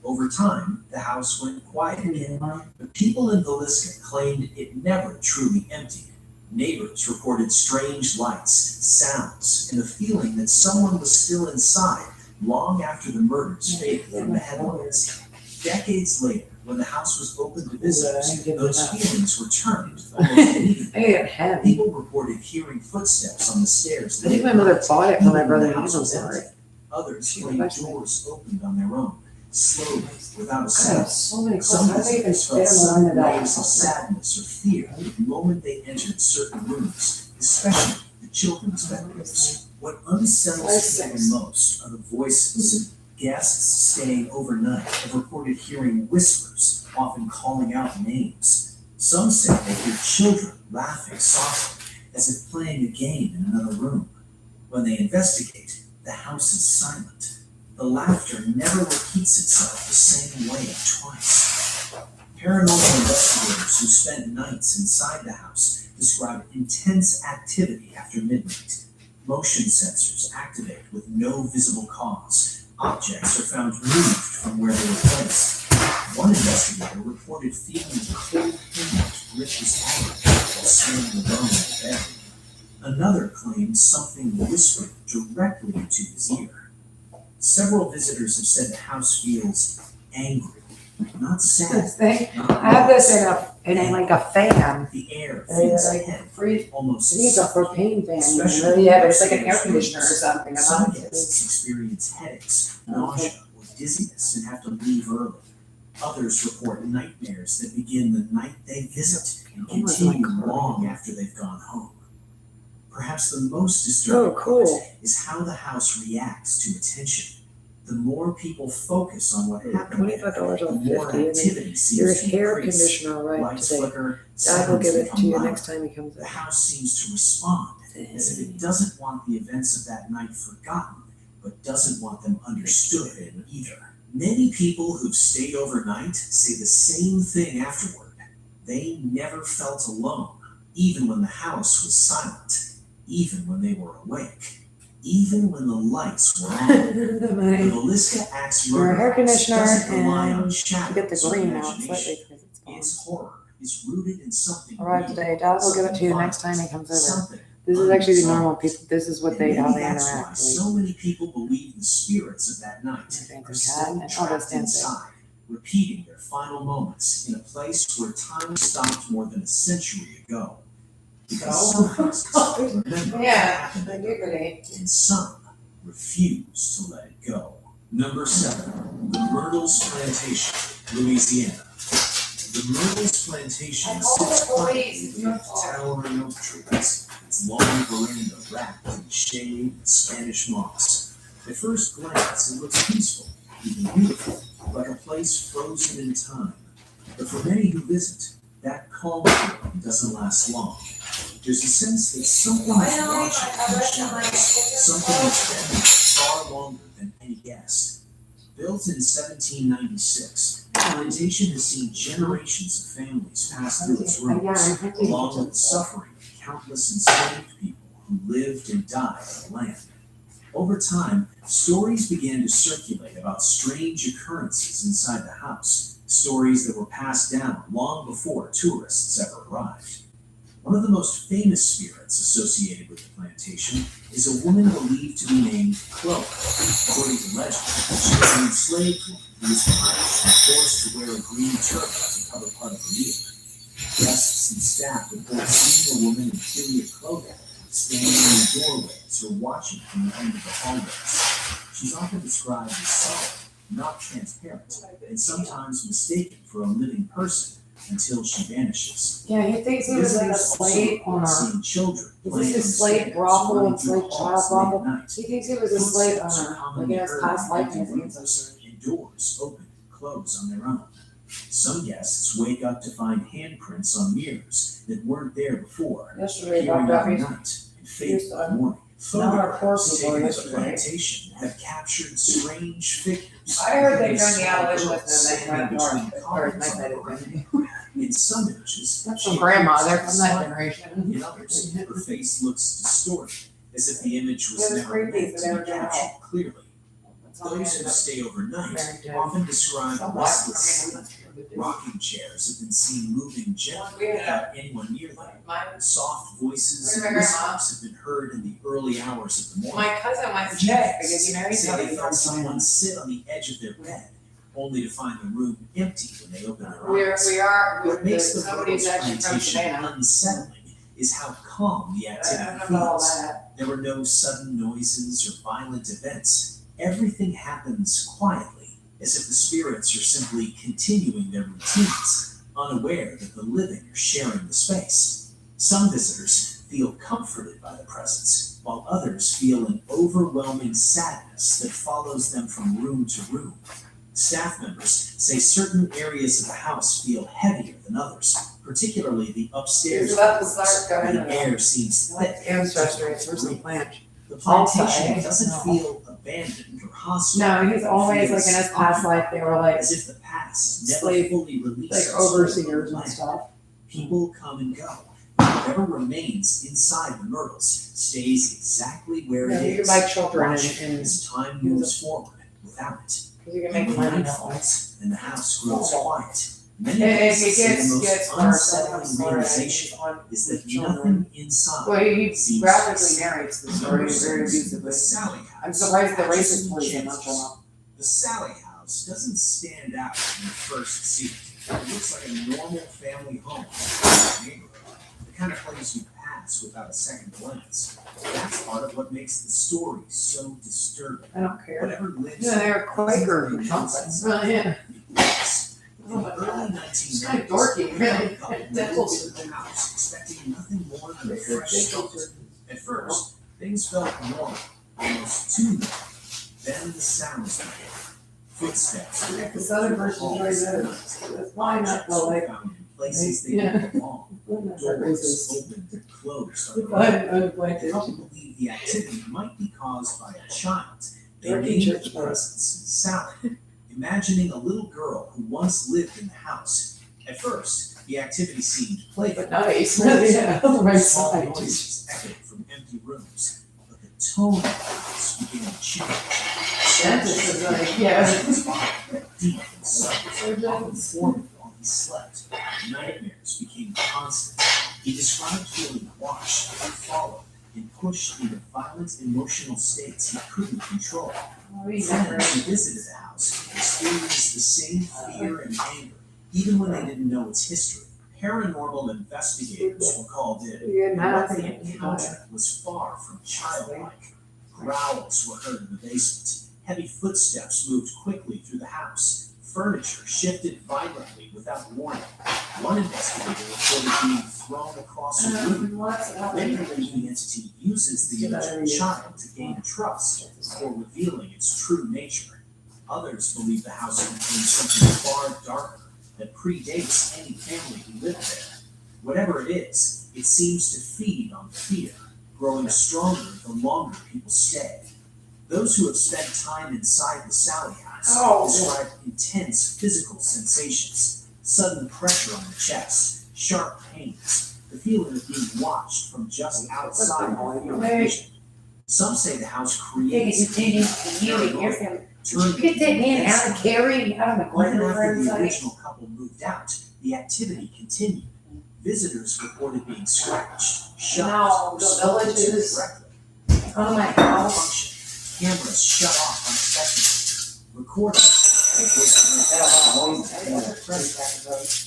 Over time, the house went quiet again, but people in Villisca claimed it never truly emptied. Neighbors reported strange lights, sounds, and the feeling that someone was still inside long after the murders faded from the headlines. Decades later, when the house was open to visitors, those feelings returned almost immediately. People reported hearing footsteps on the stairs. I think my mother bought it for my brother and his story. Others claimed doors opened on their own, slowly, without a sound. So many Some clothes. How do they even visitors fit felt them sudden on that? waves of sadness or fear the moment they entered certain rooms, especially the children's bedrooms. What unsettles people most are the voices. Guests staying overnight have reported hearing whispers, often calling out names. Some say they hear children laughing softly, as if playing a game in another room. When they investigate, the house is silent. The laughter never repeats itself the same way twice. Paranormal investigators who spent nights inside the house describe intense activity after midnight. Motion sensors activate with no visible cause. Objects are found moved from where they were placed. One investigator reported feeling a cold hand grip his arm while standing alone in the bedroom. Another claimed something whispered directly into his ear. Several visitors have said the house feels angry, not sad. This thing, not I have this lost. in like a fan. The air It's feels like heavy, free. almost I think it's a propane fan. Especially Yeah, but it's like an air conditioner or something. I'm Some not guests experience headaches, nausea, or dizziness and have to leave early. Others report nightmares that begin the night they visit and Oh, it's continue like long after they've gone home. Perhaps the most disturbing part is how the house reacts to attention. The more people focus on what happened there, $25 the off more 50. activity Your seems to hair increase. conditioner right Lights today. flicker, Dad will sounds give it to become you louder. next time he comes The in. house seems to respond as if it doesn't want the events of that night forgotten, but doesn't want them understood either. Many people who've stayed overnight say the same thing afterward. They never felt alone, even when the house was silent, even when they were awake, even when the lights were on. The Villisca Axe Your murder hair house conditioner doesn't rely on and shadows you get the or green now imagination. slightly because it's gone. Its horror is rooted in something Arrived real, today. Dad will give it to you something next time he violent, comes over. something This is actually the unresolved. normal people. This is what And they how maybe they that's why interact. Like, so many people believe the spirits of that night Phantom are cat still and all trapped those dancing. inside, repeating their final moments in a place where time stopped more than a century ago. Because some houses remember what happened there, and some refuse to let it go. Number 7, the Myrtles Plantation, Louisiana. The Myrtles Plantation sits quietly beneath towering oak trees, its long veranda wrapped in shade and Spanish moss. At first glance, it looks peaceful, even beautiful, like a place frozen in time. But for many who visit, that calm feeling doesn't last long. There's a sense that something is watching in the shadows, something that's been far longer than any guessed. Built in 1796, the plantation has seen generations of families pass through its rooms, along with the suffering of countless enslaved people who lived and died on the land. Over time, stories began to circulate about strange occurrences inside the house, stories that were passed down long before tourists ever arrived. One of the most famous spirits associated with the plantation is a woman believed to be named Chloe. According to legend, she was an enslaved woman who was punished and forced to wear a green turban to cover part of her ear. Guests and staff report seeing the woman in period clothing, standing in the doorways or watching from the end of the hallways. She's often described as solid, not transparent, and sometimes mistaken for a living person until she vanishes. yeah, he thinks he was like a Visitors also slave report owner. seeing children Is playing this on a the slave stairs, brothel running and through slave halls child late brothel? at night. He thinks he was a slave Footsteps are owner. Like commonly he has heard past in life empty museums. rooms, and doors open and close on their own. Some guests wake up to find handprints on mirrors that weren't there before, Yesterday, appearing Dr. at Duffy's night and fading in the son. morning. Not our poor Photographs people taken at the yesterday. plantation have captured strange figures. I heard they moving joined the small abolition girls with the night standing dark, between or columns night on night the thing. ground. In some images, That's she from grandma, appears they're to from smile. that generation. In others, her face looks distorted, as if the image was It was never creepy, meant so they to were be doing captured all- clearly. That's all Those they who ended up stay overnight married to. often describe Some restless black, sleep. I mean, Rocking chairs have been seen moving gently We had without anyone near them. My, Soft voices Where's my and grandma? whispers have been heard in the early hours of the morning. my cousin went to check because he married Say somebody they from felt someone China. sit on the edge of their bed, only to find the room empty when they open their We eyes. are, What makes the somebody's Burroughs actually from plantation Savannah. unsettling is how calm the I activity don't know all feels. that. There were no sudden noises or violent events. Everything happens quietly, as if the spirits are simply continuing their routines, unaware that the living are sharing the space. Some visitors feel comforted by the presence, while others feel an overwhelming sadness that follows them from room to room. Staff members say certain areas of the house feel heavier than others, particularly the upstairs Here's about to floors, start going where the air seems thick. Ancestors or some plant. The plantation Outside, doesn't no. feel abandoned or hostile. No, he's always like in his past life, they were like, As if the past never slave- fully releases. like overseers and life. stuff. People come and go. Whatever remains inside the Myrtles stays exactly where Yeah, it you can is. buy children watching and as time moves forward without it. because you can make When money night that way. falls and the house grows quiet, many If people it say the most gets worse, unsettling realization is that nothing inside Well, he seems rapidly narrates the story Number very six, abusively. the Sally House. I'm surprised the racist Atchison, police did not Kansas. show up. The Sally House doesn't stand out when you first see it. It looks like a normal family home in the neighborhood, the kind of place you pass without a second glance. That's part of what makes the story so disturbing. I don't care. Whatever lives Yeah, they're Quaker or something. Well, yeah. in the early It's kind 1990s, of dorky, really. moved into the house expecting nothing more than a fresh start. At first, things felt normal, almost too normal. Then the sounds began. Footsteps. The southern version is very better. That's why not the like. Found in places they Yeah. didn't belong. That's Doors racist. opened and closed on If their I own. had unplanted. Some believe the activity might be caused by a child. They Dirty named church the boys. presence Sally, imagining a little girl who once lived in the house. At first, the activity seemed playful. But nice, yeah, on the right Small side. noises echoed from empty rooms, but the tone of the house began to change. Dentist is like, yeah. Deep and subtle, often forming while he slept. Nightmares became constant. He described feeling washed, followed, and pushed into violent emotional states he couldn't control. Friends who visited the house experienced the same fear and anger, even when they didn't know its history. Paranormal investigators were called in. Yeah, And now what I they think it's encountered was far from childlike. Growls were heard in the basement. Heavy footsteps moved quickly through the house. Furniture shifted violently without warning. One investigator reported being thrown across a room. Many believe the entity uses the image of a child to gain trust before revealing its true nature. Others believe the house contains something far darker that predates any family who lived there. Whatever it is, it seems to feed on fear, growing stronger the longer people stay. Those who have spent time inside the Sally House describe intense physical sensations, sudden pressure on the chest, sharp pains, the feeling of being watched from just outside of your vision. Some say the house creates Get that man out of Carrie, out of the Even corner after the inside. original couple moved out, the activity continued. Visitors reported being scratched, shot, No, the spoken to villages. directly. Oh my gosh. Function. Cameras shut off unexpectedly. Recording.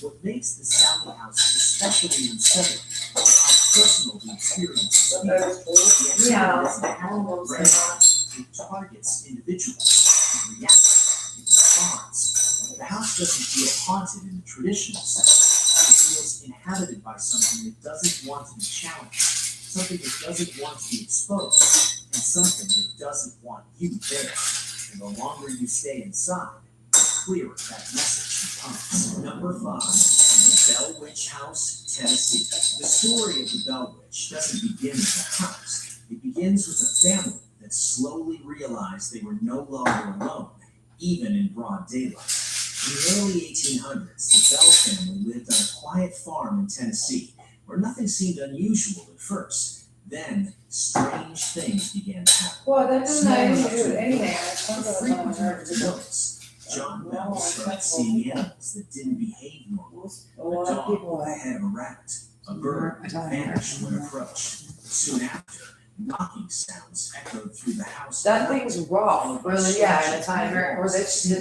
What makes the Sally House especially unsettling is how personal the experience is. The activity doesn't have a brain. It targets individuals. It reacts. It responds. The house doesn't feel haunted in the traditional sense. It feels inhabited by something that doesn't want to be challenged, something that doesn't want to be exposed, and something that doesn't want you there. And the longer you stay inside, the clearer that message becomes. Number 5, the Bell Witch House, Tennessee. The story of the Bell Witch doesn't begin in the house. It begins with a family that slowly realized they were no longer alone, even in broad daylight. In the early 1800s, the Bell family lived on a quiet farm in Tennessee, where nothing seemed unusual at first. Then, strange things began to happen. Well, that doesn't have anything to do with Small anything. animals were frequent enough to notice. John Bell started seeing animals that didn't behave normally. A lot of dog people with the like head of a rabbit, a bird that vanished when approached. Soon after, knocking sounds echoed through the house. That thing's rough, really, yeah, in a time or that's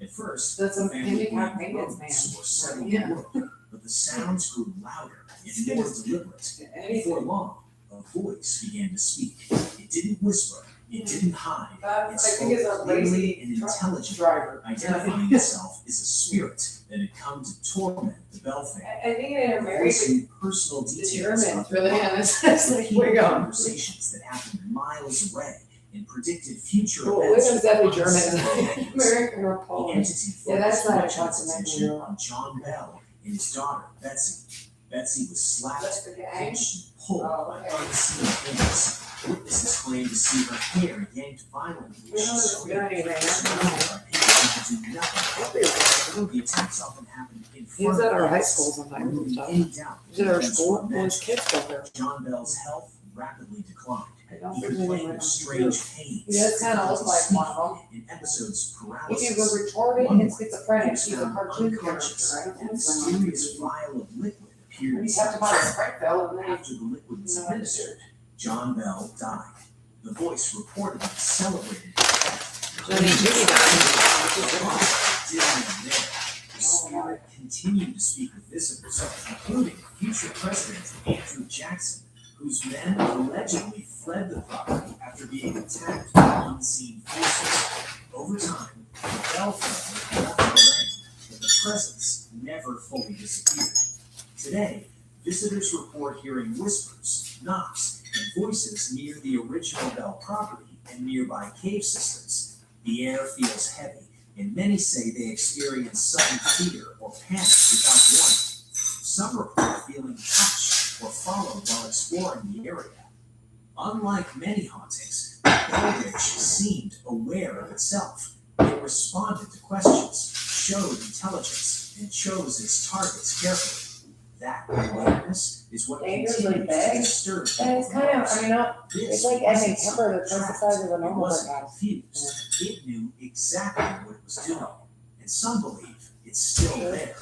At first, that's the a family handicap believed maintenance rodents man. were settling Yeah. the world, but the sounds grew louder and more deliberate. Before long, a voice began to speak. It didn't whisper, it didn't hide. It I spoke think it's a clearly lazy and intelligently, driver. identifying itself as a spirit that had come to torment the Bell family. I think they intermarried Voicing personal the details Germans, about really, their yeah, lives, that's like, repeated where you going? conversations that happened miles away and predicted future Well, events. William's definitely with German, unseen American or The Polish. entity Yeah, that's focused not a much of its continental attention Europe. on John Bell and his daughter, Betsy. Betsy was slapped, That's the gang. pinched, and pulled Oh, by okay. unseen hands. Witnesses claimed to see her hair yanked violently We as she don't screamed. know anything. She could do nothing. The attacks often happened in He front was of at our high Betsy, school sometimes and removing stuff. any doubt He was at our that school, events when his were kids go there. John Bell's health rapidly declined. I don't He think complained anyone of else strange pains. He does kind of look like one of them. In episodes of If paralysis. he was retarded One and morning, schizophrenic, he was he's a found cartoon unconscious, character, right? and a mysterious vial of liquid appeared You inside have to the buy a chest. Sprite pill and then After the liquid was No. administered, John Bell died. The voice reportedly celebrated his death. Johnny Jimmy Didn't end there. The spirit continued to speak with visitors, including future President Andrew Jackson, whose men allegedly fled the property after being attacked by unseen forces. Over time, the Bell family left the land, but the presence never fully disappeared. Today, visitors report hearing whispers, knocks, and voices near the original Bell property and nearby cave systems. The air feels heavy, and many say they experience sudden fear or panic without warning. Some report feeling touched or followed while exploring the area. Unlike many hauntings, Bell seemed aware of itself. It responded to questions, showed intelligence, and chose its targets carefully. That awareness is what Dangerously continues to big. disturb And it's kind of, I mean, not, This it's like wasn't Evan Kemper, the trapped. twice the size of a It normal wasn't brick house. confused. It knew exactly what it was doing. And some believe it's still there,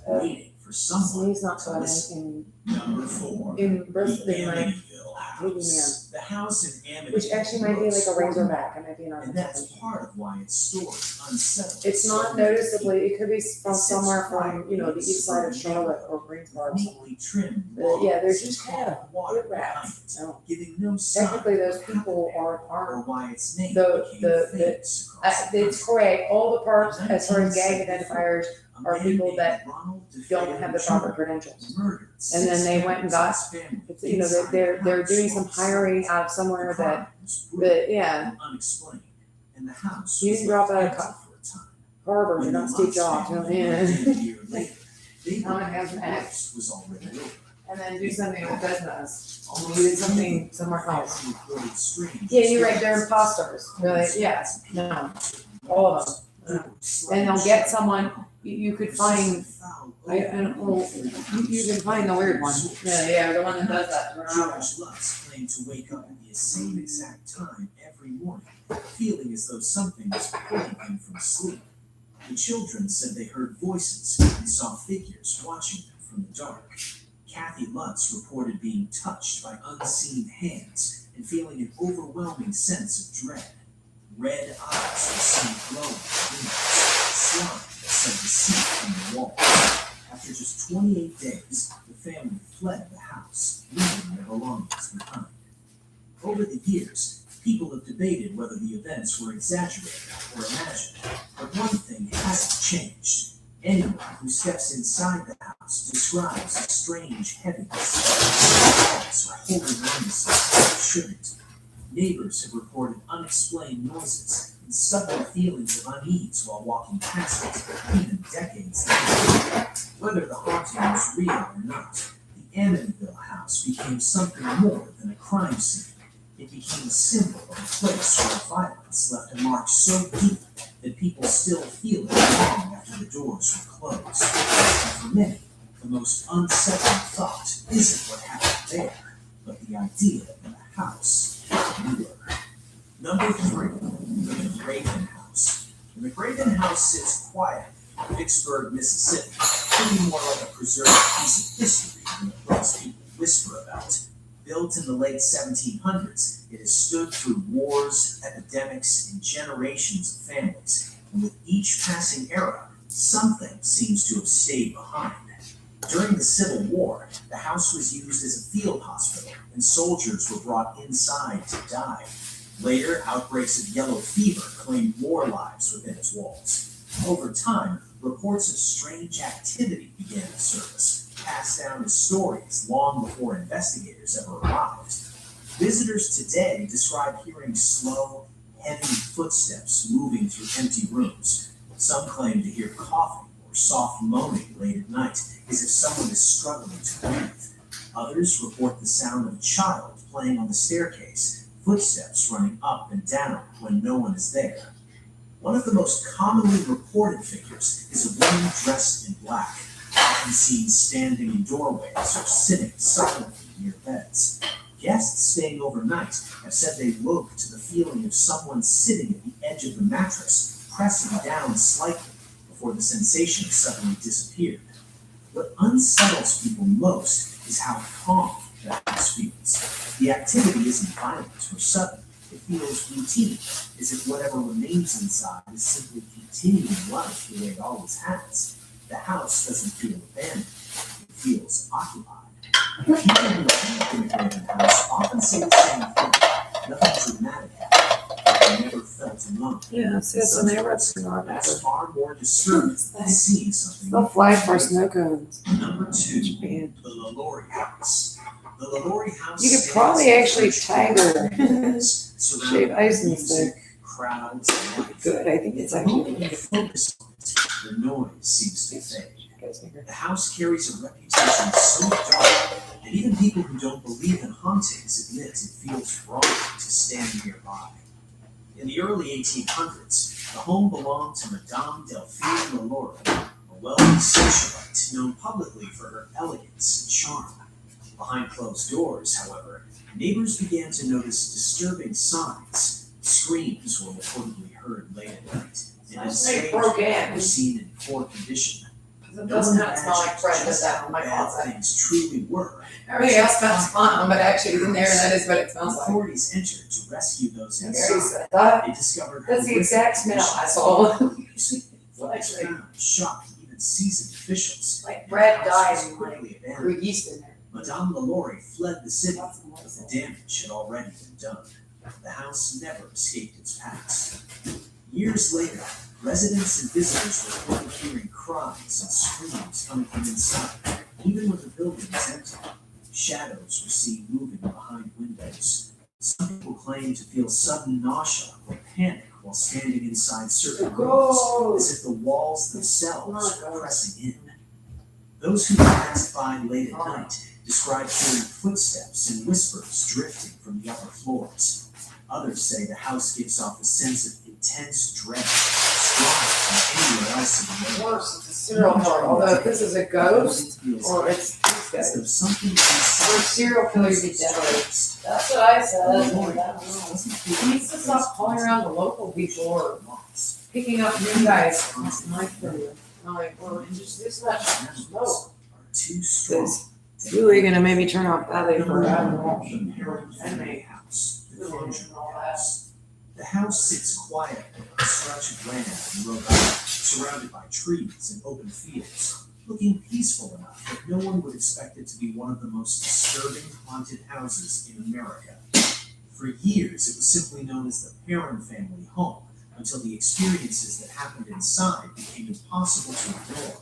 waiting for someone He's not to fun listen. in, Number 4. in Bristol, The in my, Amityville House. The house in Amityville. which actually might be like a was razorback, it might be an and that's architect. part of why it's stored unsettled. It's not noticeably, it could be from somewhere from, you know, the east side of Charlotte or Greensboro or something. Neatly trimmed But yeah, they're lawns just and kind of hot water wood rats. behind it, No. giving no sign Technically, those of what people happened aren't, or why its name the- became the- famous across the it's country. correct, all the parts as far as gang 1974, identifiers a are man people named that Ronald don't DeFeo have the Jr. proper credentials. murdered And then they went and got, six members of his it's, you know, family they're inside doing the some house. hiring out of somewhere The that, crime was brutal but yeah, and unexplained, and the house You was didn't drop out of empty co- for a time. Harvard, When you're the not Steve Lutz Jobs, you know, family yeah. moved in a year later, they How many believed has the an worst was already over. And then do something with business. You did something somewhere else. Family reported strange Yeah, you're right, they're experiences. imposters, really, yeah, no, all of them. And they'll get someone, you could find, you can find the weird one. Yeah, the one that does that. George Lutz claimed to wake up at the same exact time every morning, feeling as though something was pulling him from sleep. The children said they heard voices and saw figures watching them from the dark. Kathy Lutz reported being touched by unseen hands and feeling an overwhelming sense of dread. Red eyes were seen glowing in windows, slime that said to seep from the wall. After just 28 days, the family fled the house, leaving their belongings behind. Over the years, people have debated whether the events were exaggerated or imagined, but one thing hasn't changed. Anyone who steps inside the house describes a strange heaviness. Walls are holding on to something they shouldn't. Neighbors have reported unexplained noises and sudden feelings of unease while walking past it, even decades later. Whether the haunting was real or not, the Amityville house became something more than a crime scene. It became a symbol of a place where violence left a mark so deep that people still feel it long after the doors were closed. And for many, the most unsettling thought isn't what happened there, but the idea of a house newer. Number 3, the McRaven House. The McRaven House sits quiet in Vicksburg, Mississippi, pretty more like a preserved piece of history than a place people whisper about. Built in the late 1700s, it has stood through wars, epidemics, and generations of families, and with each passing era, something seems to have stayed behind. During the Civil War, the house was used as a field hospital, and soldiers were brought inside to die. Later, outbreaks of yellow fever claimed more lives within its walls. Over time, reports of strange activity began to surface, passed down as stories long before investigators ever arrived. Visitors today describe hearing slow, heavy footsteps moving through empty rooms. Some claim to hear coughing or soft moaning late at night, as if someone is struggling to breathe. Others report the sound of a child playing on the staircase, footsteps running up and down when no one is there. One of the most commonly reported figures is a woman dressed in black, often seen standing in doorways or sitting silently near beds. Guests staying overnight have said they woke to the feeling of someone sitting at the edge of the mattress, pressing down slightly before the sensation suddenly disappeared. What unsettles people most is how calm the house feels. The activity isn't violent or sudden. It feels routine, as if whatever remains inside is simply continuing life the way it always has. The house doesn't feel abandoned, it feels occupied. People who live in the McRaven House often say the same thing. Nothing dramatic happened, but they never felt alone. Yeah, see, that's an Arabs That's far more disturbing than seeing something. They'll fly for snow cones. Number 2, Japan. the LaLaurie House. The LaLaurie House. You could stands probably in actually French tag her. Quarters, surrounded Shave by ice and music, stick. crowds, and life. Good, I think it's The actually. moment you focus on it, the noise seems to fade. The house carries a reputation so dark that even people who don't believe in hauntings admit it feels wrong to stand nearby. In the early 1800s, the home belonged to Madame Delphine LaLaurie, a wealthy socialite known publicly for her elegance and charm. Behind closed doors, however, neighbors began to notice disturbing signs. Screams were reportedly heard late at night, and They broke in. were seen in poor condition. It doesn't have to smell like bread, does that in my Bad closet? things truly were. Everything else smells fine, but actually in there, that is what it smells like. Authorities entered to rescue those Very inside. good. They discovered That's the exact smell I saw. What was found shocked even seasoned officials. Like bread The house died was and like quickly abandoned. grew yeast in there. Madame LaLaurie fled the city, but the damage had already been done. The house never escaped its past. Years later, residents and visitors reported hearing cries and screams coming from inside, even when the building was empty. Shadows were seen moving behind windows. Some people claim to feel sudden nausea or panic while standing inside certain rooms, as if the walls themselves were pressing in. Those who passed by late at night described hearing footsteps and whispers drifting from the upper floors. Others say the house gives off a sense of intense dread, stronger than anywhere else in the world. Worse, it's a serial killer, although if this is a ghost, or it's these As guys. though something For a inside serial killer to be deadly. That's what I said. He needs to stop calling around the local people or picking up new guys. Like, well, just let smoke. are too strong. Is Julie gonna maybe turn off that for The Family House, the Conjuring House. The house sits quietly on a stretch of land in Rhode Island, surrounded by trees and open fields, looking peaceful enough that no one would expect it to be one of the most disturbing haunted houses in America. For years, it was simply known as the Perron family home, until the experiences that happened inside became impossible to ignore.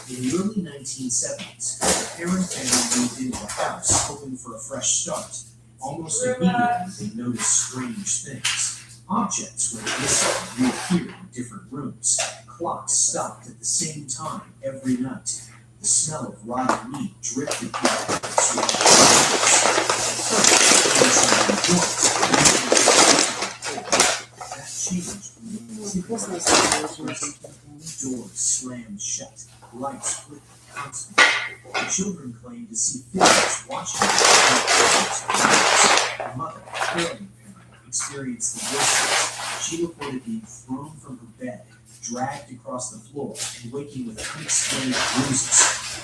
In the early 1970s, the Perron family moved into the house hoping for a fresh start. Almost immediately, they noticed strange things. Objects would listen and reappear in different rooms. Clocks stopped at the same time every night. The smell of rotting meat drifted through the house. That changed when doors slammed shut, lights flickered constantly. The children claimed to see figures watching them. The mother, caring parent, experienced the worst. She reported being thrown from her bed, dragged across the floor, and waking with unexplained bruises.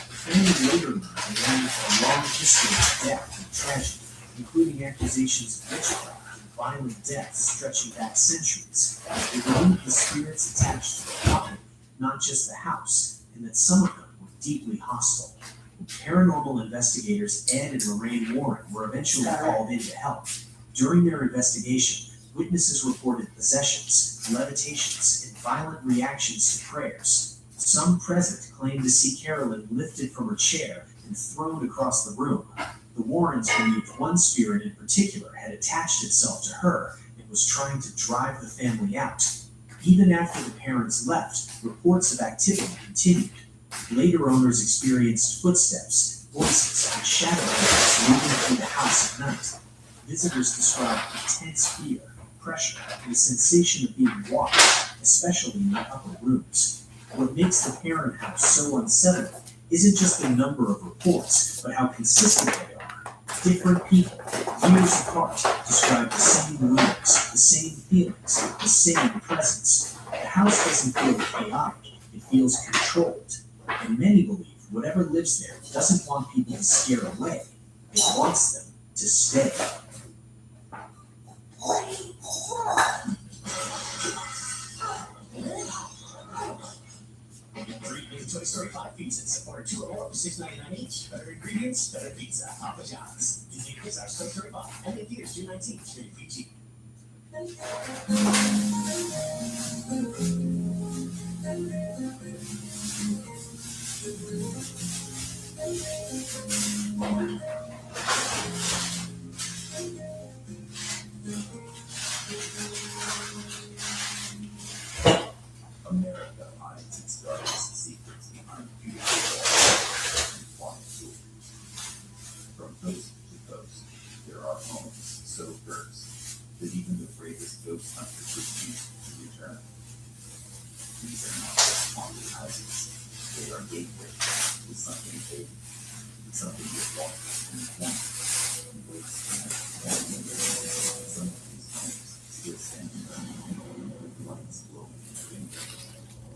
The family later learned they learned a long history of death and tragedy, including accusations of witchcraft and violent deaths stretching back centuries. They believed the spirits attached to the property, not just the house, and that some of them were deeply hostile. Paranormal investigators Ed and Lorraine Warren were eventually called in to help. During their investigation, witnesses reported possessions, levitations, and violent reactions to prayers. Some present claimed to see Carolyn lifted from her chair and thrown across the room. The Warrens believed one spirit in particular had attached itself to her and was trying to drive the family out. Even after the parents left, reports of activity continued. Later owners experienced footsteps, voices, and shadow figures moving through the house at night. Visitors described intense fear, pressure, and a sensation of being watched, especially in the upper rooms. What makes the parent house so unsettling isn't just the number of reports, but how consistent they are. Different people, years apart, describe the same rooms, the same feelings, the same presence. The house doesn't feel chaotic, it feels controlled. And many believe whatever lives there doesn't want people to scare away, it wants them to stay. Three new Toy Story 5 pizzas, order 2 or more for $6.99 each. Better ingredients, better pizza. Papa John's. In theaters, our Toy Story 5. And in theaters, June 19th. Rated PG. America hides its darkest secrets behind beautiful walls and quiet. From coast to coast, there are homes so cursed that even the bravest ghost hunters refuse to return. These are not just haunted houses, they are gateways to something hidden, something that walks in the corner and waits for night. Some of these homes still stand with lights glowing in the window,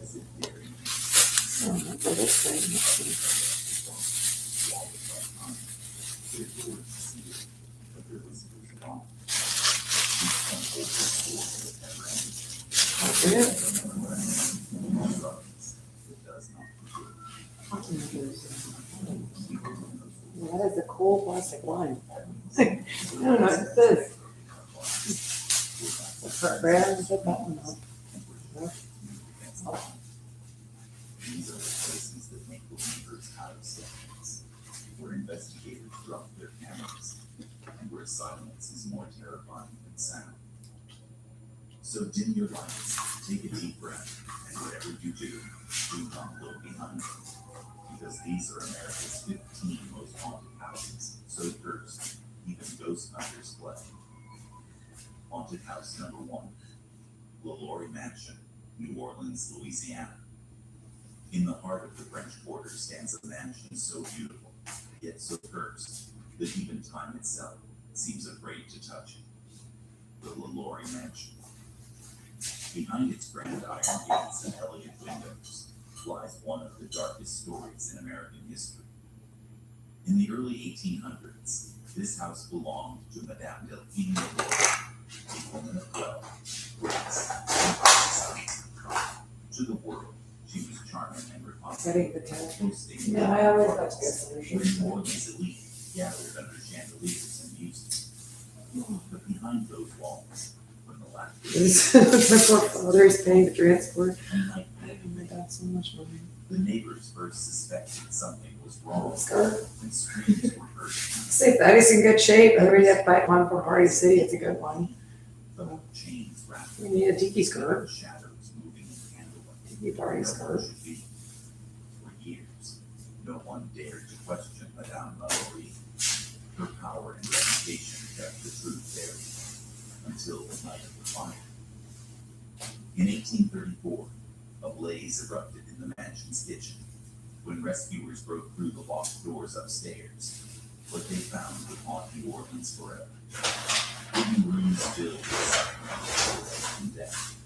as if daring to Oh, that's what it's saying. wall of that time. Their doors sealed, but their whispers gone. Each one holds a story that never ends. That's it. Darkness that does not forget. That is a cool plastic line. I don't know, it's this. Brad, put that one up. These are the places that make believers out of silence, where investigators drop their cameras, and where silence is more terrifying than sound. So dim your lights, take a deep breath, and whatever you do, do not look behind you. Because these are America's 15 most haunted houses, so cursed, even ghost hunters fled. Haunted house number 1, LaLaurie Mansion, New Orleans, Louisiana. In the heart of the French Quarter stands a mansion so beautiful, yet so cursed, that even time itself seems afraid to touch it. The LaLaurie Mansion. Behind its grand iron gates and elegant windows lies one of the darkest stories in American history. In the early 1800s, this house belonged to Madame Delphine LaLaurie, a woman of wealth, grace, and hospitality. To the world, she was charming and Setting the refined, tone. hosting Yeah, I always like parties this where solution. New Orleans elite gathered under chandeliers and music. But behind those walls, when the laughter My poor father is paying the transport. and night I owe my dad so much money. the neighbors first suspected something was wrong Scar. when screams were heard. Say that he's in good shape. Otherwise, you have to buy one for Party City. It's a good one. The chains wrapped We need a tiki skirt. shadows moving in candlelight. Tiki party Where skirt. should be. For years, no one dared to question Madame LaLaurie. Her power and reputation kept the truth buried until the night of the fire. In 1834, a blaze erupted in the mansion's kitchen when rescuers broke through the locked doors upstairs. What they found would haunt New Orleans forever. Hidden rooms filled with suffering and death.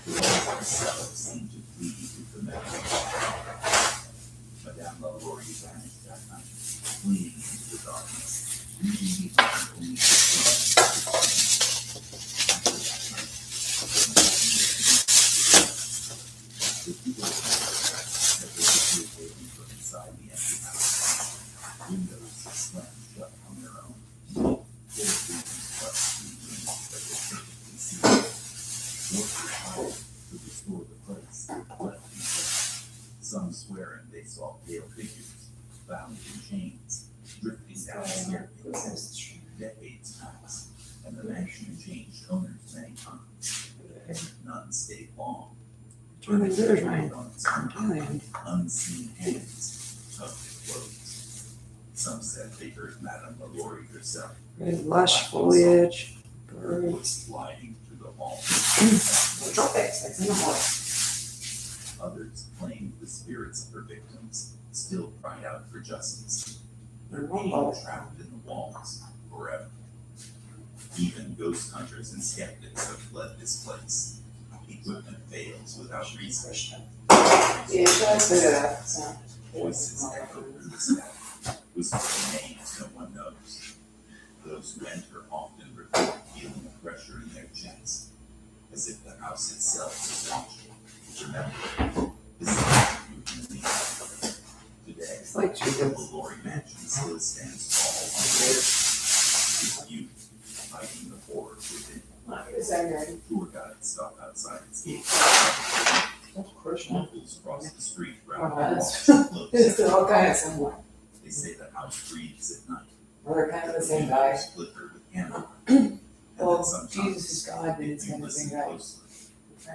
The walls of the cellar seemed to bleed with the memory. Madame LaLaurie vanished that night, fleeing into the darkness, leaving behind only the blood. After that night, the people that they could hear waiting from inside the empty house. Windows slammed shut on their own, full of reasons plus the rooms that were perfectly sealed. Workers hired to restore the place left in place. Some swearing they saw pale figures, bound in chains, drifting down the staircase. Decades passed, and the mansion changed owners many times. None stayed long. There's my On its own, time. unseen hands tugged it closed. Some said they heard Madame LaLaurie herself. Red lush foliage, birds. Gliding through the hall. Tropics, that's in the horse. Others claimed the spirits of her victims still cried out for justice. Their And pain rumble. trapped in the walls forever. Even ghost hunters and skeptics have fled this place. Equipment fails without reason. Yeah, it does do that, so. Voices echo through the sky, whispering names no one knows. Those who enter often report feeling a pressure in their chest, as if the house itself is watching. Remember, this is what you can leave. Today, It's like the LaLaurie Mansion still stands tall on the road. Its youth hiding the horror within. Is that right? Tour guides stop outside its gates. That's crucial. Locals across the street Oh, round that's- the walls It's close. all kinds of similar. They say the house breathes at night. Well, they're kind of the same guy. Flicker with candlelight. And Well, then sometimes, Jesus is God, but if it's you kind of the same listen guy. closely,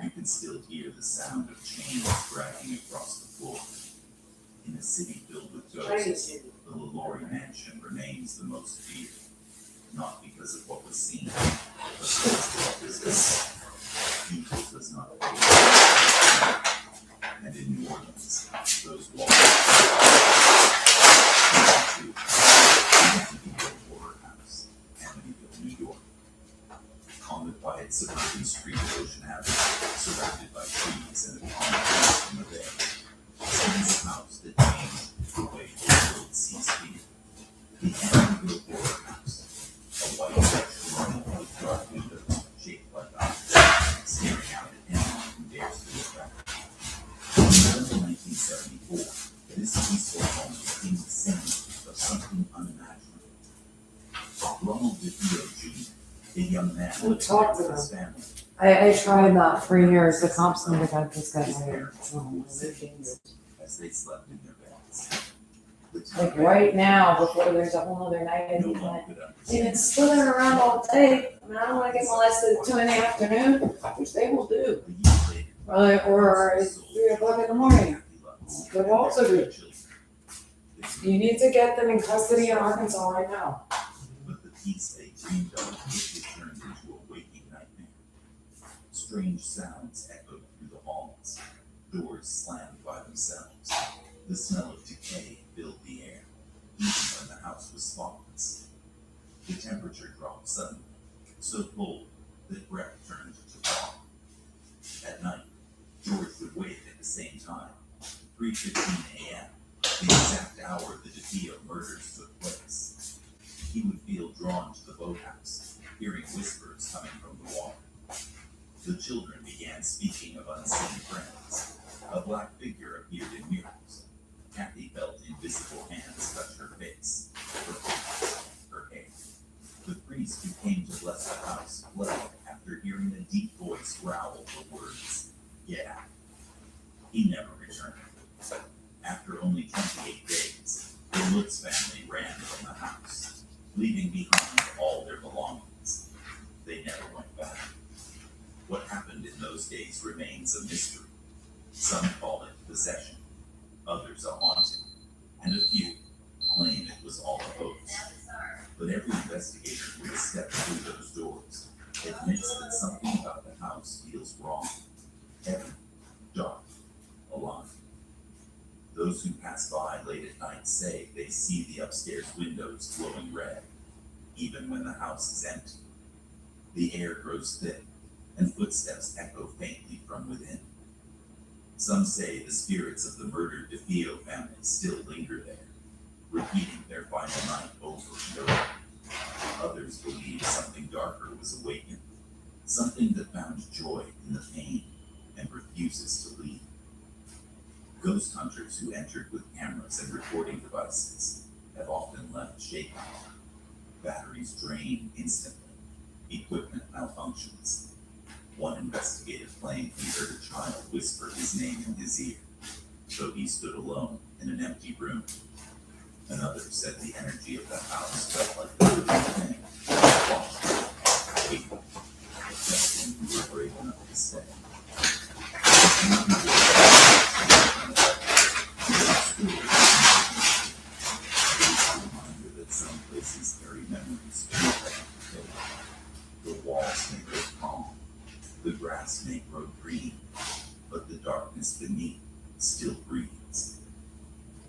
you can still hear the sound of chains dragging across the floor. In a city filled with ghosts, the LaLaurie Mansion remains the most feared. Not because of what was seen, but because of what was missing. Evil does not fade. And in New Orleans, those walls Amityville Horror House, Amityville, New York. On the quiet suburban street of Ocean Avenue, surrounded by trees and a calm breeze from the bay, stands a house that changed the way the world sees fear. The Amityville Horror House, a white room with dark windows shaped like eyes, staring out at anyone who dares to look back. In 1974, this peaceful home became the scene of something unimaginable. Ronald DeVito Jr., a young man We living talked with to his family, I tried that for years, the Thompson, but I just got hired. as they slept in their beds. The Like time right now, before there's a whole other night, no and one could and understand. it's slithering around all day. I mean, I don't wanna get molested at 2 in the afternoon, which they will do. A year later, Or at 3 o'clock in the morning. Could also do. You need to get them in custody in Arkansas right now. But the peace they dreamed of quickly turned into a waking nightmare. Strange sounds echoed through the halls, doors slammed by themselves. The smell of decay filled the air, even when the house was spotless. The temperature dropped suddenly, so cold that breath turned to fog. At night, George would wake at the same time, 3:15 a.m., the exact hour the DeVito murders took place. He would feel drawn to the boathouse, hearing whispers coming from the water. The children began speaking of unseen friends. A black figure appeared in mirrors. Kathy felt invisible hands touch her face, her eyes, her hair. The priest who came to bless the house fled after hearing a deep voice growl the words, "Get out." He never returned. After only 28 days, the Lutz family ran from the house, leaving behind all their belongings. They never went back. What happened in those days remains a mystery. Some call it possession, others a haunting, and a few claim it was all a hoax. But every investigator who has stepped through those doors admits that something about the house feels wrong. Heavy, dark, alive. Those who pass by late at night say they see the upstairs windows glowing red, even when the house is empty. The air grows thick, and footsteps echo faintly from within. Some say the spirits of the murdered DeFeo family still linger there, repeating their final night over and over. Others believe something darker was awakened, something that found joy in the pain and refuses to leave. Ghost hunters who entered with cameras and recording devices have often left shaken. Batteries drain instantly, equipment malfunctions. One investigative claimed he heard a child whisper his name in his ear, though he stood alone in an empty room. Another said the energy of the house felt like the living thing, watching, waiting, just when you were brave enough to stay. Reminder that some places carry memories too. The walls may grow calm, the grass may grow green, but the darkness beneath still breathes.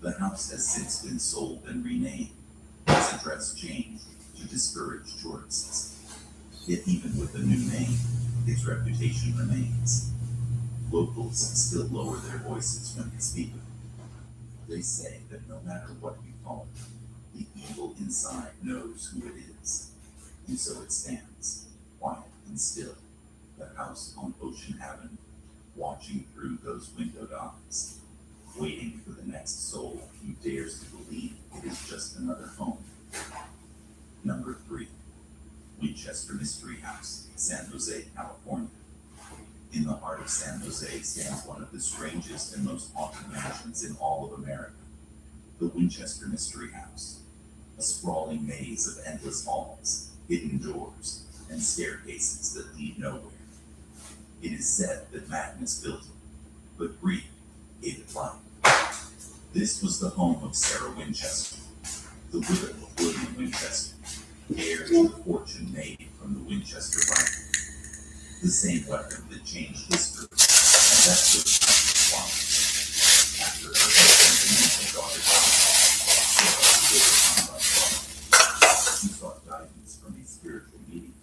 The house has since been sold and renamed, its address changed to discourage tourists. Yet even with the new name, its reputation remains. Locals still lower their voices when they speak of it. They say that no matter what you call it, the evil inside knows who it is. And so it stands, quiet and still, the house on Ocean Avenue, watching through those windowed eyes, waiting for the next soul who dares to believe it is just another home. Number 3, Winchester Mystery House, San Jose, California. In the heart of San Jose stands one of the strangest and most haunted mansions in all of America, the Winchester Mystery House, a sprawling maze of endless halls, hidden doors, and staircases that lead nowhere. It is said that madness built it, but grief gave it life. This was the home of Sarah Winchester, the widow of William Winchester, heir to the fortune made from the Winchester rifle, the same weapon that changed history, and that would have why. After her husband and her daughter died, Sarah was by she sought guidance from a spiritual medium,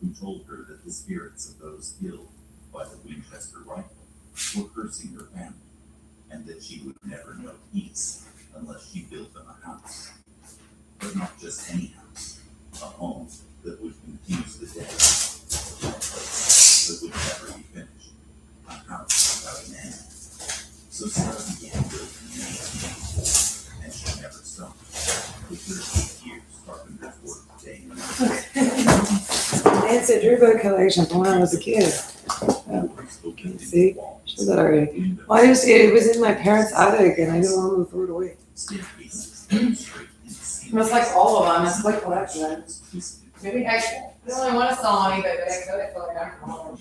who told her that the spirits of those killed by the Winchester rifle were cursing her family, and that she would never know peace unless she built them a house. But not just any house, a home that would confuse the dead, a place that would never be finished, a house without an end. So Sarah began building in 1880, and she never stopped. For 38 years, carpenters worked day and night. Nancy Drew book collection from when I was a kid. See, show that already. Well, it was in my parents' attic, and I didn't want to throw it away. It's like all of them, it's like collection. Maybe actually, there's only one song on eBay, but I could feel like I'm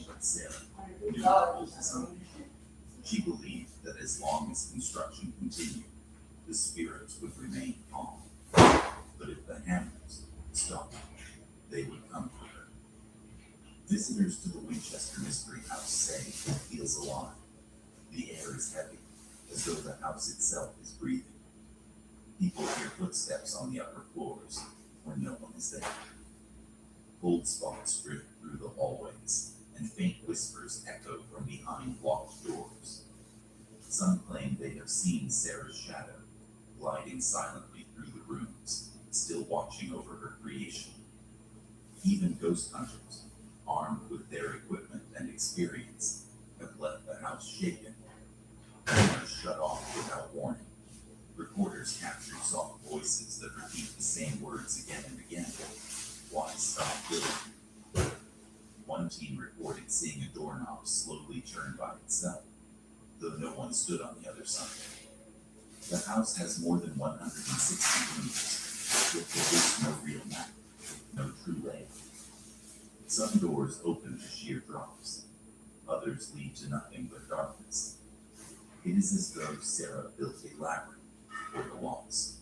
She believed that as long as construction continued, the spirits would remain calm. But if the hammers stopped, they would come for her. Visitors to the Winchester Mystery House say it feels alive. The air is heavy, as though the house itself is breathing. People hear footsteps on the upper floors when no one is there. Cold spots drift through the hallways, and faint whispers echo from behind locked doors. Some claim they have seen Sarah's shadow, gliding silently through the rooms, still watching over her creation. Even ghost hunters, armed with their equipment and experience, have left the house shaken. Cameras shut off without warning. Reporters capture soft voices that repeat the same words again and again. Why stop building? One team reported seeing a doorknob slowly turn by itself, though no one stood on the other side. The house has more than 160 rooms, yet there is no real map, no true layout. Some doors open to sheer drops, others lead to nothing but darkness. It is as though Sarah built a labyrinth for the lost,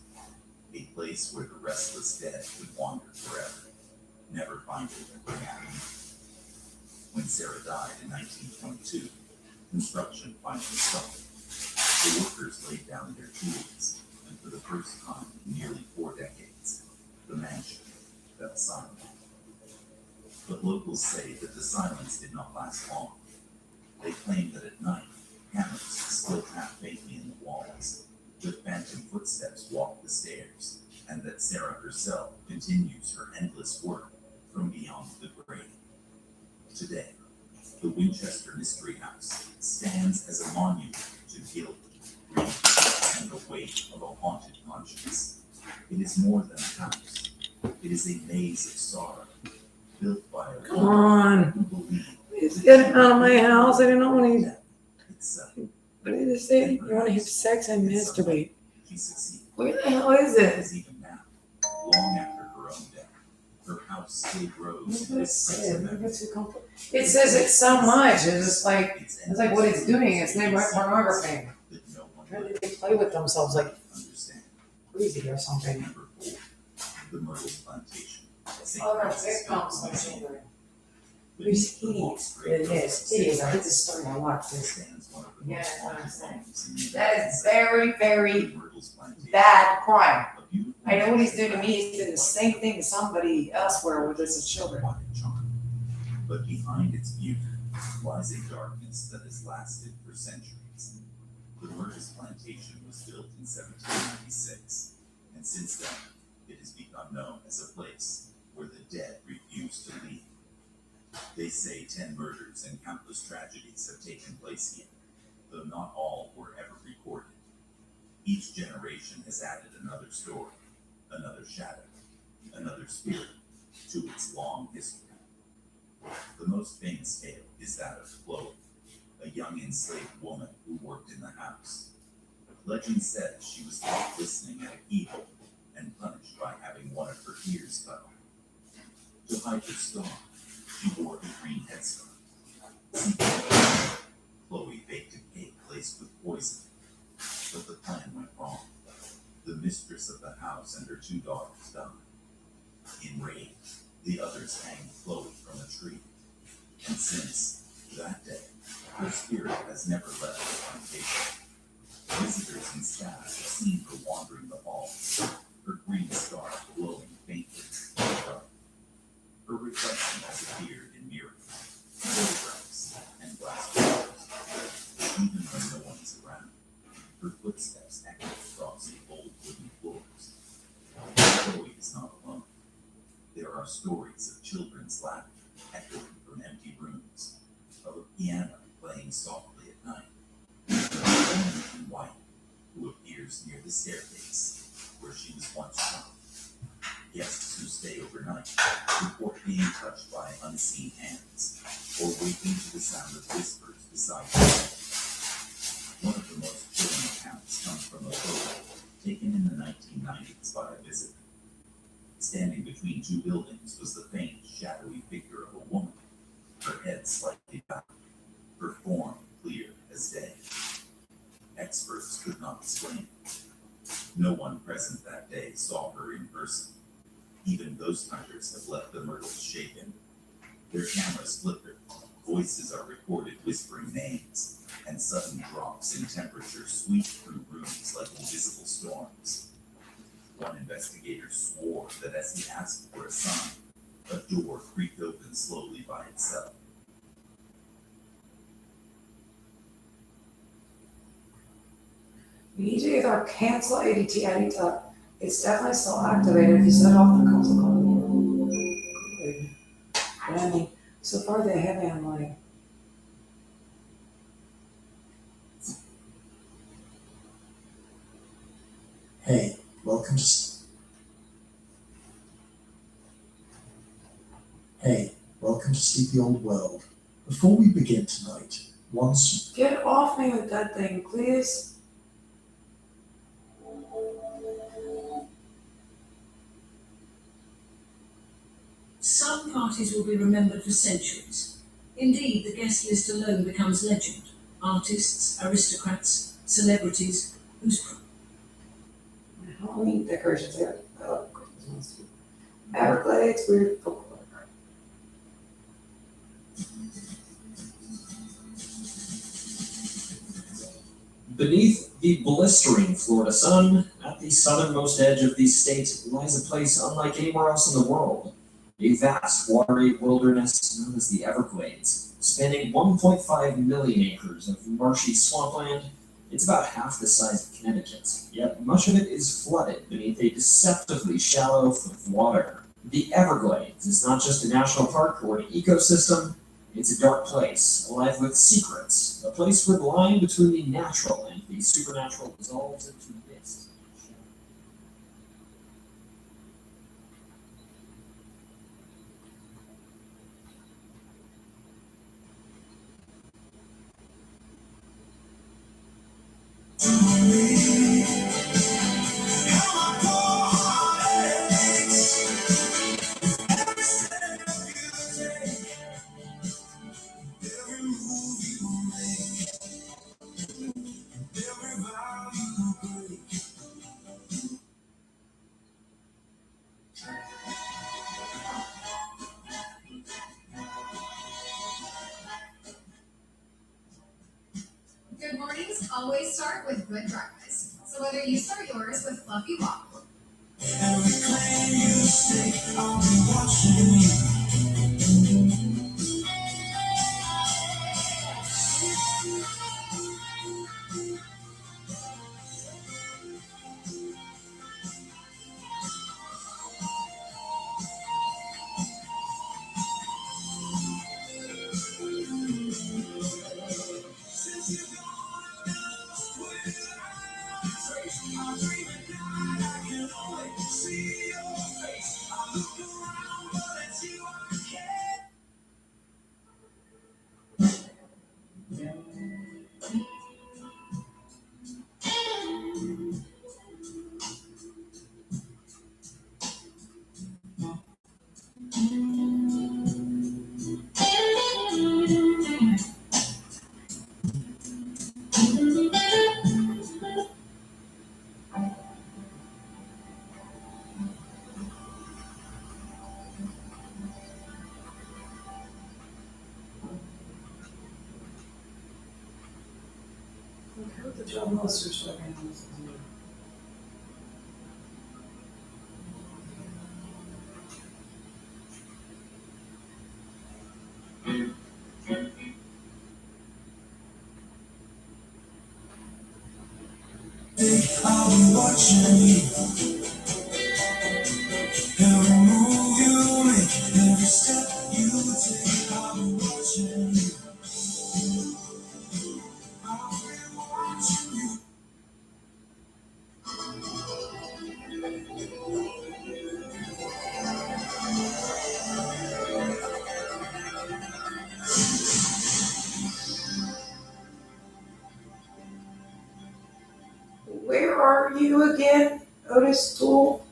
a place where the restless dead could wander forever, never finding their way out. When Sarah died in 1922, construction finally stopped. The workers laid down their tools, and for the first time in nearly 4 decades, the mansion fell silent. But locals say that the silence did not last long. They claim that at night, hammers still tap faintly in the walls, that phantom footsteps walk the stairs, and that Sarah herself continues her endless work from beyond the grave. Today, the Winchester Mystery House stands as a monument to guilt, grief, and the weight of a haunted conscience. It is more than a house. It is a maze of sorrow, built by a Come on. who believed Get him out of my house. I didn't want to. itself. What did it say? You want to have sex and masturbate. She succeeded. Where the hell is it? As even now, long after her own death, her house still grows in this sense of memory. It says it's so much. It's like what it's doing. It's named pornography. That no one Why would did they play with themselves like understand. crazy or something? Number 4, the Myrtles Plantation. St. Oh, Francis that's it. Museum. There's Beneath the hideous. vault's It great is. It is. I hate this story. I watch this. stands one of the Yeah, most that's what I'm haunted saying. homes in the That United is States. very, very The Myrtles Plantation. bad crime. A beautiful I know what he's doing to mansion me. He's doing the same thing to somebody elsewhere with us as children. quiet charm. But behind its beauty lies a darkness that has lasted for centuries. The Myrtles Plantation was built in 1796, and since then, it has become known as a place where the dead refuse to leave. They say 10 murders and countless tragedies have taken place here, though not all were ever recorded. Each generation has added another story, another shadow, another spirit to its long history. The most famous tale is that of Chloe, a young enslaved woman who worked in the house. Legend says she was caught listening at a keyhole and punished by having one of her ears cut off. To hide her scar, she wore a green headscarf. Secretly, Chloe baked a cake laced with poison, but the plan went wrong. The mistress of the house and her 2 daughters died. Enraged, the others hanged Chloe from a tree, and since that day, her spirit has never left the plantation. Visitors and staff have seen her wandering the halls, her green scarf glowing faintly in the dark. Her reflection has appeared in mirrors, photographs, and glass windows. Even when no one is around, her footsteps echo across the old wooden floors. Chloe is not alone. There are stories of children's laughter echoing from empty rooms, of a piano playing softly at night, of a woman in white who appears near the staircase where she was once found. Guests who stay overnight report being touched by unseen hands, or waking to the sound of whispers beside them. One of the most chilling accounts comes from a photo taken in the 1990s by a visitor. Standing between 2 buildings was the faint, shadowy figure of a woman, her head slightly bowed, her form clear as day. Experts could not explain it. No one present that day saw her in person. Even ghost hunters have left the Myrtles shaken. Their cameras flicker, voices are recorded whispering names, and sudden drops in temperature sweep through rooms like invisible storms. One investigator swore that as he asked for a sign, a door creaked open slowly by itself. You need to either cancel ADT editor. It's definitely still activated if you set off the console call. Good. But I mean, so far they haven't like. Hey, welcome to. Hey, welcome to Sleepy Old World. Before we begin tonight, once. Get off me with that thing, please. Some parties will be remembered for centuries. Indeed, the guest list alone becomes legend. Artists, aristocrats, celebrities, whose Halloween decorations there. I love Christmas ones too. Everglades, weird folklore. Beneath the blistering Florida sun, at the southernmost edge of the state, lies a place unlike anywhere else in the world. A vast watery wilderness known as the Everglades, spanning 1.5 million acres of marshy swampland. It's about half the size of Connecticut, yet much of it is flooded beneath a deceptively shallow foot of water. The Everglades is not just a national park or an ecosystem, it's a dark place, alive with secrets, a place where the line between the natural and the supernatural dissolves into mist. Good mornings always start with good breakfast. So whether you start yours with fluffy waffles, How would the job most are struggling on this? I'll be watching you. Every move you make, every step you take, I'll be watching you. I'll be watching you. Where are you again, Otis Tool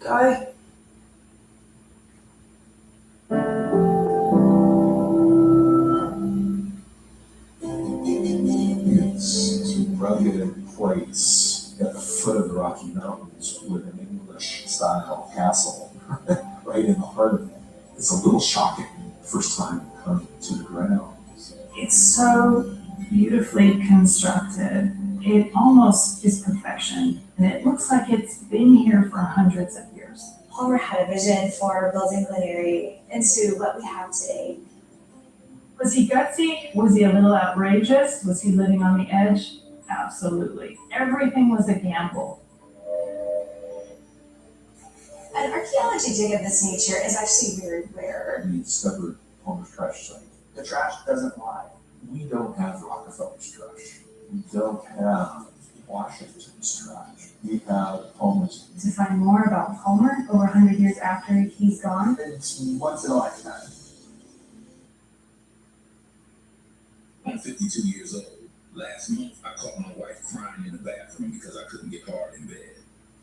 guy? It's a rugged place at the foot of the Rocky Mountains with an English-style castle right in the heart of it. It's a little shocking the first time you come to the grounds. It's so beautifully constructed. It almost is perfection, and it looks like it's been here for hundreds of years. Palmer had a vision for building Glen Eyrie into what we have today. Was he gutsy? Was he a little outrageous? Was he living on the edge? Absolutely. Everything was a gamble. An archaeology dig of this nature is actually very rare. We discovered Palmer's trash site. The trash doesn't lie. We don't have Rockefeller's trash. We don't have Washington's trash. We have Palmer's. To find more about Palmer over 100 years after he's gone, It's once in a lifetime. I'm 52 years old. Last month, I caught my wife crying in the bathroom because I couldn't get hard in bed.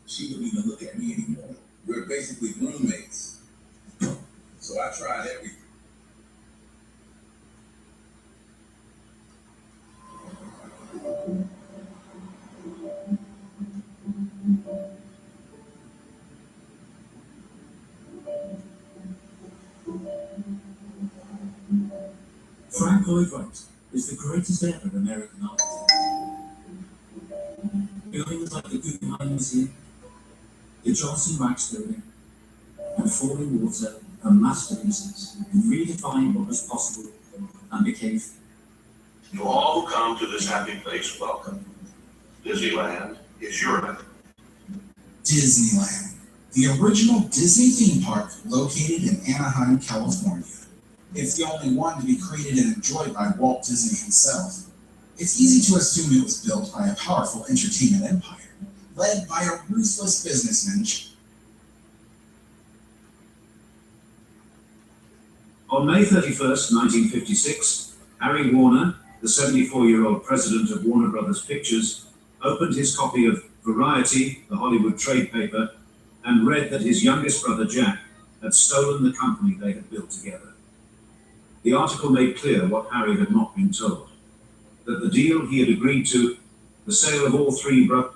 She wouldn't even look at me anymore. We're basically roommates. So I tried everything. Lloyd Wright is the greatest ever American architect. Buildings like the Guggenheim Museum, the Johnson Wax Building, and Falling Water are masterpieces and redefined what was possible and became. To all who come to this happy place, welcome. Disneyland is your home. Disneyland, the original Disney theme park located in Anaheim, California. It's the only one to be created and enjoyed by Walt Disney himself. It's easy to assume it was built by a powerful entertainment empire, led by a ruthless businessman. On May 31st, 1956, Harry Warner, the 74-year-old president of Warner Brothers Pictures, opened his copy of Variety, the Hollywood trade paper, and read that his youngest brother Jack had stolen the company they had built together. The article made clear what Harry had not been told, that the deal he had agreed to, the sale of all three brothers.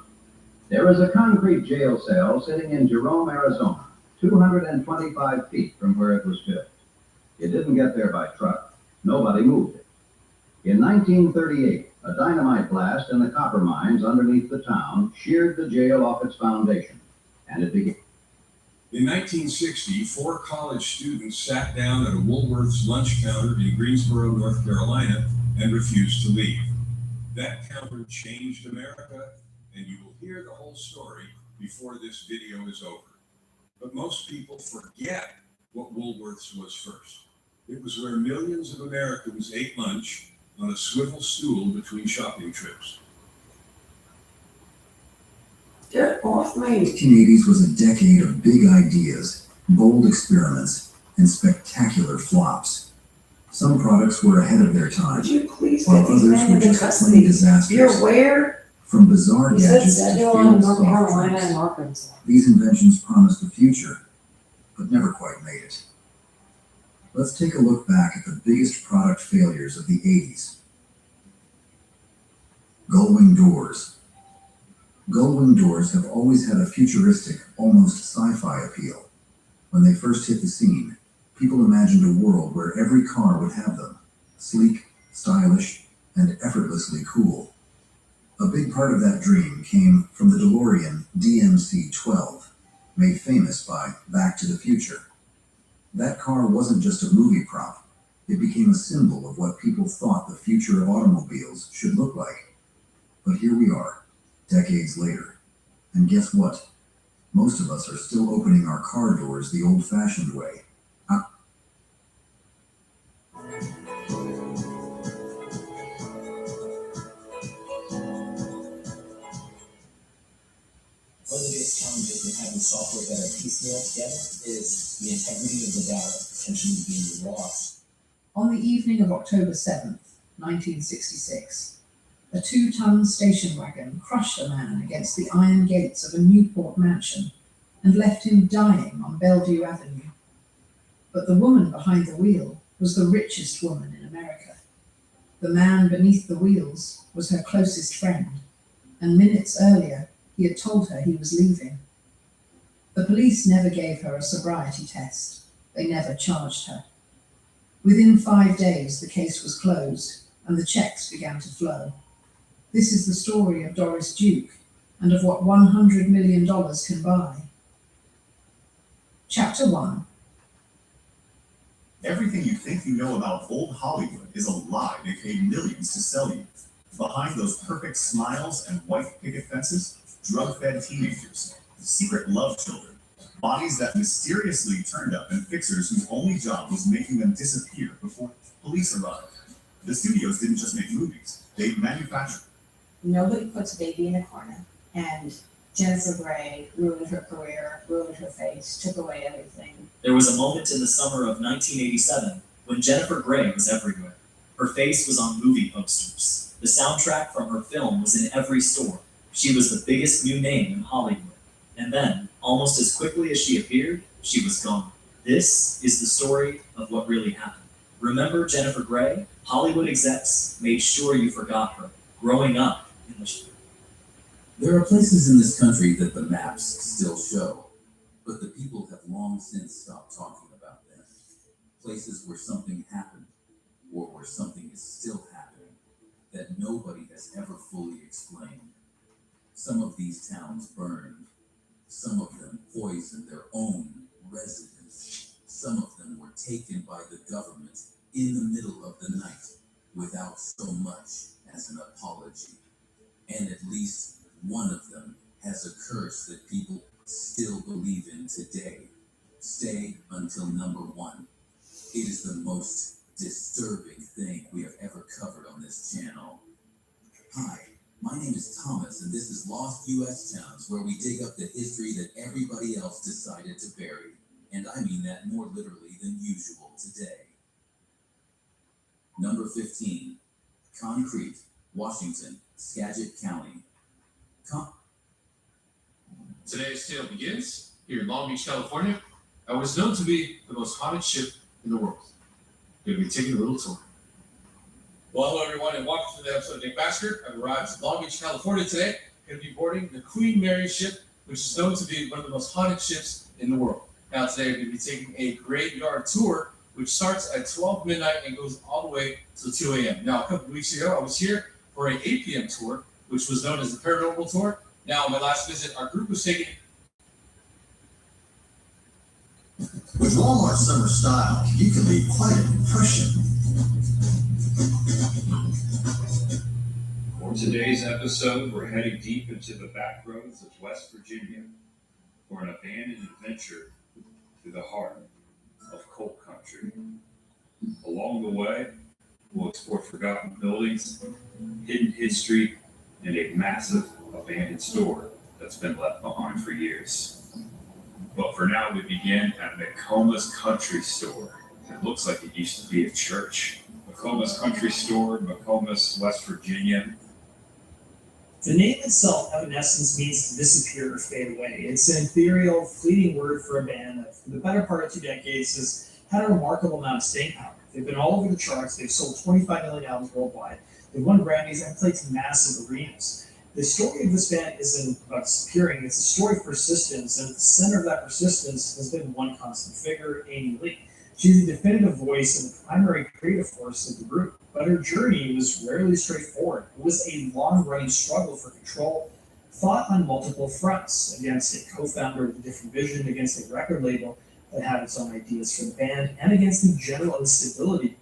There is a concrete jail cell sitting in Jerome, Arizona, 225 feet from where it was built. It didn't get there by truck. Nobody moved it. In 1938, a dynamite blast in the copper mines underneath the town sheared the jail off its foundation, and it began. In 1960, 4 college students sat down at a Woolworth's lunch counter in Greensboro, North Carolina, and refused to leave. That counter changed America, and you will hear the whole story before this video is over. But most people forget what Woolworth's was first. It was where millions of Americans ate lunch on a swivel stool between shopping trips. Get off me. The 1980s was a decade of big ideas, bold experiments, and spectacular flops. Some products were ahead of their time, Would you please while get these others men were into just plain custody? disasters. You're where? From bizarre Is that gadgets to Zebulon, failed North soft Carolina, drinks, and Arkansas? these inventions promised a future, but never quite made it. Let's take a look back at the biggest product failures of the 80s. Gullwing doors. Gullwing doors have always had a futuristic, almost sci-fi appeal. When they first hit the scene, people imagined a world where every car would have them, sleek, stylish, and effortlessly cool. A big part of that dream came from the DeLorean DMC-12, made famous by Back to the Future. That car wasn't just a movie prop. It became a symbol of what people thought the future of automobiles should look like. But here we are, decades later. And guess what? Most of us are still opening our car doors the old-fashioned way. One of the biggest challenges with having software that are piecemeal together is the integrity of the data potentially being lost. On the evening of October 7th, 1966, a 2-ton station wagon crushed a man against the iron gates of a Newport mansion and left him dying on Bellevue Avenue. But the woman behind the wheel was the richest woman in America. The man beneath the wheels was her closest friend, and minutes earlier, he had told her he was leaving. The police never gave her a sobriety test. They never charged her. Within 5 days, the case was closed, and the checks began to flow. This is the story of Doris Duke, and of what $100 million can buy. Chapter 1. Everything you think you know about old Hollywood is a lie they paid millions to sell you. Behind those perfect smiles and white picket fences, drug-fed teenagers, secret love children, bodies that mysteriously turned up, and fixers whose only job was making them disappear before police arrived. The studios didn't just make movies, they manufactured. Nobody puts a baby in a corner, and Jennifer Grey ruined her career, ruined her face, took away everything. There was a moment in the summer of 1987 when Jennifer Grey was everywhere. Her face was on movie posters. The soundtrack from her film was in every store. She was the biggest new name in Hollywood. And then, almost as quickly as she appeared, she was gone. This is the story of what really happened. Remember Jennifer Grey? Hollywood execs made sure you forgot her, growing up in the... There are places in this country that the maps still show, but the people have long since stopped talking about them. Places where something happened, or where something is still happening that nobody has ever fully explained. Some of these towns burned. Some of them poisoned their own residents. Some of them were taken by the government in the middle of the night without so much as an apology. And at least one of them has a curse that people still believe in today. Stay until number 1. It is the most disturbing thing we have ever covered on this channel. Hi, my name is Thomas, and this is Lost U.S. Towns, where we dig up the history that everybody else decided to bury. And I mean that more literally than usual today. Number 15, Concrete, Washington, Skagit County. Today's tale begins here in Long Beach, California, at what is known to be the most haunted ship in the world. We're going to be taking a little tour. Well, hello everyone, and welcome to the episode of Nick Basker. I've arrived in Long Beach, California today. Going to be boarding the Queen Mary ship, which is known to be one of the most haunted ships in the world. Now today we're going to be taking a graveyard tour, which starts at 12 midnight and goes all the way till 2 a.m. Now, a couple of weeks ago, I was here for an 8 p.m. tour, which was known as the Paranormal Tour. Now, on my last visit, our group was taking... With Walmart Summer Style, you can leave quite an impression. For today's episode, we're heading deep into the back roads of West Virginia for an abandoned adventure through the heart of coal country. Along the way, we'll explore forgotten buildings, hidden history, and a massive abandoned store that's been left behind for years. But for now, we begin at McComa's Country Store. It looks like it used to be a church. McComa's Country Store, McComa's, West Virginia. The name itself, in essence, means to disappear or fade away. It's an ethereal, fleeting word for a band that, for the better part of 2 decades, has had a remarkable amount of staying power. They've been all over the charts. They've sold 25 million albums worldwide. They've won Grammys and played to massive arenas. The story of this band isn't about disappearing. It's a story of persistence, and at the center of that persistence has been one constant figure, Amy Lee. She's the definitive voice and the primary creative force of the group, but her journey was rarely straightforward. It was a long-running struggle for control, fought on multiple fronts, against a co-founder with a different vision, against a record label that had its own ideas for the band, and against the general instability.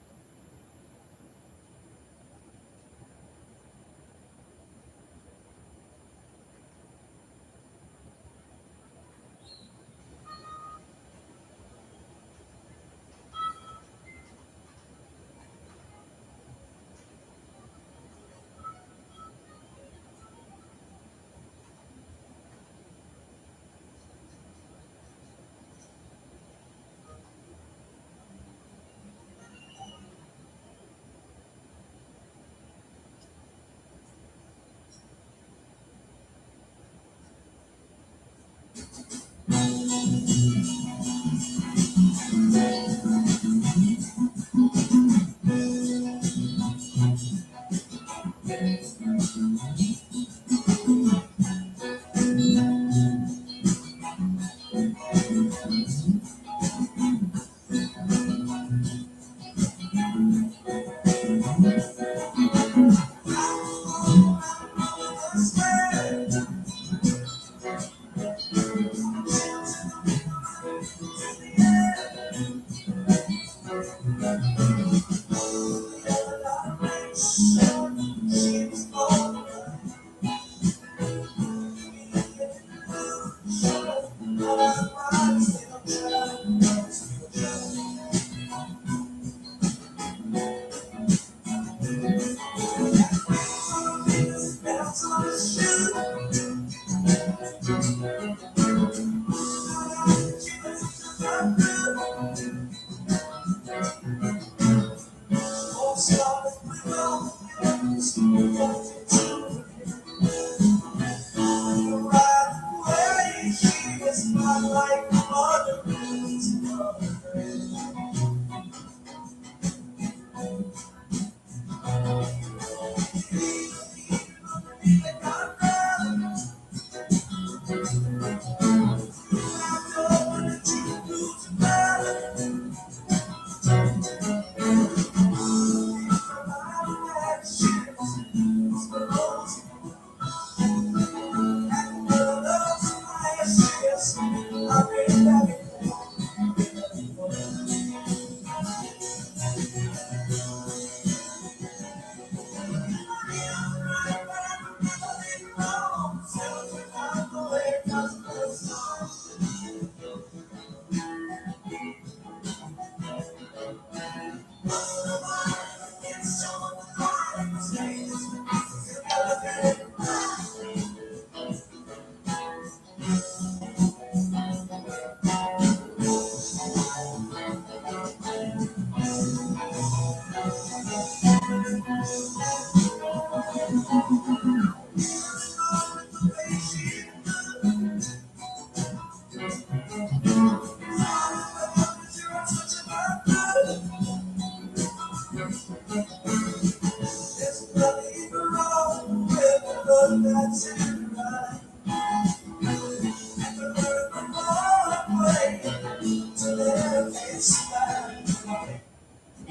I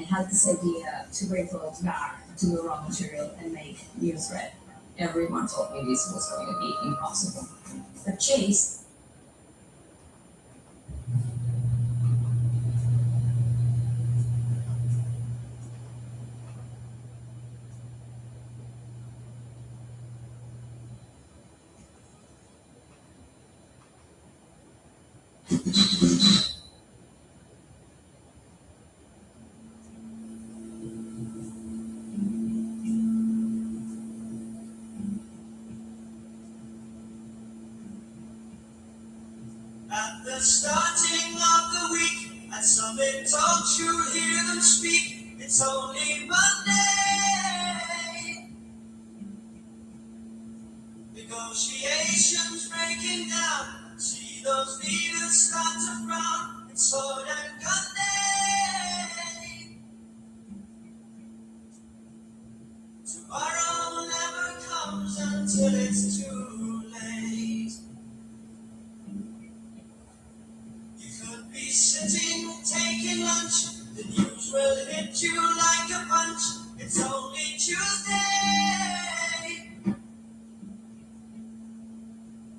had this idea to bring clothes back to the raw material and make new thread. Everyone told me this was going to be impossible. But Chase, At the starting of the week, at Summit Talks, you'll hear them speak. It's only Monday. Negotiations breaking down. See those leaders start to frown. It's sword and gun day. Tomorrow never comes until it's too late. Be sitting, taking lunch. The news will hit you like a punch. It's only Tuesday.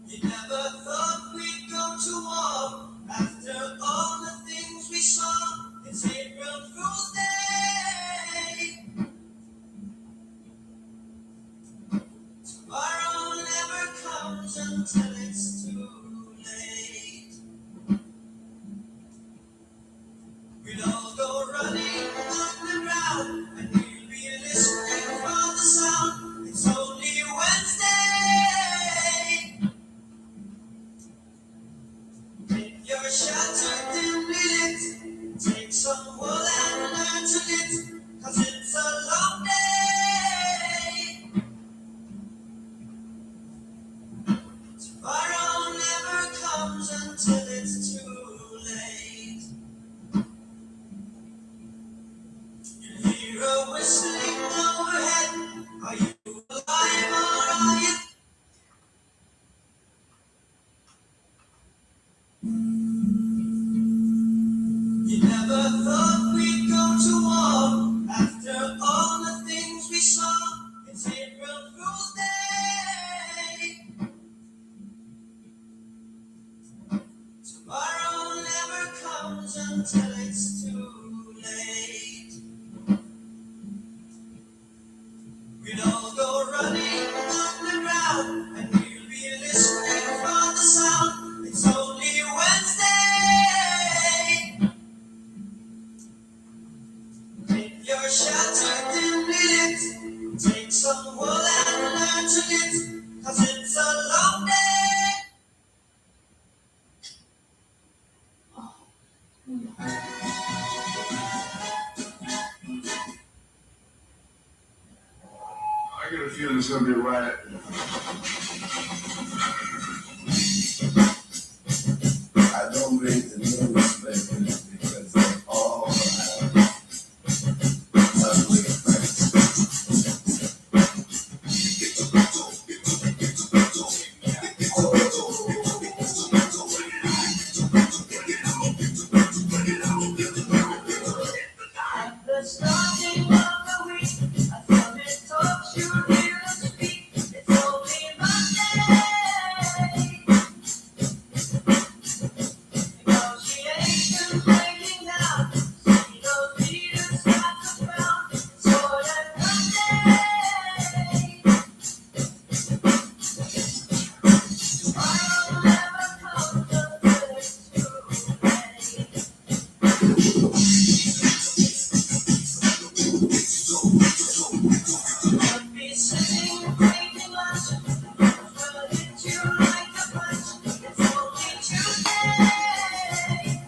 You never thought we'd go to war after all the things we saw. It's April Fool's Day. Tomorrow never comes until it's too late. We'll all go running underground, and we'll be listening for the sound. It's only Wednesday. Take your shattered dimly lit, take some wool and learn to knit, 'cause it's a long day. Tomorrow never comes until it's too late. Hear a whistling overhead. Are you alive or are you? You never thought we'd go to war after all the things we saw. It's April Fool's Day. Tomorrow never comes until it's too late. We'll all go running underground, and we'll be listening for the sound. It's only Wednesday. Take your shattered dimly lit, take some wool and learn to knit, 'cause it's a long day. I get a feeling it's gonna be right. I don't read the newspapers because they all have ugly effects. At the starting of the week, I thought it talks you hear us speak. It's only Monday. Negotiations breaking down. See those leaders start to frown. Sword and gun day. Tomorrow never comes until it's too late. Could be sitting, taking lunch. Will hit you like a punch. It's only Tuesday.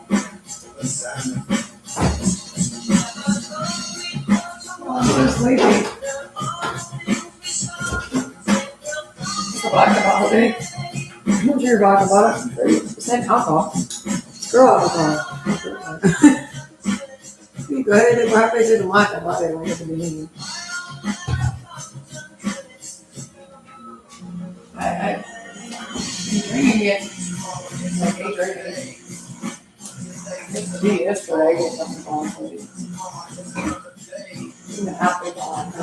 Never thought we'd go to war I'm sleepy. after all the things we saw. It's April Fool's Black holiday. I'm sure you're black about it. 30% alcohol. Girl alcohol. You go ahead and go halfway through the month about it when it's the beginning. I've been drinking it. Like 8 drinks. It's tea yesterday, I get something wrong with it. Even apple gone.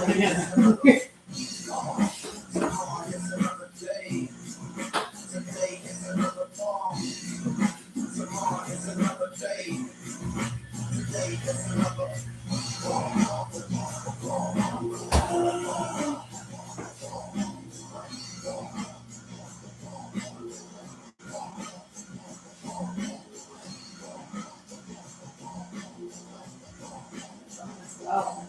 Oh.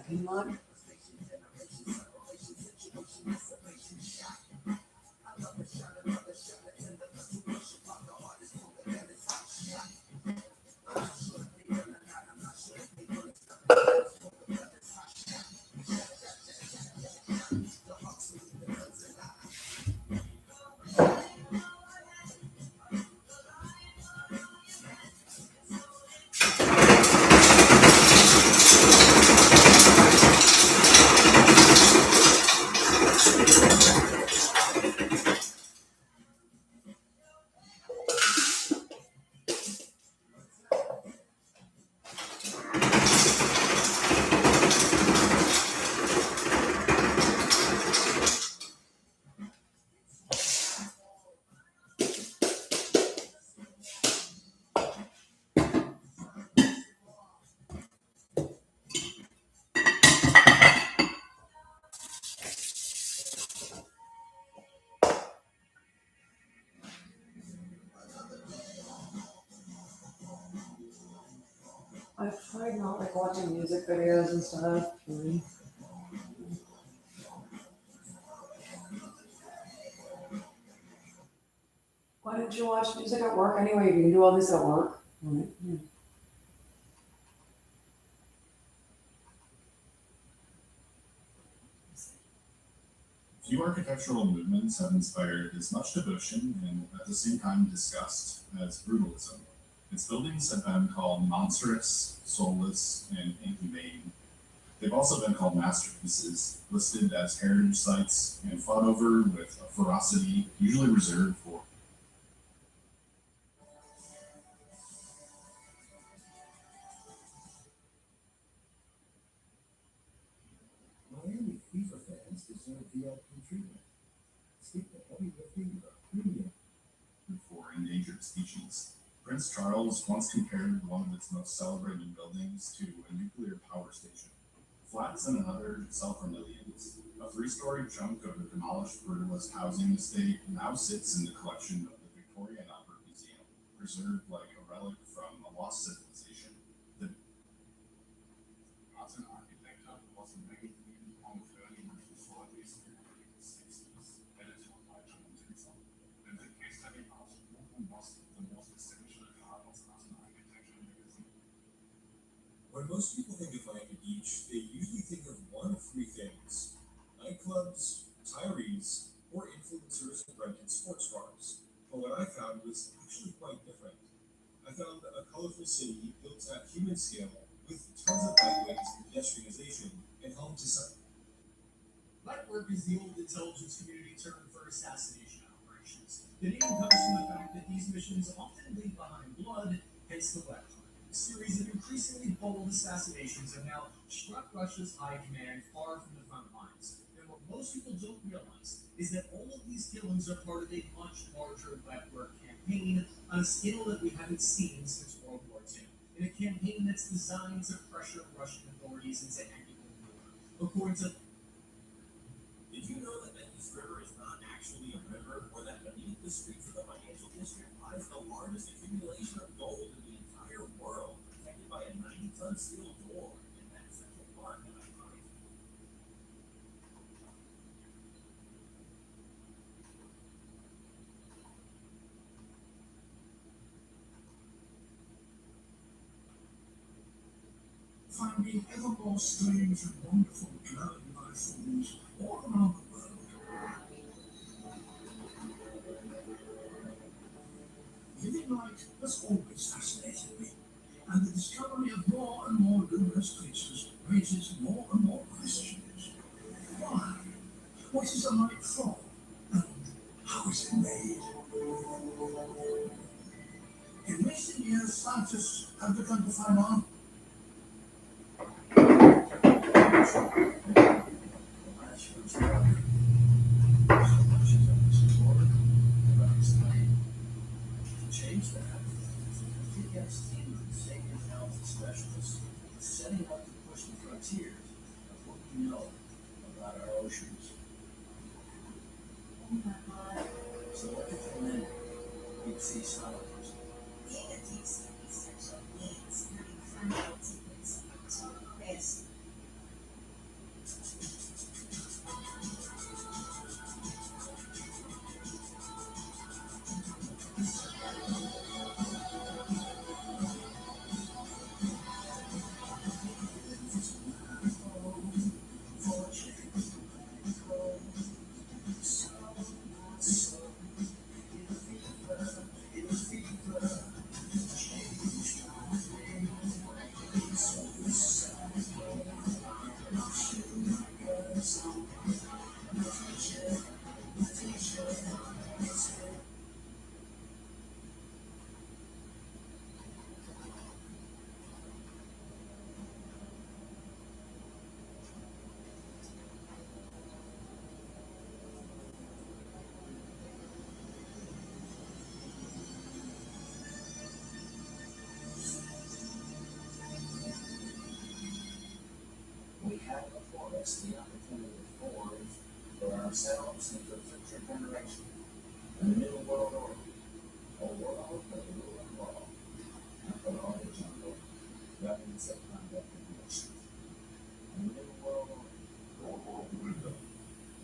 Pokemon. I've tried not like watching music videos and stuff. Why didn't you watch music at work anyway? You can do all this at work. Few architectural movements have inspired as much devotion and at the same time disgust as brutalism. Its buildings have been called monstrous, soulless, and inhumane. They've also been called masterpieces, listed as heritage sites, and fought over with a ferocity usually reserved for Miami FIFA fans deserve VIP treatment. Skip the heavy lifting of premium for endangered species. Prince Charles once compared one of its most celebrated buildings to a nuclear power station. Flats in another sell for millions. A 3-story chunk of the demolished brutalist housing estate now sits in the collection of the Victoria and Albert Museum, preserved like a relic from a lost civilization. The modern architecture was a magazine on the early 1940s and early 60s, edited by John Tinson. And the case study house was the most essential part of modern architecture magazine. When most people think of Miami Beach, they usually think of one of three things: nightclubs, retirees, or influencers and rented sports cars. But what I found was actually quite different. I found a colorful city built at human scale with tons of bikeways and pedestrianization and home to some. Light work is the old intelligence community term for assassination operations. The name comes from the fact that these missions often leave behind blood, hence the wet hunt. A series of increasingly bold assassinations have now struck Russia's high command far from the front lines. And what most people don't realize is that all of these killings are part of a much larger wet work campaign on a scale that we haven't seen since World War II. In a campaign that's designed to pressure Russian authorities into ending the war. According to Did you know that the East River is not actually a river, or that beneath the streets of the financial district lies the largest accumulation of gold in the entire world, protected by a 90-ton steel door in that Central Park in iconic. finding ever more strange and wonderful glowing life forms all around the world. Living light has always fascinated me. And the discovery of more and more luminous creatures raises more and more questions. Why? What is the light from? And how is it made? In recent years, scientists have begun to find out change that. It gets even saving health specialists setting up to push the frontiers of what we know about our oceans. So what if the men deep sea scientists? Yes. We have before us the opportunity to forge for ourselves and for future generations a new world order, a world of rule and law, and for all the jungle, weapons of conduct and nations. A new world order,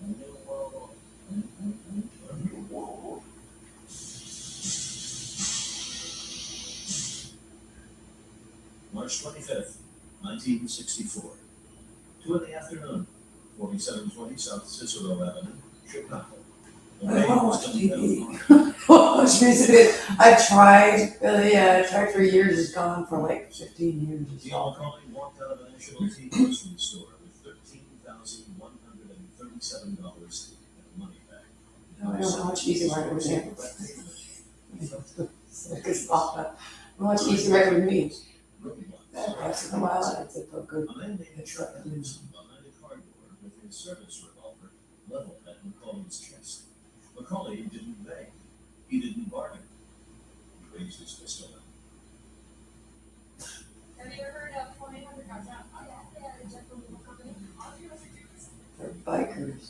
a new world order, a new world order. March 25th, 1964. 2 in the afternoon, 4720 South Cicero Avenue, Chicago. The I rain don't was watch coming down TV. hard. Watch music. I've tried, I tried for years, it's gone for like 15 years. It's Neil all. McCauley walked out of a National Tea grocery store with $13,137 in money back. No, I don't watch Easy Rider with him. It's awful. I watch Easy Rider with me. Once in a while, it's a good. A man named Chuck Anderson behind a cardboard with his service revolver leveled at McCauley's chest. McCauley didn't beg. He didn't bargain. He raised his pistol up. Have you ever heard of 1-800 Contact? They're bikers.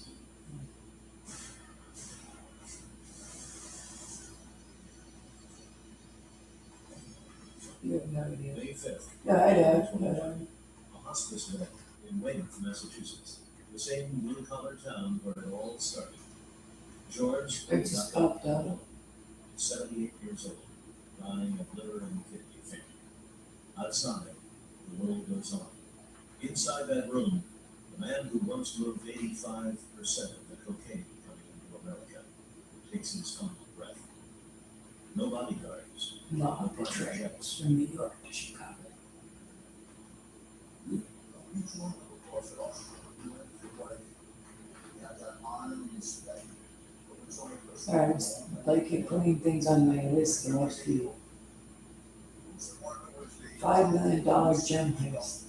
You have no idea. May 5th. Yeah, I do. A hospice bed in Weymouth, Massachusetts, the same blue-collar town where it all started. George It just popped out. 78 years old, dying of liver and kidney failure. Outside, the world goes on. Inside that room, the man who once moved 85% of the cocaine coming into America takes his final breath. No bodyguards. Not the trails from New York to Chicago. Sorry, I was like putting things on my list to watch people. $5 million gem heist.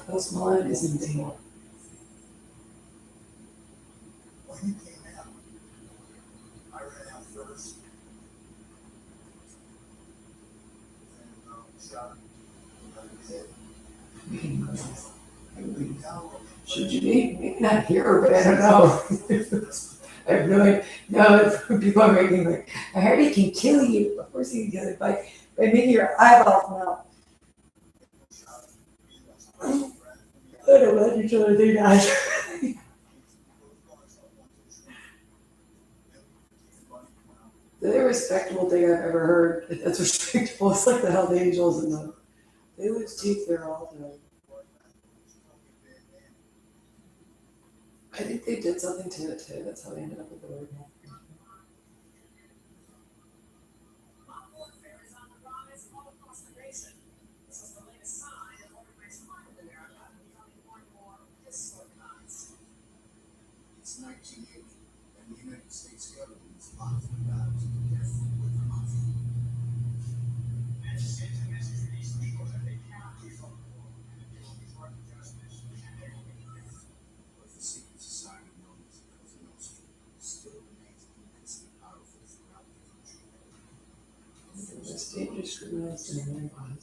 Post Malone is in team. When he came out, I ran out first. And shot him. Should you be? Maybe not here, but I don't know. I have no idea. No, people are making like, I heard he can kill you. Of course he can kill you by making your eyeballs melt. I don't let each other do that. The respectable thing I've ever heard that's respectable is like the Hells Angels and they lose teeth there all the time. I think they did something to it too. That's how they ended up with the word. It's 1980, and the United States government is locked in battle to the death with the mafia. And to send a message to these people that they cannot be from the war, and that they will be brought to justice, and they will be killed. But the secret society known as the Cosa Nostra still remains immensely powerful throughout the country. The most dangerous criminals in America.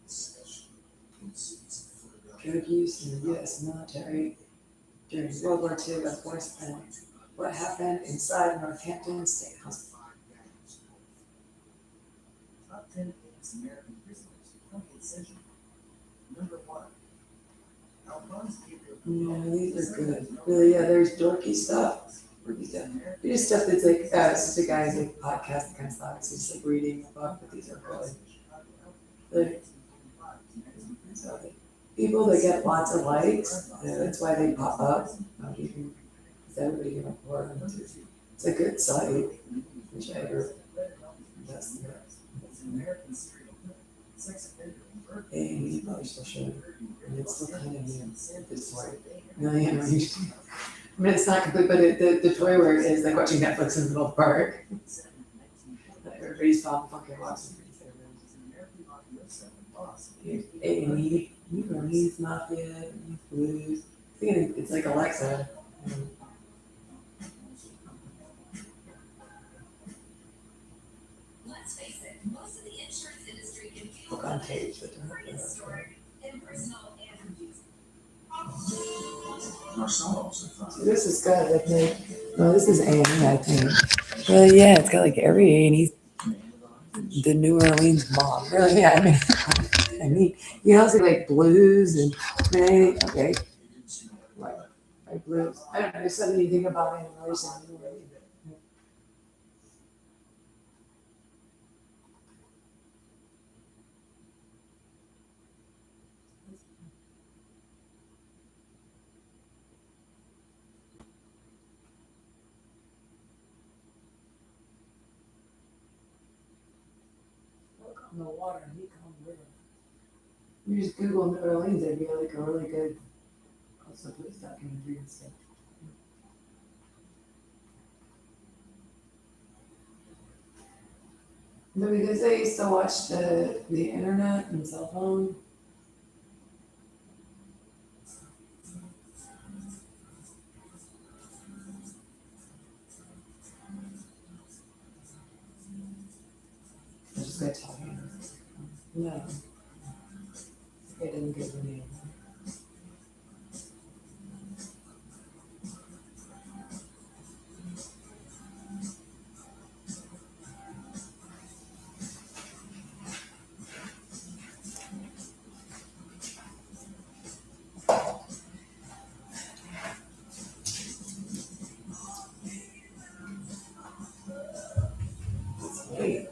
Especially in cities of Philadelphia. Drug use in the U.S. military during World War II in Afghanistan. What happened inside Northampton State Hospital? Top 10 famous American prisoners of the 20th century. Number 1. Alphonse Gabriel. Yeah, these are good. Really, yeah, there's dorky stuff. Dorky stuff. There's stuff that's like, it's just a guy's like podcast kind of stuff. It's just like reading a book, but these are good. So people that get lots of likes, that's why they pop up. Because everybody can report them. It's a good site. Which I ever invest in. And you probably still should. And it's still kind of new. This way. Really unreached. I mean, it's not complete, but the toy where it is like watching Netflix in the middle of the park. Everybody's fucking watching. A&E, New Orleans Mafia, Blues. I think it's like Alexa. Let's face it, most of the insurance industry can feel Book on page. historic, impersonal, and confusing. So this is good, I think. No, this is A&E, I think. Well, yeah, it's got like every A&E. The New Orleans mob. Really, yeah, I mean, you know, it's like blues and okay. Like blues. I don't know, there's something you think about in relation to New Orleans. The water, Mekong River. You just Google New Orleans, it'd be like a really good also police documentary and stuff. No, because I used to watch the internet and cell phone. I just got talking. No. I didn't give the name. Wait.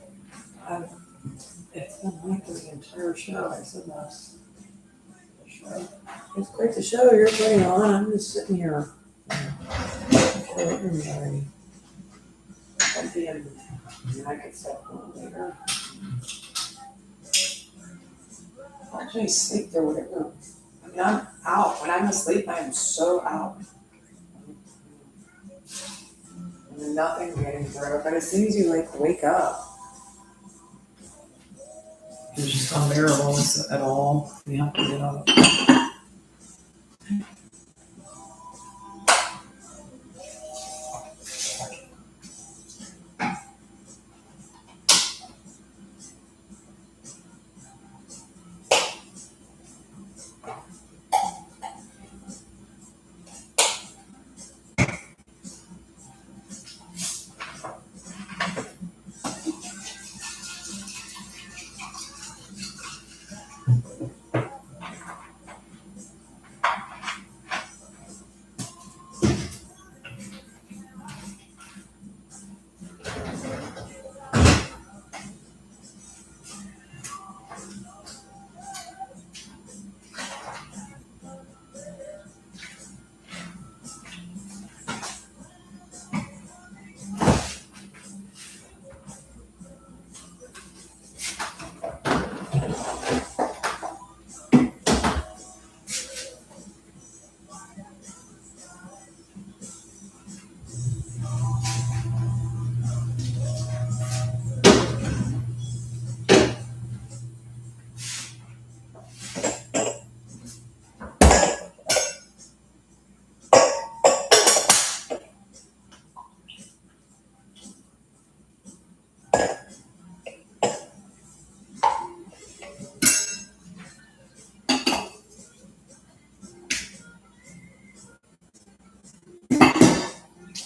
It's been like the entire show. I said last show. It's quite the show you're putting on. I'm just sitting here. Ordinary. At the end, I could step on later. I'll actually sleep or whatever. I mean, I'm out. When I'm asleep, I am so out. And then nothing's getting through. But as soon as you like wake up, it's just unbearable at all. You have to get up.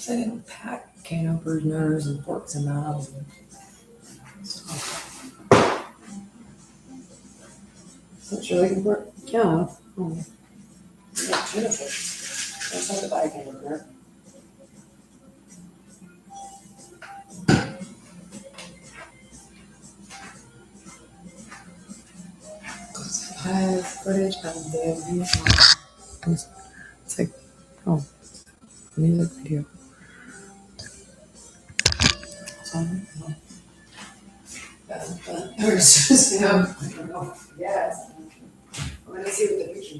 They pack can openers and forks and knives. What you're looking for? Yeah. Oh. Yeah, Jennifer. That's not the bag can opener. I have footage of the it's like, oh, music video. Or it's just, I don't know. Yes. I'm gonna see what the picture.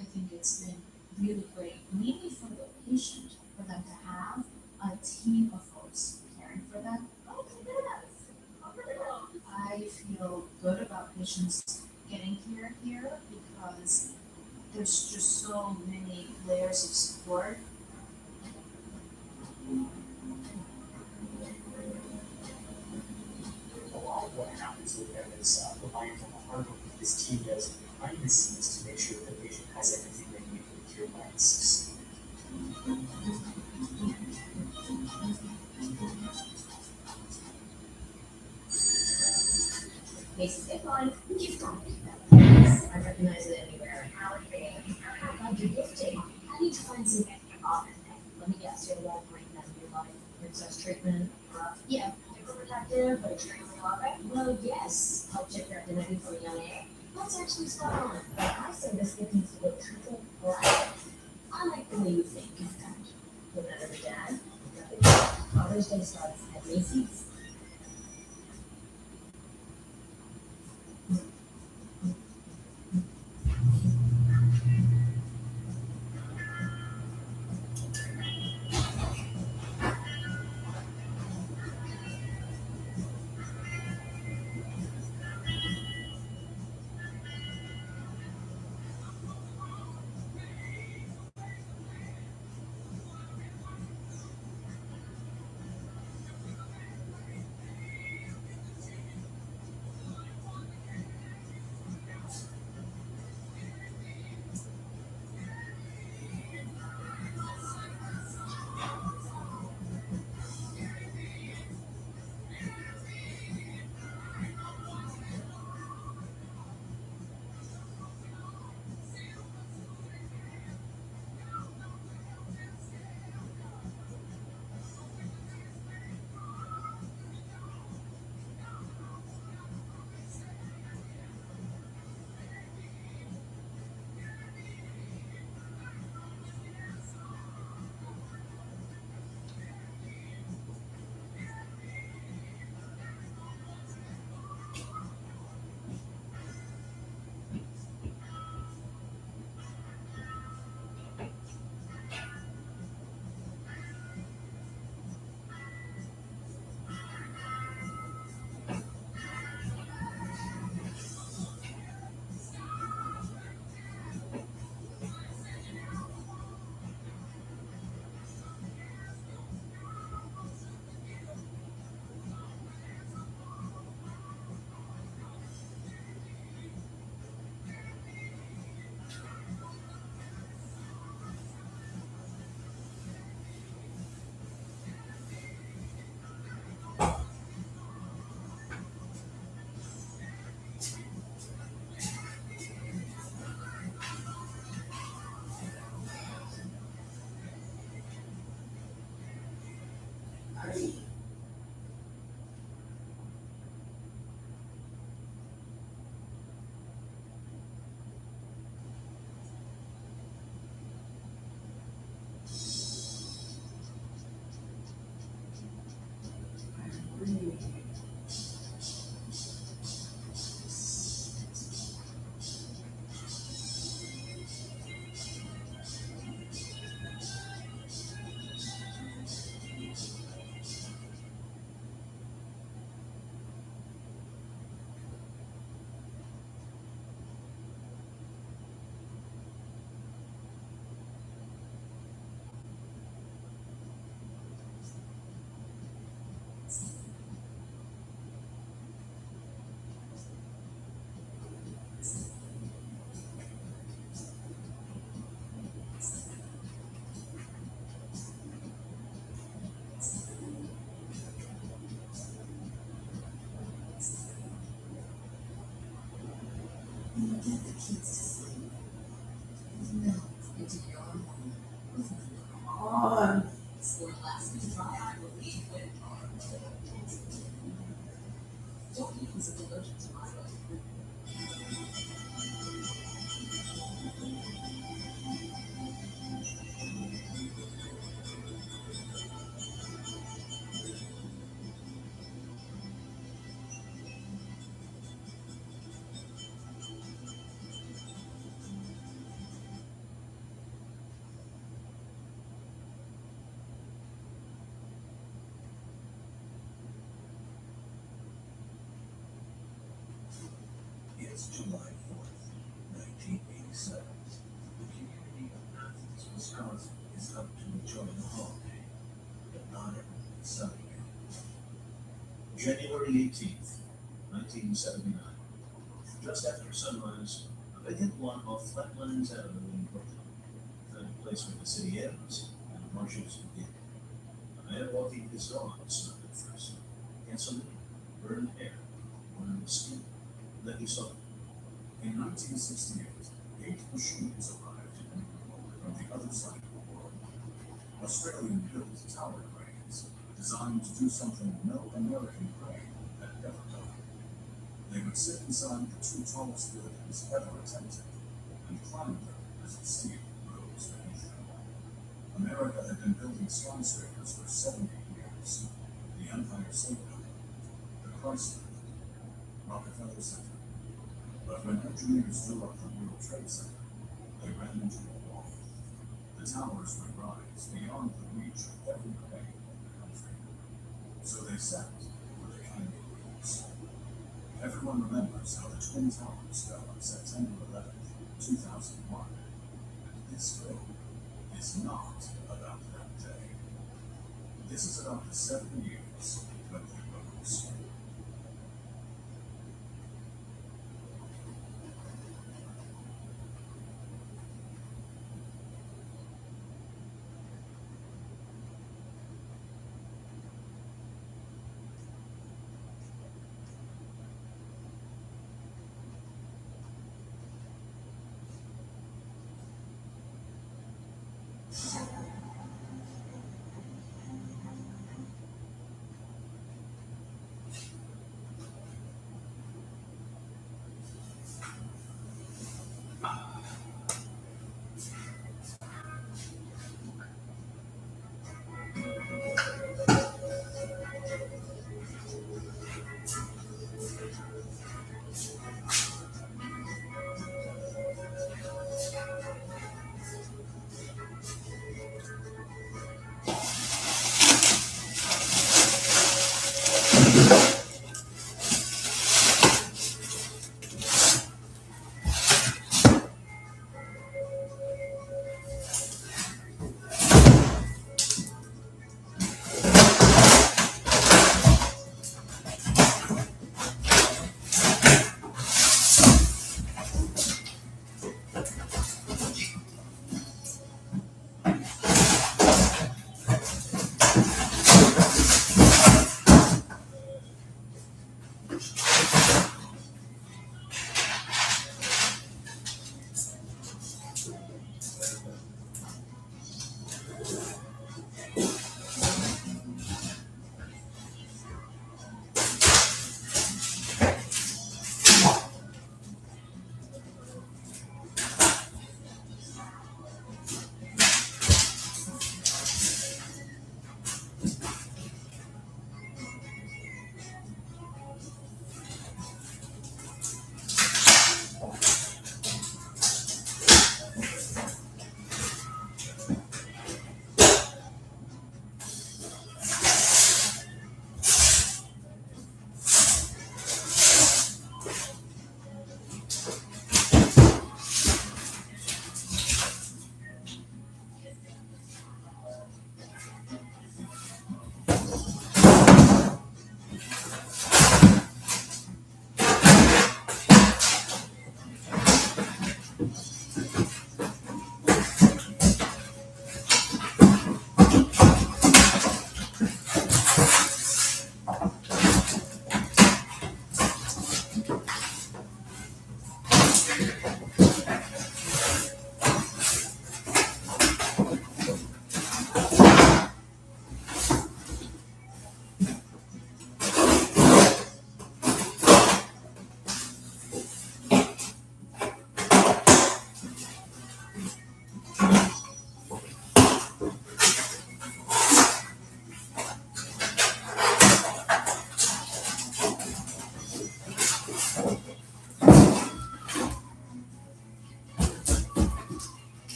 I think it's been really great, mainly for the patient, for them to have a team of folks caring for them. I feel good about patients getting care here because there's just so many layers of support. A lot of what happens with them is relying on the hard work that this team does behind the scenes to make sure that the patient has everything they need for the care plan to succeed. Macy's deadline, gift on it. I recognize it anywhere. How'd you gifting? I need to find some often. Let me guess, you're Walgreens and your life princess treatment. Yeah, super protective, but extremely loving. Well, yes, help check your identity from a young age. That's actually spot on. But I say this gift needs to go triple black. I like the way you think. No matter the dad, Father's Day starts at Macy's. pretty. Get the kids to sleep. No, into your home. On. For the last try, I believe when don't use it allergic to my It's July 4th, 1987. The community of Athens, Wisconsin is up to enjoy the holiday, but not everyone is celebrating. January 18th, 1979. Just after sunrise, a vacant lot off Flatlands Avenue in Brooklyn, the place where the city ends and the marshes begin. A man walking his dog stopped at first. Gasoline, burned hair, worn skin. Then he saw it. In 1968, 8 machines arrived from the other side of the world. Australian-built tower cranes designed to do something no American crane had ever done. They would sit inside the 2 tallest buildings ever attempted and climb them as the steel rose beneath them. America had been building skyscrapers for 70 years. The Empire State Building, the Chrysler Building, Rockefeller Center. But when engineers drew up the World Trade Center, they ran into a wall. The towers would rise beyond the reach of every crane in the country. So they sat where they kind of rose. Everyone remembers how the Twin Towers fell on September 11th, 2001. And this film is not about that day. This is about the 7 years when they rose.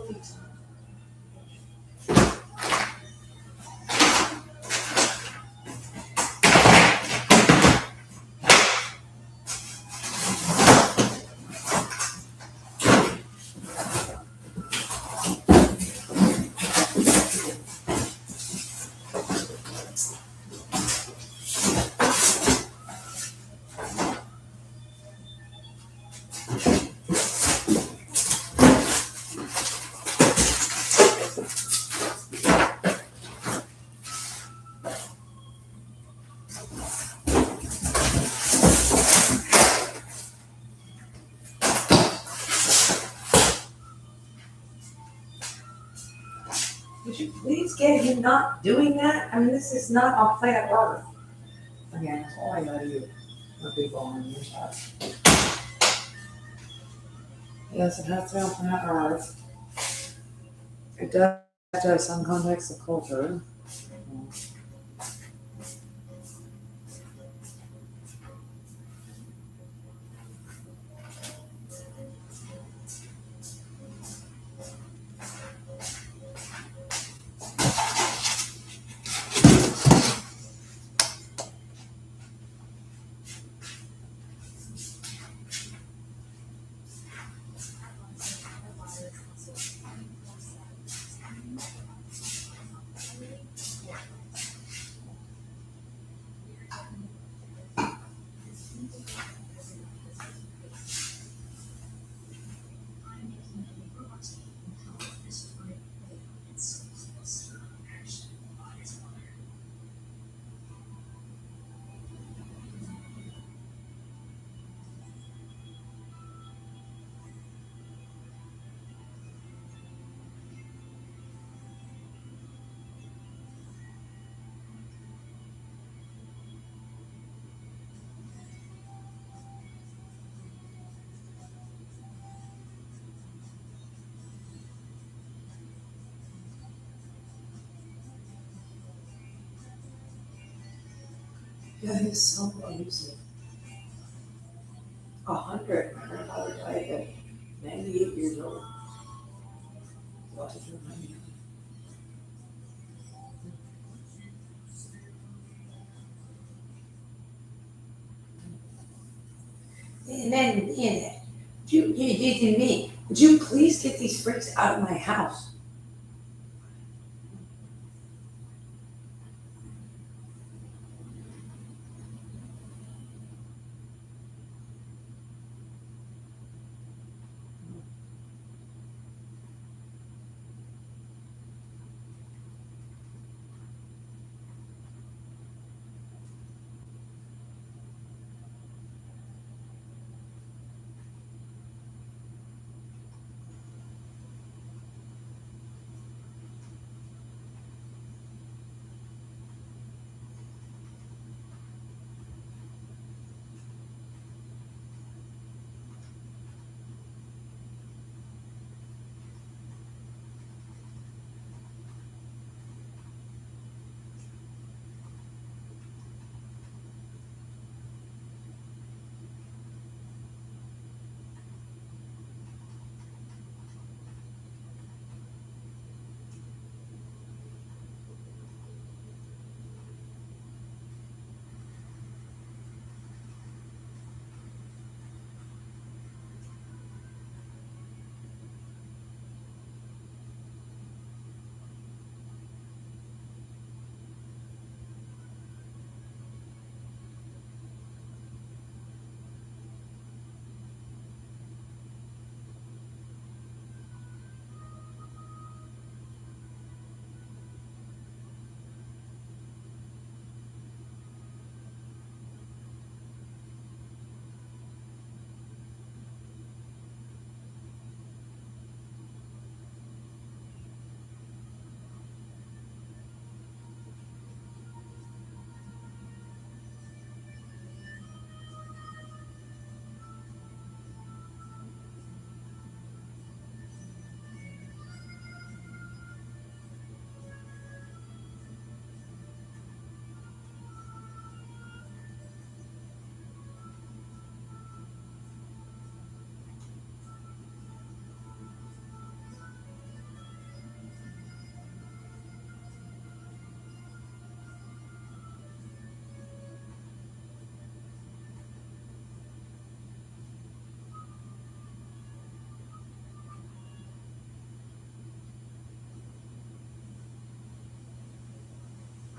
pizza. Would you please get him not doing that? I mean, this is not on planet Earth. Again, that's all I gotta do. For people on your side. Yes, it has to be on planet Earth. It does have to have some context of culture. Yeah, he's so abusive. 100. My grandfather died at 98 years old. Autism, 98. And then, you did me. Would you please get these freaks out of my house?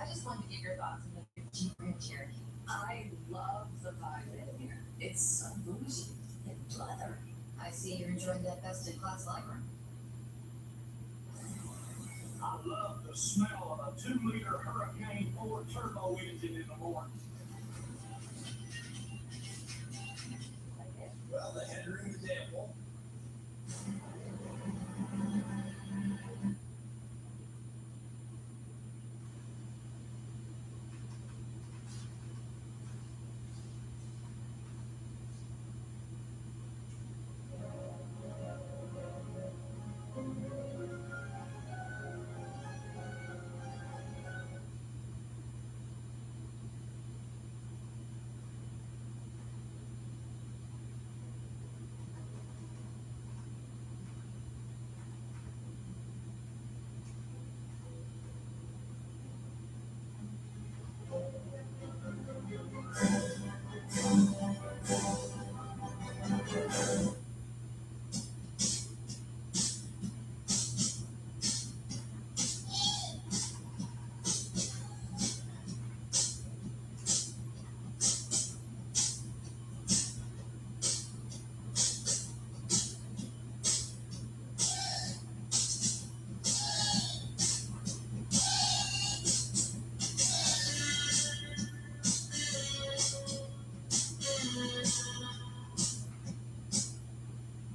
I just wanted to get your thoughts on the Jeep Grand Cherokee. I love the vibe in here. It's so bougie and leather. I see you're enjoying that best in class library. I love the smell of a 2-liter Hurricane 4 turbo engine in the morning. Well, the header and the devil.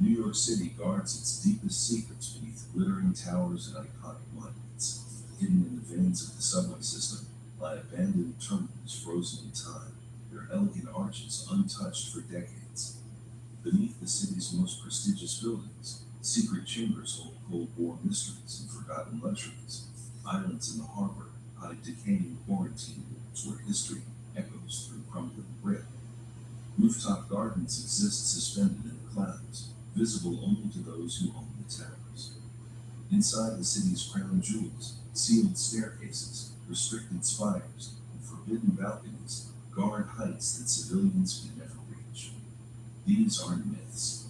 New York City guards its deepest secrets beneath glittering towers and iconic monuments. Hidden in the veins of the subway system lie abandoned terminals frozen in time, their elegant arches untouched for decades. Beneath the city's most prestigious buildings, secret chambers hold Cold War mysteries and forgotten luxuries. Islands in the harbor hide decaying quarantine rooms where history echoes through crumbling brick. Rooftop gardens exist suspended in the clouds, visible only to those who own the towers. Inside the city's crown jewels, sealed staircases, restricted spires, and forbidden balconies guard heights that civilians can never reach. These aren't myths.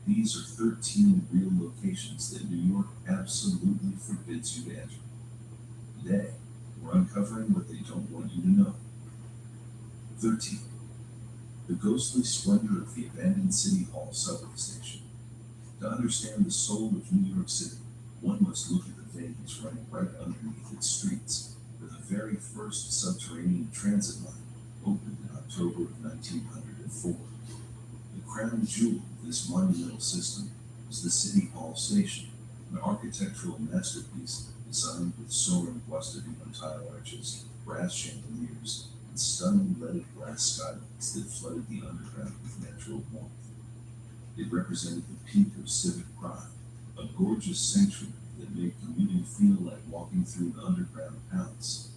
These are 13 real locations that New York absolutely forbids you to enter. Today, we're uncovering what they don't want you to know. 13. The ghostly splendor of the abandoned City Hall subway station. To understand the soul of New York City, one must look at the veins running right underneath its streets, where the very first subterranean transit line opened in October of 1904. The crown jewel of this monumental system was the City Hall station, an architectural masterpiece designed with soaring Bois de Boulogne tile arches, brass chandeliers, and stunning leaded glass skylights that flooded the underground with natural warmth. It represented the peak of civic pride, a gorgeous sanctuary that made commuting feel like walking through an underground palace.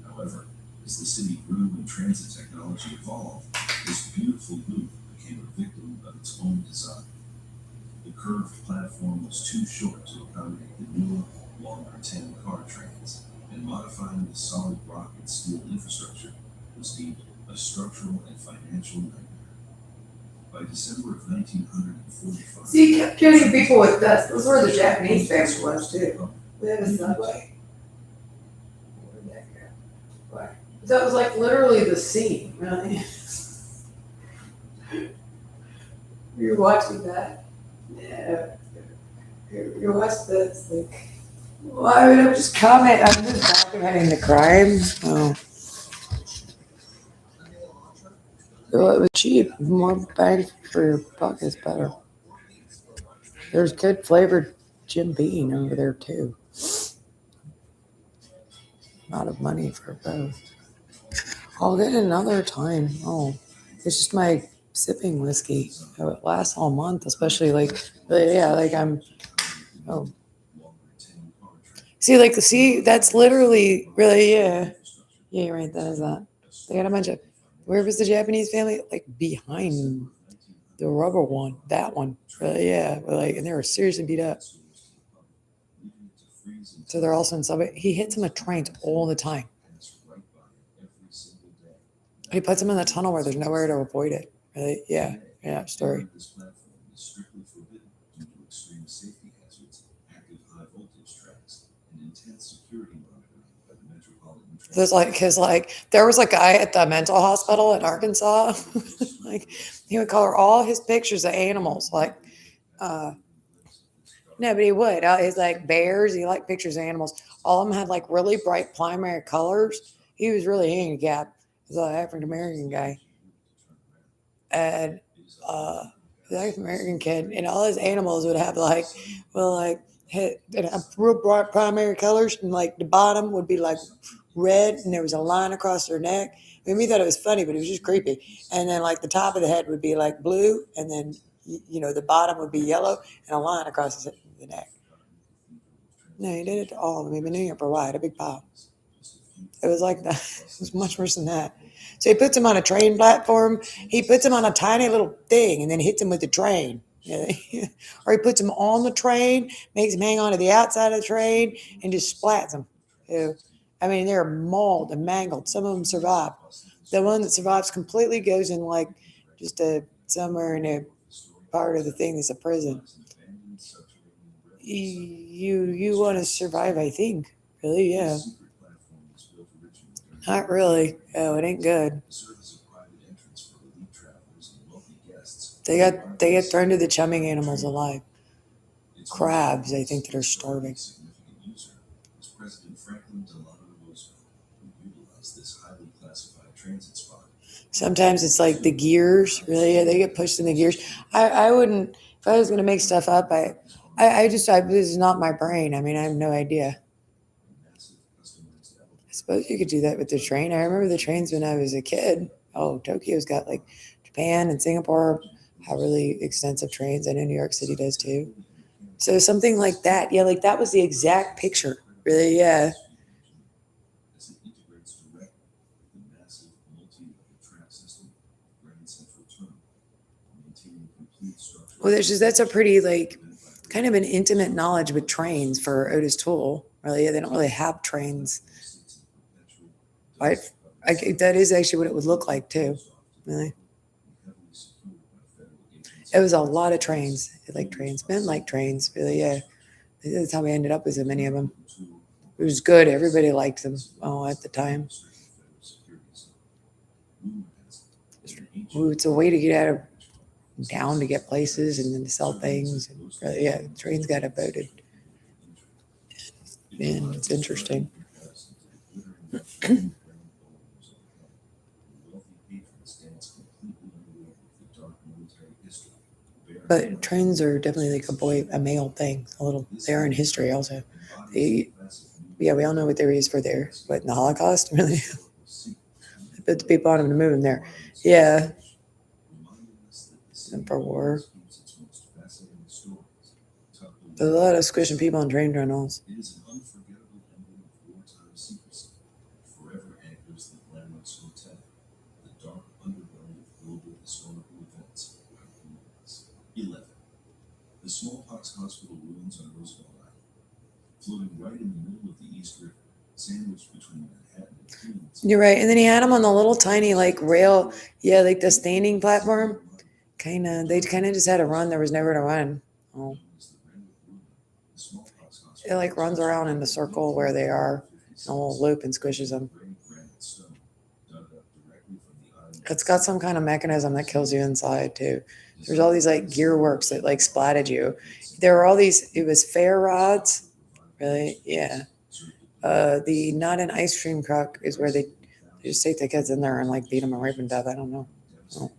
However, as the city grew and transit technology evolved, this beautiful loop became a victim of its own design. The curved platform was too short to accommodate the newer, longer 10-car trains, and modifying the solid rock and steel infrastructure was deemed a structural and financial nightmare. By December of 1945... See, you kept getting people with that. Those were the Japanese factory ones too. We have a subway. Where'd that go? What? That was like literally the scene, really. You're watching that. Yeah. You're watching this, like, well, I mean, I'm just documenting the crime. Oh. Well, it was cheap. More bang for your buck is better. There's good flavored Jim Beam over there too. A lot of money for both. I'll get it another time. Oh, it's just my sipping whiskey. It lasts all month, especially I'm. Oh. See, that's literally really, yeah. Yeah, you're right, that is that. They got a bunch of, where was the Japanese family? Like behind the rubber one, that one. Really, yeah, and they were seriously beat up. So they're also in subway. He hits them with trains all the time. He puts them in the tunnel where there's nowhere to avoid it. Really, yeah, story. This platform is strictly forbidden due to extreme safety hazards, active high voltage tracks, and intense security monitoring by the Metropolitan There's like, cause like there was a guy at the mental hospital in Arkansas, like he would color all his pictures of animals, like, no, but he would. He's like bears. He liked pictures of animals. All of them had like really bright primary colors. He was really handicapped. He's an African American guy, and the African American kid, and all his animals would have like, well, like hit and have real bright primary colors, and like the bottom would be like red, and there was a line across their neck. I mean, we thought it was funny, but it was just creepy. And then like the top of the head would be like blue, and then the bottom would be yellow, and a line across the neck. No, he did it to all of them. He'd been doing it for a while. He had a big pile. It was like that. It was much worse than that. So he puts him on a train platform. He puts him on a tiny little thing and then hits him with the train. Or he puts him on the train, makes him hang on to the outside of the train, and just splats him. I mean, they're mauled and mangled. Some of them survive. The one that survives completely goes in like just somewhere in a part of the thing that's a prison. You want to survive, I think. Really, yeah. Not really. Oh, it ain't good. They get thrown to the chumming animals alive. Crabs, I think, that are starving. Sometimes it's like the gears. Really, yeah, they get pushed in the gears. I wouldn't. If I was going to make stuff up, this is not my brain. I mean, I have no idea. I suppose you could do that with the train. I remember the trains when I was a kid. Oh, Tokyo's got like Japan and Singapore have really extensive trains. I know New York City does too. So something like that. Yeah, like that was the exact picture. Really, yeah. Well, that's a pretty like kind of an intimate knowledge with trains for Otis Toole. Really, they don't really have trains. That is actually what it would look like too. Really, it was a lot of trains. Like trains, men like trains. Really, yeah. That's how we ended up with so many of them. It was good. Everybody liked them. Oh, at the time. Ooh, it's a way to get out of town to get places and then to sell things. And really, yeah, trains got upvoted. Man, it's interesting. But trains are definitely like a male thing. They are in history also. We all know what they were used for there. But in the Holocaust, really, they put the people on them to move them there. Yeah. And for war. There's a lot of squishing people on train tunnels. The smallpox hospital ruins on Roosevelt Island, floating right in the middle of the East River, sandwiched between Manhattan and Queens. You're right. And then he had them on the little tiny like rail, yeah, like the standing platform. They kind of just had to run. There was nowhere to run. Oh. It like runs around in the circle where they are, in a little loop and squishes them. It's got some kind of mechanism that kills you inside too. There's all these like gear works that like splatted you. There were all these, it was fair rods. Really? Yeah. The not an ice cream truck is where they just take the kids in there and like beat them and rape them to death. I don't know. Oh.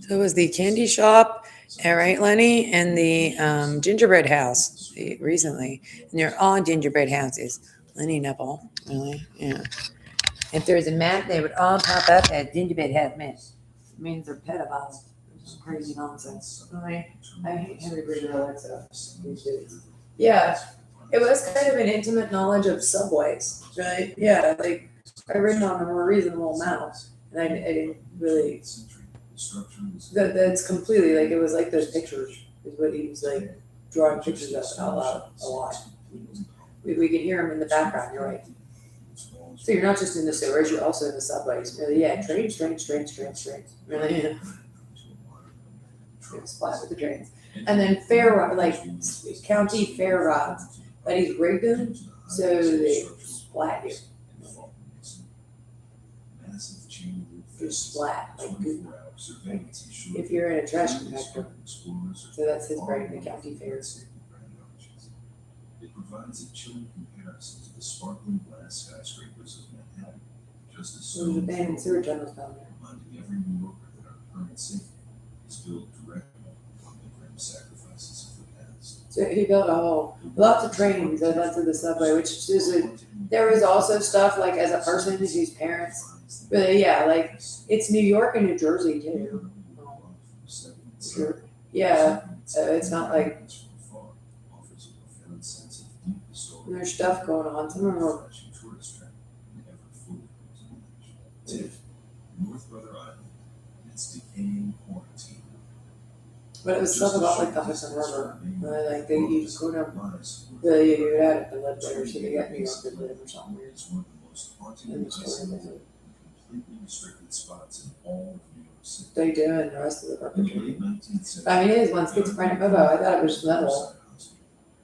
So it was the candy shop, right, Lenny, and the gingerbread house recently. And they're all gingerbread houses. Lenny Neville, really? Yeah. If there was a map, they would all pop up as gingerbread house men. It means they're pedophiles. Some crazy nonsense. I hate Henry Bridger Alexa. Yeah. It was kind of an intimate knowledge of subways, right? Yeah, like I written on them a reasonable amount. And I didn't really that's completely like it was like those pictures is what he was like drawing pictures of out loud a lot. We could hear him in the background, you're right. So you're not just in the sewers, you're also in the subways. Really, yeah, trains. Really, yeah. Splat with the trains. And then fair, like county fair rods. But he's rigged them so they flat here. And the fall next week. Massive chain link Just fences, flat, like 24-hour surveillance ensure if you're in a trash that compactor. explorers are So that's his far brain, the more county fair. safety brand options. It provides a chilling comparison to the sparkling glass skyscrapers of Manhattan, just as There's abandoned sewer tunnels down there. reminding every New Yorker that our current safety is built directly on the grim sacrifices of the past. So he built lots of trains that led to the subway, which is there was also stuff like as a person whose parents, but yeah, like it's New York and New Jersey too. Sure. Yeah, it's not like there's stuff going on. Some of them are North Brother Island and its decaying quarantine. but it was stuff about like the Hudson River. Like they you just go down you would have to live there, so they got New York to live or something weird. It's one of the most haunting, And the story isolated, of it. and completely restricted spots in all of New York City. They do in the rest of the In the country. late 19th century, I mean, it is one schizophrenic Bobo. I thought it was metal.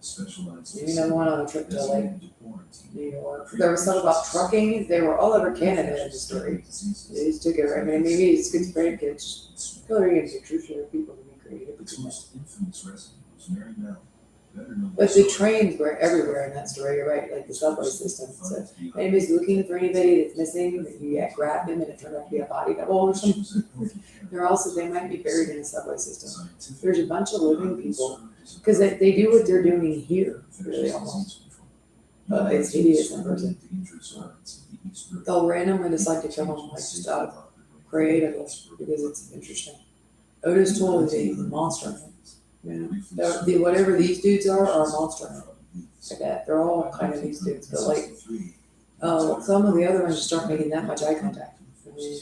specialized You know, one on a trip to like designated to quarantine New York. There was something about trucking. They were all over Canada in the story. They just took it right. I mean, maybe it's schizophrenic kids. Coloring in pictures for people to be creative. Its most infamous resident was Mary Mallon, better known But as the Sophie. trains were everywhere in that story. You're right, like the subway system. So if anybody's looking for anybody that's missing, that you grab them and it turned out to be a body double or something. They're also they might be buried in the subway system. There's a bunch of living people because they do what they're doing here. Really, almost. It's hideous in person. They'll randomly decide to kill them like just out of creatively because it's interesting. Otis Toole is a monster. Yeah, whatever these dudes are a monster. Like that, they're all kind of these dudes, but like, some of the other ones just aren't making that much eye contact. I mean,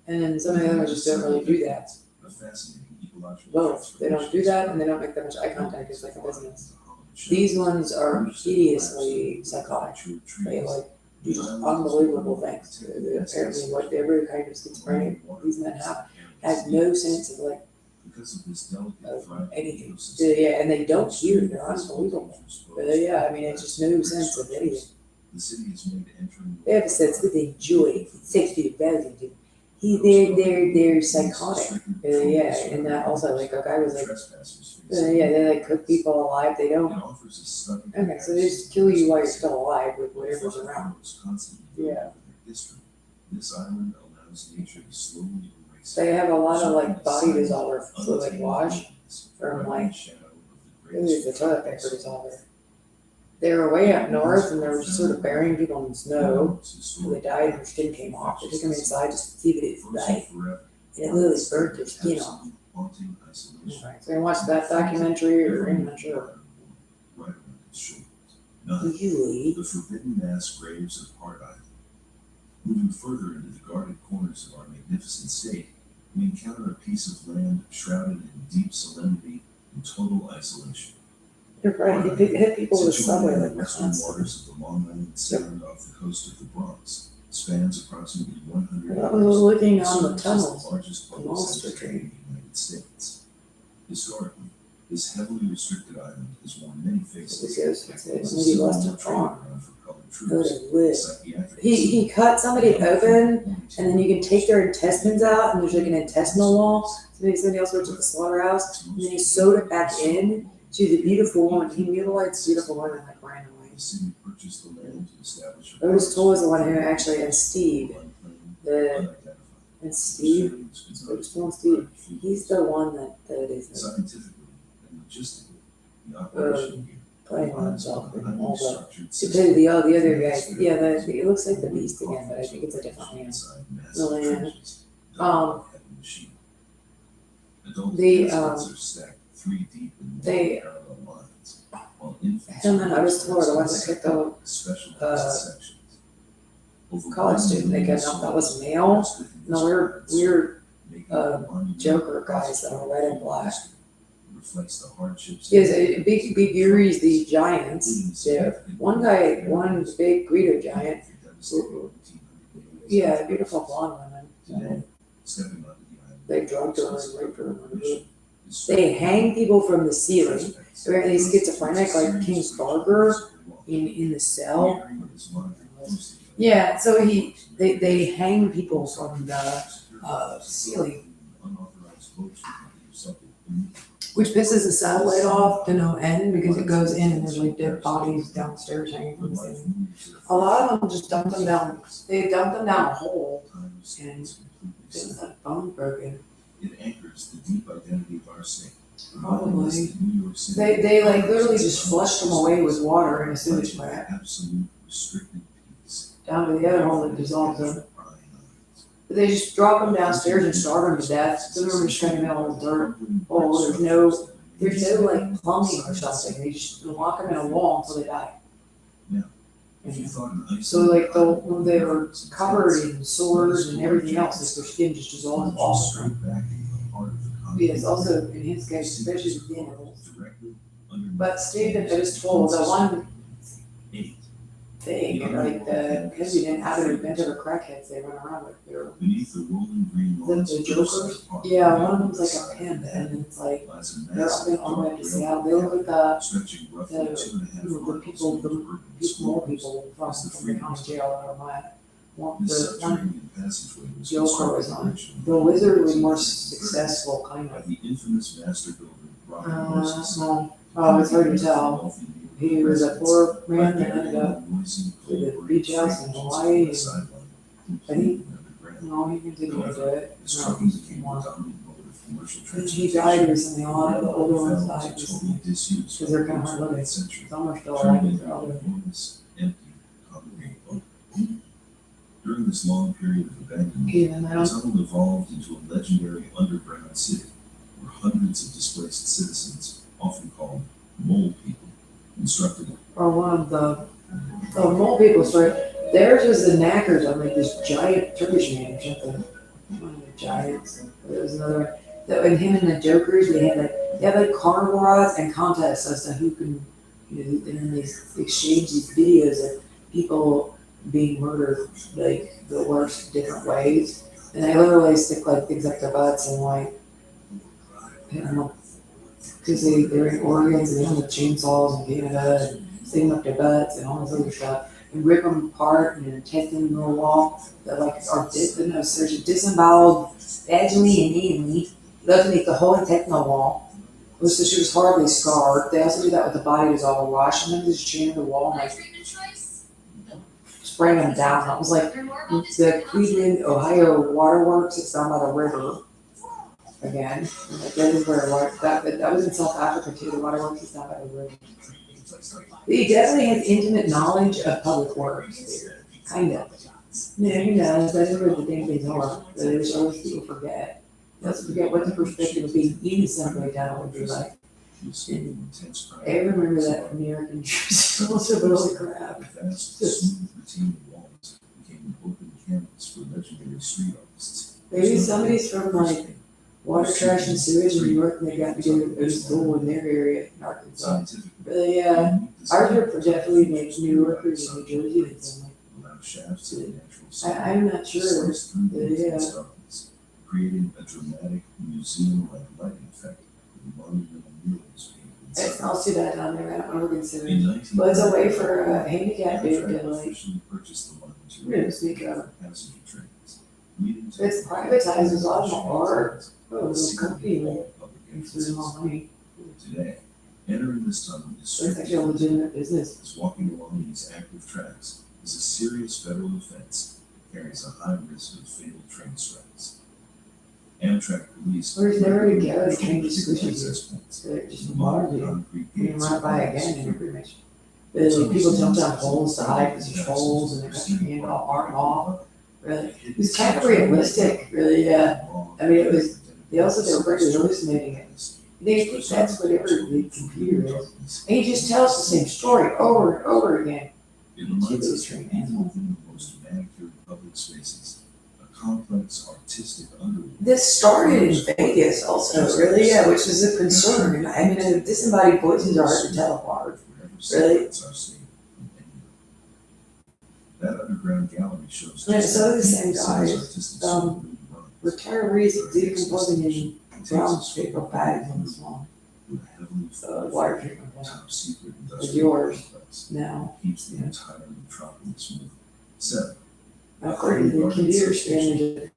and then some of the other ones just don't really do that. Both, they don't do that, and they don't make that much eye contact. It's like a business. These ones are hideously psychotic. They like do just unbelievable things. Apparently, what every kind of schizophrenia these men have has no sense of like of anything. Yeah, and they don't hear. They're unbelievable. But yeah, I mean, it's just no sense of anything. The city has made entering They have a sense that they enjoy sexual value. They're psychotic. Yeah, and that also like a guy was like, yeah, they like cook people alive. They don't. Okay, so they just kill you while you're still alive with whatever's around. Yeah. This island allows nature to slowly erase. They have a lot of like body dissolver fluid wash from like really the toilet paper dissolver. They were way up north and they were just sort of burying people in snow. So they died and their skin came off. They took them inside just to see if it died. And it literally burnt their skin off. Right. So I watched that documentary or I'm not sure. Usually. The forbidden mass graves of Hart Island. Moving further into the guarded corners of our magnificent state, we encounter a piece of land shrouded in deep solemnity and total isolation. You're right. They hit people with subway Situated in like the western constantly. waters of the Long Island Sound off the coast of the Bronx, spans approximately 100 I was looking on the serves as tunnels, the largest the public monster cemetery in the United States. Historically, this heavily restricted island has worn many faces. It's maybe less than wrong. Go Troops, to live. psychiatric He cut somebody open and then you can take their intestines out and there's like an intestinal wall. So maybe somebody else works at the slaughterhouse and then he sewed it back in. She's a beautiful woman. He mutilates beautiful women like randomly. The city purchased the land to establish a Otis Toole is the one who actually, and Steve, Steve, Otis Toole and Steve, he's the one that is scientifically and logistically, the operation here playing on himself and all the, structured the other guys, yeah, it looks like the Beast again, but I think it's a different man. The land. The, are stacked 3 deep in they- parallel lines, while infants him and Otis Toole are the ones that kicked out, specialized sections. Over college 1 student, they million could not, that was male, and the weird, Joker guys that are red and black. reflects the hardships. Yes, Big Yuri's the giants, yeah, one guy, one big Greedo giant, yeah, beautiful blonde women. Stepping onto the island. They drugged her and raped her. And they hang people from the ceiling. Apparently schizophrenic, like King Sparker. in the cell. Gary is monitored closely by Yeah, so they hang people from the ceiling, unauthorized boats or something beneath. which pisses the satellite off to no end because it goes in and there's like dead bodies downstairs hanging from the ceiling. A lot of them just dump them down. They dump them down a hole and things like bones broken. It anchors the deep identity of our state. Probably. New York City. They like literally just flush them away with water in a sewage pipe Absolute restricted peace. down to the other hole that dissolves them. But they just drop them downstairs and starve them to death. Some of them are just kind of all dirt. Oh, there's no like plumbing or something. They just lock them in a wall until they die. If you thought an ice. So like they were covered in sores and everything else, like their skin just dissolves off. Straight back into the heart of the continent. Yes, also in his case, especially with the animals. Directly underneath. But Stephen was told the one thing, like the president out of a bunch of the crackheads they run around with. They're Beneath the rolling green lawns the of Jokers. Riverside Park, Yeah, one of them's like a pimp, and it's like lies a they're up massive in all the way dark to Seattle. They railroad look like the stretching roughly the 2.5 the miles people, into the urban more explorers. people from As the the county freeways. jail out of my one, This the one subterranean passageway was Joker was constructed on. originally The Wizard was more by successful, kind of. the infamous master builder Robert Moses. Oh, it's hard to tell. He was a poor man that ended up with a beach house in Hawaii. And he, no, he continued to do it. Trucking became the dominant mode of commercial And transportation. he died recently. A lot of the older ones Found died to recently. totally disuse Because they're kind of hard living. century, Some are still turning alive. into an enormous, empty concrete boat. During this long period of abandonment, Even the now. tunnel evolved into a legendary underground city where hundreds of displaced citizens, often called mole people, constructed it. Or one of the mole people story. Theirs was the knackers on like this giant Turkish man or something. One of the giants. There was another one. That when him and the Jokers, they had like carnivores and contests as to who can, and then they exchange these videos of people being murdered like the worst different ways. And they literally stick like things up their butts and like, because they're in organs and they have the chainsaws in Canada and stick them up their butts and all this other stuff and rip them apart and then test them in the wall that like are surgery disemboweled vaginally and anally. Left beneath the whole intestinal wall. So she was horribly scarred. They also do that with the body dissolver wash and then they just chain the wall and like spraying them down. That was like the Cleveland, Ohio waterworks. It's down by the river. Again, like that is where that was in South Africa too. The waterworks is down by the river. He definitely has intimate knowledge of public works, kind of. Yeah, he does. That is where the damn things are. There's always people forget. They also forget what the perspective of being in assembly down would be like. I remember that American Jews also really crap. The vast, smooth, retaining walls became an open canvas for legendary street artists. Maybe somebody's from like water, trash, and sewage in New York, and they got to go to school in their area in Arkansas. Really, yeah. Ours are definitely like New Yorkers in New Jersey and something. I'm not sure. Yeah. Creating a dramatic museum-like lighting effect with monumental murals painted I'll see that down there. I don't know what we're considering. In 19 But it's a way for a handicapped dude to like, officially purchased the line you know, speak up. passenger trains, leading to It's privatized, it's a lot more art. Oh, the company will consider more money. today. Entering this tunnel is So it's actually a legitimate business. as walking along these active tracks is a serious federal offense that carries a high risk of fatal train strikes. Amtrak police. There's never a go to train discussions. access points. They're just water view. Concrete You can gates run by again and pretty much. People jump down holes to hide because there's holes and they're got their hand all arm off. Really, it was kind of realistic. Really, yeah. I mean, it was. They were pretty hallucinating it. They think that's whatever the computer is. And he just tells the same story over and over again. It reminds us that even within the most manicured public spaces, a complex artistic underworld. This started in Vegas also, really, yeah, which is a concern. I mean, disembodied voices are hard to tell apart. Really? That underground gallery shows. Yeah, so the same guys, retirees decomposing in brown paper bags on this wall. with a heavily water treatment plant. top secret It's industrial yours complex now. keeps the entire metropolis moving. 7. According to the computer standard,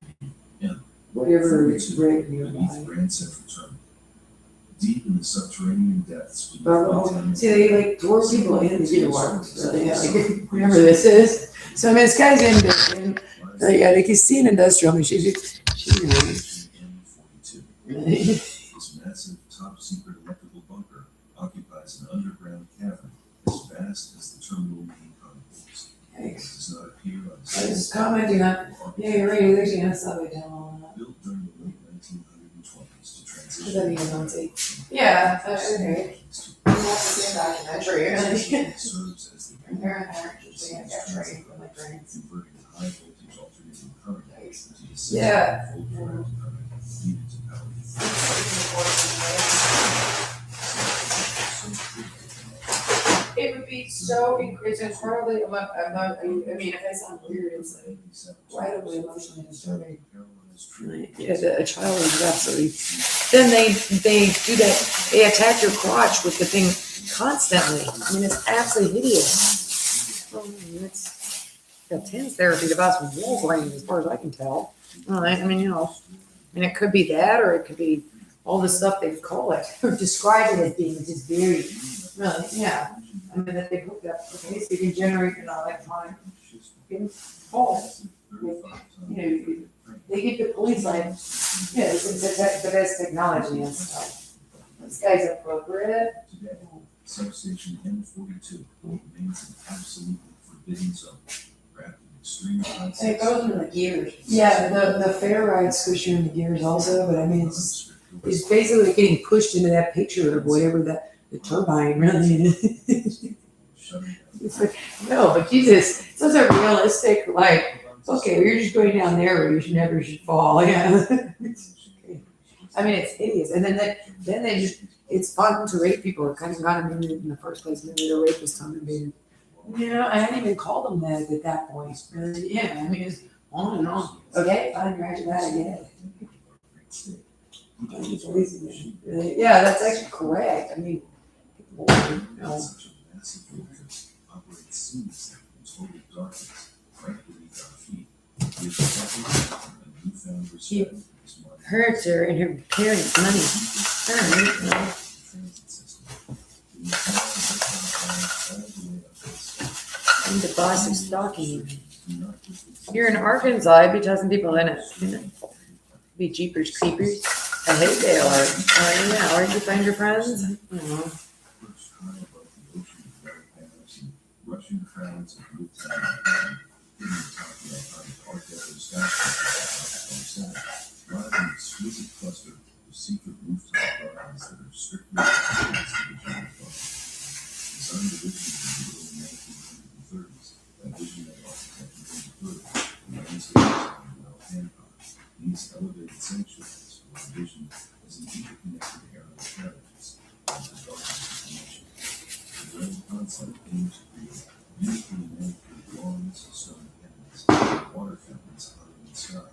whatever rig you beneath buy. Grand Central Terminal. Deep in the subterranean depths beneath Well, see, they like tore people in the gear works. So they like, remember this is. So I mean, this guy's in. Yeah, like he's seen industrial machines. This massive top secret electrical bunker occupies an underground cavern as vast as the terminal main concourse. It does not appear on the I was commenting on, yeah, you're right, there's a subway down on that. built during the late 1920s to transition. Does that mean Monty? Yeah, okay. I'm not the same documentary. Serves as the Comparing that, just saying I got trained from my brains. converting high voltage alternating current to the Yeah. volt current needed to power It would be so increasing, probably, I mean, if I sound weird, it's like right away emotionally disturbing. Yeah, a child is absolutely, then they do that, they attack your crotch with the thing constantly. I mean, it's absolutely hideous. It's intense therapy device with Wolverine, as far as I can tell. I mean, you know, and it could be that, or it could be all the stuff they call it, or describe it as being just very, really, yeah. I mean, that they hooked up, okay, so you can generate an electronic pulse. With, you know, they get the police like, yeah, it's the best technology and stuff. This guy's appropriate. Today, substation N42 remains an absolutely forbidden zone, wrapped in extreme concepts. It goes in the gears. Yeah, the fair ride squish you in the gears also, but I mean, it's basically getting pushed into that picture of whatever the turbine really is. It's like, no, but Jesus, it's such a realistic, like, okay, you're just going down there where you never should fall, yeah. I mean, it's hideous, and then they just, it's fun to rape people, it kind of got them in the first place, maybe the rapist on the video. You know, I hadn't even called them that at that point, really, yeah, I mean, it's on and on, okay, fine, you're after that again. Really, yeah, that's actually correct, I mean, people, you know. Operates seamlessly in total darkness, right beneath our feet. Gives everyone a newfound respect for this modern Hurts her and her parents' money. Alright, well. I'm the boss of stalking. You're in Arkansas, I'd be tossing people in it. You know. Be jeepers creepers. I hate they are. Oh yeah, where'd you find your friends? I don't know. Russian crowds of Midtown, hidden atop the iconic Art Deco skyscraper, live an exquisite cluster of secret rooftop gardens that are strictly dedicated to the general public. Designed originally in the early 1930s by visionary architect William Hood and landscape designer Mel Hancock, these elevated sanctuaries were envisioned as an interconnected area of paradise and the darkness of nature. The grand concept aims to create beautifully manicured lawns, stone cabins, water fountains high in the sky.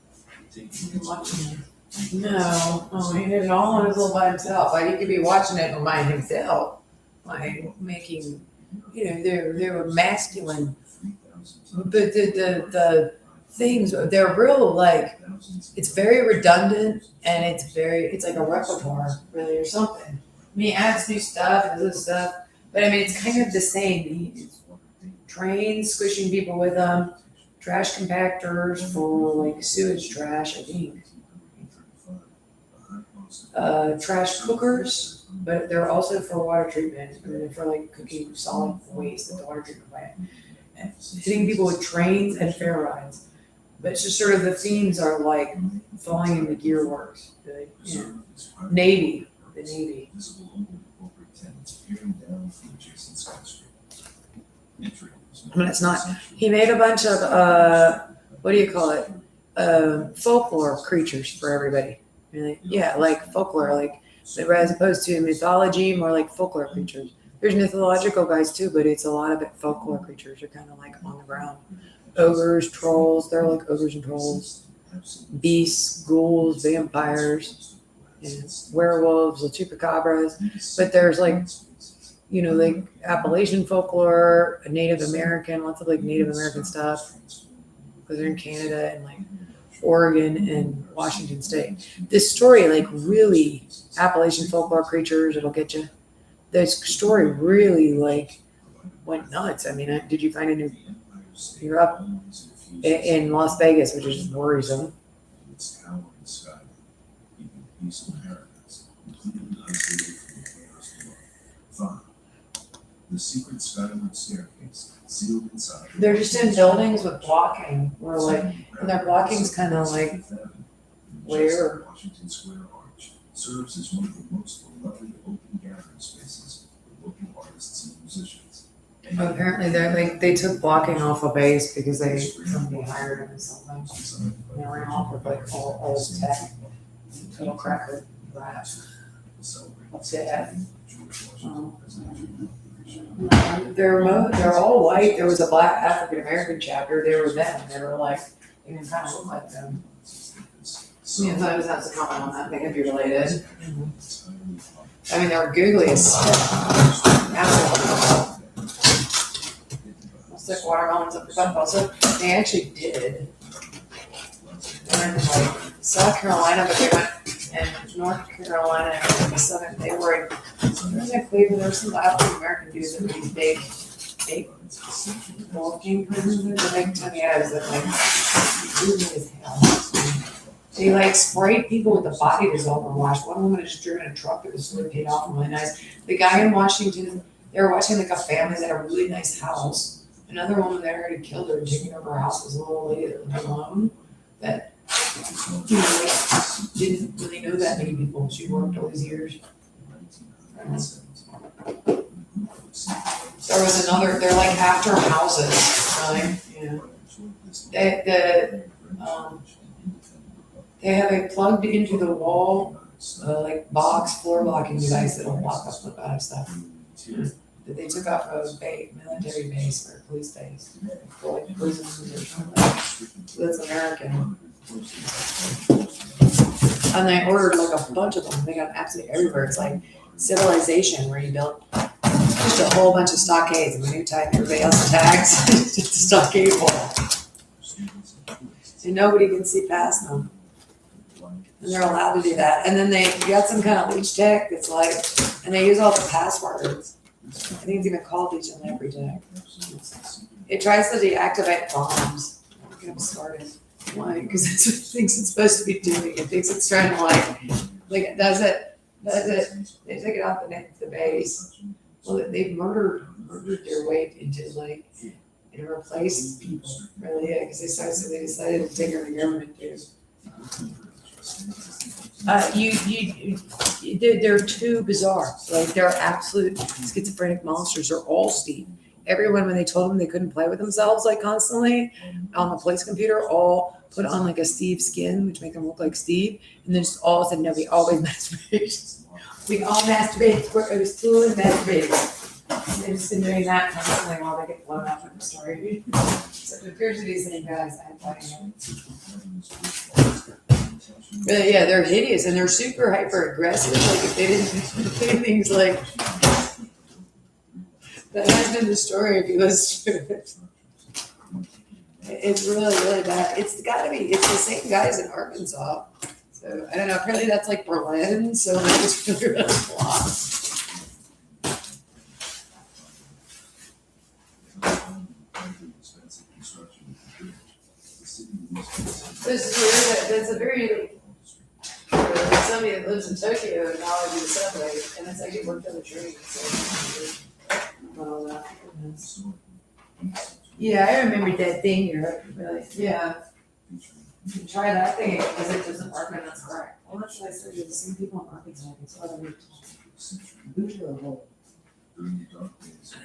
No, oh, he did it all on his little by himself. Like he could be watching it by himself, like making, you know, they were masculine, but the things they're real like it's very redundant and it's like a repertoire really or something. I mean, he adds new stuff and this stuff, but I mean it's kind of the same. Trains squishing people with them, trash compactors for like sewage trash, I think. Trash cookers, but they're also for water treatment, and for like cooking solid waste at the water treatment plant. And hitting people with trains and fair rides. But it's just sort of the themes are like falling in the gear works. Navy, the Navy. Visible only corporate tenants peering down from adjacent skyscrapers. I mean, it's not. He made a bunch of what do you call it? Folklore creatures for everybody. Really? Yeah, like folklore, like as opposed to mythology, more like folklore creatures. There's mythological guys too, but it's a lot of it folklore creatures. They're kind of like on the ground. Ogres, trolls. They're like ogres and trolls. Beasts, ghouls, vampires. and werewolves, the chupacabras. But there's like, you know, like Appalachian folklore, Native American, lots of like Native American stuff, because they're in Canada and like Oregon and Washington State. This story, like really Appalachian folklore creatures, it'll get you. This story really like went nuts. I mean, did you find a new? You're up in Las Vegas, which is worrisome. Its towering sky, keeping peace in paradise, completely isolated from the chaos below. 5. The secret skyward staircase, sealed inside. They're just in buildings with blocking, where like, and their blocking's kind of like where. Washington Square Arch serves as one of the most beloved open gathering spaces for local artists and musicians. Apparently, they took blocking off a base because somebody hired them or something. And they ran off with like all old tech, total cracker rap. Dead. They're all white. There was a black African American chapter. They were them. They were like, they didn't kind of look like them. Yeah, so I just have to comment on that. They could be related. I mean, they were googly as shit. Absolutely. Stick watermelons up your butt also. They actually did. They went to like South Carolina, but they went in North Carolina and Southern. They were in Cleveland. There were some African American dudes that were these big walking prisons. The big tiny heads that like googly as hell. They like sprayed people with the body dissolver wash. One woman had just driven a truck that was really paid off and really nice. The guy in Washington, they were watching like a family that had a really nice house. Another woman there had killed her and taken over her house was a little lady that lived alone that, you know, like, didn't really know that many people. She worked all these years. There was another, they're like after houses, right? Yeah. They have a plugged into the wall, like box floor blocking device that'll block up the bad stuff. That they took off a military base or a police base, for like prisons or something. So that's American. And they ordered like a bunch of them. They got absolutely everywhere. It's like Civilization, where you built just a whole bunch of stockades, and when you type everybody else tags, it's just a stockade wall. And nobody can see past them. And they're allowed to do that. And then they got some kind of leech tech that's like, and they use all the passwords. I think it's even called leech and lamprey tech. It tries to deactivate bombs. Get them started. Why? Because that's what it thinks it's supposed to be doing. It thinks it's trying to like it does it. They took it off the base. Well, they've murdered their way into like and replaced people. Really, yeah, because they decided to take over the government too. They're too bizarre. Like they're absolute schizophrenic monsters. They're all Steve. Everyone, when they told them they couldn't play with themselves like constantly on the police computer, all put on like a Steve skin, which make them look like Steve, and then just all of a sudden, no, we always masturbate. We all masturbate. It was cool and masturbate. They've just been doing that constantly while they get blown up in the story. So it appears to be the same guys. I'm fighting them. Really, yeah, they're hideous and they're super hyper aggressive. Like if they didn't do things like that has been the story if you listen to it. It's really, really bad. It's the same guys in Arkansas. So I don't know, apparently that's like Berlin, so it's really, really blocked. That's a very somebody that lives in Tokyo and now I do the subway, and it's like it worked on the train. So, all that. Yeah, I remember that thing here. Really. Yeah. You can try that thing because it doesn't work and that's correct. Well, that's why I said you're the same people in Arkansas. It's what I boot to the hole. I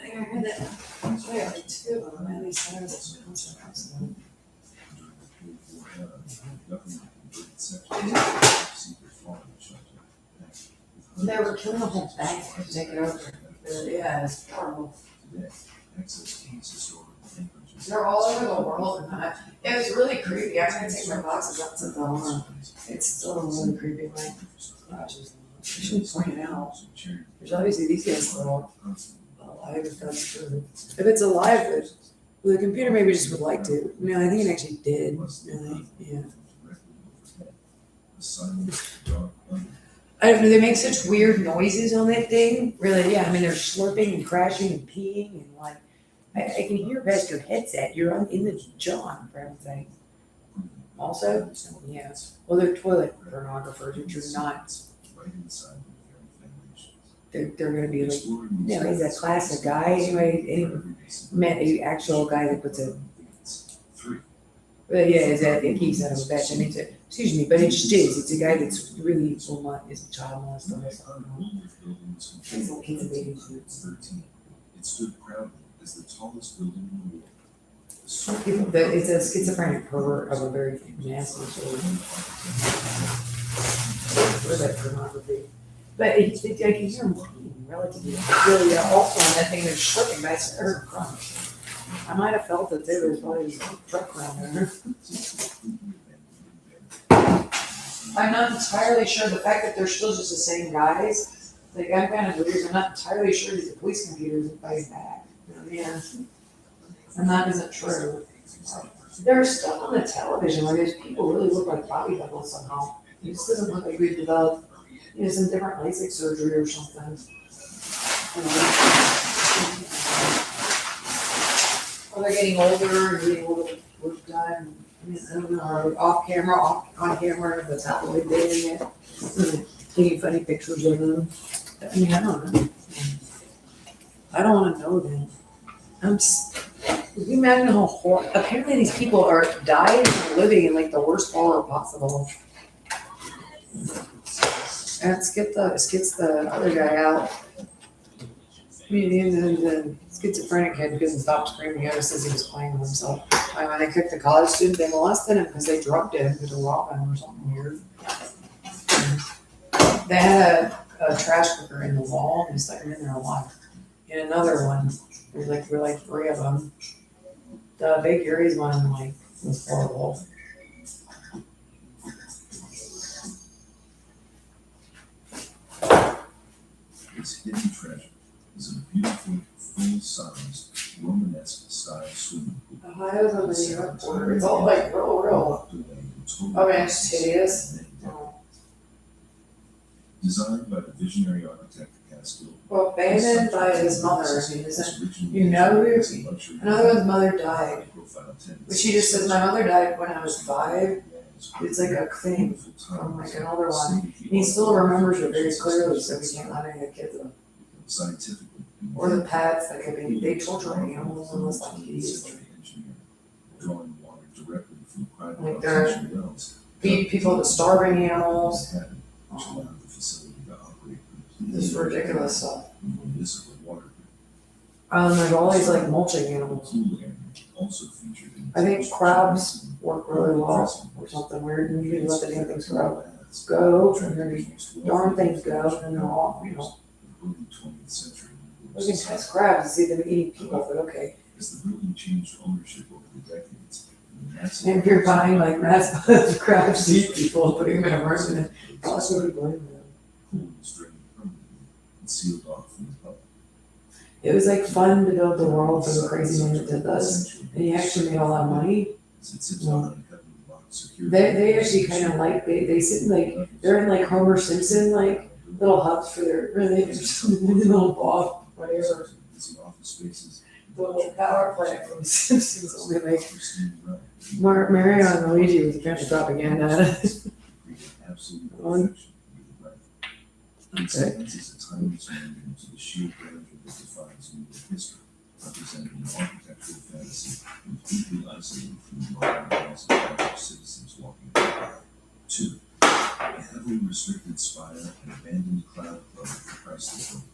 think I heard that. Actually, I like two of them. At least I was at concert house. They were killing the whole bank to take it over. Yeah, it's horrible. They're all over the world, and it was really creepy. I tried to take my boxes up to the home. It's still really creepy. Like, Gosh, I should point it out. There's obviously these guys are all alive if that's true. If it's alive, the computer maybe just would like to. No, I think it actually did. Really, yeah. I don't know. They make such weird noises on that thing. Really, yeah. I mean, they're slurping and crashing and peeing and like. I can hear past your headset. You're in the John for everything. Also, yeah. Well, they're toilet pornographers, which are not. They're going to be like, he's a classic guy. Anyway, met an actual guy that puts a. But yeah, is that he son of a bitch? I mean, excuse me, but it just is. It's a guy that's really is a child molester. He's a kid It stood proudly as the tallest building in the world. It's a schizophrenic pervert of a very nasty sort. Or that pornography. But I can hear him relatively really also on that thing they're slipping, but I heard crunch. I might have felt it too. There's probably a truck around there. I'm not entirely sure the fact that they're still just the same guys. Like I'm kind of weird. I'm not entirely sure that the police computer isn't fighting back. Yeah. And that isn't true. There's stuff on the television where these people really look like body doubles somehow. It just doesn't look like we've developed, some different LASIK surgery or something. Or they're getting older and getting a little work done. I mean, I don't know, off camera, on camera, the tabloid dating it, taking funny pictures of them. I mean, I don't know. I don't want to know them. Can you imagine how horrible? Apparently, these people are dying and living in like the worst horror possible. And it gets the other guy out. I mean, the schizophrenic kid couldn't stop screaming. He says he was playing with himself. When they kicked the college student, they molested him because they drugged him to rob him or something weird. They had a trash cooker in the wall and they stuck him in there alive. And another one, there were like three of them. The Bay Gary's one was horrible. This hidden treasure is a beautiful, full-sized, Romanesque style swimming pool. Ohio's on the New York border. It's all like real. Oh man, it's hideous. Designed by the visionary architect Catskill. Well, abandoned by his mother. I mean, another one's mother died. But she just says, my mother died when I was 5. It's like a thing from like an older one. And he still remembers it very clearly, so we can't let any of the kids up. Scientifically. Or the pets that could be, they torture animals unless like idiots. Drawing water directly from private Like they're artesian wells. feed people to starving animals. Which allowed the facility to operate. This ridiculous stuff. Municipal water. There's all these like mulching animals. Also featured in I think crabs work really well or something weird. And you can let the damn things grow. And then these darn things go, and they're all, early 20th century. we can test crabs and see them eating people, but okay. As the building changed ownership over the decades, And if you're buying like mass crabs to eat people, putting them in a room, and also to blame them. pool was drained permanently and sealed off from the public. It was like fun to build the world for the crazy man that did this, and he actually made a lot of money. They actually kind of like they sit in like they're in like Homer Simpson like little hubs for their little Bob whatever. The little power plant from Simpsons only like Mario and Luigi was apparently propaganda. Okay. It's a timeless monument to the sheer grandeur that defines New York history, representing an architectural fantasy completely isolated from the modern lives of average citizens walking by. 2. A heavily restricted spire and abandoned cloud club at the Chrysler Building.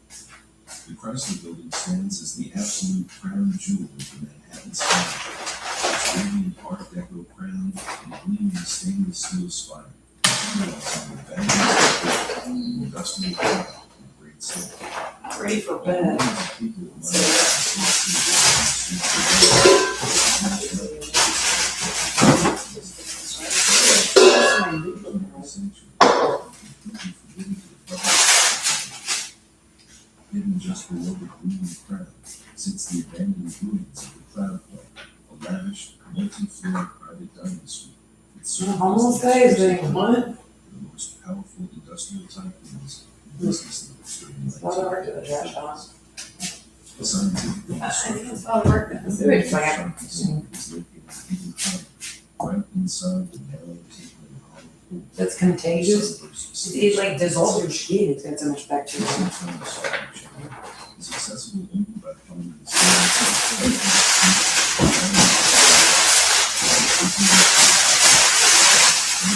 The Chrysler Building stands as the absolute crown jewel of the Manhattan skyline. Its radiant Art Deco crown and gleaming stainless steel spire. Industrial park and great city. Ready for bed. Hidden just below the gleaming crown sits the abandoned ruins of the Cloud Club, a lavish, multi-floor private dining suite. The homeless guy is doing what? The most powerful industrial tycoons in business leaders during It's a lot of work to the trash on. the scientific I think it's a lot of work to the sewage plant. is located in Hidden right inside the narrow Cleveland Hollow pool. That's contagious. It like dissolves your skin. It's got so much bacteria. Is accessible only by following the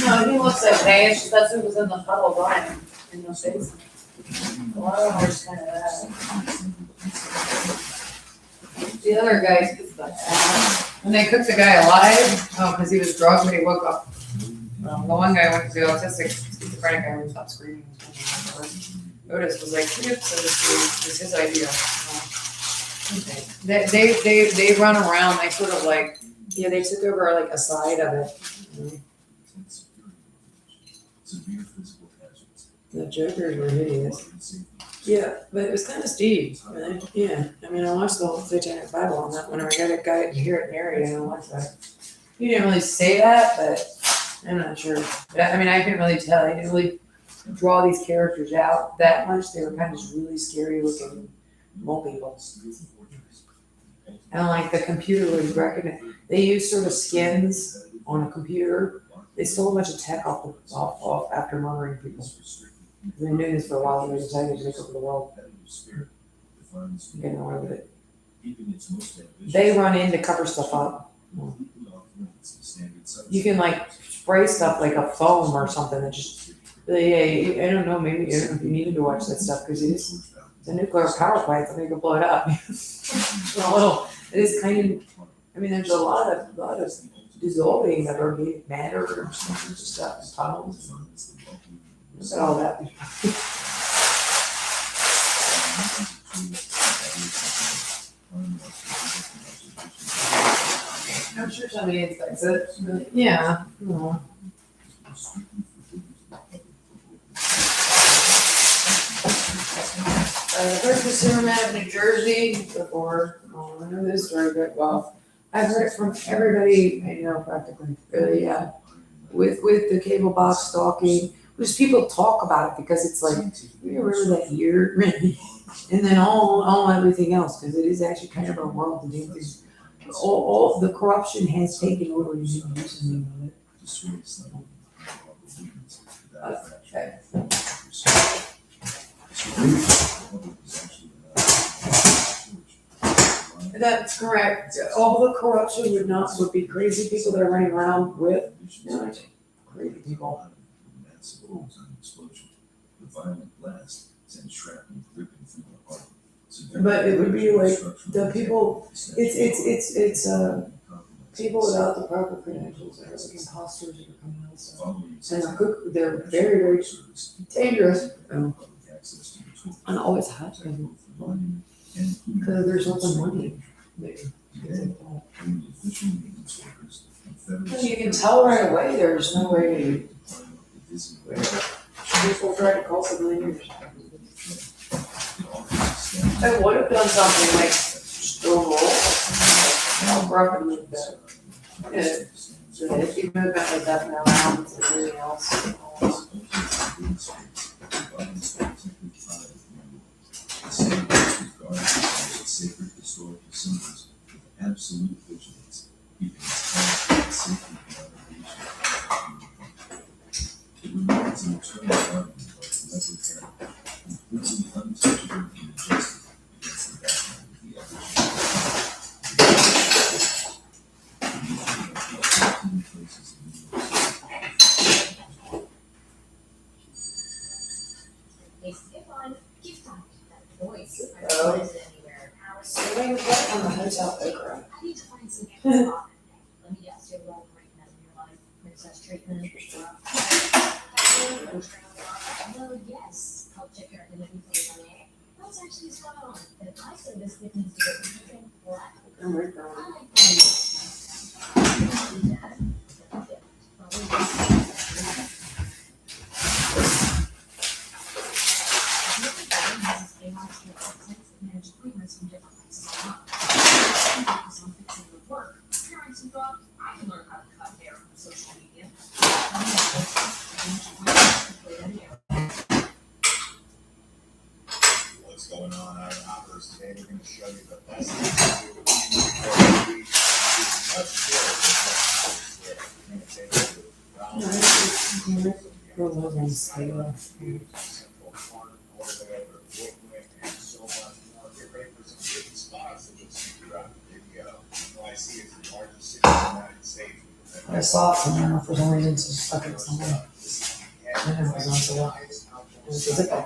No, he looks okay, it's just that's who was in the puddle dying in the face. A lot of them are just kind of that. The other guys, when they cooked the guy alive, because he was drugged when he woke up. The one guy went to the autistic schizophrenic guy and stopped screaming. Otis was like, yep, so this is his idea. They run around, they sort of like, yeah, they took over like a side of it. severe physical hazards. The Jokers were hideous. Yeah, but it was kind of Steve. Right? Yeah, I mean, I watched the whole Satanic Bible on that one. I got a guy to hear it narrated, and I watched that. He didn't really say that, but I'm not sure. But I mean, I couldn't really tell. He didn't really draw these characters out that much. They were kind of just really scary looking mole people. And like the computer would recognize. They used sort of skins on a computer. They stole a bunch of tech off after murdering people. They've been doing this for a while. They decided to take over the world. Getting away with it. They run in to cover stuff up. You can like spray stuff like a foam or something that just. Yeah, I don't know. Maybe I don't know if you needed to watch that stuff because it's a nuclear power plant. So they could blow it up. It is kind of. I mean, there's a lot of dissolving of organic matter or some stuff in tunnels. Look at all that. I'm sure somebody inspects it, but yeah. No. I've heard the Superman of New Jersey before. Oh, I know this story good. Well, I've heard it from everybody I know practically. Really, yeah. With the cable box stalking. Just people talk about it because it's like, you remember that year? And then all everything else, because it is actually kind of our world to do things. All the corruption has taken over and you can do something with it. That's correct. All the corruption would be crazy people that are running around with crazy people. Explosion. The violent blast sends shrapnel ripping through the heart. But it would be like the people. It's people without the proper credentials. They're like imposters that are coming out. And they're very, very dangerous. And always have been. Because there's lots of money there. You can tell right away there's no way. People try to call civilians. I would have done something like Stonewall. I'll probably move that. Yeah. So that if you move that like that now around with everything else. Sacred historical symbols with absolute vigilance, keeping its safety beyond it remains an eternal argument of leopard hair, completely untouchable and majestic against the background of the So they would get on the hotel okra. I need to find some answers. Let me guess, you're wrong right now in your life. Princess treatment. Well, yes. I'll check your identity for you. What's actually spot on? But I say this kid needs to get something black. I'm right there. developers today, they're going to show you the best things to do. I saw it somewhere for some reason, so stuck it somewhere. And it was on so well. It was a zipper.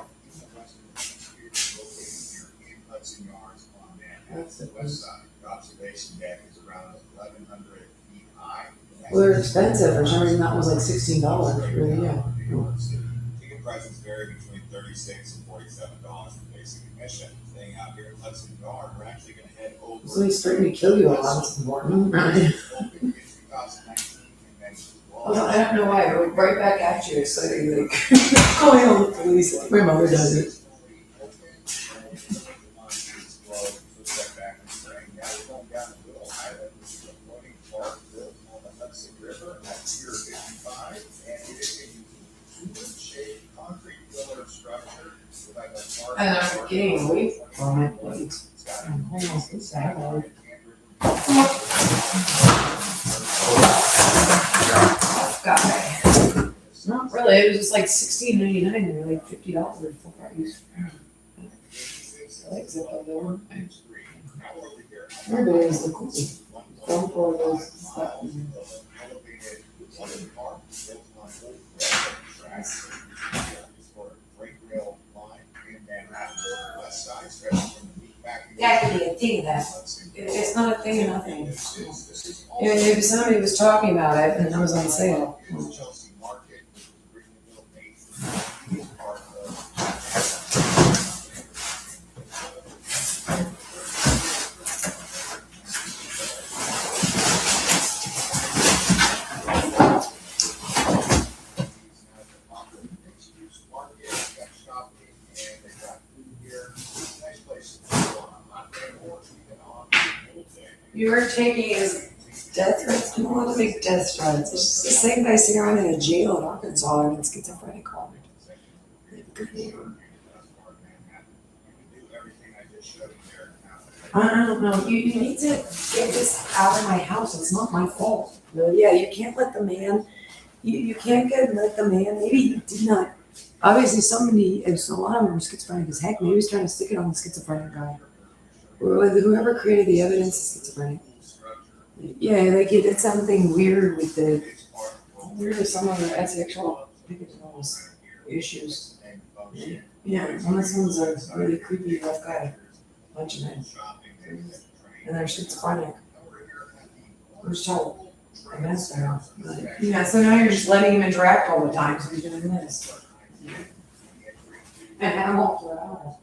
That's it. Observation deck is around 1,100 feet high. Well, they're expensive. For some reason, that was like $16. Really, yeah. Ticket prices vary between $36 and $47 for basic admission. Staying out here at Hudson Yard, we're actually going to head over. So he's threatening to kill you a lot. That's important. Right. I don't know why. I went right back at you, excited, like calling all the police. Like my mother does it. And I'm getting away from it. I'm almost sad. Guy. Not really. It was just like $16.99. They were like $50 full price. I like Zippo though. Everybody was the cool. Some for those stuff. That could be a thing. That it's not a thing. Nothing. If somebody was talking about it and it was on sale. You were taking his death threats. I don't want to make death threats. It's just the same guy sitting around in a jail in Arkansas and it's schizophrenic card. Good neighbor. I don't know. You need to get this out of my house. It's not my fault. Yeah, you can't let the man. You can't let the man. Maybe he did not. Obviously, somebody. And so a lot of them are schizophrenic as heck. Maybe he's trying to stick it on the schizophrenic guy. Whoever created the evidence is schizophrenic. Yeah, like he did something weird with some of the asexual issues. Yeah, and this one's a really creepy, rough guy. Bunch of men. And they're schizophrenic. Who's told? A mess now. Yeah, so now you're just letting him interact all the time, so he's doing this. And I'm all for hours.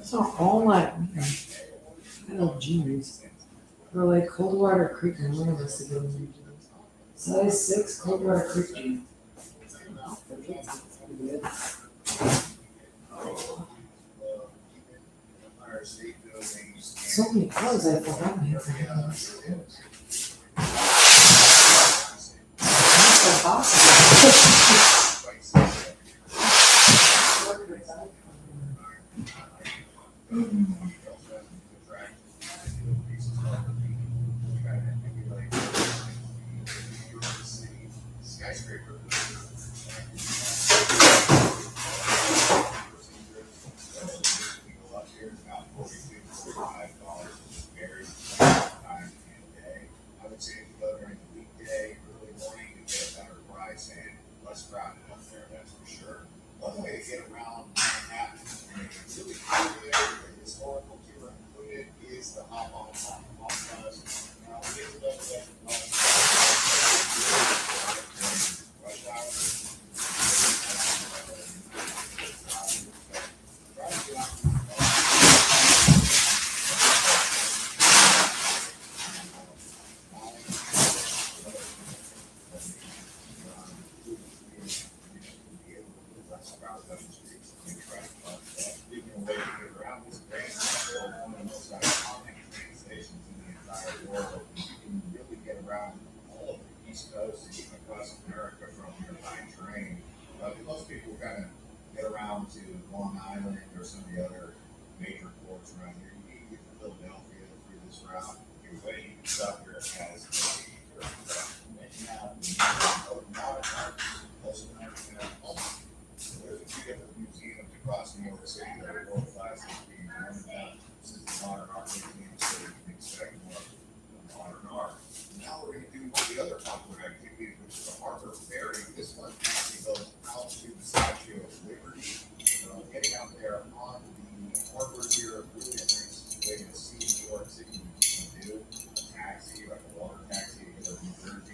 saw all my, I love jeans. They're like Coldwater Creek and one of us to go in. Size 6 Coldwater Creek jeans. So many clothes I forgot my That's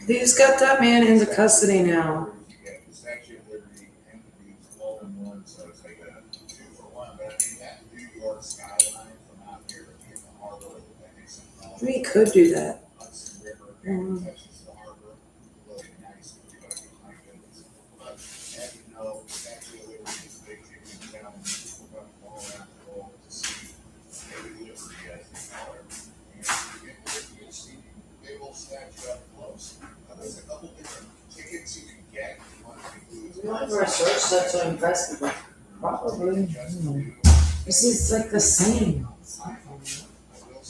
They just got that man into custody now. We could do that. That's so impressive. Probably. This is like the same.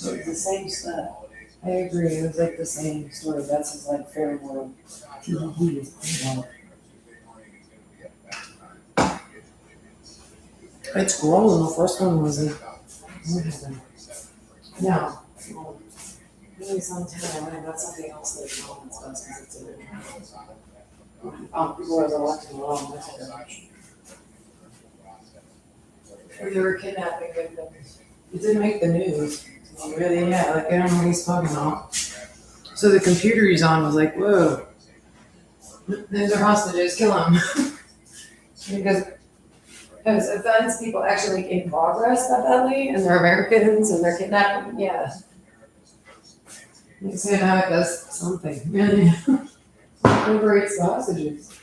Like the same stuff. I agree. It was like the same story. That's his like fairy world. It's growing. The first one was like, no. Really something. That's something else that it's in it. People are electing alone. They were kidnapping victims. It didn't make the news. Really, yeah, like I don't know what he's talking about. So the computer he's on was like, whoa, those are hostages, kill them. Because offense people actually like in progress badly, and they're Americans and they're kidnapping, yeah. Makes it how it does something. Really. Liberates the hostages.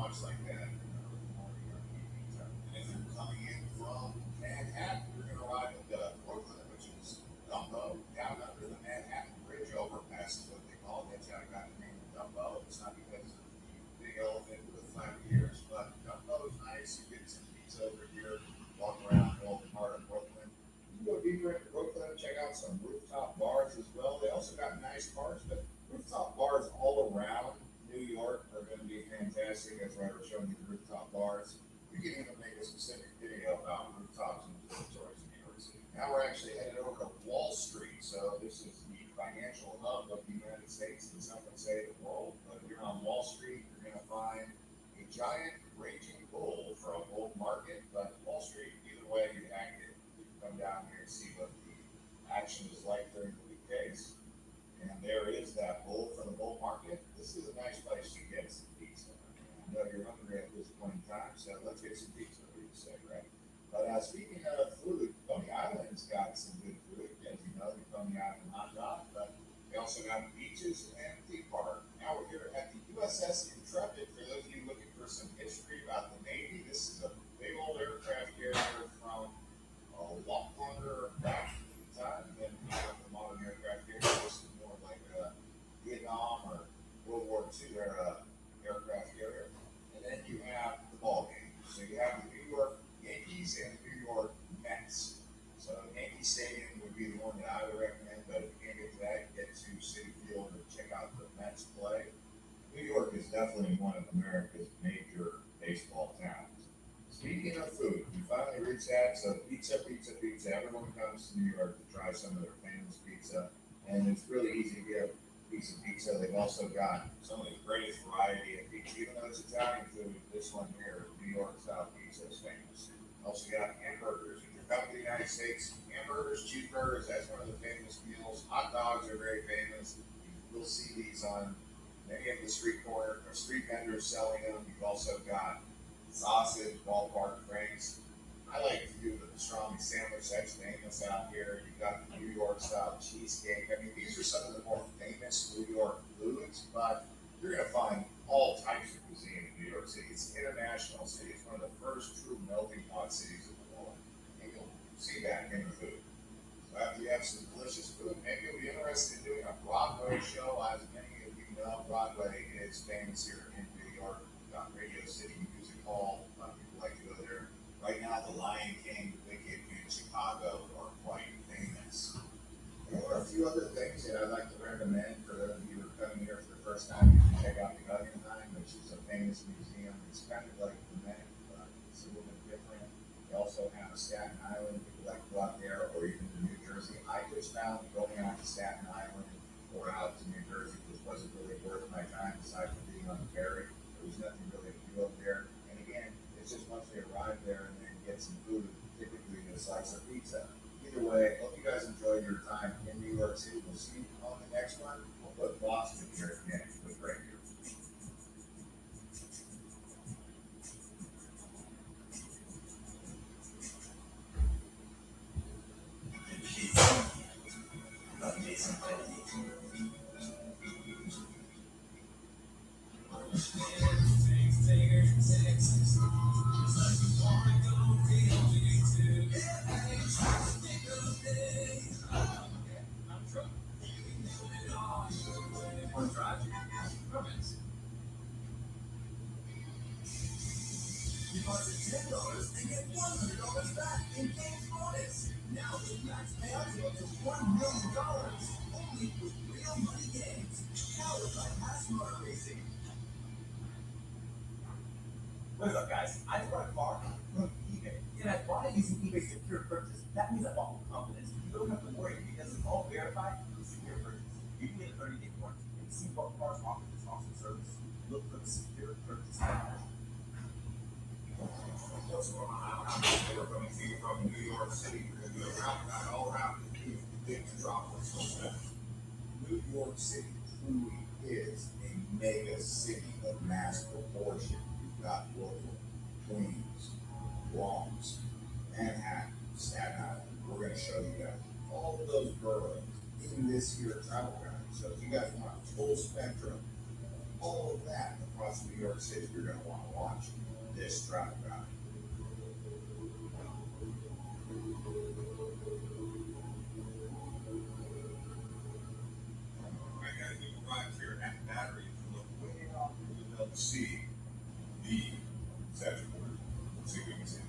much like that. And if you're coming in from Manhattan, you're gonna arrive at Brooklyn, which is Dumbo, down under the Manhattan Bridge overpass is what they call it. That's how I got the name of Dumbo. It's not because of the big elephant with flat ears, but Dumbo is nice. You get some pizza over here, walk around the old part of Brooklyn. You can go deeper into Brooklyn, check out some rooftop bars as well. They also got nice bars, but rooftop bars all around New York are going to be fantastic. That's why we're showing you the rooftop bars. We can even make a specific video about rooftops and observatories in New York City. Now we're actually headed over to Wall Street. So this is the financial hub of the United States and some would say the world. But if you're on Wall Street, you're going to find a giant raging bull for a bull market. But Wall Street, either way you act it, you can come down here and see what the action is like during the weekdays. And there is that bull for the bull market. This is a nice place to get some pizza. I know you're hungry at this point in time, so let's get some pizza, what do you say, right? But speaking of food, Coney Island's got some good food. As you know, the Coney Island hot dog, but they also got beaches and theme park. Now we're here at the USS Intrepid. For those of you looking for some history about the Navy, this is a big old aircraft carrier from a lot longer back in time than the modern aircraft carrier. This is more like a Vietnam or World War II era aircraft carrier. And then you have the ball game. So you have the New York Yankees and the New York Mets. So Yankee Stadium would be the one that I would recommend, but if you can't get to that, get to Citi Field and check out the Mets play. New York is definitely one of America's major baseball towns. Speaking of food, we finally reached that. So pizza. Everyone comes to New York to try some of their famous pizza, and it's really easy to get a piece of pizza. They've also got some of the greatest variety of pizza. Even though it's Italian food, this one here, New York style pizza, is famous. Also got hamburgers. If you're coming to the United States, hamburgers, cheeseburgers, that's one of the famous meals. Hot dogs are very famous. You'll see these on many of the street vendors selling them. You've also got sausage, ballpark franks. I like to do the pastrami sandwich that's famous out here. You've got the New York style cheesecake. I mean, these are some of the more famous New York foods, but you're going to find all types of cuisine in New York City. It's an international city. It's one of the first true melting pot cities in the world. And you'll see that in the food. So after you have some delicious food, maybe you'll be interested in doing a Broadway show. As many of you know, Broadway is famous here in New York. We've got Radio City Music Hall. A lot of people like to go there. Right now, The Lion King, The Wicked, and Chicago are quite famous. There are a few other things that I'd like to recommend for those of you who are coming here for the first time. You can check out the Guggenheim, which is a famous museum. It's kind of like the Met, but it's a little bit different. They also have Staten Island, if you'd like to go out there, or even to New Jersey. I just found going out to Staten Island or out to New Jersey just wasn't really worth my time, aside from being on the ferry. There was nothing really to do up there. And again, it's just once we arrive there and then get some food, typically a slice of pizza. Either way, hope you guys enjoyed your time in New York City. We'll see you on the next one. We'll put Boston here again with Greg here. Deposit $10 and get $100 back in games bonus. Now with max payouts of up to $1 million. Only with real money games. Powered by Pass Motor Racing. What is up, guys? I just bought a car from eBay, and I bought it using eBay Secure Purchase. That means I bought with confidence. You don't have to worry because it's all verified through Secure Purchase. You can get a 30-day warranty and see what cars offer this awesome service. Look for the Secure Purchase package. What's going on? We're coming to you from New York City. We're going to do a roundabout all around the big metropolis. New York City truly is a mega city of mass proportion. You've got Brooklyn, Queens, Bronx, Manhattan, Staten Island. We're going to show you guys all of those boroughs in this here travel guide. So if you guys want a full spectrum, all of that across New York City, you're gonna wanna watch this traffic guy. I gotta give a ride here at Battery to look way out, you'll be able to see the Statue of Liberty. See if we can see it.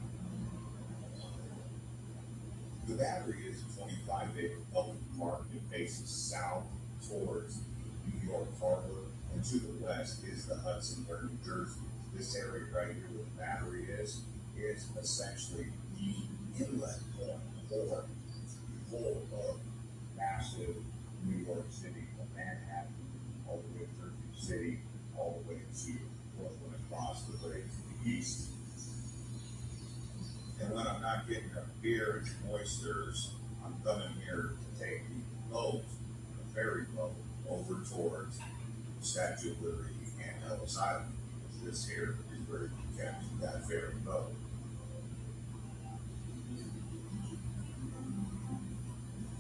The Battery is a 25-acre public park. It faces south towards New York Harbor, and to the west is the Hudson River, New Jersey. This area right here where the Battery is essentially the inlet point for the whole of massive New York City, from Manhattan, all the way to Jersey City, all the way to Brooklyn, across the bridge to the east. And when I'm not getting a beer and oysters, I'm coming here to take the boat, the ferry boat, over towards the Statue of Liberty and Ellis Island. Because this here is where you catch that ferry boat.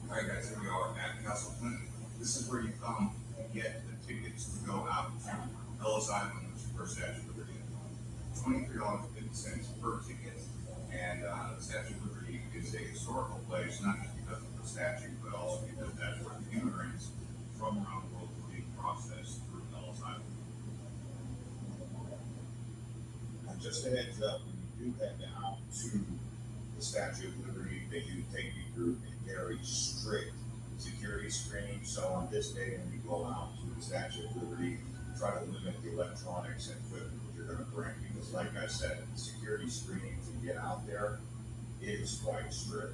Alright guys, here we are at Castle Clinton. This is where you come and get the tickets to go out to Ellis Island, which is where Statue of Liberty is. $23.50 per ticket. And the Statue of Liberty is a historical place, not just because of the statue, but also because that's where the immigrants from around the world were being processed through Ellis Island. And just a heads up, when you do head down to the Statue of Liberty, they do take you through a very strict security screening. So on this day, when you go out to the Statue of Liberty, try to limit the electronics and equipment that you're going to bring, because like I said, the security screening to get out there is quite strict.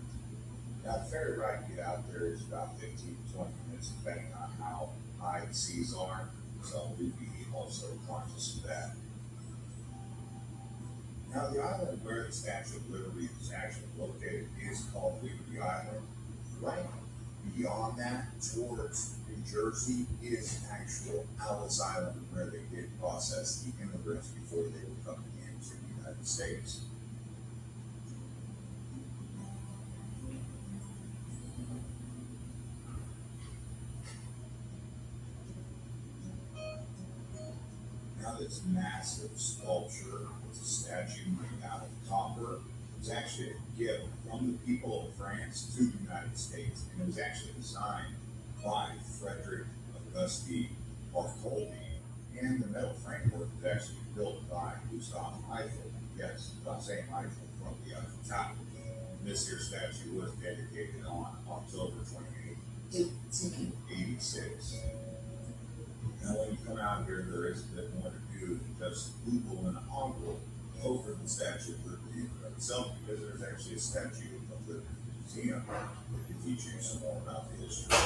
Now the ferry ride to get out there is about 15 to 20 minutes, depending on how high the seas are, so we'd be also conscious of that. Now the island where the Statue of Liberty is actually located is called Liberty Island. Right beyond that, towards New Jersey, is actual Ellis Island, where they did process the immigrants before they were coming into the United States. Now this massive sculpture, it's a statue made out of copper. It was actually a gift from the people of France to the United States, and it was actually designed by Frederick Auguste Bartholdi, and the metal framework was actually built by Gustave Eiffel. Yes, I'm saying Eiffel from the Eiffel Tower. This here statue was dedicated on October 28, 1886. Now when you come out here, there is a bit more to do than just Google and Ogle over the Statue of Liberty in and of itself, because there's actually a Statue of Liberty Museum that can teach you some more about the history of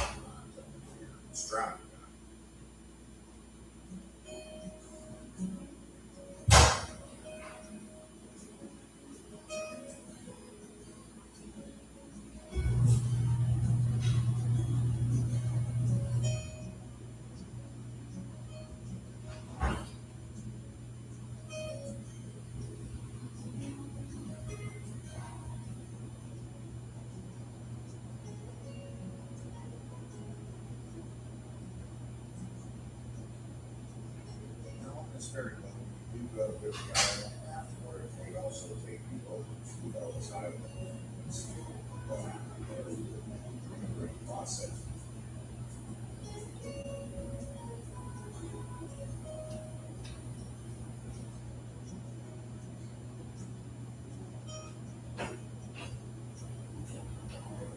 Stratford. It's very cool. You do go to Liberty Island afterward. They also take you over to Ellis Island and see the immigrant process.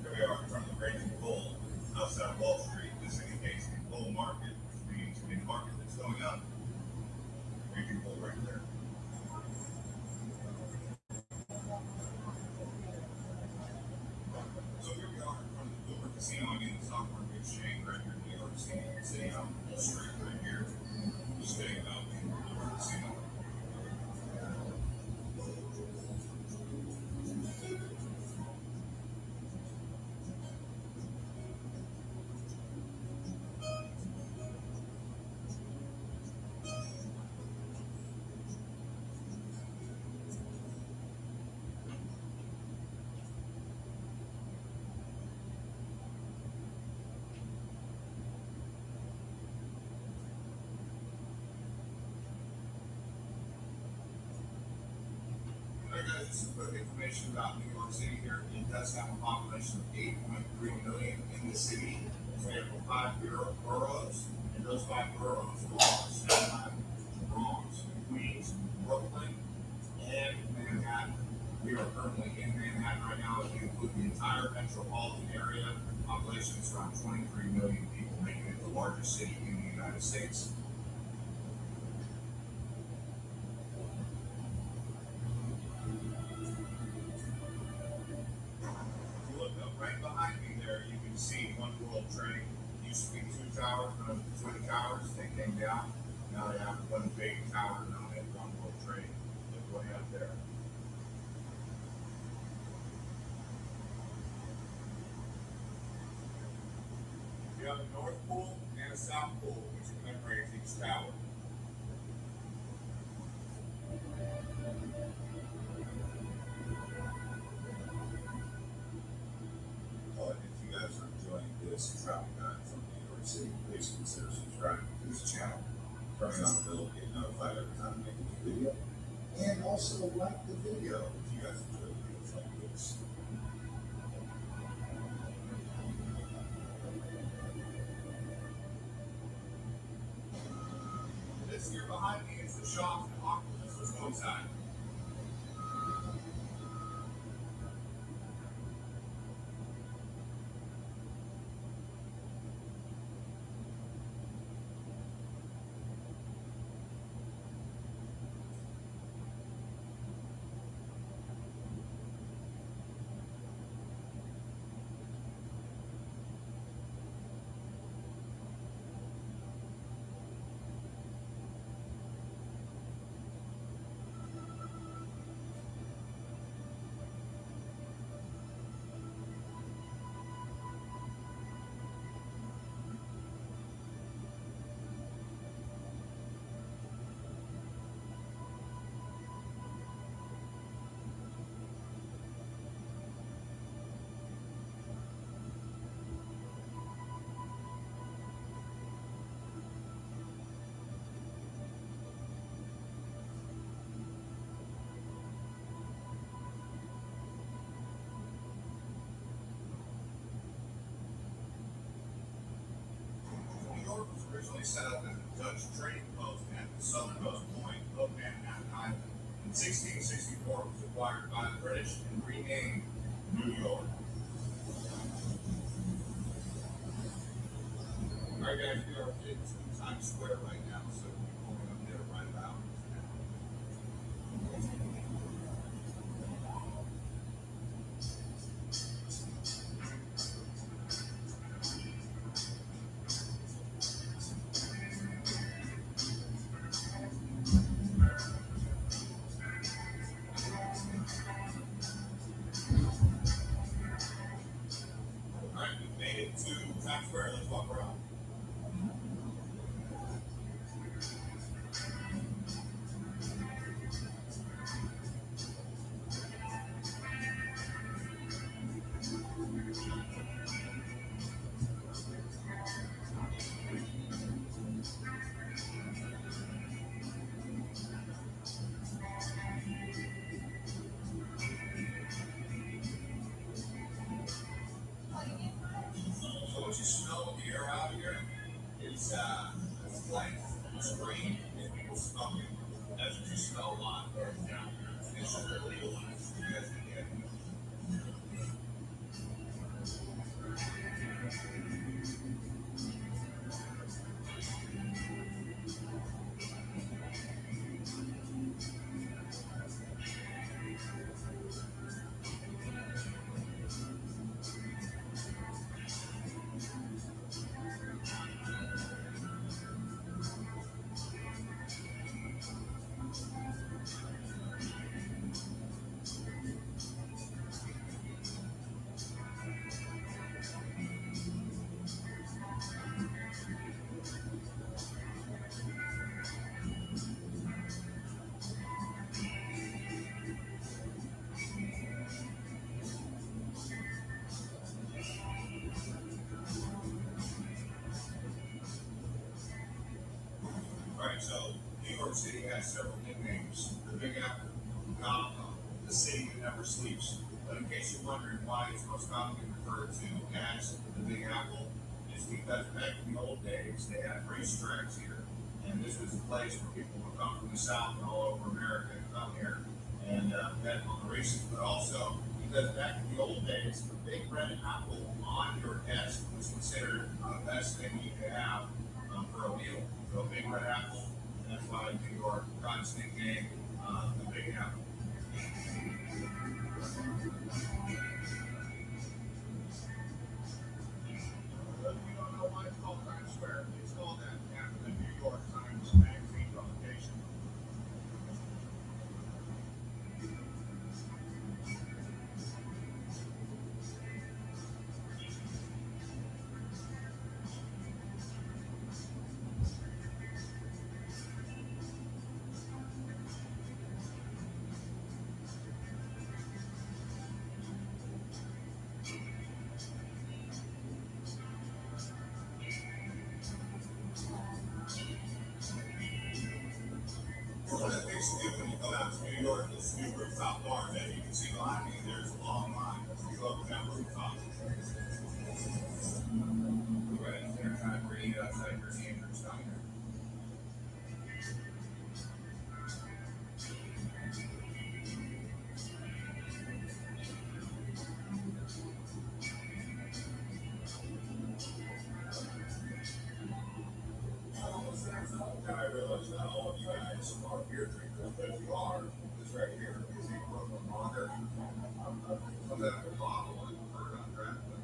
Here we are in front of the Raging Bull outside Wall Street. This indicates the bull market, which means a market that's going up. Raging Bull right there. So here we are in front of the Boomer Casino in the stock market exchange right here in New York City. Sitting on Wall Street right here. Just sitting out in the Boomer Casino. some quick information about New York City here. It does have a population of 8.3 million in the city. It's made up of 5 boroughs, and those 5 boroughs are Staten Island, Bronx, Queens, Brooklyn, and Manhattan. We are currently in Manhattan right now. If you include the entire metropolitan area, population is around 23 million people, making it the largest city in the United States. If you look up right behind me there, you can see One World Trade. It used to be 2 towers, twin towers. They came down. Now they have one big tower known as One World Trade. Look way up there. You have a north pool and a south pool, which commemorates each tower. If you guys are enjoying this travel guide from New York City, please consider subscribing to this channel, turning on the bell to get notified every time I make a new video, and also like the video if you guys enjoy videos like this. This here behind me is the shop that Oculus was inside. New York was originally set up as a Dutch trading post at the southernmost point of Manhattan Island. In 1664, it was acquired by the British and renamed New York. Alright guys, we are in Times Square right now, so we're going up there right about now. Alright, we've made it to Times Square. Let's walk around. So what you smell in the air out here is light, it's green, and people smoking. That's what you smell a lot down here. It's just legalized. You guys can get it. Alright, so New York City has several nicknames. The Big Apple, Gotham, the the city that never sleeps. But in case you're wondering why it's most commonly referred to as the Big Apple, it's because back in the old days, they had racetracks here. And this was a place where people would come from the South and all over America and come here and bet on the races. But also, because back in the old days, the big red apple on your desk was considered the best thing you could have for a meal. So a big red apple, and that's why New York got its nickname, the Big Apple. If you don't know why it's called Times Square, it's called that after the New York Times magazine publication. One of the things to do when you come out to New York is new rooftop bar that you can see behind me. There's a long line. You go up to that rooftop. Right, they're kind of bringing it outside your Andrews Diner. I realize not all of you guys are beer drinkers, but if you are, this right here is a Brooklyn lager. Comes out of a bottle and poured on draft, but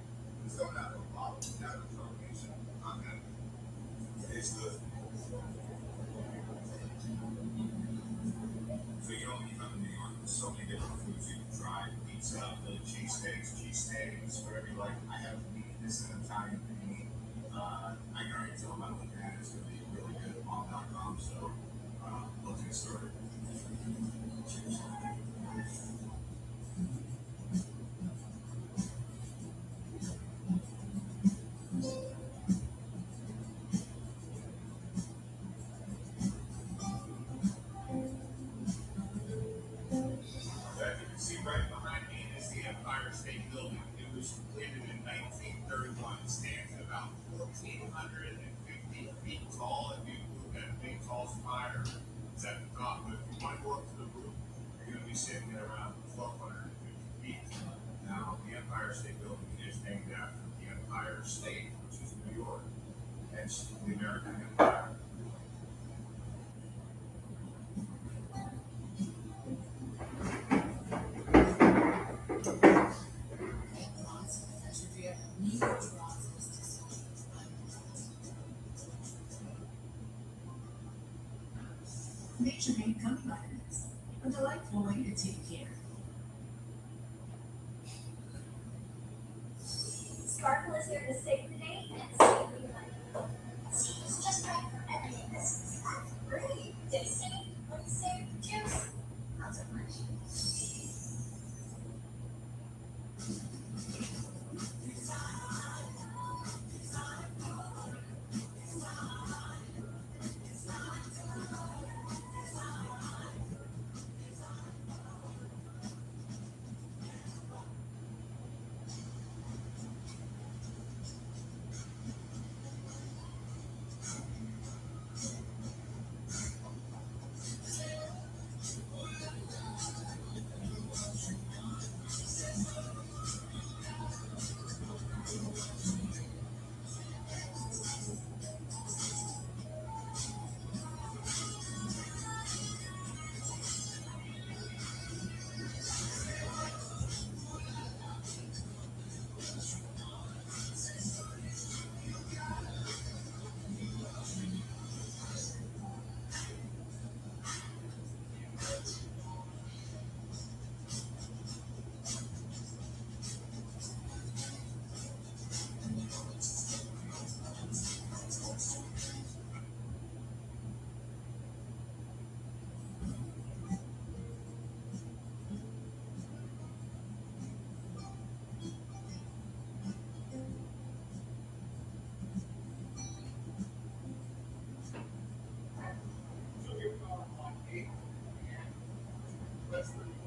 it's coming out of a bottle without a carbonation content. It's good. So you don't need to New York. There's so many different foods you can try. Pizza, Philly cheesesteaks, whatever you like. I haven't eaten this in Italian panini. I can already tell by looking at it, it's going to be really good at mom.com. So let's get started. Cheers. That you can see right behind me is the Empire State Building. It was completed in 1931. It stands at about 1,450 feet tall. If you look at a big tall spire, it's at the top. But if you want to go up to the roof, you're going to be sitting at around 1,250 feet. Now, the Empire State Building is named after the Empire State, which is New York, hence the American Empire. Nature made gummy vitamins, a delightful way to take care. Sparkle is here to save the day and save you money. See, it's just right for everything. This is great. Tasty. What do you say? Juice. Not so much.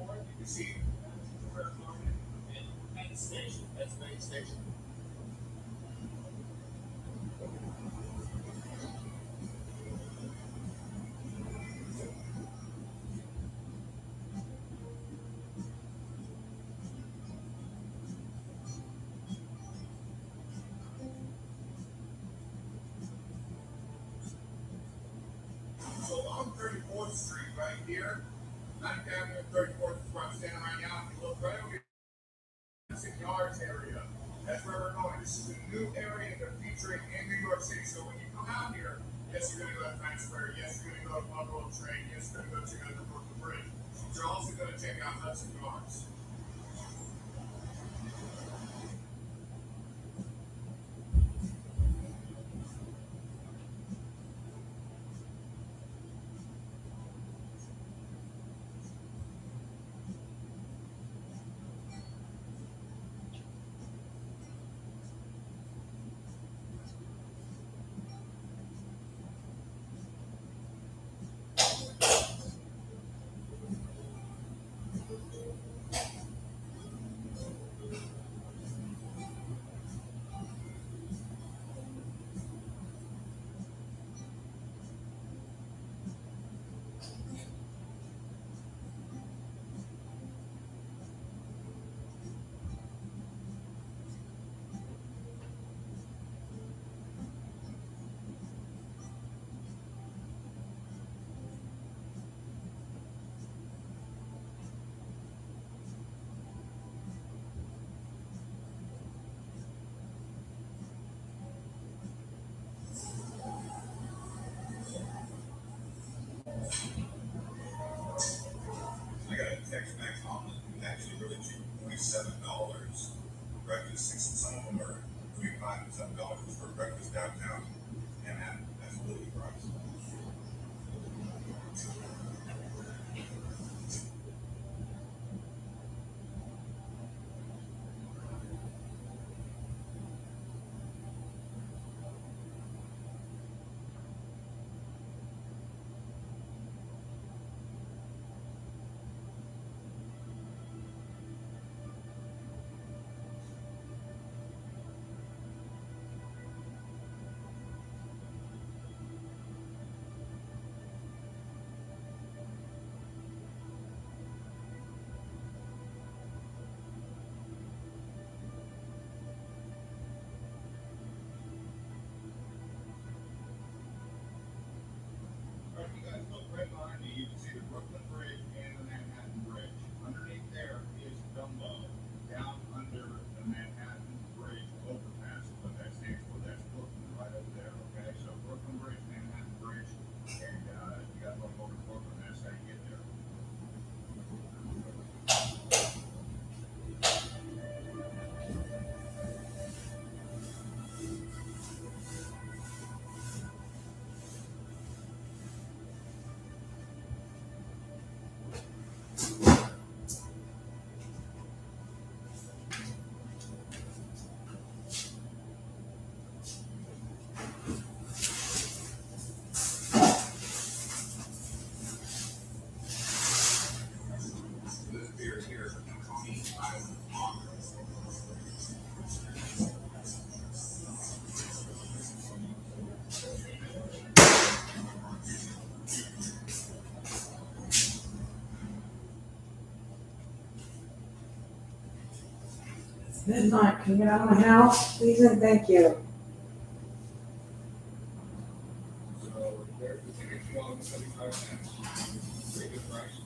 for it, you can see Penn Station, Pennsylvania Station. So along 34th Street right here, 9th Avenue and 34th is where I'm standing right now. If you look right over here, 6 yards area. That's where we're going. This is a new area they're featuring in New York City. So when you come out here, yes, you're going to go to Times Square. Yes, you're going to go to One World Trade. Yes, you're going to go check out the Brooklyn Bridge. But you're also going to check out Hudson Yards. I got a text back on it. Actually, really cheap, $27 for breakfast. Some of them are between $5 and $7 for breakfast downtown Manhattan. That's a really price. All right, you guys look right behind me. You can see the Brooklyn Bridge and the Manhattan Bridge. Underneath there is Dumbo. Down under the Manhattan Bridge overpass is what that stands for. That's Brooklyn right over there. Okay, so Brooklyn Bridge, Manhattan Bridge, and you got to go over to Brooklyn. That's how you get there. This beer here is a Coney Island Lager. It's midnight. Can you get out of my house, please and thank you. So there's the ticket, $2.75. Pretty good price.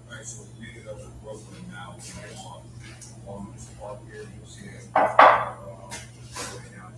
Alright, so we made it up to Brooklyn now. On this park here, you'll see it. Way down.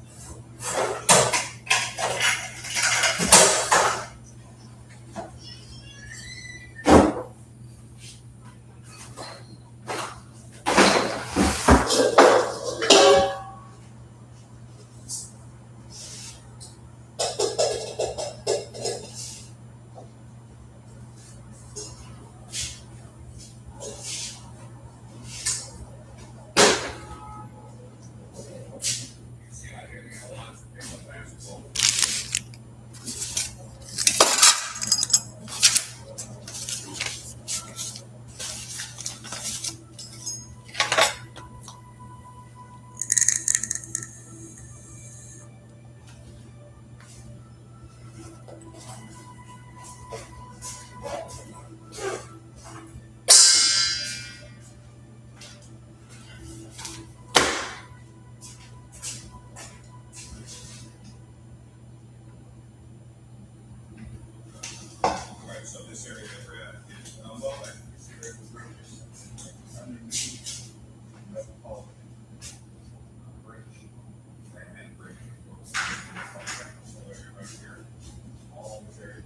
So this area that we're at is, well, I consider it the bridges. Underneath, that's called bridge, and bridge. So area right here, all this area.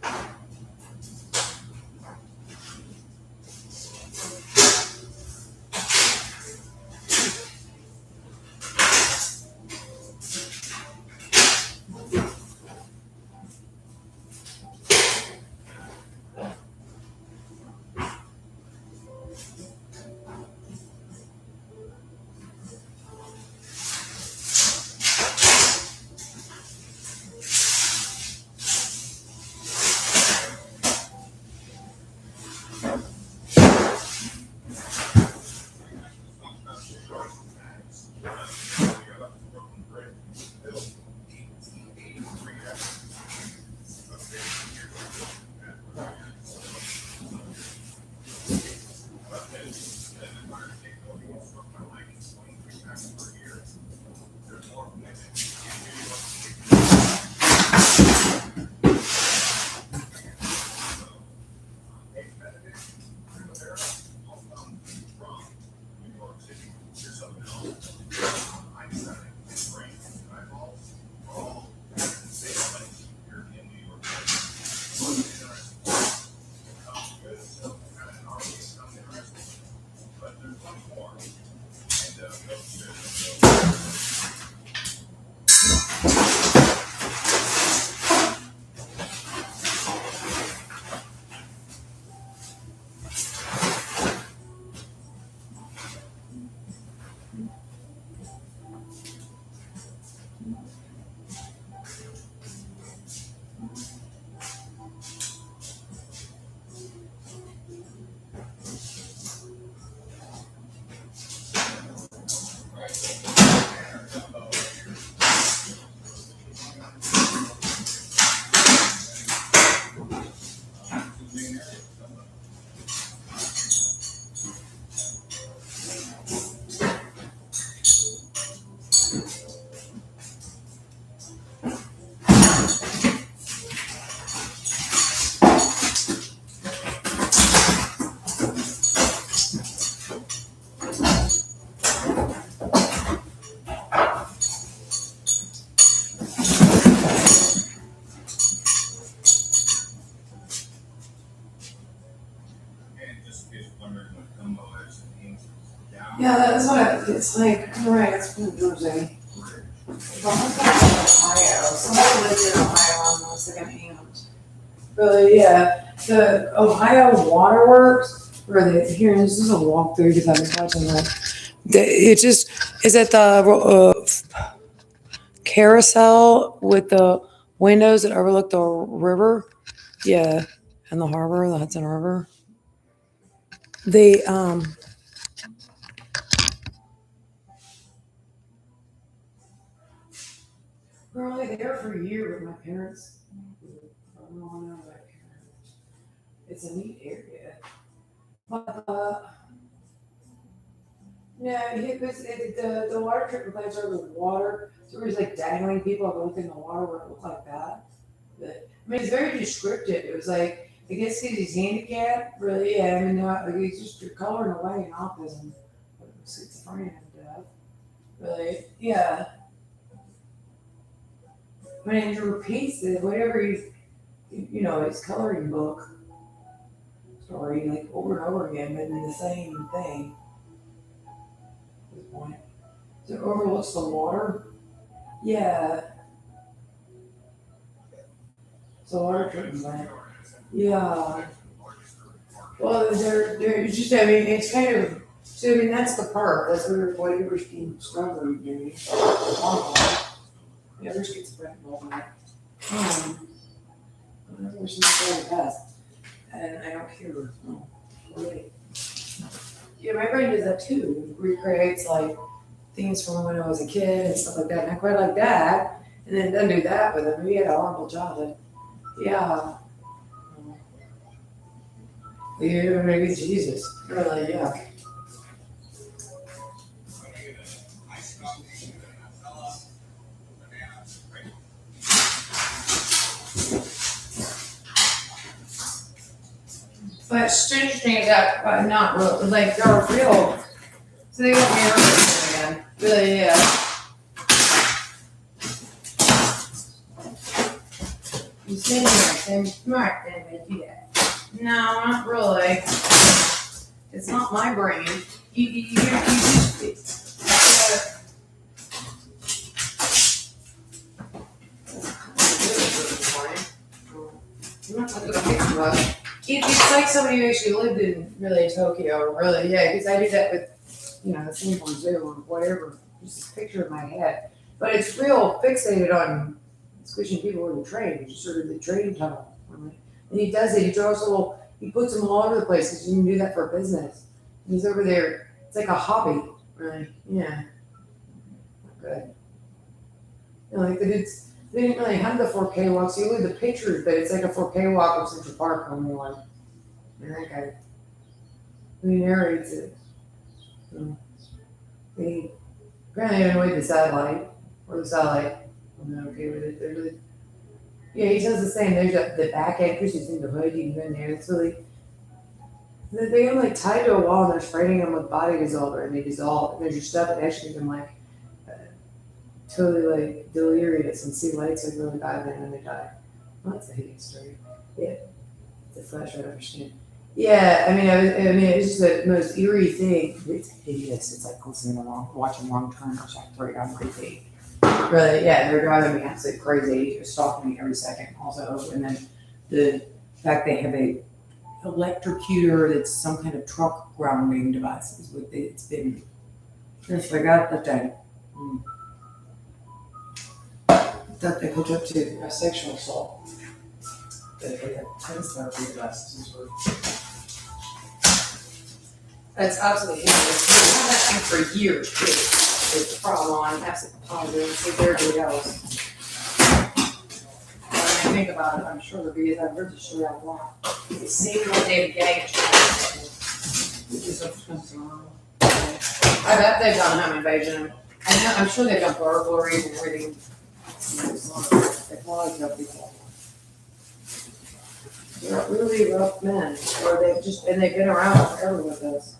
Yeah, that's what it's like. Right, it's from Jersey. But I'm from Ohio. Somebody lived in Ohio and was like an aunt. But yeah, the Ohio Waterworks, where they here, this is a walkthrough because I've been watching that. It just is at the carousel with the windows that overlook the river. Yeah, and the harbor, the Hudson River. They we were only there for a year with my parents. I don't know that. It's a neat area. But no, it was the water treatment plants are with water. So it was like dangling people to look in the water where it looked like that. But I mean, it's very descriptive. It was like, I guess because he's handicapped, really. Yeah, I mean, like he's just you're coloring away in autism, schizophrenia and death. Really, yeah. When Andrew repeats it, whatever you know, his coloring book story, like over and over again, but in the same thing. At this point. So it overlooks the water. Yeah. So water treatment plant. Yeah. Well, they're just, I mean, it's kind of, so I mean, that's the park. That's where White River Ski Strawberry doing. Yeah, there's schizophrenia involved in that. I don't know where she's going past. And I don't care. No. Really. Yeah, my brain does that too. It recreates like things from when I was a kid and stuff like that. And I quite like that. And then it doesn't do that with him. He had a horrible childhood. Yeah. Yeah, maybe Jesus. Really, yeah. But stitch things up, but not real, like they're real. So they won't be hurt again. Really, yeah. You sit here and smart and they do that. No, not really. It's not my brain. You it's like somebody who actually lived in really Tokyo, really, yeah, because I do that with, the Singapore Zoo or whatever, just a picture in my head. But it's real fixated on squishing people in the train, just sort of the train tunnel. Right? And he does it, he puts them all over the place because you can do that for a business. And he's over there, it's like a hobby, really, yeah. Not good. Like they didn't really have the 4K walk, so you look at the pictures, but it's like a 4K walk of Central Park on one. And that guy, he narrates it. They apparently annoyed the satellite, I'm not okay with it. They're really, he says the same. There's the back actors who's in the hood, you can go in there. It's really, they have them tied to a wall and they're spraying them with body dissolver and they dissolve. And there's your stuff that actually can totally delirious and see lights really bad and then they die. Well, that's a hideous story. Yeah, it's a flash right over skin. Yeah, I mean, it's just the most eerie thing. It's hideous. It's like watching Wrong Turn or something right on repeat. Really, yeah, they're driving me absolutely crazy. They're stalking me every second. Also, and then the fact they have a electrocutor that's some kind of truck grounding device is what it's been. I forgot that that they hooked up to a sexual assault. They have tennis therapy devices. That's absolutely hideous. We've had that thing for years, too. It's a problem. I'm absolutely positive. So there everybody else. When I think about it, I'm sure the videos I've heard the story a lot. It's the same old David Gang. I bet they've done home invasion. I'm sure they've done burglaries and everything. They probably kill people. They're really rough men, and they've been around forever with us.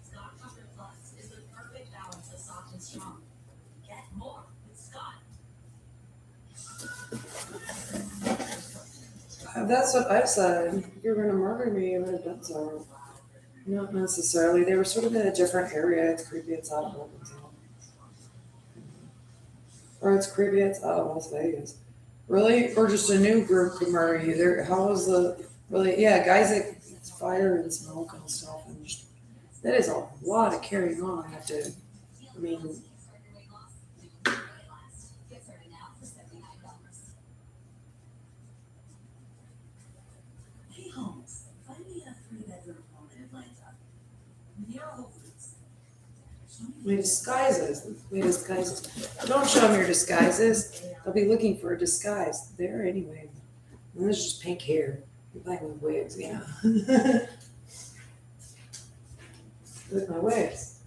Scott Comfort Plus is the perfect balance of soft and strong. Get more with Scott. That's what I said. If you're gonna murder me, you would have done so. Not necessarily. They were sort of in a different area. It's creepy. It's out of Wilmington. Or it's creepy. It's out of Las Vegas. Really? Or just a new group could murder you? There. How was the really? Yeah, guys that it's fire and smoke and stuff, and just, that is a lot of carrying on. I mean. Hey Holmes, find me a 3-bedroom home in Atlanta. Near Whole Foods. My disguises. Don't show them your disguises. They'll be looking for a disguise there anyway. And this is just pink hair. You're playing with wigs, yeah. Look at my wigs.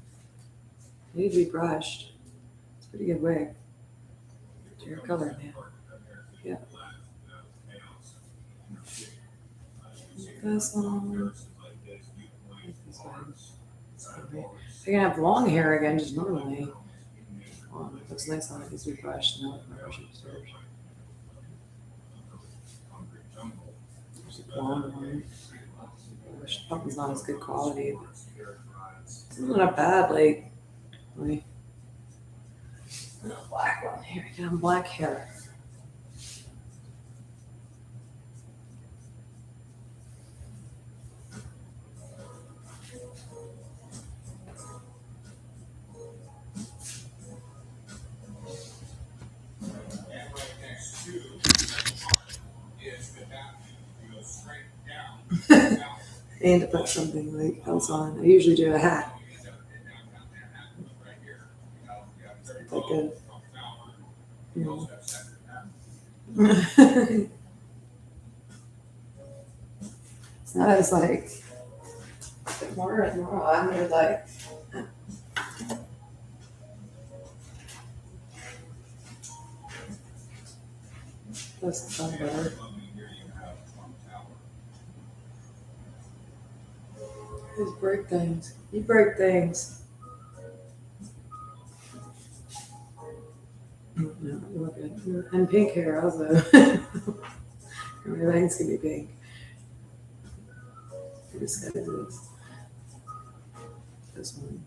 They need to be brushed. It's a pretty good wig. It's your color, man. Yeah. This one. They're gonna have long hair again, just normally. It looks nice on it. Needs to be brushed. No, my brushing disturbs. There's a blonde one. Pumpkin's not as good quality, but it's not bad. Like a black one. Here we go. Black hair. and to put something like else on. I usually do a hat. Like a, you know. It's not as like more. I'm more like. That's fun better. Just break things. You break things. No, look at and pink hair also. Everything's gonna be pink. This guy is this one.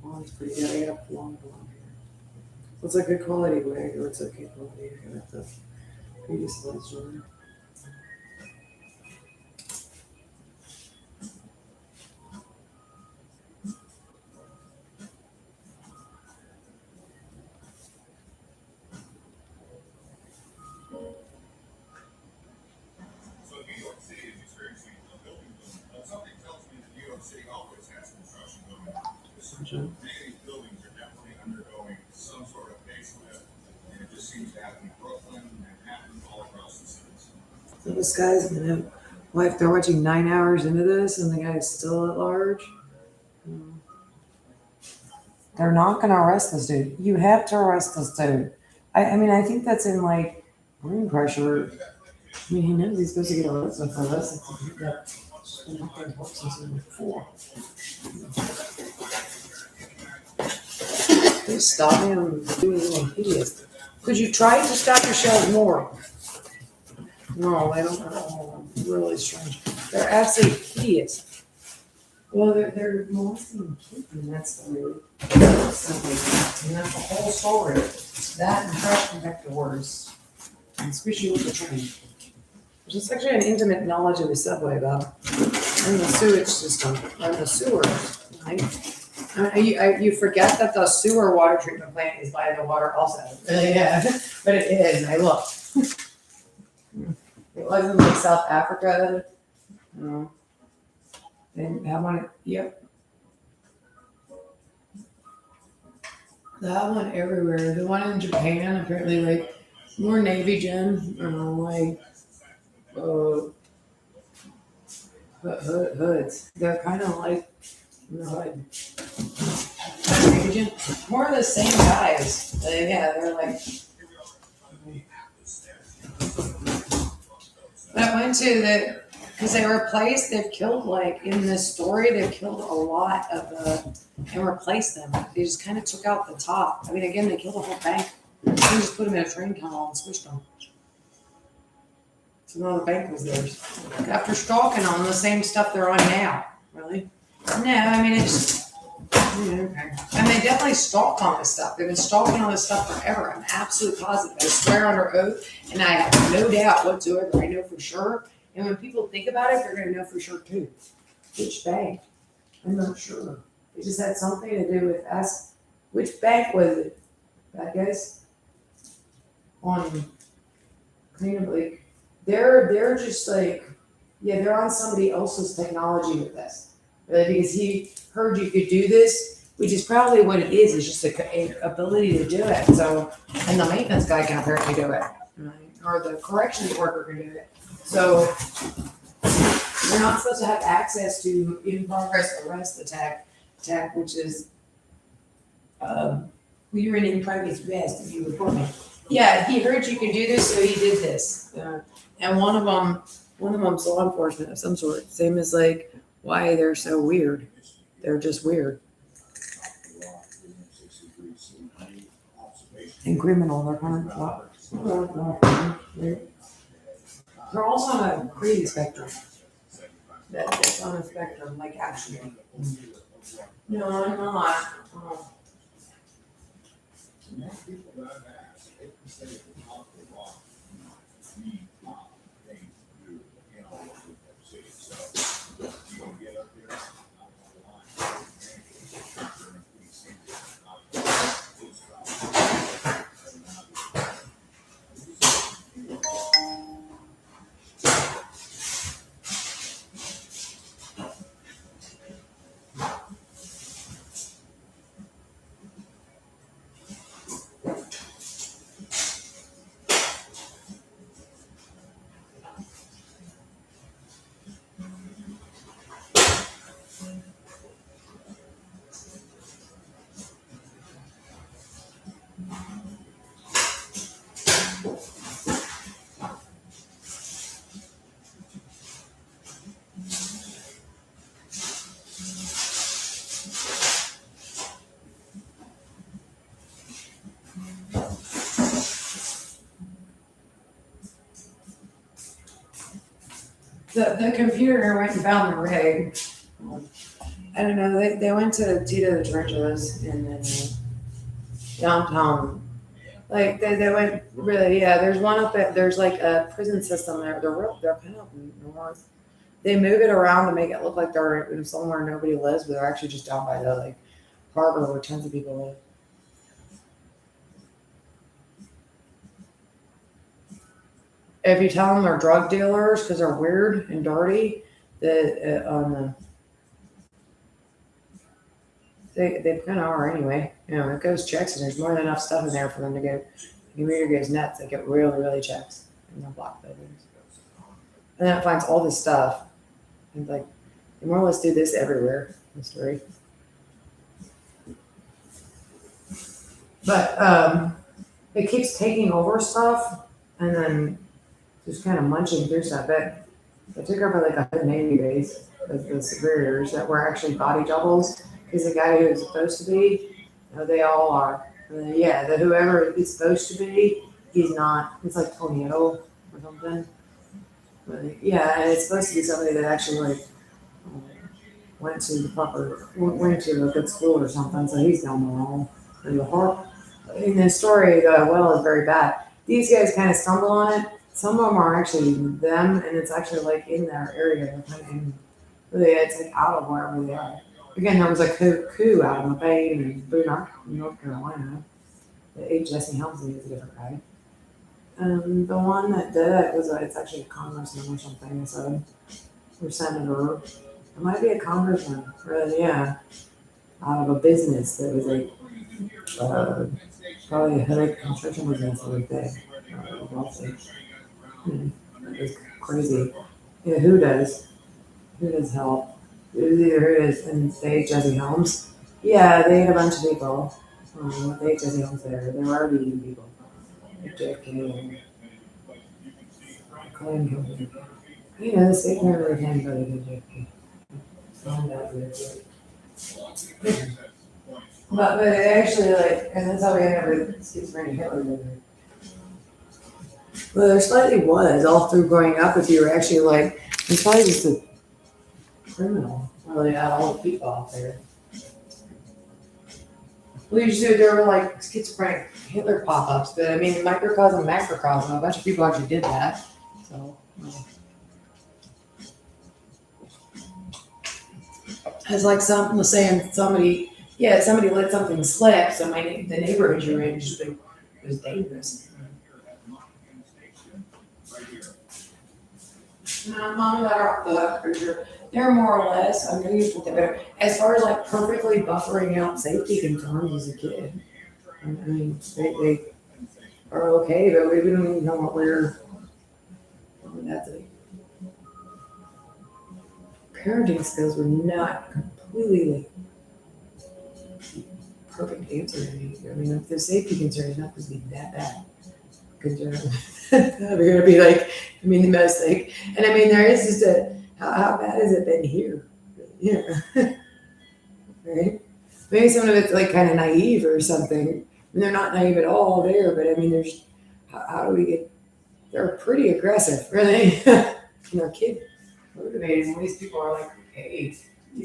Blonde's pretty good. I got long blonde hair. What's a good quality wig? What's okay quality? I got the previous ones on. So New York City is experiencing a building boom. Something tells me that New York City always has construction going on. Many of these buildings are definitely undergoing some sort of facelift, and it just seems to happen in Brooklyn, Manhattan, all across the cities. So this guy's gonna, well, if they're watching 9 hours into this and the guy's still at large, they're not gonna arrest this dude. You have to arrest this dude. I mean, I think that's in like brain pressure. I mean, he knows he's supposed to get arrested for this. They stop me from doing anything hideous. Could you try to stop yourself more? No, I don't know. Really strange. They're absolutely hideous. Well, they're molesting kids, and that's weird. And that's the whole story. That and trash compactor words. And squishy with the train. There's actually an intimate knowledge of the subway about and the sewage system and the sewer. Right? You forget that the sewer water treatment plant is by the water also. Yeah, but it is. I looked. It wasn't like South Africa. No. They didn't have one. Yep. That one everywhere. The one in Japan, apparently, like more Navy gen. I don't know, like hoods. They're kind of like the hood. Navy gen. More of the same guys. Yeah, they're like. But I went to the, because they replaced, they've killed, like, in this story, they've killed a lot of and replaced them. They just kind of took out the top. I mean, again, they killed the whole bank. They just put them in a train tunnel and switched them. So now the bank was theirs. After stalking on the same stuff they're on now. Really? No, I mean, it's, okay. And they definitely stalk on this stuff. They've been stalking on this stuff forever. I'm absolutely positive. I swear under oath, and I have no doubt whatsoever. I know for sure. And when people think about it, they're going to know for sure too. Which bank? I'm not sure. It just had something to do with us. Which bank was it? Bad guys? On Clean Lake. They're just like, yeah, they're on somebody else's technology with this. Really, because he heard you could do this, which is probably what it is. It's just a ability to do it. So, and the maintenance guy can apparently do it, right? Or the corrections worker can do it. So you're not supposed to have access to in progress arrest attack, which is you're in progress arrest if you report me. Yeah, he heard you could do this, so he did this. And one of them's law enforcement of some sort. Same as like why they're so weird. They're just weird. And criminal, they're kind of they're also on a crazy spectrum. That's on a spectrum, like actually. No, I'm not. Oh. The computer went and found the rig. I don't know, they went to Tito the Tarantulas in downtown. Like they went really, yeah, there's one up at, there's like a prison system there. They're kind of up north. They move it around to make it look like they're in somewhere nobody lives, but they're actually just down by the like harbor where tons of people live. If you tell them they're drug dealers because they're weird and dirty, they kind of are anyway. You know, it goes checks and there's more than enough stuff in there for them to get. The reader goes nuts. They get really checks in the block buildings, and then it finds all this stuff. And like, they more or less do this everywhere in the story. But it keeps taking over stuff and then just kind of munching through stuff. But it took over like 180 days of the superiors that were actually body doubles. Because the guy who was supposed to be, you know, they all are. Yeah, the whoever it's supposed to be, he's not. It's like tornado or something. But yeah, and it's supposed to be somebody that actually like went to a good school or something. So he's done wrong. And the horror in the story, the well is very bad. These guys kind of stumble on it. Some of them are actually them, and it's actually like in their area. They're kind of in, really, it's like out of wherever they are. Again, there was a coup out in the Bay in Boone, North Carolina. The ate Jesse Helmsley is a different guy. The one that did it was it's actually a congressman or something. So, or senator. It might be a congressman. Really, yeah. Out of a business that was like probably a head construction business like that. It was crazy. Yeah, who does? Who does help? Either it is, and they ate Jesse Helms. Yeah, they ate a bunch of people. They ate Jesse Helms there. They were already eating people. JFK. You know, the state never really can go to JFK. But actually, like, and that's how we ended up with schizophrenia Hitler. Well, there slightly was all through growing up. If you were actually like, it's probably just a criminal, really, out of all the people out there. Well, usually there were like schizophrenic Hitler pop-ups, but I mean, microcosm, macrocosm, a bunch of people actually did that. So, it's like something saying somebody let something slip, so the neighborhood you're in just was dangerous. Mom let her off the hook for sure. They're more or less, I know you think they're better. As far as like perfectly buffering out safety concerns as a kid, I mean, they are okay, but we don't even know what we're. That's it. Parenting skills were not completely like perfect answer. I mean, if the safety concern is not supposed to be that bad. Concern. We're gonna be like, I mean, the most like, and I mean, there is just how bad has it been here? Yeah. Right? Maybe some of it's like kind of naive or something. I mean, they're not naive at all there, but I mean, there's, how do we get, they're pretty aggressive, really. You know, kid motivated, and these people are like, hey, I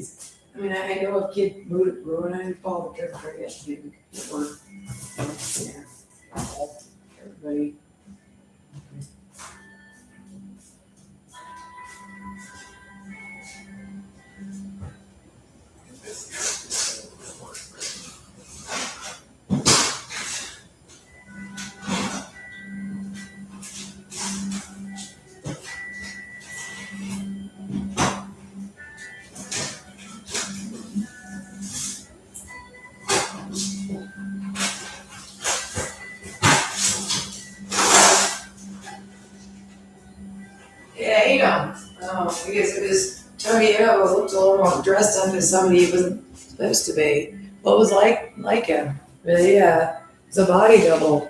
mean, I know a kid ruined and fall because of her yesterday, or, yeah, everybody. I guess it was Tony O looked a little more dressed up as somebody he wasn't supposed to be. What was like him? Really, yeah. It's a body double.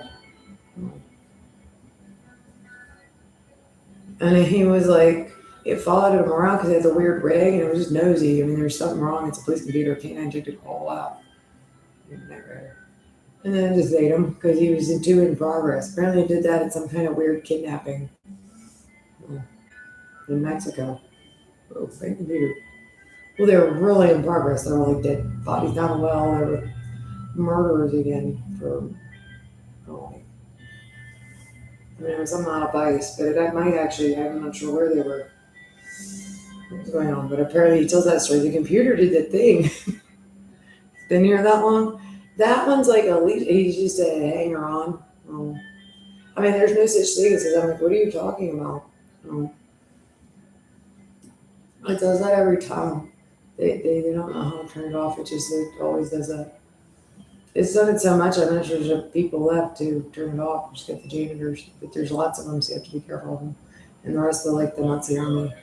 And he was like, it followed him around because he had the weird rig and it was just nosy. I mean, there's something wrong. It's a police computer. Canine checked it all out. And then just ate him because he was in progress. Apparently he did that at some kind of weird kidnapping. in Mexico. Oh, thank you. Well, they were really in progress. They were like dead bodies down the well. They were murderers again for, oh, I mean, it was some out of ice, but it might actually, I'm not sure where they were. What was going on? But apparently he tells that story. The computer did the thing. Been here that long? That one's like he's just a hanger on. I mean, there's no such thing as, I'm like, what are you talking about? It does that every time. They don't know how to turn it off. It just always does that. It's done it so much, I'm not sure there's people left to turn it off. Just get the janitors, but there's lots of them, so you have to be careful of them. And the rest of the Nazi army,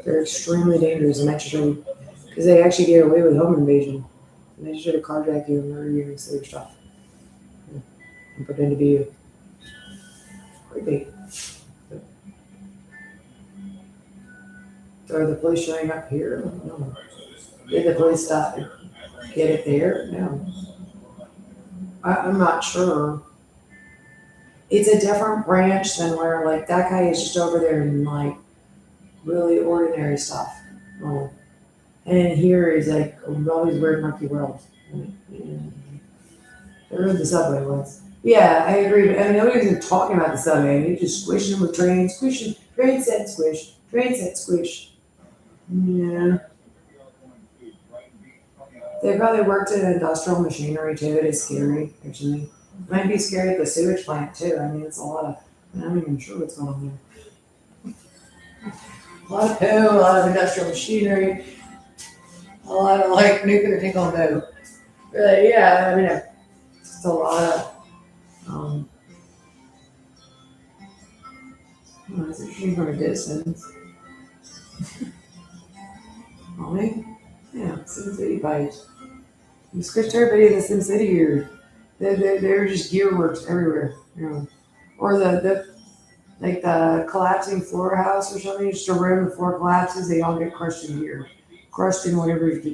they're extremely dangerous and actually, because they actually get away with home invasion. And they just try to carjack you and murder you and steal your stuff. And pretend to be you. Creepy. So are the police showing up here? No. Did the police stop? Get it there? No. I'm not sure. It's a different branch than where that guy is just over there in really ordinary stuff. And here is all these weird monkey worlds. There was the subway once. Yeah, I agree. But I mean, nobody was even talking about the subway. They just squishing with trains, squishing, train set squish, train set squish. Yeah. They probably worked in industrial machinery too. It is scary, actually. It might be scary at the sewage plant too. I mean, it's a lot of, I'm not even sure what's going on there. A lot of poo, a lot of industrial machinery, a lot of nuclear tinkle and poo. Really, yeah, I mean, it's a lot of, it's interesting from a distance. Mommy? Yeah, SimCity pipes. You squished everybody in the SimCity here. They're just gearworks everywhere, Or the collapsing floor house or something, just a room, the floor collapses, they all get crushed in gear. Crushed in whatever the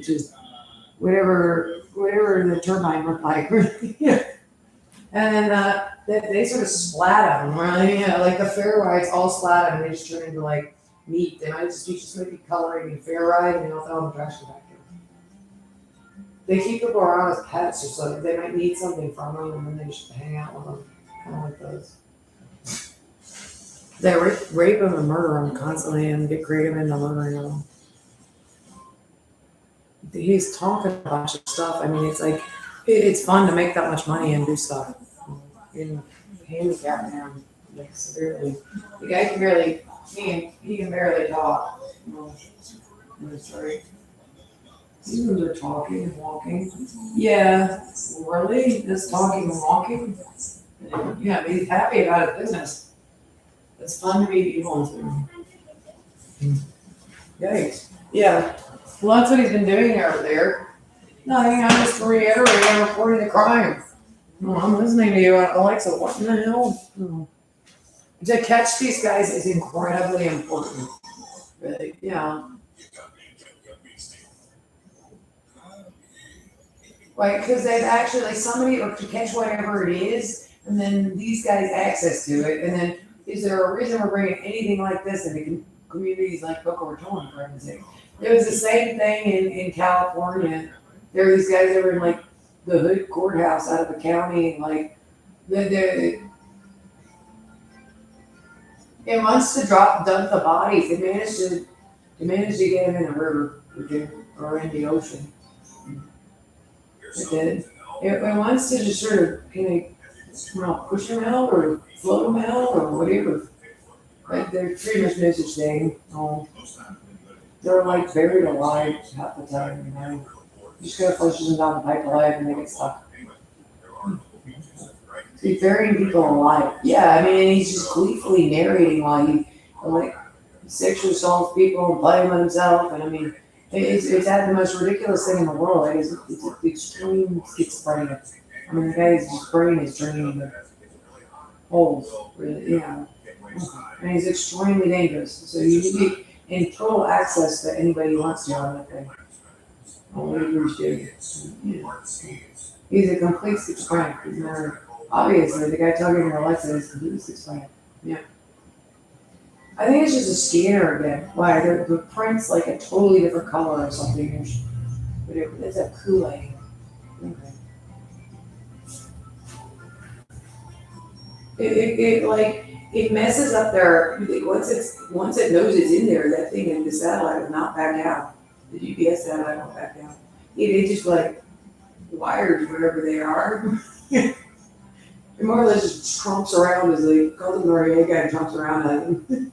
turbine looked like. And then they sort of splat them, right? The ferrites all splat them and they just turn into meat. They might just be coloring in ferrite and they all throw them in the trash compactor. They keep people around as pets or something. They might need something from them and then they just hang out with them. Kind of like those. They rape them and murder them constantly and get creative into murdering them. He's talking a bunch of stuff. I mean, it's fun to make that much money and do stuff. In handicap him severely. The guy can barely, he can barely talk. That's right. Even they're talking and walking. Yeah, really? Just talking and walking? Yeah, but he's happy about his business. It's fun to meet people. Yikes. Yeah. Well, that's what he's been doing over there. Nothing, I'm just reiterating, I'm reporting the crime. Oh, I'm listening to you, Alexa. What in the hell? Oh. To catch these guys is incredibly important. Really, yeah. Because they've actually, somebody to catch whatever it is, and then these guys access to it, and then is there a reason we're bringing anything like this into communities like Boca Raton, for instance? It was the same thing in California. There were these guys that were in the Hood courthouse out of the county, it wants to dump the bodies. It managed to get them in the river or in the ocean. It did. It wants to just sort of push them out or float them out or whatever. They're pretty much no such thing. They're buried alive half the time, You just gotta flush them down the pipe alive and they get stuck. He's burying people alive. Yeah, I mean, he's just gleefully narrating while he sexually assaults people and playing with himself. And I mean, it's the most ridiculous thing in the world. It's extreme schizophrenia. I mean, the guy's brain is turning into holes. Really, And he's extremely dangerous. So you need in total access to anybody who wants to on that thing. All leaders do. Yeah. He's a complete schizophrenic. He's never, obviously, the guy talking to Alexa is completely schizophrenic. Yeah. I think it's just a scanner again. Why, the print's like a totally different color or something, but it's a Kool-Aid. Okay. It messes up their, once it knows it's in there, that thing in the satellite will not back out. The GPS satellite won't back down. It just like wires wherever they are. It more or less just trumps around as like Golden Noriega and trumps around at him.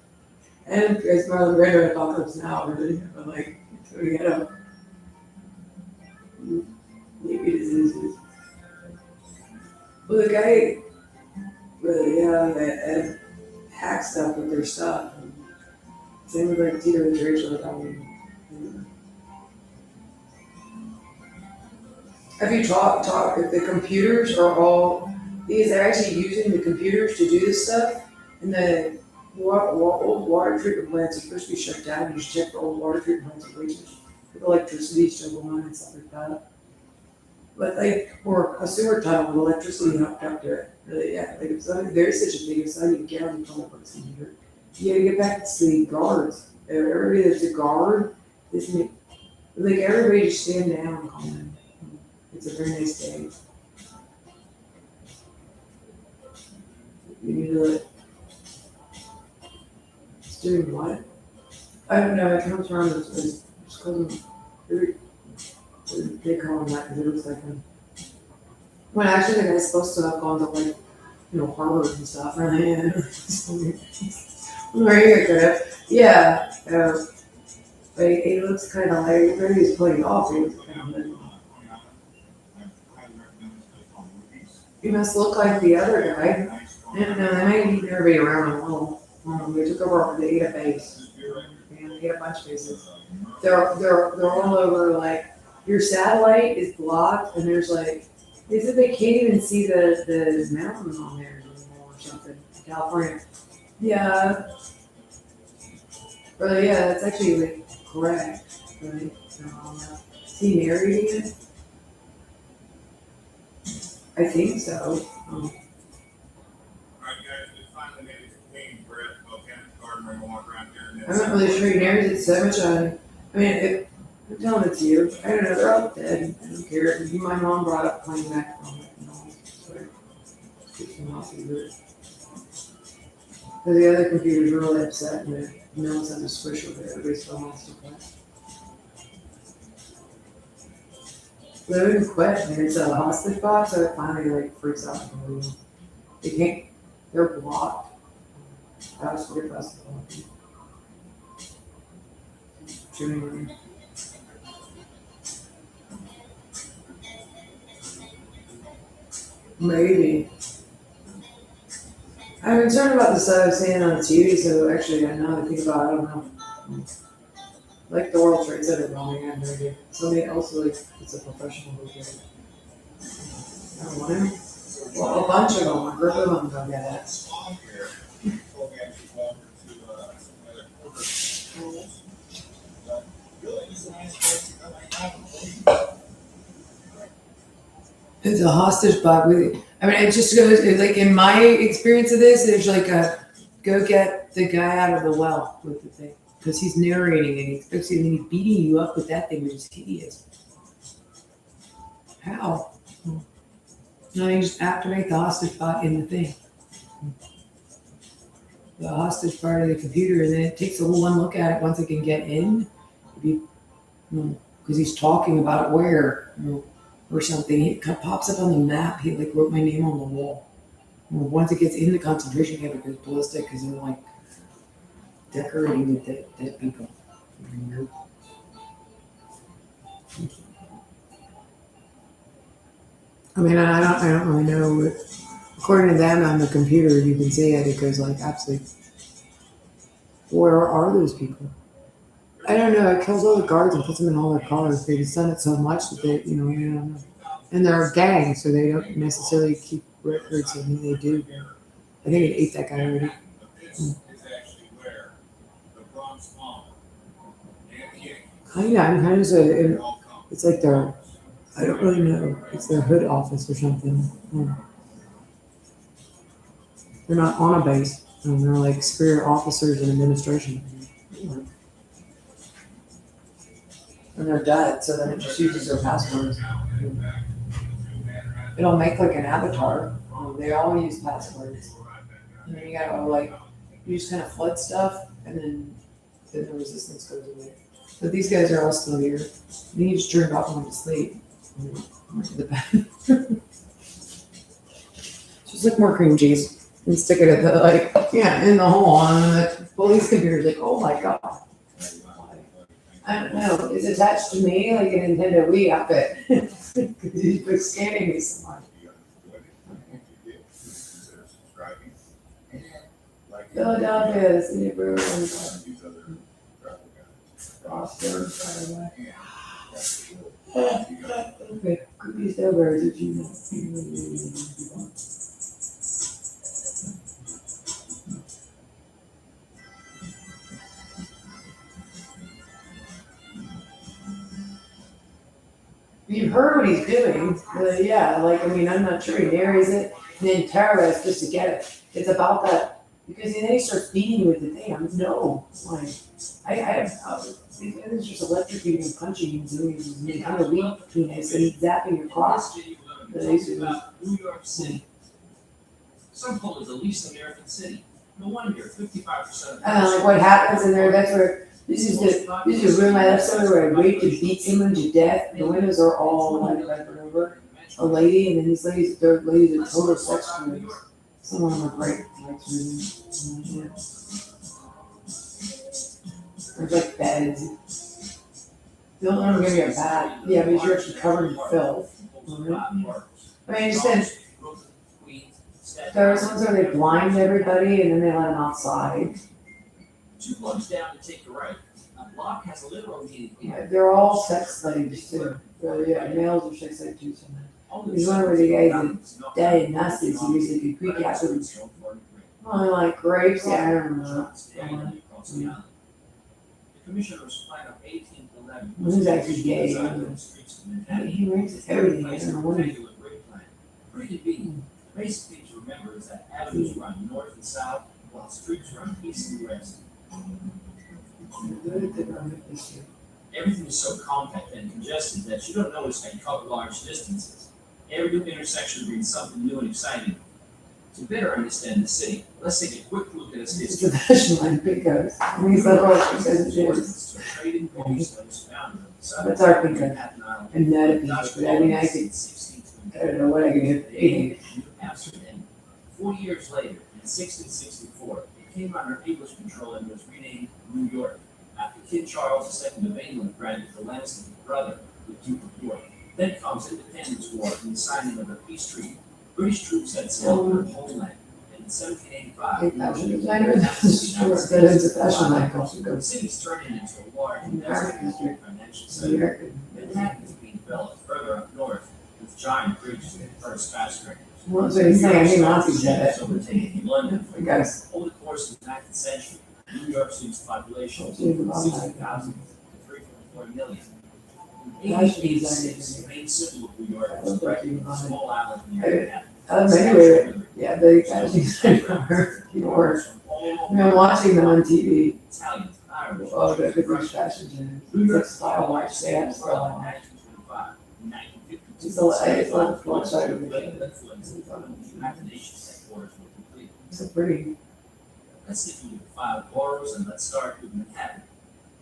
And it's Marlon Brando in Apocalypse Now, really. But like, so we gotta, maybe it is. Well, the guy, really, that hack stuff with their stuff. Same with like Tito and Rachel. Have you talked if the computers are all, because they're actually using the computers to do this stuff, and the old water treatment plants are supposed to be shut down. You just check for old water treatment plants and places with electricity still going and stuff like that. But like, or a sewer tunnel with electricity hooked up to it. Yeah, like if something, there's such a thing as something you get on the tunnel works in here. You gotta get back to the guards. Everybody that's a guard, like everybody just stand down and call them. It's a very nice day. You need to, it's doing what? I don't know, it comes around as called them, they call them that because it looks like them. When actually the guy's supposed to have gone to like, Harvard and stuff, right? Yeah. But he looks kind of like, maybe he's playing golf, he looks kind of You must look like the other guy. No, they might need everybody around a little. They took over the Ada base. And they had a bunch of bases. They're all over, like, your satellite is blocked, and there's like, they said they can't even see the mountains on there anymore or something. California. Yeah. Really, yeah, that's actually like correct. Right? Is he narrating it? I think so. Alright guys, we finally made it to Queen Brett, Botanic Garden. We're gonna walk around here. I'm not really sure he narrates it so much on. I mean, I'm telling it to you. I don't know, they're all dead. I don't care. My mom brought up playing back from it. But the other computers were really upset and no one's having to squish with it. Everybody still wants to play. They wouldn't quit, and it's a hostage box, so it finally like freaks out the room. They can't, they're blocked. I was worried about the Maybe. I'm concerned about the stuff I was seeing on TV, so actually, now that I think about it, I don't know. Like the World Trade Center bombing, I have no idea. Somebody else, like, it's a professional who did it. I don't want him. Well, a bunch of them, a group of them go get it. It's a hostage box. I mean, it just goes, like, in my experience of this, there's like a, go get the guy out of the well with the thing. Because he's narrating and he's beating you up with that thing, which is hideous. How? No, you just activate the hostage bot in the thing. The hostage part of the computer, and then it takes a one look at it once it can get in. Because he's talking about it where, or something. It pops up on the map. He like wrote my name on the wall. Once it gets in the concentration camp, it goes ballistic because they're like decorating with dead people. I mean, I don't really know, but according to them on the computer, you can see it. It goes like absolutely. Where are those people? I don't know. It kills all the guards and puts them in all their cars. They just done it so much that they, I don't know. And they're a gang, so they don't necessarily keep records. I mean, they do. I think it ate that guy already. I'm kind of so. It's like their. I don't really know. It's their hood office or something. They're not on a base. And they're like superior officers in administration. And they're dead, so then it just uses their passwords. It'll make like an avatar. They all use passwords. And then you gotta like, you just kind of flood stuff, and then the resistance goes away. But these guys are all still here. Then you just turned off and went to sleep. Went to the bed. Just like more cream cheese and stick it at the, like, yeah, in the hole. And the police computer's like, oh my God. I don't know, it's attached to me like a Nintendo Wii outfit. He's been scanning me so much. Philadelphia, the city of Brooklyn. Okay, cookies, snowbirds, if you want. You've heard what he's doing, yeah, like, I mean, I'm not sure he narrates it, and then terrorists just to get it. It's about that, because then he starts beating you with the thing, I'm no, like, it's just electrocuting and punching you, doing this kind of weak penis, and zapping your cross. New York City. Some call it the least American city. No wonder 55% of Like what happens in there, that's where, this is the room I left somewhere where I raped and beat someone to death. The windows are all like right over. A lady, and then these ladies, they're ladies are total sex criminals. Some of them are great. Yeah. There's like beds. They'll never give you a bath. Yeah, but you're actually covered in filth. I mean, just then, there was ones where they blind everybody and then they let them outside. 2 blocks down to take the right. A block has a literal meaning. Yeah, they're all sex slaves too. Yeah, males are sex slaves too sometimes. There's one where the guys that died in nasty, so you could creak out with them. Oh, like grapes, yeah, I don't know. The commissioners plan on 1811. Who's actually gay? He rapes everything, I don't know what he. Pretty big. Basic thing to remember is that avenues run north and south, while streets run east and west. Everything is so compact and congested that you don't notice how you cover large distances. Every new intersection brings something new and exciting. To better understand the city, let's take a quick look at its history. It's a fashion line, because he's the horse, he says it is. That's our pickup. And not a beach, but I mean, I don't know what I can do. Amsterdam. 40 years later, in 1664, it came under English control and was renamed New York, after King Charles II of England granted the lands to his brother, the Duke of York. Then comes Independence War and the signing of the peace treaty. British troops had settled their homeland. In 1785, Fashion designer, that's short, that is a fashion line, also the goes. city's turning into a large American industrial financial center. Manhattan is being developed further up north with giant bridges and first skyscrapers. Well, that's what he's saying, he wants to get it. Overtaking London. I guess. Over the course of the 19th century, New York City's population was Yeah, from but I'm 60,000 to 3.4 million. In Fashion 1886, the main symbol of New York was erected a small island near Manhattan. Anyway, yeah, the fashion designer, people were, I've been watching them on TV. Italians, Irish, Oh, the good fashion designers. It's like style watch, they have style on that. 1925, 1952. It's a lot of flash out of it. Imagination's headquarters were complete. It's a pretty. Let's get through the 5 boroughs and let's start with Manhattan.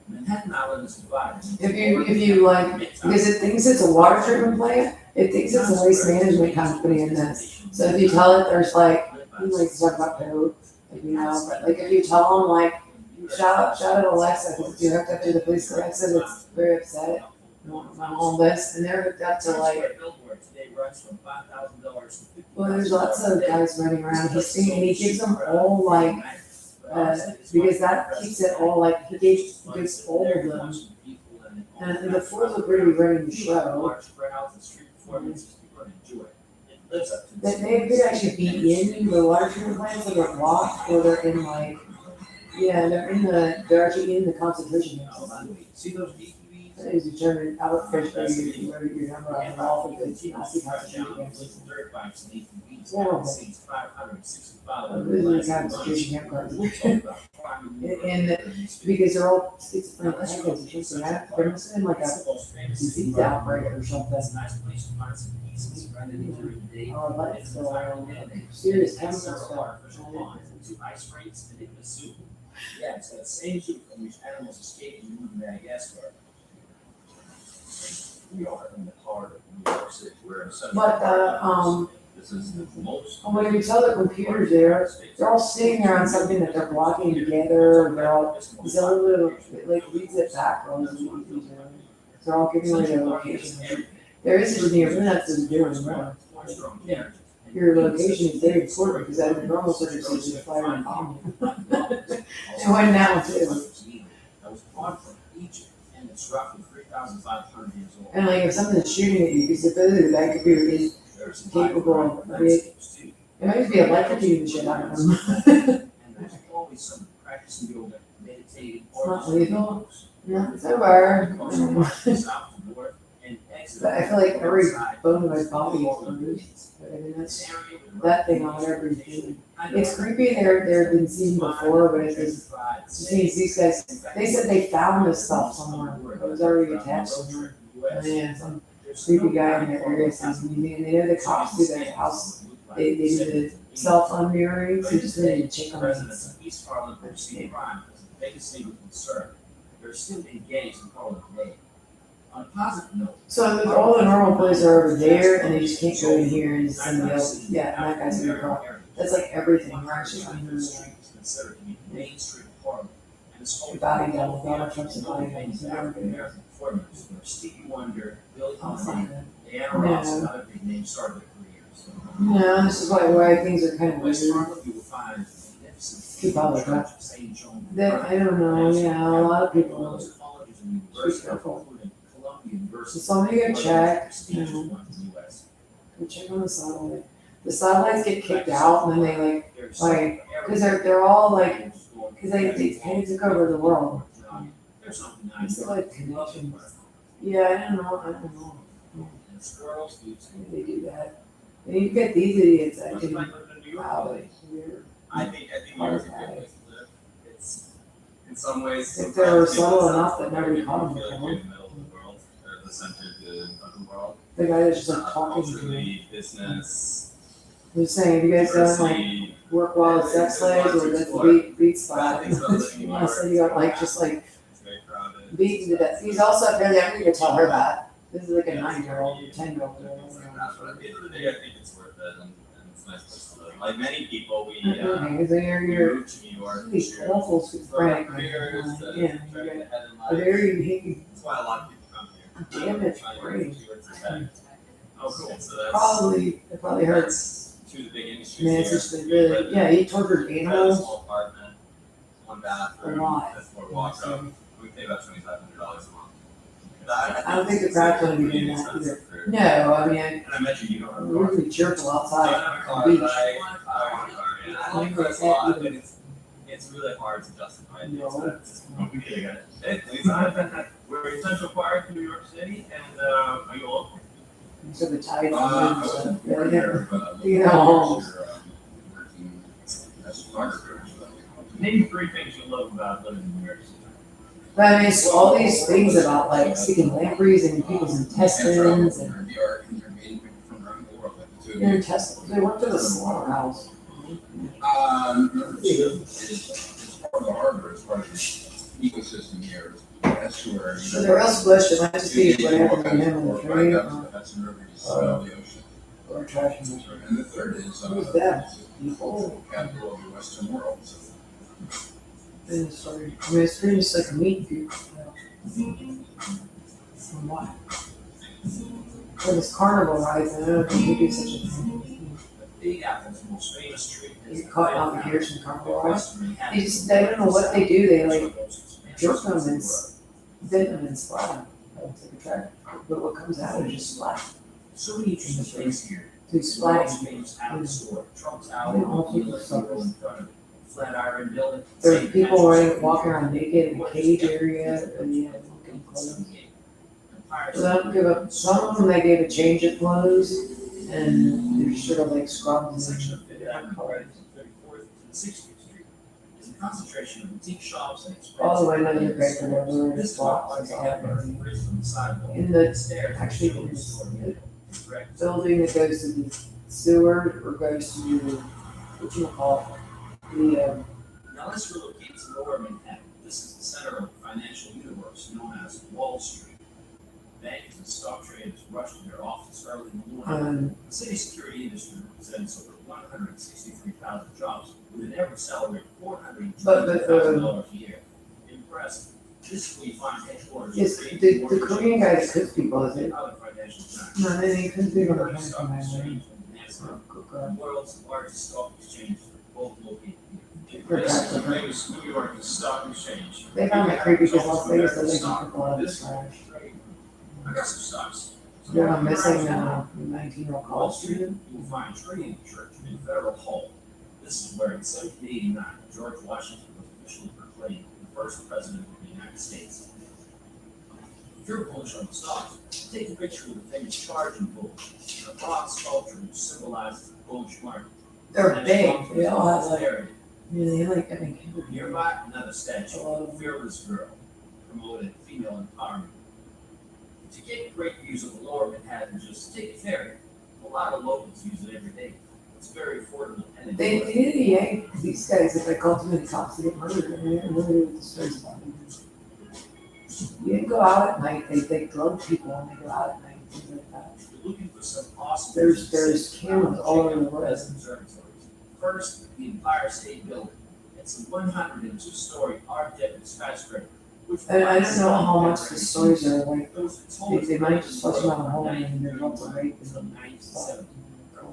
Manhattan Island is divided. If you like, because it thinks it's a water treatment plant, it thinks it's a waste management company in this. So if you tell it, there's like, he likes to talk about code, like, you know, but like if you tell them like, shout at Alexa, because if you hooked up to the police Alexa, it's very upset. On all this, and they're hooked up to like, well, there's lots of guys running around, he's singing, and he gives them all like, because that keeps it all like, he gives all of them. And the fools are pretty running the show. They could actually be in the water treatment plants that are blocked, or they're in like, yeah, they're actually in the concentration camps. See those DTVs? Is determined out fish for you, whether your number on the wall for the Nazi concentration camps. Dirt bikes in 18 weeks. Horrible. Since 565. Losing the concentration camp cards. And because they're all schizophrenic assholes, it's just that, there must have been like a disease outbreak or something. Nice place to find some pieces rented during the day. Or like, so, serious chemical stuff. Artificial ponds, 2 ice rinks, and even a zoo. Yeah, it's that same zoo from which animals escaped in Madagascar. We are in the heart of New York City, where essentially. But, This is the most. when you tell the computers there, they're all sitting there on something that they're blocking together, they're all, these other little, like, leads it backwards. They're all giving away their location. There is a near, that's what they're doing more. Yeah. Your location is very important, because that normal circumstances, you fire and bomb you. And when now too. That was brought from Egypt, and it's roughly 3,500 years old. And like if something's shooting at you, because the ability of that computer is capable of it might be electrocuting the shit out of them. And there's always some practicing yoga, meditating, It's not lethal. No, it's over. south to north, and exit. But I feel like every bone in my body is bruised. I mean, that's that thing on every thing. It's creepy. They've been seen before, but it's these guys. They said they found this stuff somewhere. It was already attached somewhere. Yeah, some creepy guy in their area says, and they know the cops do their house. They do the cell phone mirroring, so just really check on Residents it. of East Harlem perceive crime as the biggest single concern. They're still engaged in Harlem today. On a positive note. So if all the normal places are over there, and they just can't go in here and somebody else, yeah, and that guy's gonna call. That's like everything, right? It's just under like Considered to be Main Street of Harlem. And it's the body double, Donald Trump's a body double. African American performers, Stevie Wonder, Billy I'll Holiday, find it. Diana Ross, and other big names started their careers. No, this is why things are kind of West weird. Harlem, you will find magnificent Keep all the crap. Church of St. John. That, I don't know, yeah, a lot of people. Those colleges and universities, careful. including Columbia University. So somebody go check, Prestigious ones in the US. go check on the satellite. The satellites get kicked out and then they like, cause they're all like, cause they kind of took over the world. There's something It's nice. like connections. Yeah, I don't know. It's girls, dudes. They do that. And you get these idiots that do, wow, weird. I think New York is a good place to live. It's in some ways. If they were subtle enough that nobody caught them feel like before. you're in the middle of the world or the center of the world. The guy that's just like talking to me. Culturally, business. I'm just saying, you guys don't like work while as sex slaves or that's the beat spot. I said you got like just like It's very crowded. beaten to death. He's also up there, I'm gonna tell her that. This is like a 9-year-old, 10-year-old. But at the end of the day, I think it's worth it, and it's a nice place to live. Like many people, we Okay, so you're moved to New York. these to awful schizophrenic. careers, Like, to yeah, try to you get ahead in got a life. very That's why a lot of people come here. damn it, Trying to great. see what's ahead. Oh, cool. So that's It probably hurts. two of the big industries Man, it's here. just really, yeah, he tortured We had a animals. small apartment, one bathroom, A lot. a floor walkout. We pay about $2,500 a month. I don't think the crowd's gonna be doing that either. No, I mean, And I imagine you don't have a we're car. really cheerful So I outside don't have a on car, the beach. but I want a car, yeah. I like cars a lot, but it's really hard to justify the expense. We're in Central Park, New York City, and are you local? So the tide. I wasn't born here, but You know. working as a photographer. Name 3 things you love about living in New York City. But I mean, it's all these things about like sticking lampreys in people's intestines and New York, and you're meeting people from around the world, like the two of their you. intestines. They worked at a slaughterhouse. It's part of the harbor, it's part of the ecosystem here, estuary. So the rest bush, it might just be what happened to him in the train Hudson River, you smell the ocean. or trash. And the third is, Who's that? it's the capital of the Western world, so. And sorry. I mean, it's pretty just like a meat cube. From what? For this carnival rides, I don't think we do such a thing. Big Apple's most famous street. You get caught on the gears and carnival rides. They don't know what they do. They like jerk them and bend them and splat them. It's like a track. But what comes out is just splat. So many interesting things here. Through splatting. Famous Apple store, Trump They Tower, all people people suffer. in front of it, Flatiron Building. There's people running, walking around naked in the cage area, and yeah, looking clothes. Empire So they don't give up, some of them they gave a change of clothes, and they're sort of like scrubs section and of Fifth Avenue right from 34th to 60th Street is a concentration of boutique shops and expensive. all the way down the great whatever This it's block blocks is and stuff. from the sidewalk. In the, Stairs. actually, in the building that goes to the sewer or goes to, whatchamacallit, the, Now let's relocate to Lower Manhattan. This is the center of the financial universe known as Wall Street. Bankers and stock traders rush to their office early in the morning. The city security industry represents over 163,000 jobs with an average salary of $420,000 a year. Impressive. This is where you find headquarters. is, the Korean guy that cooks people, is it? Other financial giants. No, they couldn't be on the planet Stock from my exchange way. and NASDAQ, the world's largest stock exchange, both located here. For This is tax the return. famous New York Stock Exchange. They found it creepy because Las Vegas said they can people out of this trash. I got some stocks. Yeah, I'm missing, 19-year-old Wall college Street, student. you will find Trinity Church in Federal Hall. This is where in 1789, George Washington was officially proclaimed the first president of the United States. If you're bullish on the stocks, take a picture with the famous charging bull, a bronze sculpture which symbolizes the bullish market. They're big, they all have like, Area. yeah, they like, I mean, Nearby, another statue of a fearless girl, promoted female empowerment. To get great views of the Lower Manhattan, just take a ferry. A lot of locals use it every day. It's very affordable and they did yank these guys, if they called too many cops to get murdered, and they didn't really with the stories about them. You didn't go out at night, they drug people when they go out at night, things like that. If you're looking for some awesome. There's cameras all over the world. Observatories. First, the Empire State Building. It's a 102-story Art Deco skyscraper. And I don't know how much the stories are like, they might just touch them on a home and they're up to rape and stuff.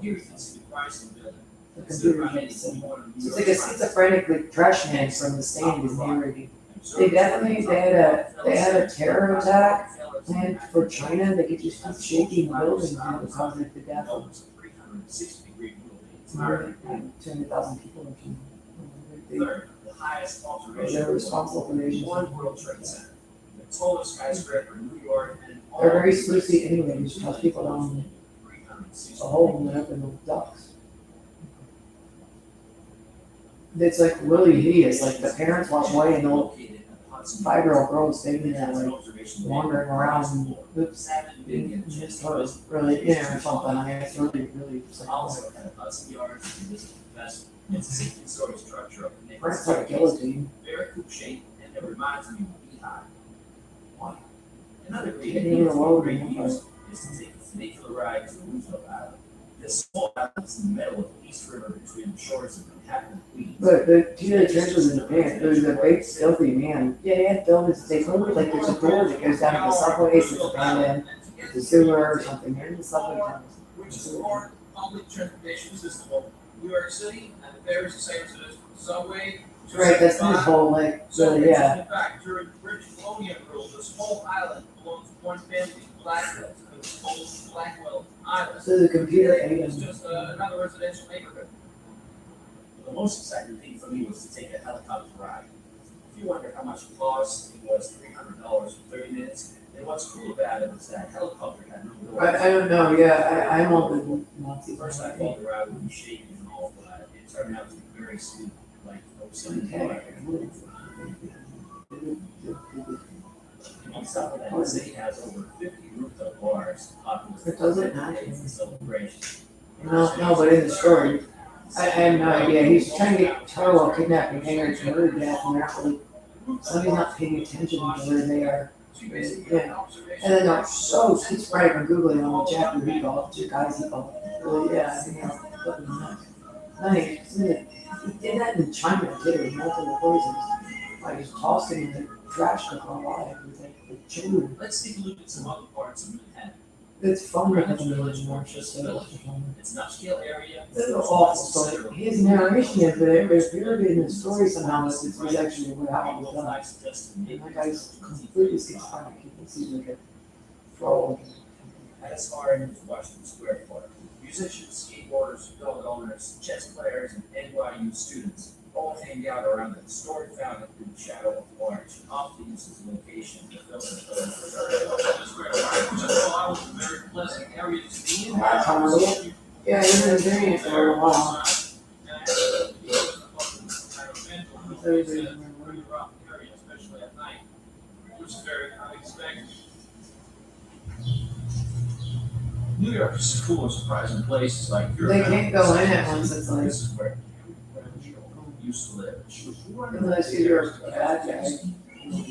Here you can see the Chrysler Building. The computer gets them. It's like a schizophrenic like trash man from the stand is narrating. They definitely, they had a terror attack planned for China, they could just keep shaking the buildings and it would cause like the death of 200,000 people or something. Third, the highest alteration. They're responsible for the Asian. One World Trade Center. The tallest skyscraper in New York and all. They're very sleazy anyway, just touch people down a hole and open the ducts. It's like really hideous, like the parents walk away and the little 5-year-old girl is standing there like wandering around and oops, and just her really, or something, I mean, it's really, really. Also, at Hudson Yards, and this is the best. It's a 16-story structure of the It's like a guillotine. very cool shape, and it reminds me of a beehive. Why? Another great Getting idea in the road for great and use is to take a funicular ride to Roosevelt Island. This small island is in the middle of the East River between the shores of Manhattan and Queens. But the Teenage Church was in Japan, there was a big filthy man, yeah, they had filmed it, they filmed it like there's a door that goes down to the subways, it's abandoned, the sewer or something, they're in the subway tunnels. Which is our public transportation system of New York City, and the ferry is the same as the subway. Right, that's his whole like, So, really, yeah. in fact, during British colonial rule, this whole island belonged to one family, Blackwell, it was called Blackwell Island. So the computer Today, ate it's him. just another residential neighborhood. The most exciting thing for me was to take a helicopter ride. If you wonder how much it cost, it was $300 for 30 minutes. And what's cool about it was that helicopter had no doors. I don't know, yeah, I'm on the Nazi. First I thought the ride would be shaky and all, but it turned out to be very smooth, like ocean. On top of that, the city has over 50 rooftop bars, popular It doesn't for matter. days and celebrations. No, but in the story, I have no idea, he's trying to get Charlo kidnapped and Henry's murdered to death, and they're not really, somebody's not paying attention to where they are. Yeah, and then they're so schizophrenic on Google, on the chapter he called, 2 guys he called, really, yeah, I mean, it's fucking nuts. Nice, he did that in China too, with multiple poisons, like he's tossing in the trash for alive with like children. Let's take a look at some other parts of Manhattan. It's fun to have the more just It's an upscale area. It's an awful story. His narration is that it appeared in the story somehow that this was actually what happened with them. And that guy's completely schizophrenic. He thinks he's like a troll. As far as Washington Square Park, musicians, skateboarders, dog owners, chess players, and NYU students all hang out around the historic fountain in the shadow of Orange, often used as a location to film a very pleasant area to be in. Yeah, you've been doing it for a while. Especially at night, which is very unexpected. New York is full of surprising places like your. They can't go in it once it's like, This is where used to live. unless you're a bad guy,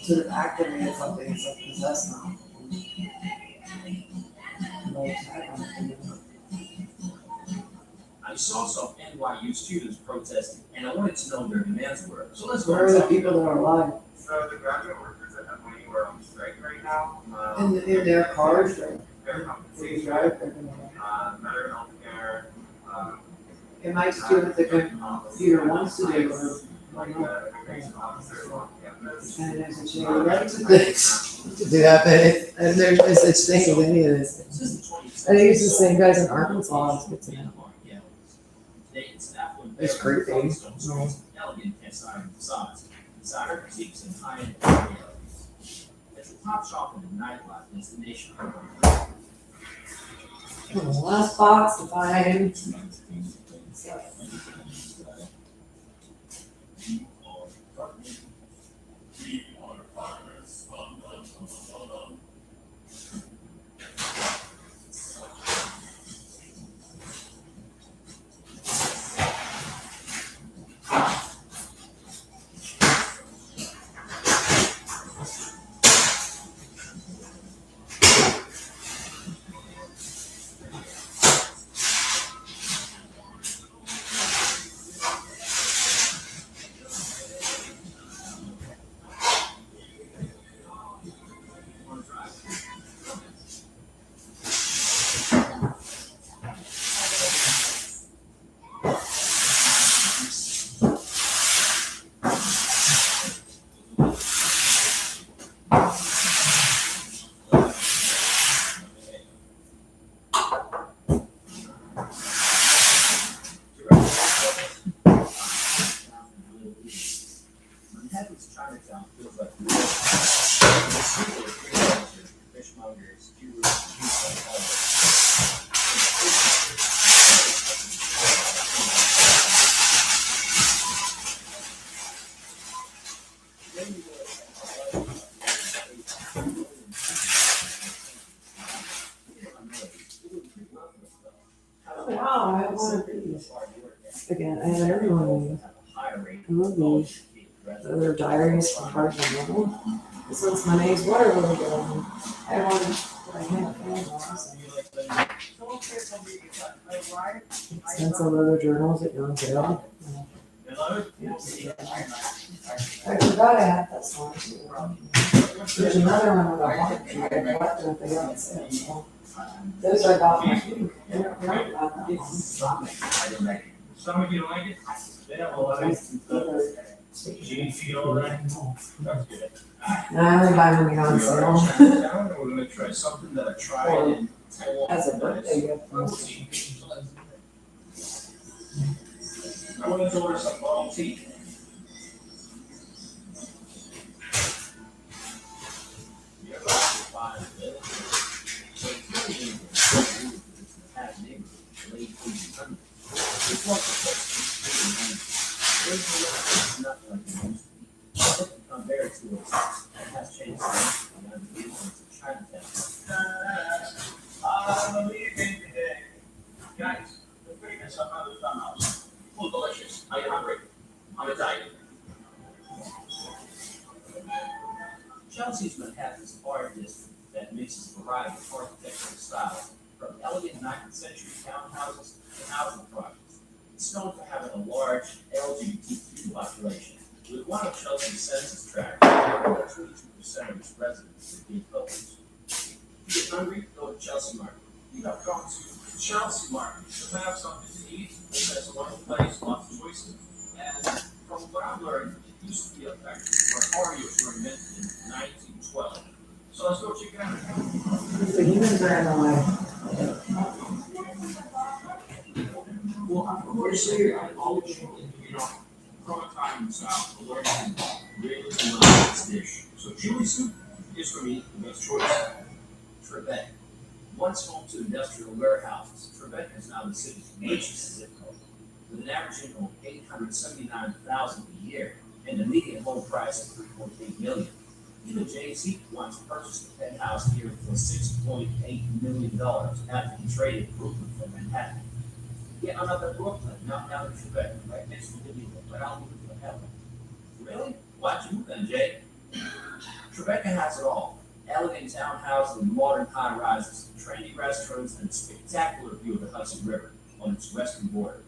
to activate something, it's like possessed now. I saw some NYU students protesting, and I wanted to know what their demands were. So let's go. Where are the people that are alive? So the graduate workers at NYU are on strike right now. In their cars, or They're they compensation, drive, they're gonna. better healthcare, It might just do what the computer wants to do, or why not? And there's a chain right to do that, but and there's no such thing as any of this. I think it's the same guys in Arkansas, it's good to know. It's creepy. Elegant cast iron facades, designer boutiques, and high-end areas. It's a top shop and a nightlife destination. Last box to find. Manhattan's Chinatown feels like fishmongers, jewelers, Wow, I have one of these. Again, I have everyone. I love these. They're diaries from Barton and Noble. This one's my name's water lily garden. I have one that I can't find. Extensive leather journals at Young Jail. I forgot I had this one too. There's another one with a heart tree. I collected if they got on sale. So those I got last week. I don't forget about that one. Some of you don't like it? They have a lot of. Gene feel right? That's good. I only buy when they go on sale. We're gonna try something that I tried in Taiwan. As a birthday gift. I wanted to order some bubble tea. You ever find a village? So it's really had neighborhood, late 1800s. It's like a place. It's nothing like it used to be. It's become very tourist. It has changed and I'm using it to Chinatown. today. Guys, we're figuring something out of the farmhouse. Oh, delicious. Are you hungry? On a diet. Chelsea's Manhattan's art district that mixes a variety of architectural styles, from elegant 19th century townhouses to housing projects. It's known for having a large LGBTQ population, with one of Chelsea's census tracts, where 22% of its residents are gay couples. You get hungry? Go to Chelsea Market. You have gone to Chelsea Market to have something to eat. It's a wonderful place, lots of choices. And from what I've learned, it used to be a factory where Oreos were invented in 1912. So let's go check it out. The humans are in the way. Well, of course, you know, from a time Italian style, the Lord really loves this dish. So chili soup is for me the best choice. Trebek. Once home to industrial warehouses, Trebek is now the city's richest zip code, with an average income of $879,000 a year and a median home price of $3.8 million. Even Jay-Z once purchased a penthouse here for $6.8 million after he traded Brooklyn for Manhattan. Yeah, I'm up at Brooklyn, now in Trebek, right next to Dilly, but I'll move to hell. Really? Why'd you move then, Jay? Trebek has it all. Elegant townhouses and modern high-rises, trendy restaurants, and a spectacular view of the Hudson River on its western border.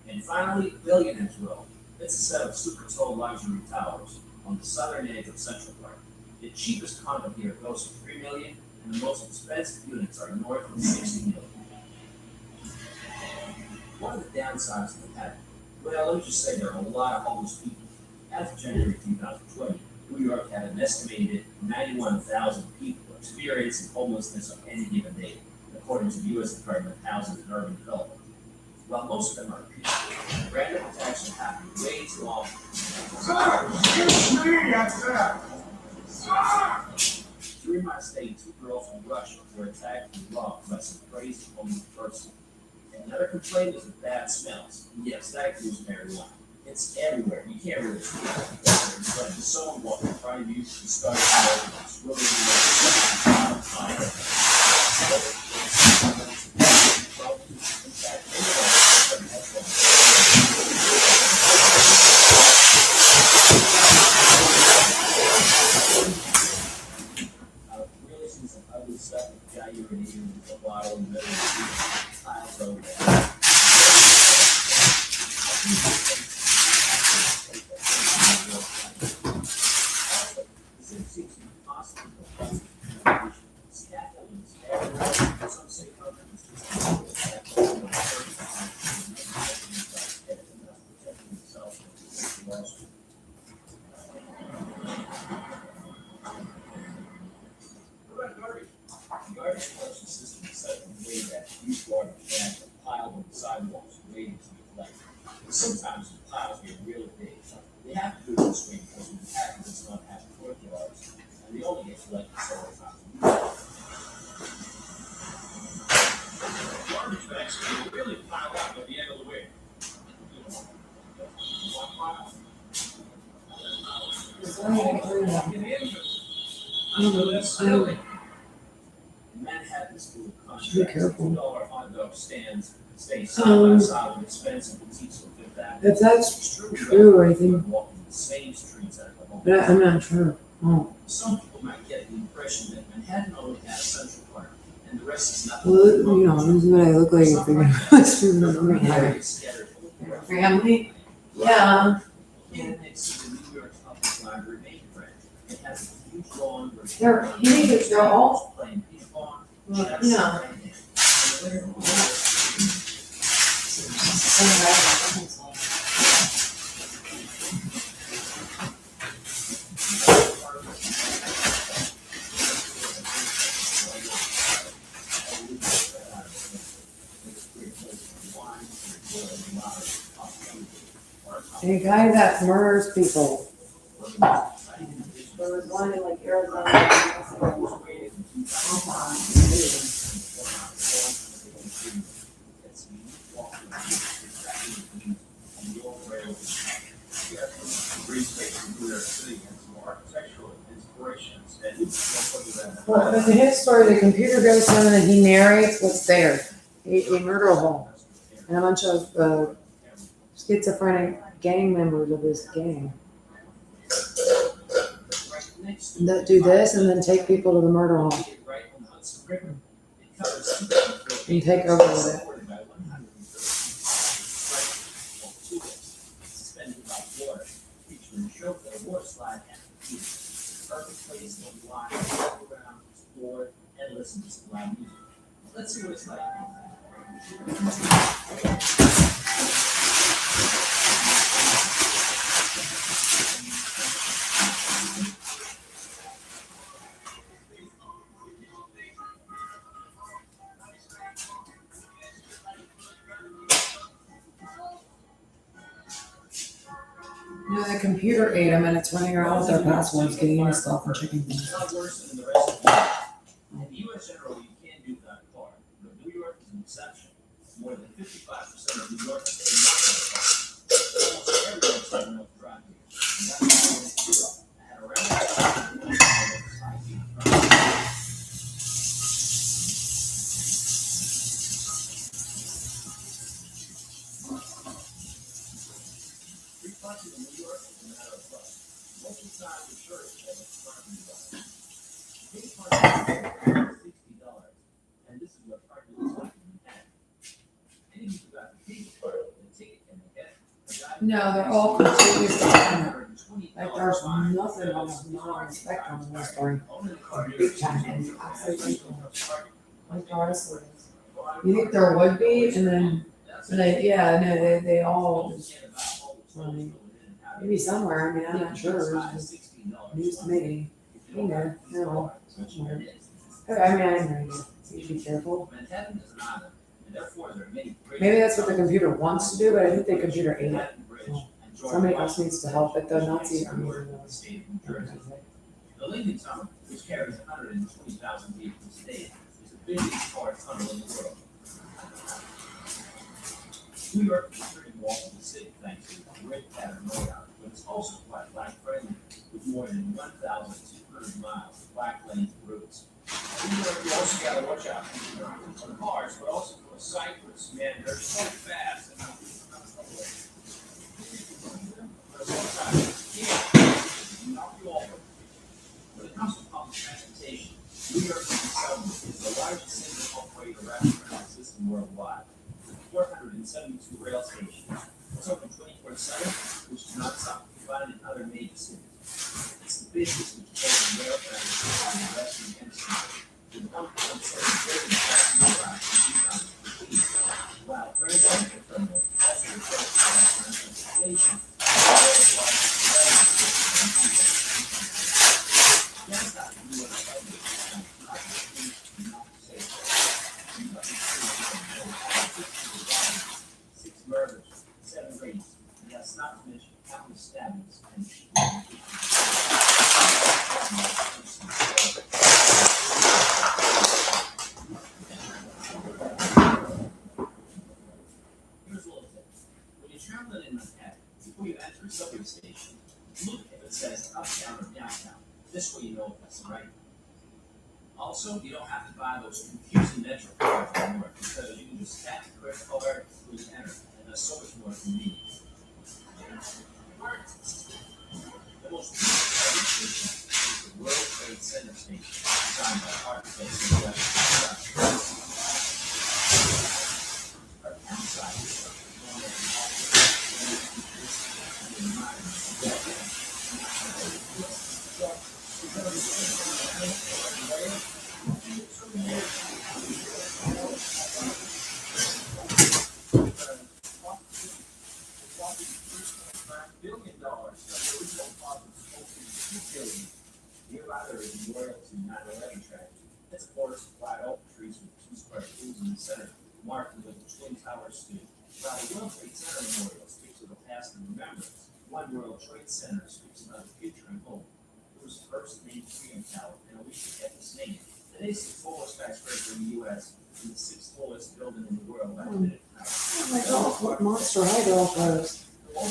And finally, Billionaire's Row. It's a set of super tall luxury towers on the southern edge of Central Park. The cheapest condo here goes for $3 million, and the most expensive units are north of $60 million. What are the downsides of Manhattan? Well, let me just say there are a lot of homeless people. As of January 2020, New York had an estimated 91,000 people experiencing homelessness on any given day, according to the U.S. Department of Housing and Urban Development. While most of them are people, random attacks are happening way too often. During my stay, 2 girls from Russia were attacked and robbed by some crazy homeless person. Another complaint is of bad smells. Yes, that includes marijuana. It's everywhere. You can't really see it. But if someone walking in front of you, you start smoking, it's really really seen some ugly stuff with Jair and even a bottle in the middle of the tiles over there. Garbage collection system is set in a way that used garbage bags are piled on the sidewalks waiting to be collected. Sometimes the piles get really big. They have to do it this way because Manhattan does not have courtyards, and they only get collected several times a week. Garbage bags can really pile up at the end of the week. One pile. Manhattan School Be careful. $2 hot dog stands stay side by side with expensive boutiques on Fifth Avenue. If that's true, I think, Walking the same streets at the home. but I'm not sure. Oh. Some people might get the impression that Manhattan only has Central Park, and the rest is nothing. Well, you know, this is what I look like if they're gonna assume that I'm gonna have family. Yeah. And next to the New York Public Library main branch, it has a huge lawn where They're huge, they're all, playing ping pong. yeah. A guy that murders people. There was one in like Arizona. Well, in his story, the computer goes down and he narrates what's there. A murder hole and a bunch of schizophrenic gang members of this gang that do this and then take people to the murder hole and take over with it. Perfect place to watch, walk around, explore, and listen to some live music. Let's see what it's like. computer ate them and it's running around with their passwords, getting into stuff and checking things. It's not worse than the rest of the world. In the US generally, you can do without a car, but New York is an exception. More than 55% of New Yorkers do not have a car. Almost everyone's got enough to drive here. And that's why I went to Europe. I had around 5 feet of driving. Free parking in New York is a matter of trust. Most of the time, the insurance pays parking price. Pay parking is $60, and this is what parking is like in Manhattan. Any of you got the ticket, the ticket can get a guy. No, they're all completely different. Like there's nothing on the non-spectrum in this story. Big time, and absolutely. Like ours was. You think there would be, and then, they all just, maybe somewhere, I mean, I'm not sure, it's just news to me. You know, somewhere. I mean, I have no idea, you should be careful. Manhattan is an island, and therefore there are many. Maybe that's what the computer wants to do, but I think the computer ate it. Somebody else needs to help it, the Nazi army. The Lincoln Tunnel, which carries 120,000 people today, is the busiest car tunnel in the world. New York is a pretty walkable city thanks to the great pattern layout, but it's also quite bike-friendly, with more than 1,200 miles of bike-lane routes. New York, you also gotta watch out for the cars, but also for cyclists, man, they're so fast. And when it comes to public transportation, New York City Subway is the largest single operator rapid transit system worldwide, with 472 rail stations. It's open 24/7, which is not something you find in other major cities. It's the business which holds rail transit in the Western Hemisphere, with 1.7 billion passenger rides in 2015, while Transatlantic Terminal also refers to transportation. Six murders, 7 rapes, and that's not to mention countless stabbings and here's a little tip. When you're traveling in Manhattan, before you enter a subway station, look if it says uptown or downtown. This way you know if that's right. Also, you don't have to buy those confusing Metro cards anymore because you can just tap the credit card, please enter, and that's so much more convenient. The most beautiful subway station is the World Trade Center station, designed by architects in the nearby there is a memorial to 9/11 tragedy. It's a forest of white oak trees with 2 square pools in the center, marked with the Twin Towers stood. While the World Trade Center memorial speaks of the past and remembrance, One World Trade Center speaks about the future and hope. It was first named Freedom Tower, and we should get this name. It is the tallest skyscraper in the U.S. and the 6th tallest building in the world by minute. Oh my God, what monster eyeball pose. My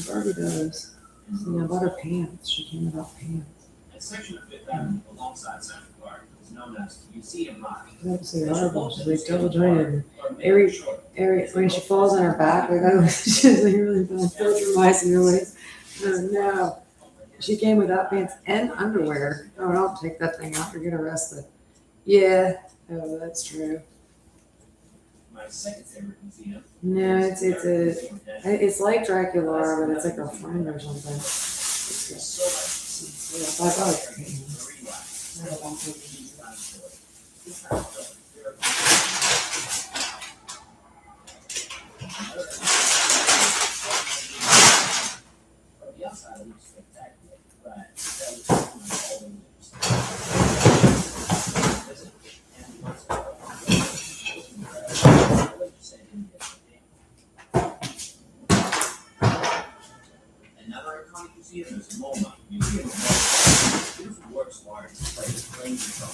Barbie does. You know, about her pants. She came without pants. A section of Fifth Avenue alongside Central Park is known as the Museum Mile. That's the eyeball. She's like double jointed. Every when she falls on her back, like that, she's like really bad. Those reminds me really. Oh no. She came without pants and underwear. Oh, don't take that thing out. You're gonna arrested. Yeah. Oh, that's true. My second favorite museum. No, it's like Dracula, but it's like a friend or something. It's just I thought it From the outside, it looks spectacular, but that was all the Another iconic York's largest place, Plain Control.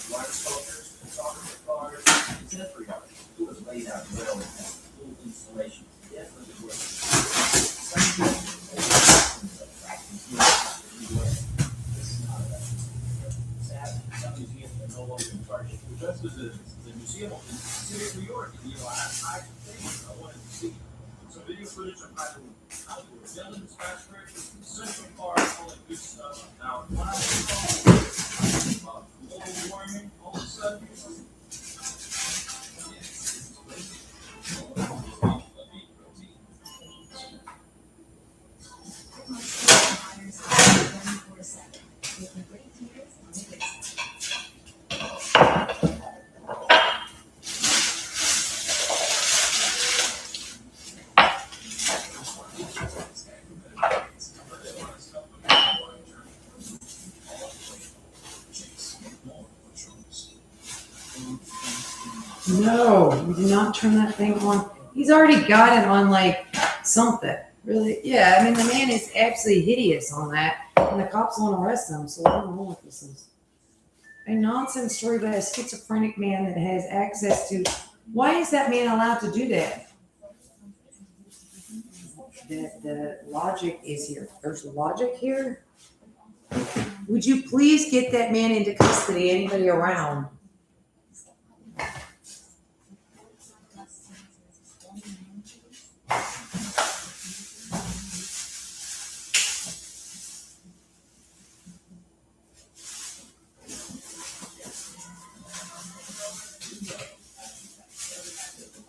Water sculptures, photographer cars, contemporary art. It was laid out well and has full installation. Definitely worth it. Some people this is not about sadly, some museums are no longer in charge. Just as the museum in the city of New York, I have things I wanted to see. Some video footage of outdoor building skyscrapers, Central Park, all that good stuff. Now, when I talk about global warming, all of a sudden, No, you do not turn that thing on. He's already got it on like something. Really? Yeah, I mean, the man is absolutely hideous on that. And the cops want to arrest him, so I don't know what this is. A nonsense story about a schizophrenic man that has access to. Why is that man allowed to do that? The logic is here. There's logic here. Would you please get that man into custody? Anybody around?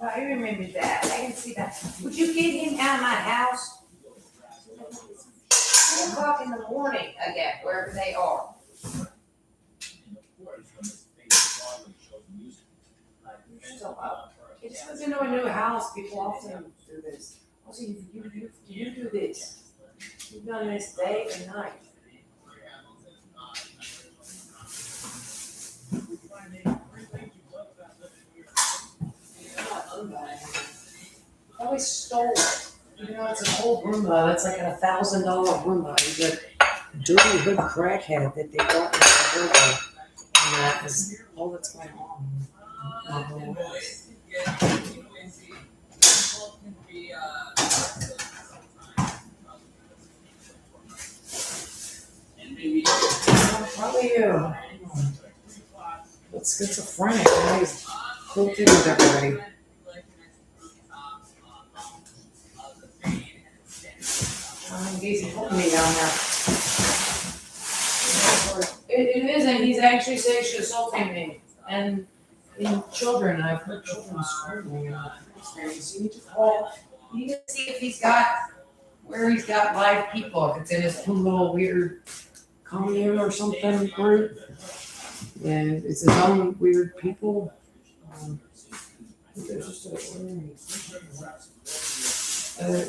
I remember that. I can see that. Would you get him out of my house? 2 o'clock in the morning again, wherever they are. So, it just goes into a new house. People often do this. Also, you do this. You've done this day and night. Always stole it. You know, it's an old Roomba. That's like a $1,000 Roomba. He's a dirty hood crackhead that they brought into the Roomba. And that is all that's going on. Probably you. But schizophrenic. Now he's quilted with everybody. He's pulling me down there. It isn't. He's actually sexually assaulting me. And in children, I've heard children screaming in that experience. You need to call. You need to see if he's got, where he's got live people. If it's in his own little weird commune or something group. Yeah, it's his own weird people. There's just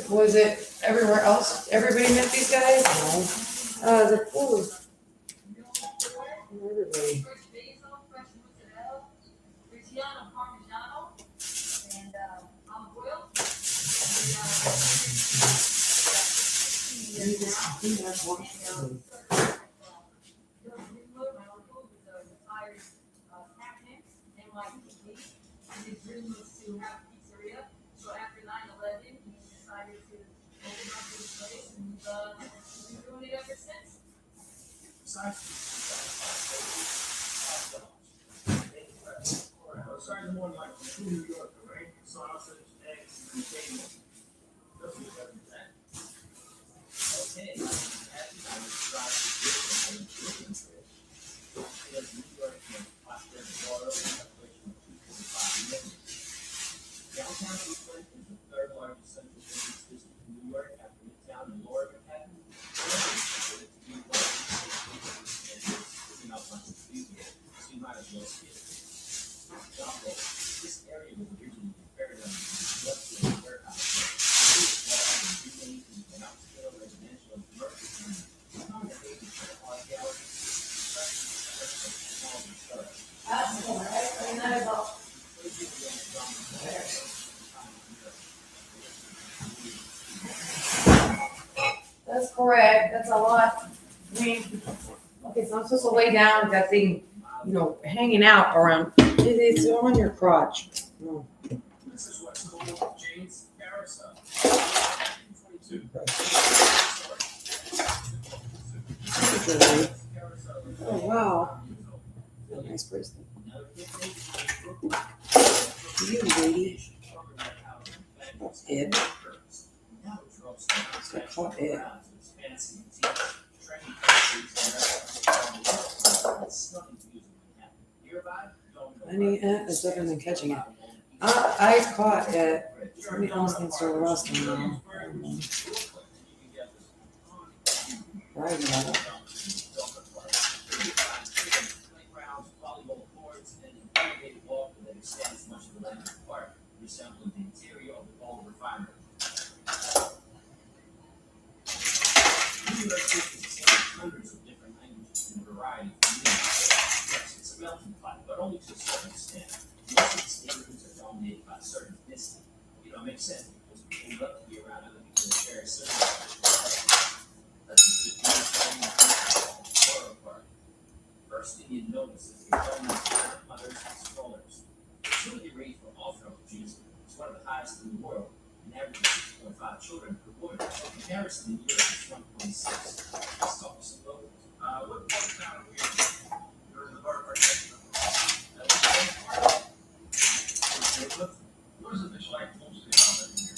was it everywhere else? Everybody met these guys? No. They're cool. Everybody. Besides one like New York, right? Sausage, eggs, and bacon. Those are better than that. Okay, I would try to get them in chicken fish. Because New York can watch their water and population of 2.5 million. Downtown Brooklyn is the third largest central business district in New York after Midtown and Lower Manhattan. It's not much of people, so you might as well see it. This area was originally prepared as an industrial warehouse. An upscale residential and commercial community. Accommodated for art galleries, That's correct. I mean, that is all. That's correct. That's a lot. I mean, okay, so not supposed to lay down with that thing, hanging out around. It's on your crotch. No. This is what's called James Carousel. Oh, wow. Nice bracelet. You lady. Ed. It's got caught Ed. Any Ed is better than catching it. I caught Ed. Somebody else needs to arrest him now. Right about it. Resembling the interior of the old refinery. University hundreds of different languages in a variety of communities. Yes, it's a melting pot, but only to a certain extent. Most of the standards are dominated by certain ethnicity. It makes sense because people love to be around other people that share certain Let's look at the Borough Park. First thing you notice is the abundance of mothers and strollers. The fertility rate for orphanages is one of the highest in the world, an average of 6.5 children per boy. In comparison, in Europe is 1.6. Let's talk to some locals. What part of town are we in? You're in the Borough Park. What is it like mostly about it here?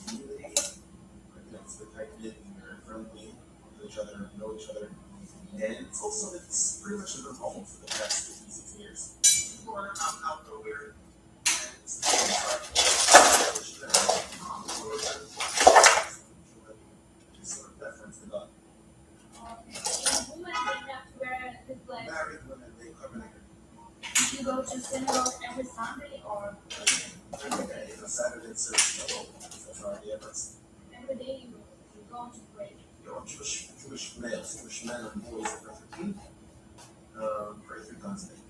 Community, it's the tight knit and very friendly with each other, know each other. And it's also, it's pretty much a good home for the past 56 years. People are out nowhere, and it's sort of deference to God. Women didn't have to wear this like. Married women, they cover their Did you go to synagogue every Sunday or every day. It's a Saturday service. That's our idea. That's every day you go to pray? Jewish males, Jewish men and boys that are 15, pray 3 times a day.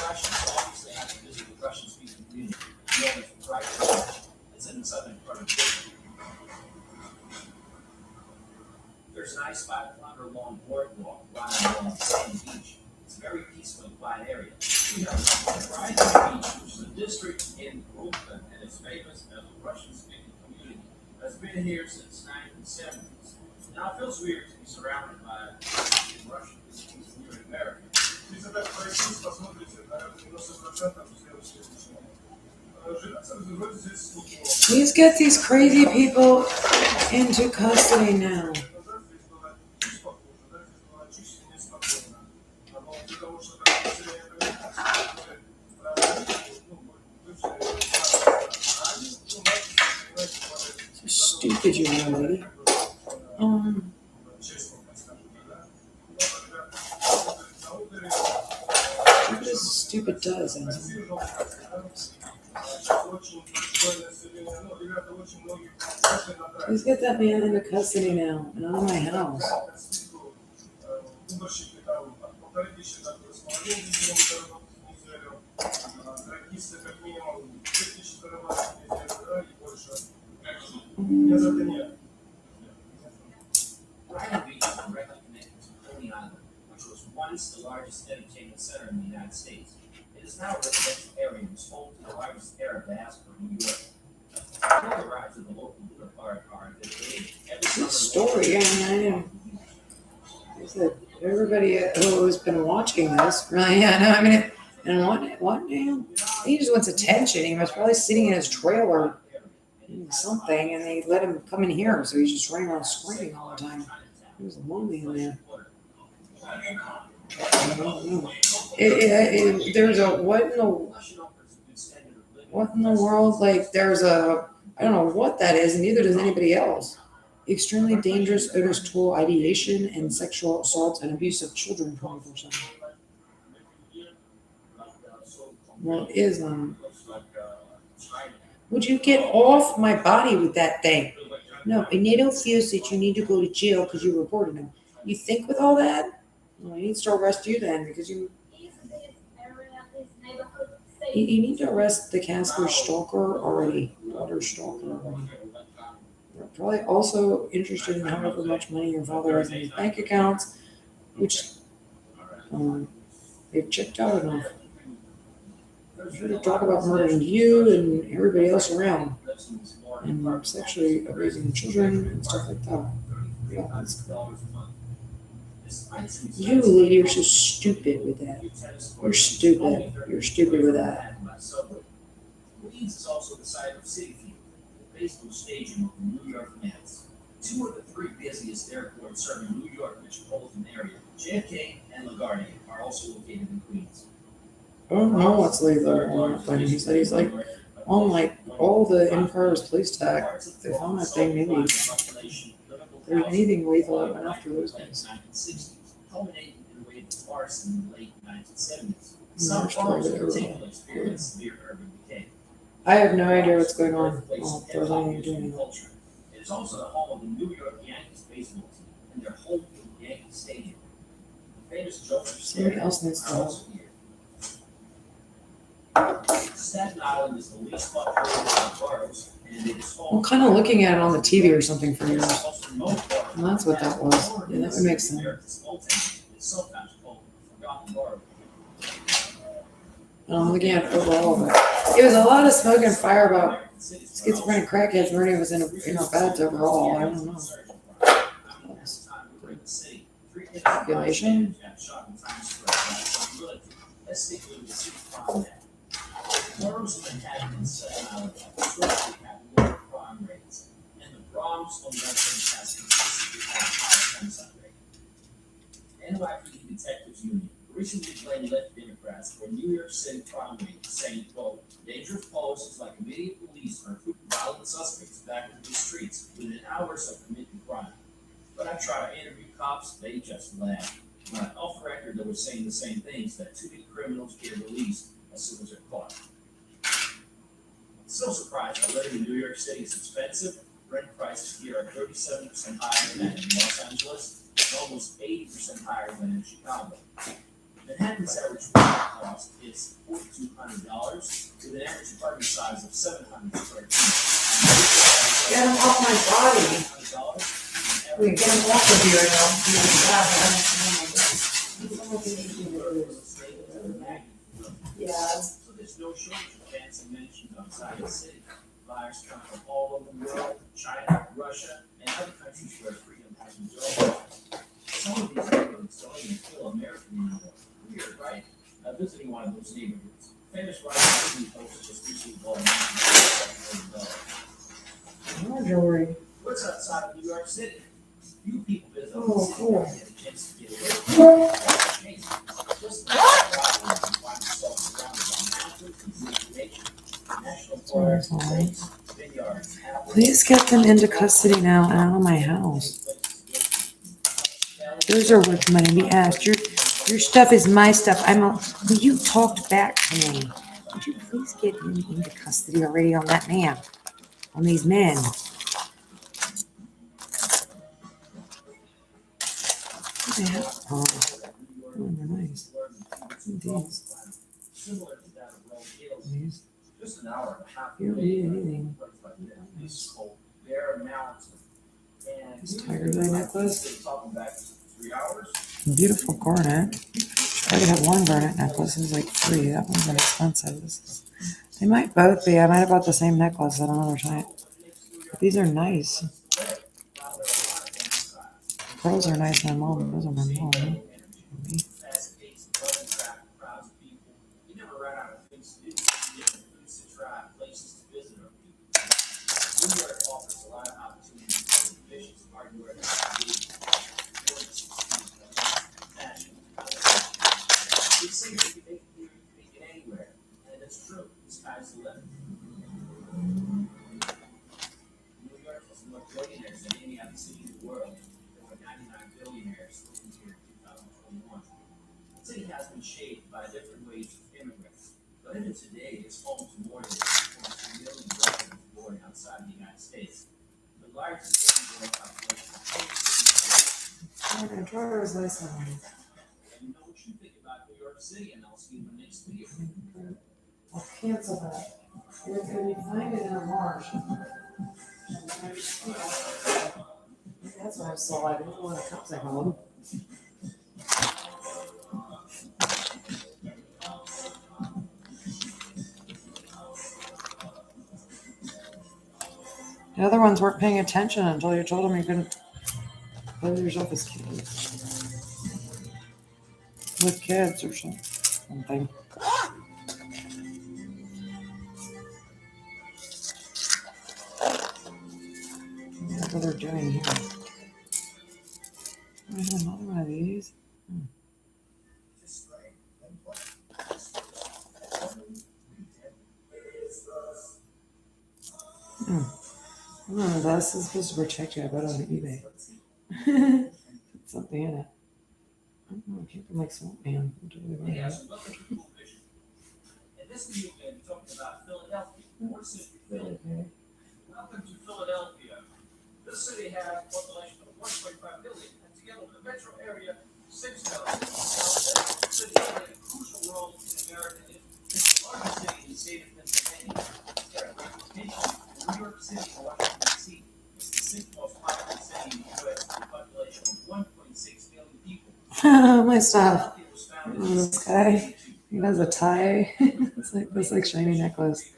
Russians obviously have to visit the Russian-speaking community, known as Christ. It's in the southern part of Turkey. There's an ice 5-kilometer-long boardwalk running along the sandy beach. It's a very peaceful and quiet area. We have Horizon Beach, which is a district in Brooklyn, and it's famous as a Russian-speaking community. That's been here since 1970s. Now it feels weird to be surrounded by Russians here in America. Please get these crazy people into custody now. So stupid, you young lady. What this stupid does. Please get that man into custody now and out of my house. Brighton Beach is directly connected to Coney Island, which was once the largest entertainment center in the United States. It is now a residential area and is home to the largest Arab diaspora in New York. The rides of the local boulevard are Good story. Everybody who has been watching this, really, and what now? He just wants attention. He was probably sitting in his trailer doing something, and they let him come in here, so he's just running around screaming all the time. He was lonely in there. I don't know. There's a what in the world? Like there's a I don't know what that is, and neither does anybody else. Extremely dangerous odorous tool ideation and sexual assault and abuse of children 24/7. Well, it is would you get off my body with that thing? No, Inedo feels that you need to go to jail because you reported him. You think with all that? Well, he needs to arrest you then because you need to arrest the Casper stalker already. Daughter stalker already. probably also interested in however much money your father has in his bank accounts, which they've checked out enough. I'm here to talk about murdering you and everybody else around, and sexually abusing children and stuff like that. Yeah, that's cool. You, Lee, you're so stupid with that. You're stupid. You're stupid with that. Queens is also the site of Citi Field, the baseball stadium of the New York Mets. Two of the three busiest airports serving New York metropolitan area, JFK and LaGuardia, are also located in Queens. I don't know what's legal on that thing. He said he's like on like all the Empire's police tag. They found that thing maybe there was anything lethal that went after those guys. Culminating in a wave of arson in the late 1970s. Some farms in particular experienced severe urban decay. I have no idea what's going on. Oh, there's anything doing it. It is also the home of the New York Yankees baseball team and their home field Yankee Stadium. The famous Joseph Somebody else needs to are help. also here. Staten Island is the least populated of the boroughs, and it is home. I'm kind of looking at it on the TV or something for years. Also remote borough. And that's what that was. Yeah, that would make sense. America's small town is sometimes called Forgotten Borough. And I'm looking at it overall, but it was a lot of smoke and fire about schizophrenic crackheads murdering was in our beds overall. I don't know. Population? Boroughs of Manhattan and Staten Island historically have lower crime rates, and the Bronx, on the other hand, has consistently had a higher homicide rate. NYPD Detectives Union recently blamed left Democrats for New York City crime rate, saying, quote, dangerous policies like immediate police are putting violent suspects back into the streets within hours of committing crime. But I try to interview cops, they just laugh. But off the record, they were saying the same things, that too many criminals get released as soon as they're caught. I'm so surprised that living in New York City is expensive. Rent prices here are 37% higher than in Los Angeles, and almost 80% higher than in Chicago. Manhattan's average rent cost is $4,200, with an average apartment size of 700 square feet. Get him off my body. We get him off of you, Yeah. So there's no shortage of fancy mansions outside the city. Buyers come from all over the world, China, Russia, and other countries where freedom has enjoyed. Some of these neighborhoods don't even feel American anymore. Weird, right? Visiting one of those neighborhoods. Famous writer Disney Post just recently bought $1 million. Jewelry. What's outside of New York City? Few people visit the Oh, city cool. and get a chance to get away from it. Just like travel, you find yourself surrounded by mountains and beautiful nature. National parks, lakes, vineyards, apples. Please get them into custody now and out of my house. Those are worth money to be asked. Your stuff is my stuff. You talked back to me. Would you please get him into custody already on that man? On these men? Yeah. Oh, they're nice. These. These. Just an hour and a half. You don't need anything. This whole bare mountain. And This tiger eye necklace. talking back 3 hours. Beautiful garnet. I could have one garnet necklace. It was like $3. That one's inexpensive. They might both be. I might have bought the same necklace at another time. But these are nice. Pearls are nice. My mom. Those are my mom. Fast-paced, fun-tracked crowds of people. You never run out of things to do. Different foods to try, places to visit, or people. New York offers a lot of opportunities for ambitious, hard-working, fashion. It's safe to make it anywhere, and it's true. The sky's the limit. New York has more billionaires than any other city in the world. There were 99 billionaires living here in 2021. The city has been shaped by different waves of immigrants, but even today it's home to more than 2.2 million residents born outside the United States. The largest immigrant population I'm gonna try hers nice one. and you know what you think about New York City, and I'll see you in the next video. I'll cancel that. You're gonna find it in a marsh. That's what I saw. I didn't want to cups I held. The other ones weren't paying attention until you told them you couldn't play with yourself as kids. With kids or something. What they're doing here. I have another one of these. Oh, this is supposed to protect you. I bought it on eBay. Put something in it. I don't know. I came from like Swamp Man. Hey guys, welcome to Cool Vision. In this video, we're going to be talking about Philadelphia, more simply Philly. Welcome to Philadelphia. This city has a population of 1.5 million, and together with the metro area, 6 million. The city played a crucial role in American history. It's the largest city in the state of Pennsylvania. It's got a reputation in New York City and Washington, D.C. It's the sixth most populous city in the U.S. with a population of 1.6 million people. My stuff. This guy, he has a tie. It's like this like shiny necklace.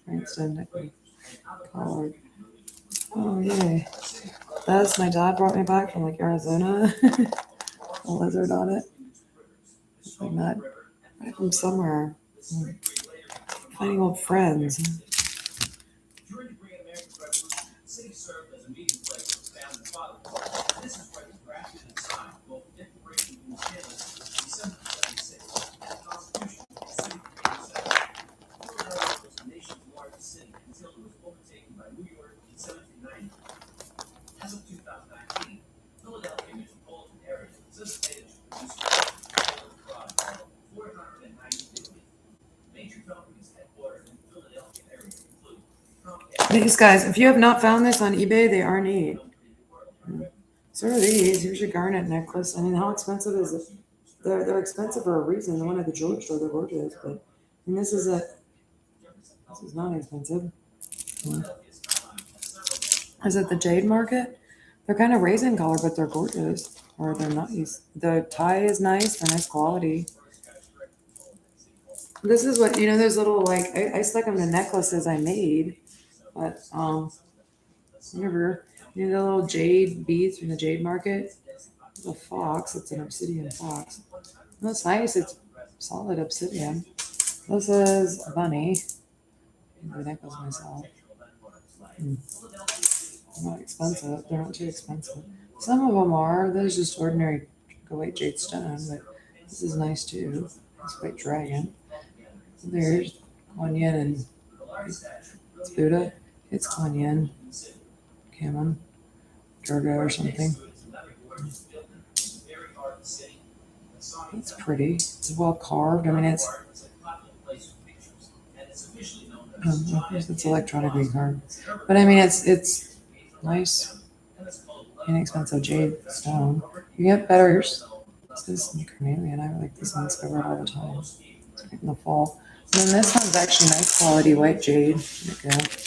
Rhinestone necklace. Collar. Oh yay. That's my dad brought me back from like Arizona. A lizard on it. It's like that. Right from somewhere. Finding old friends. During the Great American Revolution, the city served as a meeting place for founding fathers. This is where the drafted and signed both the Declaration of Independence in December 76 and the Constitution of the city of 87. Philadelphia was the nation's largest city until it was overtaken by New York in 1790. As of 2019, Philadelphia metropolitan area is estimated to produce a 490 billion. Major companies headquartered in the Philadelphia area include Comcast. These guys, if you have not found this on eBay, they are neat. So are these. Here's your garnet necklace. I mean, how expensive is it? They're expensive for a reason. The one at the jewelry store, they're gorgeous. But I mean, this is not expensive. Is it the jade market? They're kind of raisin color, but they're gorgeous. Or they're nice. The tie is nice. They're nice quality. This is what, those little, like, I stuck them to necklaces I made. But, whatever. The little jade beads from the jade market. It's a fox. It's an obsidian fox. That's nice. It's solid obsidian. This is a bunny. The necklace myself. They're not expensive. They're not too expensive. Some of them are. There's just ordinary white jade stone, but this is nice too. It's white dragon. There's Kuan Yin and it's Buddha. It's Kuan Yin. Cameron. Durga or something. It's pretty. It's well carved. I mean, it's electronically carved. But I mean, it's nice, inexpensive jade stone. You get better. This is carnelian. I like this one. It's covered all the time. It's great in the fall. And then this one's actually nice quality white jade. Like that.